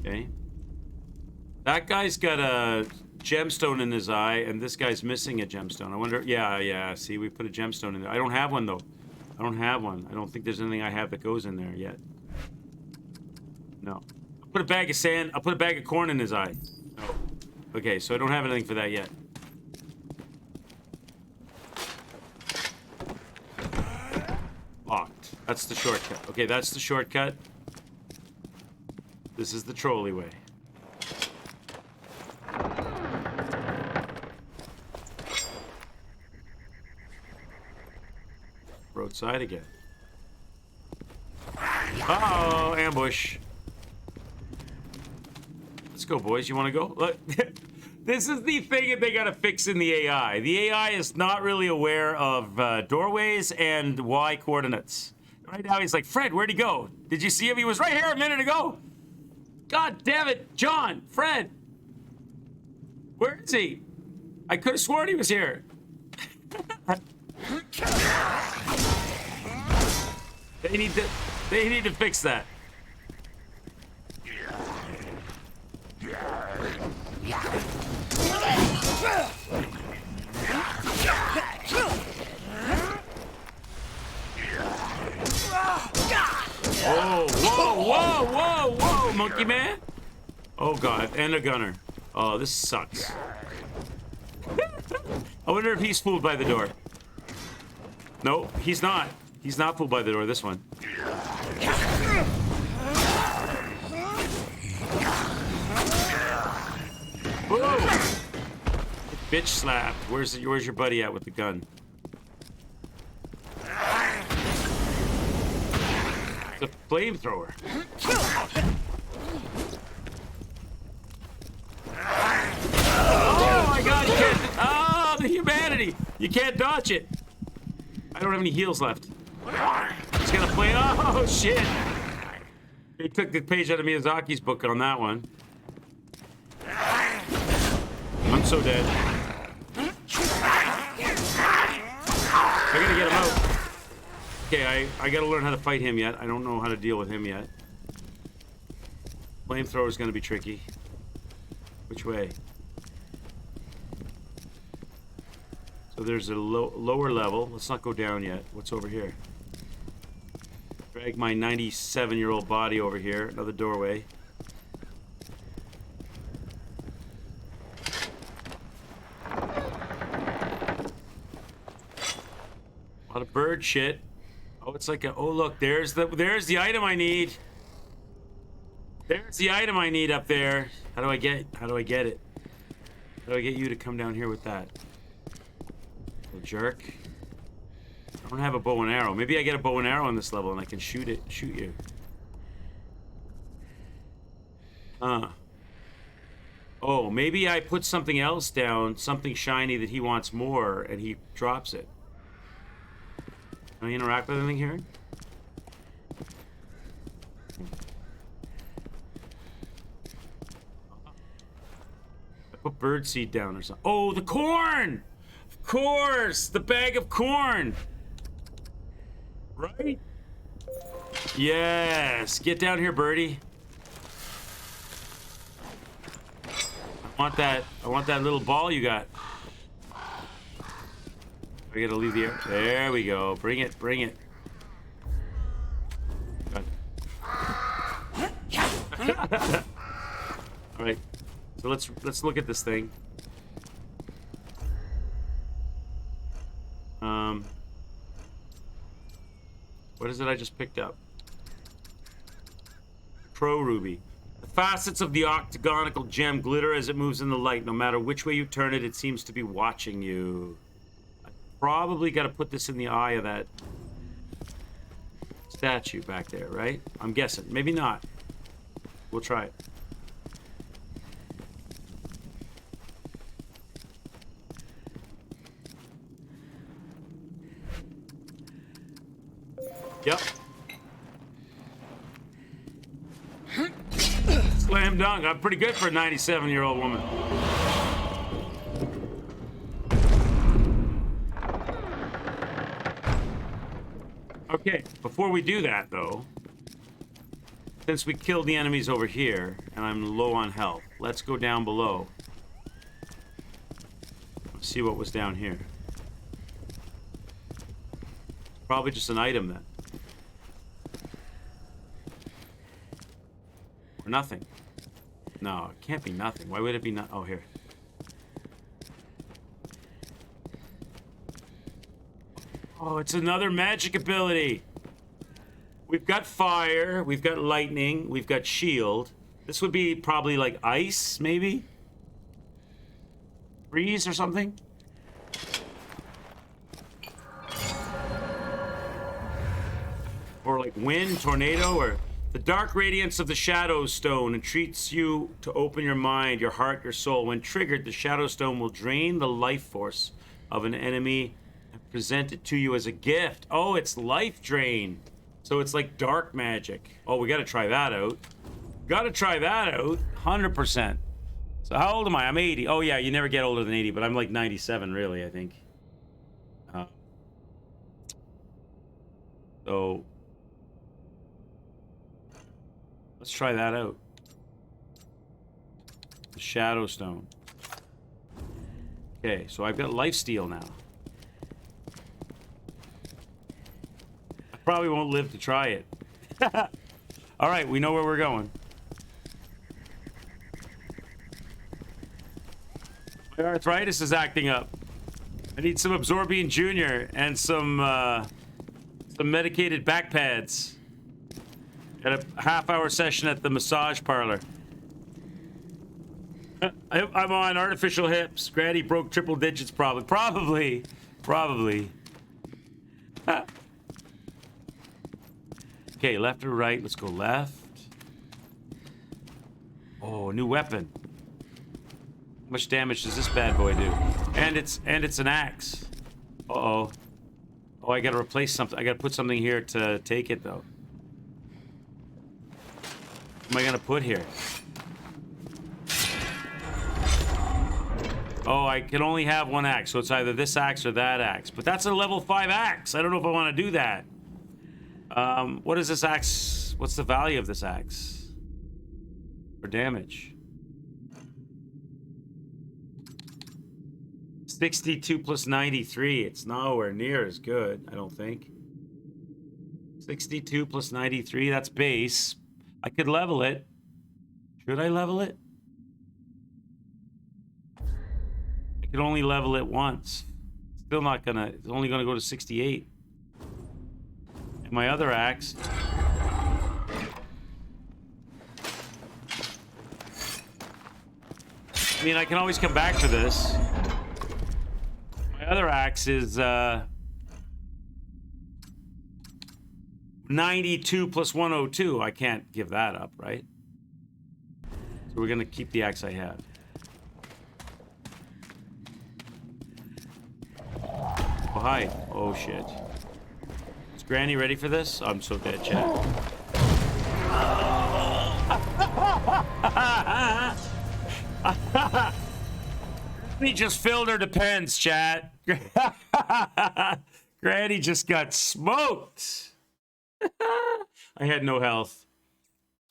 Okay. That guy's got a gemstone in his eye, and this guy's missing a gemstone. I wonder, yeah, see, we put a gemstone in there. I don't have one, though. I don't have one. I don't think there's anything I have that goes in there yet. No. I'll put a bag of sand, I'll put a bag of corn in his eye. No. Okay, so I don't have anything for that yet. Locked. That's the shortcut. Okay, that's the shortcut. This is the trolley way. Roadside again. Uh-oh, ambush. Let's go, boys. You want to go? Look, this is the thing that they got to fix in the AI. The AI is not really aware of doorways and Y coordinates. Right now, he's like, Fred, where'd he go? Did you see him? He was right here a minute ago. God damn it, John, Fred. Where is he? I could have sworn he was here. They need to fix that. Oh, whoa, monkey man. Oh God, and a gunner. Oh, this sucks. I wonder if he's fooled by the door. No, he's not. He's not fooled by the door, this one. Whoa! Bitch slapped. Where's your buddy at with the gun? It's a flamethrower. Oh my god, you can't. Oh, the humanity! You can't dodge it. I don't have any heals left. It's gonna play. Oh shit! They took the page out of Miyazaki's book on that one. I'm so dead. I gotta get him out. Okay, I gotta learn how to fight him yet. I don't know how to deal with him yet. Flamethrower is gonna be tricky. Which way? So there's a lower level. Let's not go down yet. What's over here? Drag my 97-year-old body over here. Another doorway. A lot of bird shit. Oh, it's like a. Oh, look. There's the item I need. There's the item I need up there. How do I get it? How do I get you to come down here with that? Little jerk. I don't have a bow and arrow. Maybe I get a bow and arrow on this level and I can shoot you. Oh, maybe I put something else down, something shiny that he wants more, and he drops it. Can I interact with anything here? I put birdseed down or something. Oh, the corn! Of course! The bag of corn! Right? Yes! Get down here, birdie. I want that little ball you got. I gotta leave the air. There we go. Bring it. All right. So let's look at this thing. What is it I just picked up? Pro Ruby. The facets of the octagonal gem glitter as it moves in the light. No matter which way you turn it, it seems to be watching you. I probably got to put this in the eye of that statue back there, right? I'm guessing. Maybe not. We'll try it. Yep. Slam dunk. I'm pretty good for a 97-year-old woman. Okay, before we do that, though, since we killed the enemies over here, and I'm low on health, let's go down below. Let's see what was down here. Probably just an item, then. Or nothing. No, it can't be nothing. Why would it be not? Oh, here. Oh, it's another magic ability. We've got fire, we've got lightning, we've got shield. This would be probably like ice, maybe? Freeze or something? Or like wind, tornado, or the dark radiance of the Shadow Stone entreats you to open your mind, your heart, your soul. When triggered, the Shadow Stone will drain the life force of an enemy and present it to you as a gift. Oh, it's life drain. So it's like dark magic. Oh, we gotta try that out. Gotta try that out, 100%. So how old am I? I'm 80. Oh yeah, you never get older than 80, but I'm like 97 really, I think. So let's try that out. The Shadow Stone. Okay, so I've got lifesteal now. I probably won't live to try it. All right, we know where we're going. My arthritis is acting up. I need some Absorbine Jr. and some medicated back pads. Got a half-hour session at the massage parlor. I'm on artificial hips. Granny broke triple digits, probably. Okay, left or right? Let's go left. Oh, new weapon. How much damage does this bad boy do? And it's an axe. Uh-oh. Oh, I gotta replace something. I gotta put something here to take it, though. What am I gonna put here? Oh, I can only have one axe, so it's either this axe or that axe. But that's a level 5 axe. I don't know if I want to do that. What is this axe? What's the value of this axe? For damage. 62 plus 93. It's nowhere near as good, I don't think. 62 plus 93, that's base. I could level it. Should I level it? I could only level it once. Still not gonna, it's only gonna go to 68. And my other axe. I mean, I can always come back to this. My other axe is 92 plus 102. I can't give that up, right? So we're gonna keep the axe I have. Oh, hi. Oh, shit. Is Granny ready for this? I'm so dead, chat. Granny just filled her depends, chat. Granny just got smoked. I had no health.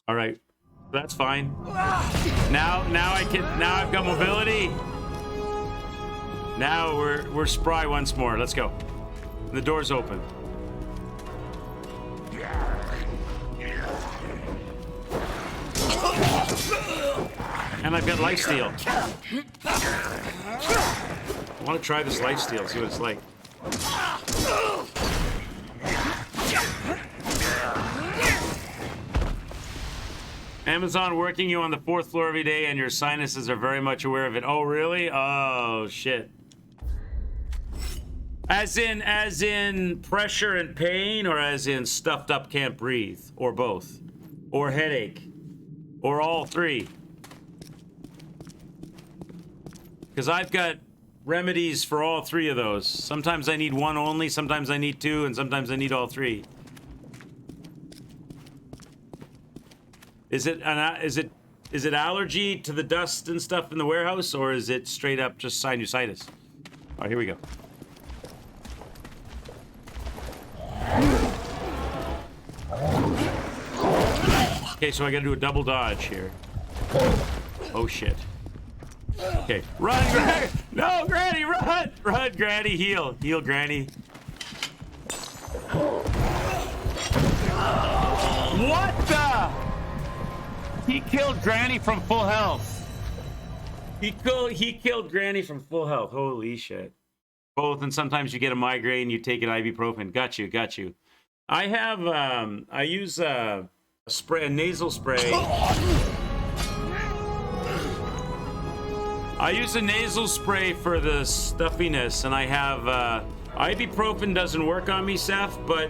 All right, that's fine. Now I've got mobility. Now we're spry once more. Let's go. The door's open. And I've got lifesteal. I want to try this lifesteal, see what it's like. Amazon working you on the 4th floor every day, and your sinuses are very much aware of it. Oh, really? Oh, shit. As in pressure and pain, or as in stuffed up, can't breathe, or both, or headache, or all three? Because I've got remedies for all three of those. Sometimes I need one only, sometimes I need two, and sometimes I need all three. Is it allergy to the dust and stuff in the warehouse, or is it straight up just sinusitis? All right, here we go. Okay, so I gotta do a double dodge here. Oh shit. Okay, run, Granny! No, Granny, run! Run, Granny, heal. Heal, Granny. What the? He killed Granny from full health. He killed Granny from full health. Holy shit. Both, and sometimes you get a migraine, you take an ibuprofen. Got you. I have, I use a nasal spray. I use a nasal spray for the stuffiness, and I have, ibuprofen doesn't work on me, Seth, but,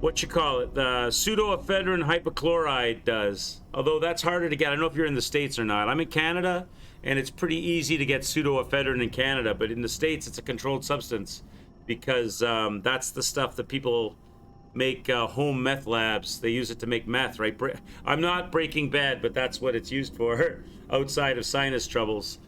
what you call it, the pseudoephedrine hypochlorite does. Although that's harder to get. I don't know if you're in the States or not. I'm in Canada, and it's pretty easy to get pseudoephedrine in Canada, but in the States, it's a controlled substance because that's the stuff that people make home meth labs. They use it to make meth, right? I'm not Breaking Bad, but that's what it's used for outside of sinus troubles.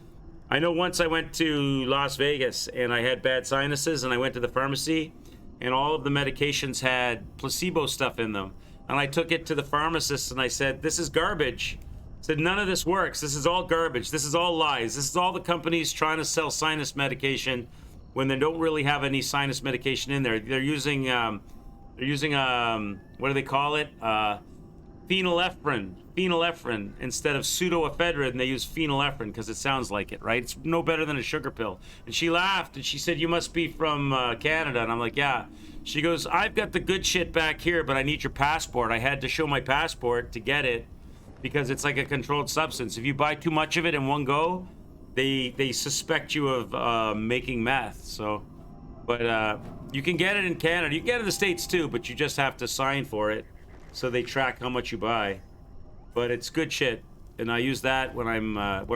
I know once I went to Las Vegas, and I had bad sinuses, and I went to the pharmacy, and all of the medications had placebo stuff in them. And I took it to the pharmacist and I said, this is garbage. I said, none of this works. This is all garbage. This is all lies. This is all the companies trying to sell sinus medication when they don't really have any sinus medication in there. They're using what do they call it? Phenylephrine instead of pseudoephedrine. They use phenylephrine because it sounds like it, right? It's no better than a sugar pill. And she laughed and she said, you must be from Canada. And I'm like, yeah. She goes, I've got the good shit back here, but I need your passport. I had to show my passport to get it. because it's like a controlled substance. If you buy too much of it in one go, they suspect you of making meth. So, but you can get it in Canada. You can get it in the States too, but you just have to sign for it, so they track how much you buy. But it's good shit, and I use that when I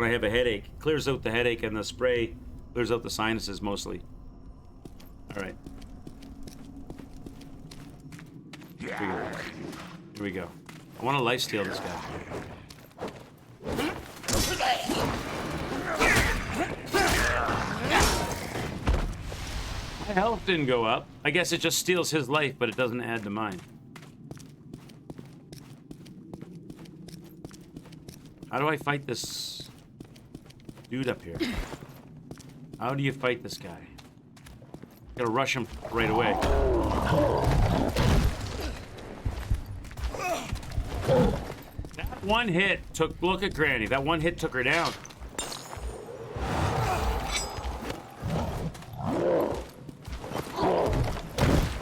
have a headache. It clears out the headache, and the spray clears out the sinuses mostly. All right. Here we go. I want to lifesteal this guy. My health didn't go up. I guess it just steals his life, but it doesn't add to mine. How do I fight this dude up here? How do you fight this guy? Gotta rush him right away. That one hit took... Look at Granny. That one hit took her down.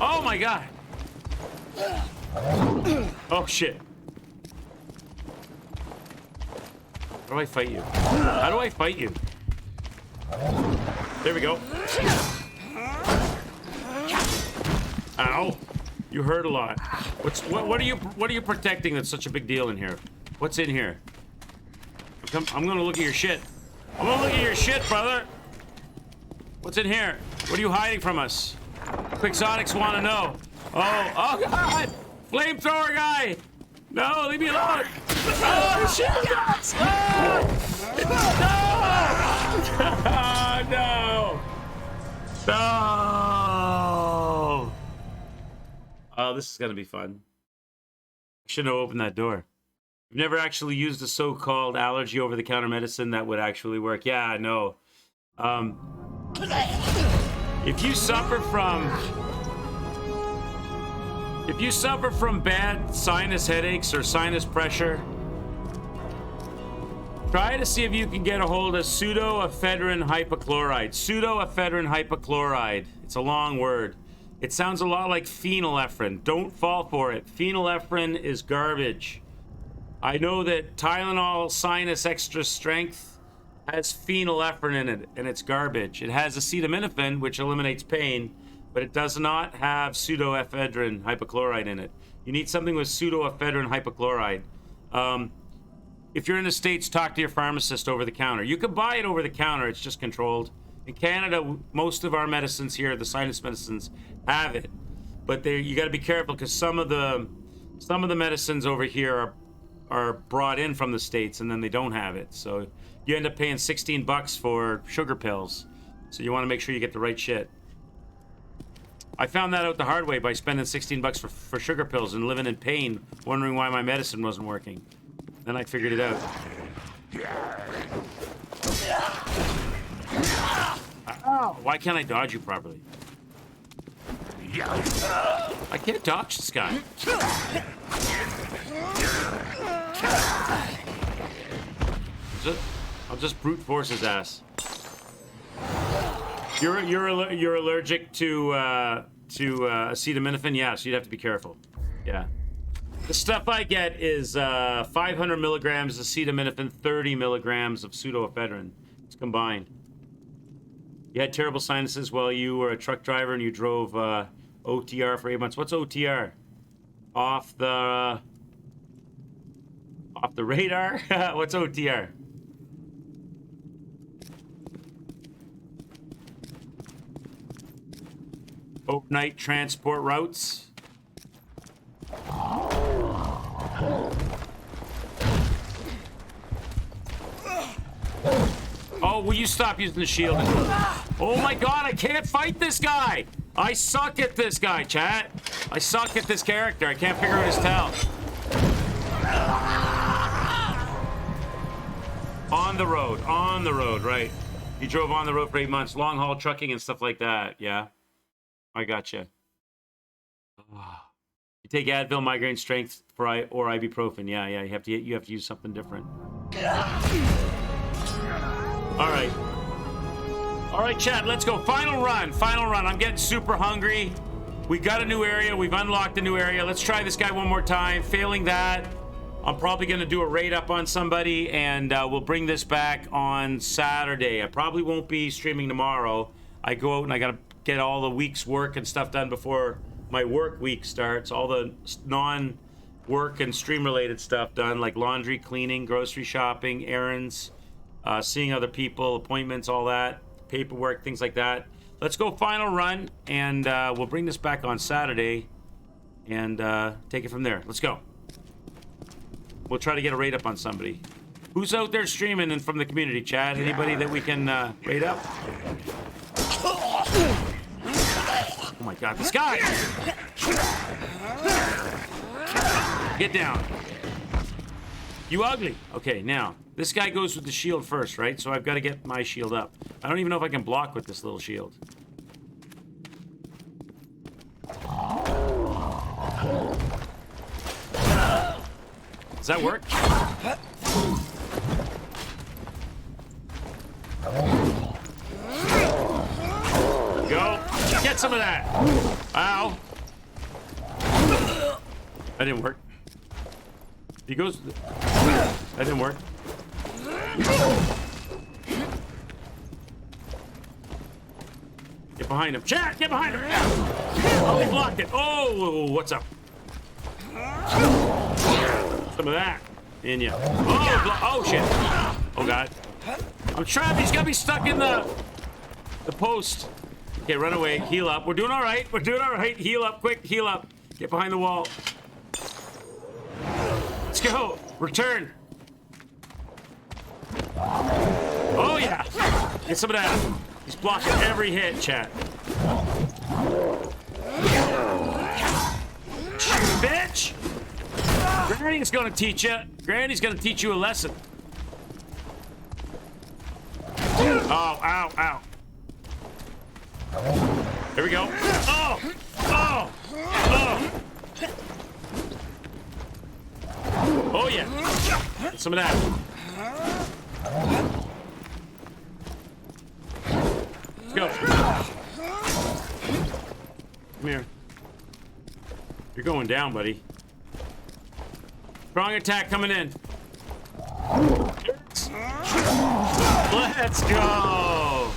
Oh my god. Oh shit. How do I fight you? How do I fight you? There we go. Ow. You hurt a lot. What are you protecting that's such a big deal in here? What's in here? I'm gonna look at your shit. I'm gonna look at your shit, brother. What's in here? What are you hiding from us? Quixotics want to know. Oh god! Flamethrower guy! No, leave me alone! Oh shit! No! No! Oh, this is gonna be fun. I shouldn't have opened that door. I've never actually used a so-called allergy over-the-counter medicine that would actually work. Yeah, I know. If you suffer from bad sinus headaches or sinus pressure, try to see if you can get a hold of pseudoephedrine hypochlorite. Pseudoephedrine hypochlorite. It's a long word. It sounds a lot like phenylephrine. Don't fall for it. Phenylephrine is garbage. I know that Tylenol Sinus Extra Strength has phenylephrine in it, and it's garbage. It has acetaminophen, which eliminates pain, but it does not have pseudoephedrine hypochlorite in it. You need something with pseudoephedrine hypochlorite. If you're in the States, talk to your pharmacist over the counter. You can buy it over the counter, it's just controlled. In Canada, most of our medicines here, the sinus medicines, have it. But you gotta be careful, because some of the medicines over here are brought in from the States, and then they don't have it. So you end up paying $16 for sugar pills. So you want to make sure you get the right shit. I found that out the hard way by spending $16 for sugar pills and living in pain, wondering why my medicine wasn't working. Then I figured it out. Ow. Why can't I dodge you properly? I can't dodge this guy. I'll just brute force his ass. You're allergic to acetaminophen? Yeah, so you'd have to be careful. Yeah. The stuff I get is 500 milligrams acetaminophen, 30 milligrams of pseudoephedrine. It's combined. You had terrible sinuses while you were a truck driver and you drove OTR for 8 months. What's OTR? Off the radar? What's OTR? Overnight transport routes. Oh, will you stop using the shield? Oh my god, I can't fight this guy! I suck at this guy, chat. I suck at this character. I can't figure out his tell. On the road, right. He drove on the road for 8 months. Long haul trucking and stuff like that, yeah. I gotcha. You take Advil, migraine strength, or ibuprofen. Yeah, you have to use something different. All right, chat. Let's go. Final run. I'm getting super hungry. We got a new area. We've unlocked a new area. Let's try this guy one more time. Failing that, I'm probably going to do a raid up on somebody, and we'll bring this back on Saturday. I probably won't be streaming tomorrow. I go out and I got to get all the week's work and stuff done before my work week starts. All the non-work and stream-related stuff done, like laundry, cleaning, grocery shopping, errands, seeing other people, appointments, all that, paperwork, things like that. Let's go final run, and we'll bring this back on Saturday and take it from there. Let's go. We'll try to get a raid up on somebody. Who's out there streaming and from the community, Chad? Anybody that we can raid up? Oh my god, this guy! Get down. You ugly. Okay, now, this guy goes with the shield first, right? So I've got to get my shield up. I don't even know if I can block with this little shield. Does that work? Go. Get some of that. Ow. That didn't work. He goes... That didn't work. Get behind him. Chat, get behind him. Oh, he blocked it. Oh, what's up? Some of that in ya. Oh, shit. Oh, God. I'm trapped. He's got me stuck in the post. Okay, run away. Heal up. We're doing all right. We're doing all right. Heal up. Quick, heal up. Get behind the wall. Let's go. Return. Oh, yeah. Get some of that. He's blocking every hit, chat. Bitch! Granny's gonna teach you. Granny's gonna teach you a lesson. Oh, ow, ow. Here we go. Oh! Oh! Oh! Oh, yeah. Get some of that. Let's go. Come here. You're going down, buddy. Strong attack coming in. Let's go.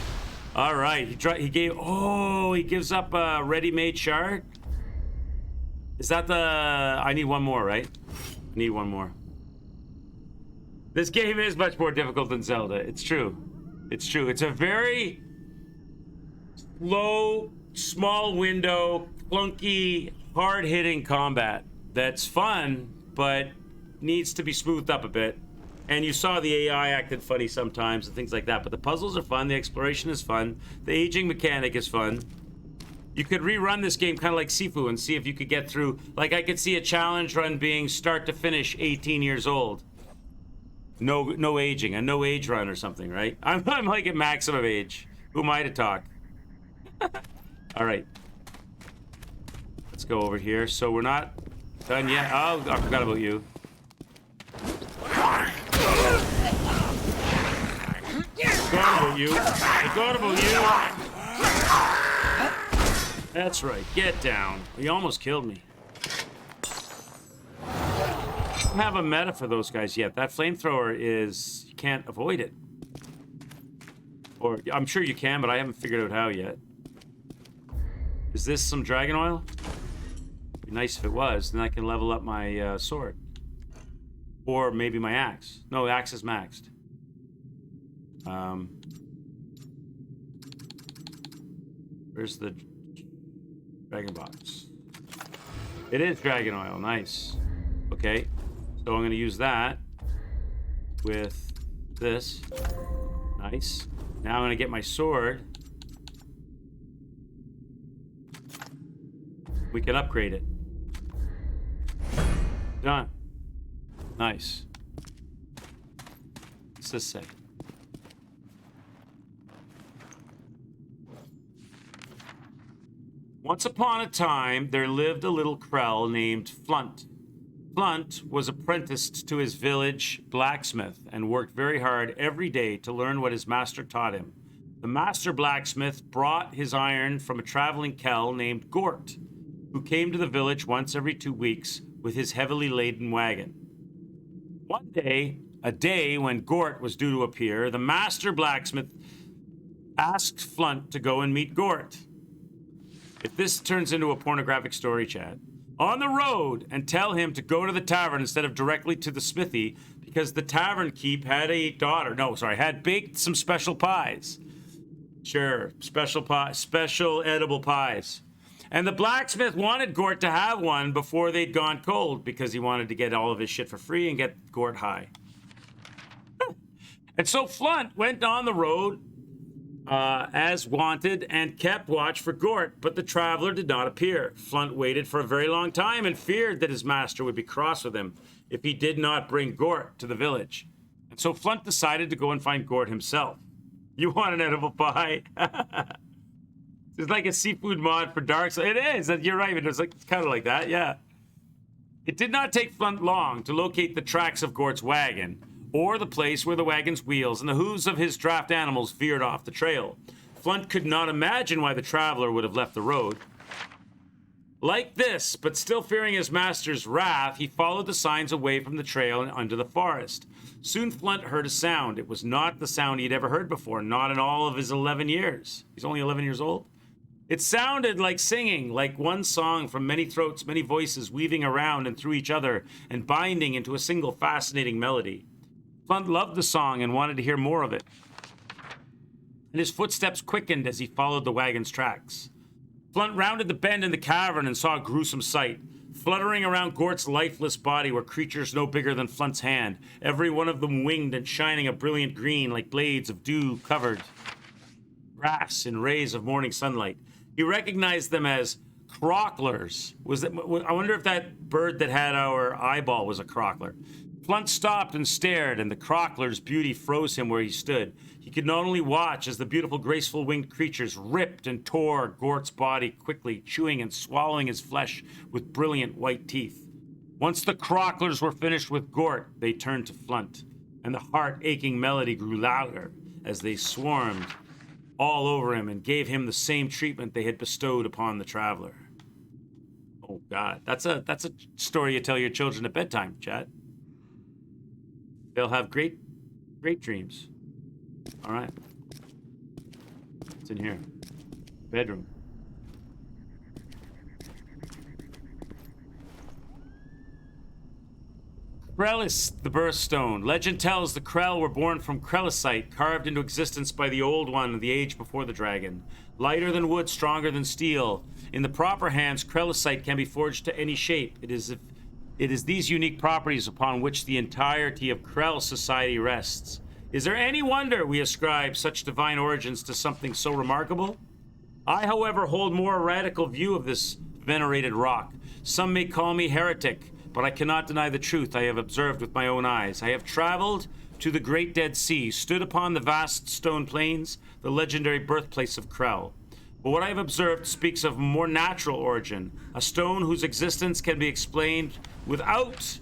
All right. He gave. Oh, he gives up a ready-made shard. Is that the? I need one more, right? I need one more. This game is much more difficult than Zelda. It's true. It's true. It's a very low, small window, clunky, hard-hitting combat that's fun, but needs to be smoothed up a bit. And you saw the AI acted funny sometimes and things like that, but the puzzles are fun, the exploration is fun, the aging mechanic is fun. You could rerun this game kind of like Sifu and see if you could get through. Like, I could see a challenge run being start to finish 18 years old. No aging, a no age run or something, right? I'm like at maximum age. Who am I to talk? All right. Let's go over here. So we're not done yet. Oh, I forgot about you. Forgot about you. Forgot about you. That's right. Get down. He almost killed me. I don't have a meta for those guys yet. That flamethrower is... You can't avoid it. Or, I'm sure you can, but I haven't figured out how yet. Is this some dragon oil? It'd be nice if it was. Then I can level up my sword. Or maybe my axe. No, the axe is maxed. Where's the dragon box? It is dragon oil. Nice. Okay. So I'm going to use that with this. Nice. Now I'm going to get my sword. We can upgrade it. Done. Nice. What's this say? Once upon a time, there lived a little Krell named Flunt. Flunt was apprenticed to his village blacksmith and worked very hard every day to learn what his master taught him. The master blacksmith brought his iron from a traveling Kell named Gort, who came to the village once every 2 weeks with his heavily laden wagon. One day, a day when Gort was due to appear, the master blacksmith asked Flunt to go and meet Gort. If this turns into a pornographic story, Chad, on the road, and tell him to go to the tavern instead of directly to the smithy, because the tavern keep had had baked some special pies. Sure, special edible pies. And the blacksmith wanted Gort to have one before they'd gone cold because he wanted to get all of his shit for free and get Gort high. And so Flunt went on the road as wanted and kept watch for Gort, but the traveler did not appear. Flunt waited for a very long time and feared that his master would be cross with him if he did not bring Gort to the village. And so Flunt decided to go and find Gort himself. You want an edible pie? It's like a seafood mod for Dark Souls. It is. You're right. It's kind of like that. Yeah. It did not take Flunt long to locate the tracks of Gort's wagon, or the place where the wagon's wheels and the hooves of his draft animals veered off the trail. Flunt could not imagine why the traveler would have left the road. Like this, but still fearing his master's wrath, he followed the signs away from the trail and under the forest. Soon Flunt heard a sound. It was not the sound he had ever heard before, not in all of his 11 years. He's only 11 years old. It sounded like singing, like one song from many throats, many voices weaving around and through each other and binding into a single fascinating melody. Flunt loved the song and wanted to hear more of it. And his footsteps quickened as he followed the wagon's tracks. Flunt rounded the bend in the cavern and saw a gruesome sight. Fluttering around Gort's lifeless body were creatures no bigger than Flunt's hand, every one of them winged and shining a brilliant green like blades of dew-covered grass in rays of morning sunlight. He recognized them as crocklers. I wonder if that bird that had our eyeball was a crockler. Flunt stopped and stared, and the crockler's beauty froze him where he stood. He could not only watch as the beautiful, graceful winged creatures ripped and tore Gort's body quickly, chewing and swallowing his flesh with brilliant white teeth. Once the crocklers were finished with Gort, they turned to Flunt, and the heart-aching melody grew louder as they swarmed all over him and gave him the same treatment they had bestowed upon the traveler. Oh, God. That's a story you tell your children at bedtime, Chad. They'll have great dreams. All right. What's in here? Bedroom. Krellis, the birthstone. Legend tells the Krell were born from Krellisite, carved into existence by the Old One, the age before the dragon. Lighter than wood, stronger than steel. In the proper hands, Krellisite can be forged to any shape. It is these unique properties upon which the entirety of Krell society rests. Is there any wonder we ascribe such divine origins to something so remarkable? I, however, hold more radical view of this venerated rock. Some may call me heretic, but I cannot deny the truth I have observed with my own eyes. I have traveled to the great Dead Sea, stood upon the vast stone plains, the legendary birthplace of Krell. But what I have observed speaks of more natural origin, a stone whose existence can be explained without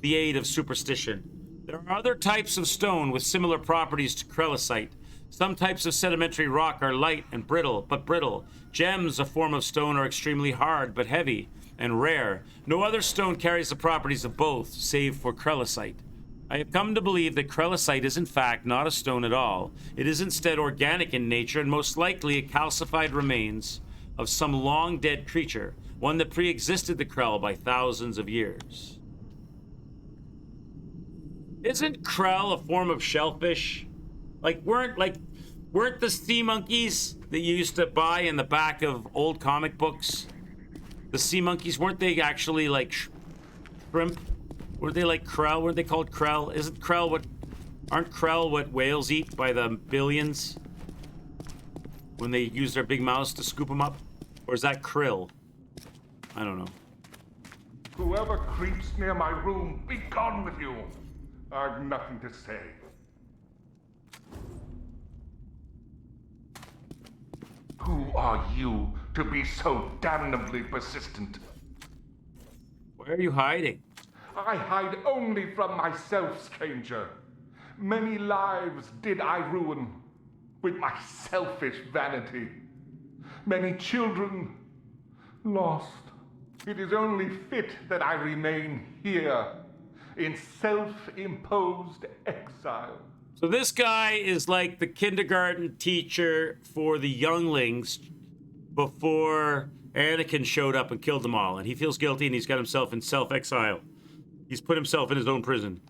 the aid of superstition. There are other types of stone with similar properties to Krellisite. Some types of sedimentary rock are light and brittle. Gems, a form of stone, are extremely hard but heavy and rare. No other stone carries the properties of both, save for Krellisite. I have come to believe that Krellisite is in fact not a stone at all. It is instead organic in nature and most likely a calcified remains of some long-dead creature, one that pre-existed the Krell by thousands of years. Isn't Krell a form of shellfish? Weren't the sea monkeys that you used to buy in the back of old comic books? The sea monkeys, weren't they actually like shrimp? Were they like Krell? Weren't they called Krell? Aren't Krell what whales eat by the billions? When they use their big mouths to scoop them up? Or is that krill? I don't know. Whoever creeps near my room, be gone with you. I've nothing to say. Who are you to be so damnably persistent? Where are you hiding? I hide only from myself, stranger. Many lives did I ruin with my selfish vanity. Many children lost. It is only fit that I remain here in self-imposed exile. So this guy is like the kindergarten teacher for the younglings before Anakin showed up and killed them all. And he feels guilty and he's got himself in self-exile. He's put himself in his own prison.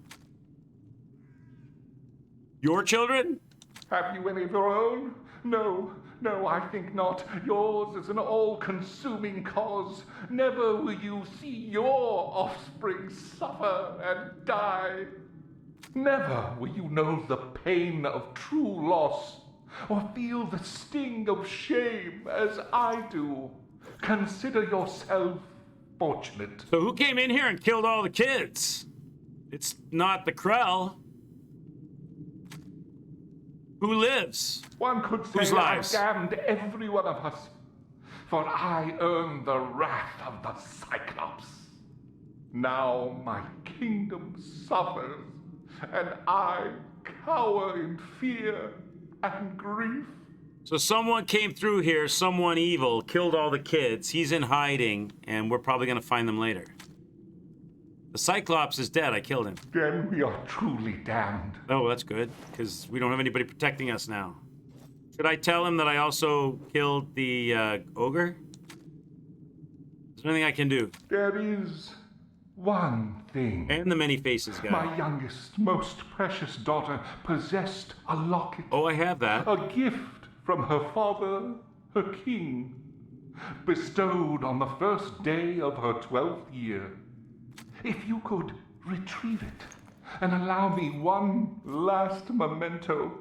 Your children? Have you any of your own? No, I think not. Yours is an all-consuming cause. Never will you see your offspring suffer and die. Never will you know the pain of true loss, or feel the sting of shame as I do. Consider yourself fortunate. So who came in here and killed all the kids? It's not the Krell. Who lives? One could Whose say I lives? damned every one of us, for I earned the wrath of the Cyclops. Now my kingdom suffers, and I cower in fear and grief. So someone came through here, someone evil, killed all the kids. He's in hiding, and we're probably going to find them later. The Cyclops is dead. I killed him. Then we are truly damned. Oh, that's good, because we don't have anybody protecting us now. Should I tell him that I also killed the ogre? Is there anything I can do? There is one thing. And the many faces guy. My youngest, most precious daughter possessed a locket. Oh, I have that. A gift from her father, her king, bestowed on the first day of her 12th year. If you could retrieve it and allow me one last memento,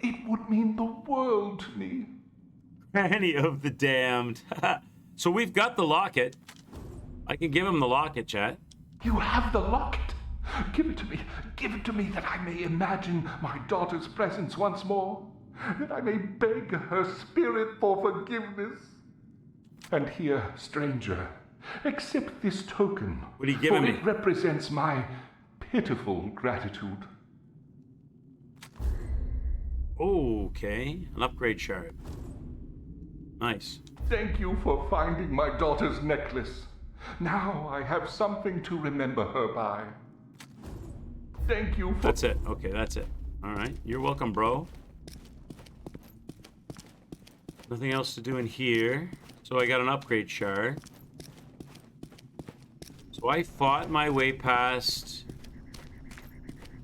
it would mean the world to me. Any of the damned. So we've got the locket. I can give him the locket, chat. You have the locket. Give it to me. Give it to me that I may imagine my daughter's presence once more, that I may beg her spirit for forgiveness. And here, stranger, accept this token. What are you giving me? It represents my pitiful gratitude. Okay, an upgrade shard. Nice. Thank you for finding my daughter's necklace. Now I have something to remember her by. Thank you for... That's it. Okay, that's it. All right. You're welcome, bro. Nothing else to do in here. So I got an upgrade shard. So I fought my way past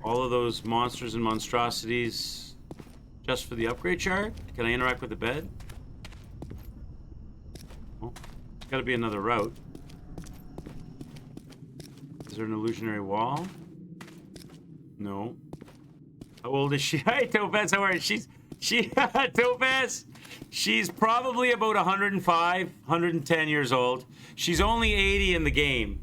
all of those monsters and monstrosities just for the upgrade shard. Can I interact with the bed? Well, there's got to be another route. Is there an illusionary wall? No. How old is she? Hi, Topaz. How are you? Topaz. She's probably about 105, 110 years old. She's only 80 in the game.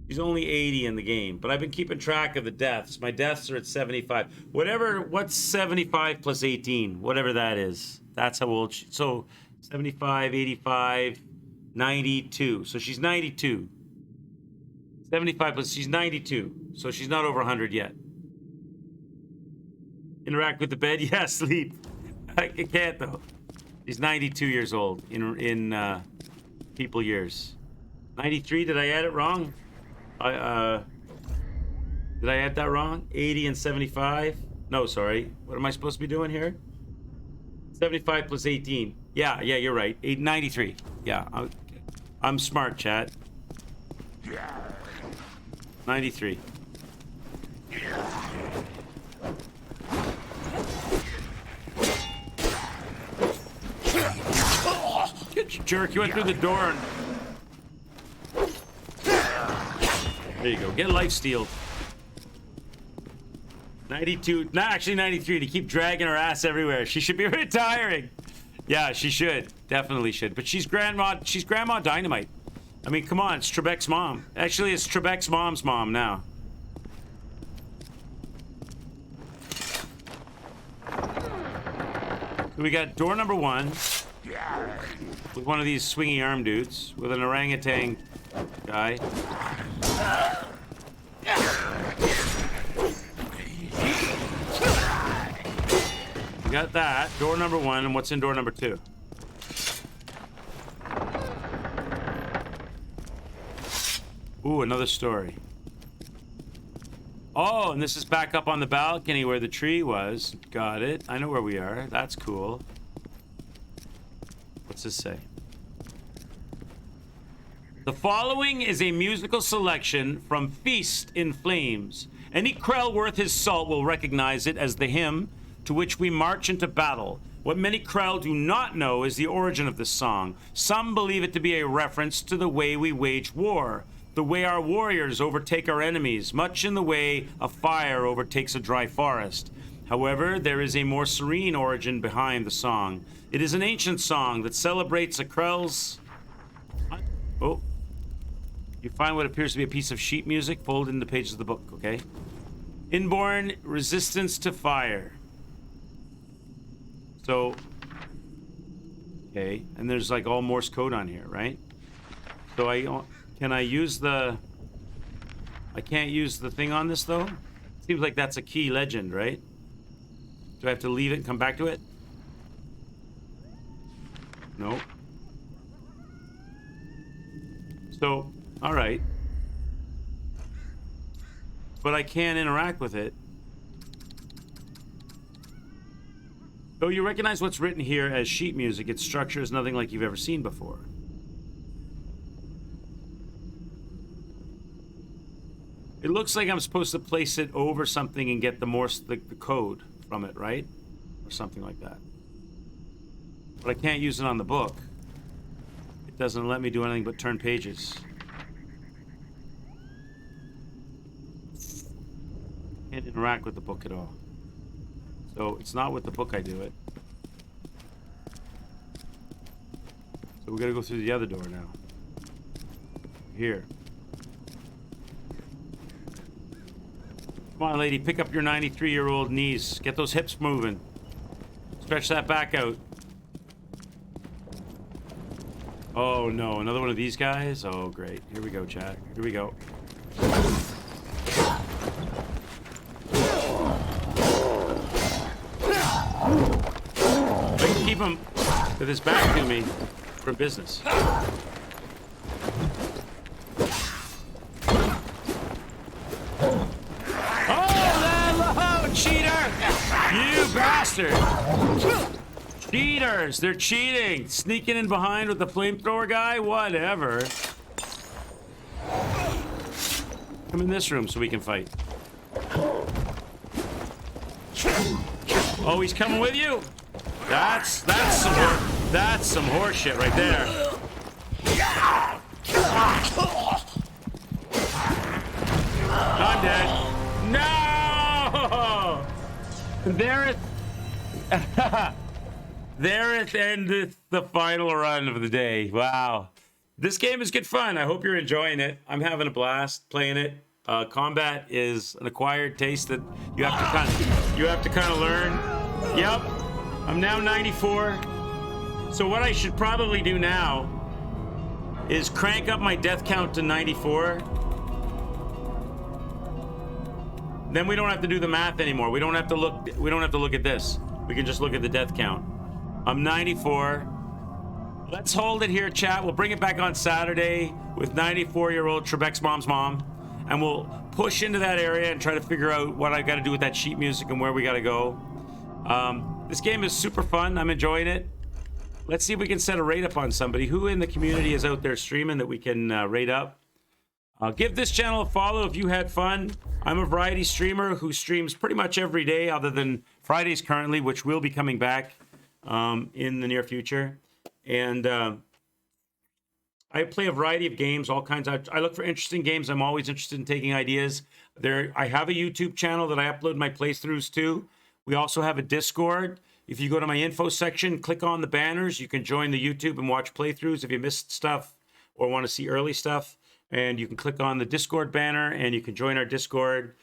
She's only 80 in the game. But I've been keeping track of the deaths. My deaths are at 75. What's 75 plus 18? Whatever that is. That's how old she... So, 75, 85, 92. So she's 92. 75 plus... She's 92. So she's not over 100 yet. Interact with the bed? Yeah, sleep. I can't, though. She's 92 years old in people years. 93, did I add it wrong? Did I add that wrong? 80 and 75? No, sorry. What am I supposed to be doing here? 75 plus 18. Yeah, you're right. 93. Yeah, I'm smart, chat. 93. You jerk, you went through the door and... There you go, get life stealed. 92, no, actually 93, to keep dragging her ass everywhere. She should be retiring. Yeah, she should, definitely should. But she's Grandma Dynamite. I mean, come on, it's Trebek's mom. Actually, it's Trebek's mom's mom now. So we got door number 1 with one of these swingy arm dudes with an orangutan guy. We got that. Door number 1, and what's in door number 2? Ooh, another story. Oh, and this is back up on the balcony where the tree was. Got it. I know where we are. That's cool. What's this say? The following is a musical selection from Feast in Flames. Any Krell worth his salt will recognize it as the hymn to which we march into battle. What many Krell do not know is the origin of this song. Some believe it to be a reference to the way we wage war, the way our warriors overtake our enemies, much in the way a fire overtakes a dry forest. However, there is a more serene origin behind the song. It is an ancient song that celebrates a Krell's... Oh. You find what appears to be a piece of sheet music folded in the pages of the book, okay? Inborn resistance to fire. So, okay, and there's like all Morse code on here, right? So can I use the... I can't use the thing on this though? Seems like that's a key legend, right? Do I have to leave it and come back to it? No. So, all right. But I can't interact with it. Though you recognize what's written here as sheet music, its structure is nothing like you've ever seen before. It looks like I'm supposed to place it over something and get the Morse, the code from it, right? Or something like that. But I can't use it on the book. It doesn't let me do anything but turn pages. Can't interact with the book at all. So it's not with the book I do it. So we gotta go through the other door now. Here. Come on, lady, pick up your 93-year-old knees. Get those hips moving. Stretch that back out. Oh no, another one of these guys? Oh great. Here we go, chat. Here we go. I can keep him with his back to me for business. Cheater! You bastard! Cheaters! They're cheating! Sneaking in behind with the flamethrower guy? Whatever. Come in this room so we can fight. Oh, he's coming with you? That's some horse shit right there. I'm dead. No! There it endeth the final run of the day. Wow. This game is good fun. I hope you're enjoying it. I'm having a blast playing it. Combat is an acquired taste that you have to kind of learn. Yep. I'm now 94. So what I should probably do now is crank up my death count to 94. Then we don't have to do the math anymore. We don't have to look at this. We can just look at the death count. I'm 94. Let's hold it here, chat. We'll bring it back on Saturday with 94-year-old Trebek's mom's mom. And we'll push into that area and try to figure out what I got to do with that sheet music and where we got to go. This game is super fun. I'm enjoying it. Let's see if we can set a rate up on somebody. Who in the community is out there streaming that we can rate up? Give this channel a follow if you had fun. I'm a variety streamer who streams pretty much every day other than Fridays currently, which will be coming back in the near future. And I play a variety of games, all kinds. I look for interesting games. I'm always interested in taking ideas. I have a YouTube channel that I upload my playthroughs to. We also have a Discord. If you go to my info section, click on the banners, you can join the YouTube and watch playthroughs if you missed stuff or want to see early stuff. And you can click on the Discord banner and you can join our Discord.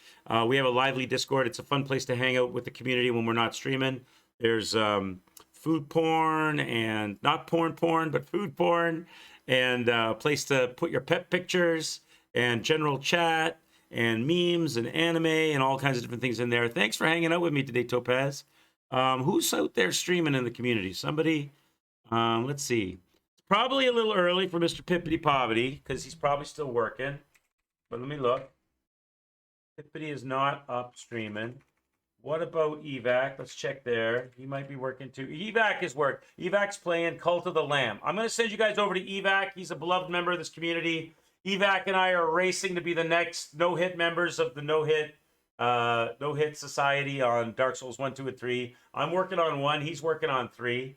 We have a lively Discord. It's a fun place to hang out with the community when we're not streaming. There's food porn and not porn, but food porn, and a place to put your pet pictures and general chat and memes and anime and all kinds of different things in there. Thanks for hanging out with me today, Topaz. Who's out there streaming in the community? Somebody, let's see. Probably a little early for Mr. Pippity Poppity because he's probably still working. But let me look. Pippity is not up streaming. What about Evac? Let's check there. He might be working too. Evac is work. Evac's playing Cult of the Lamb. I'm going to send you guys over to Evac. He's a beloved member of this community. Evac and I are racing to be the next no-hit members of the no-hit society on Dark Souls 1, 2, and 3. I'm working on 1. He's working on 3.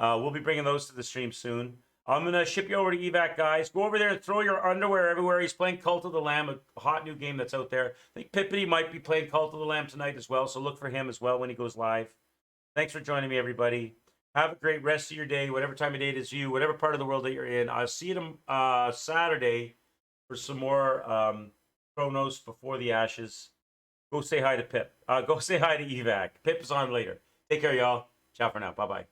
We'll be bringing those to the stream soon. I'm going to ship you over to Evac, guys. Go over there and throw your underwear everywhere. He's playing Cult of the Lamb, a hot new game that's out there. I think Pippity might be playing Cult of the Lamb tonight as well, so look for him as well when he goes live. Thanks for joining me, everybody. Have a great rest of your day, whatever time of day it is you, whatever part of the world that you're in. I'll see you Saturday for some more Chronos Before the Ashes. Go say hi to Pip. Go say hi to Evac. Pip is on later. Take care, y'all. Ciao for now. Bye-bye.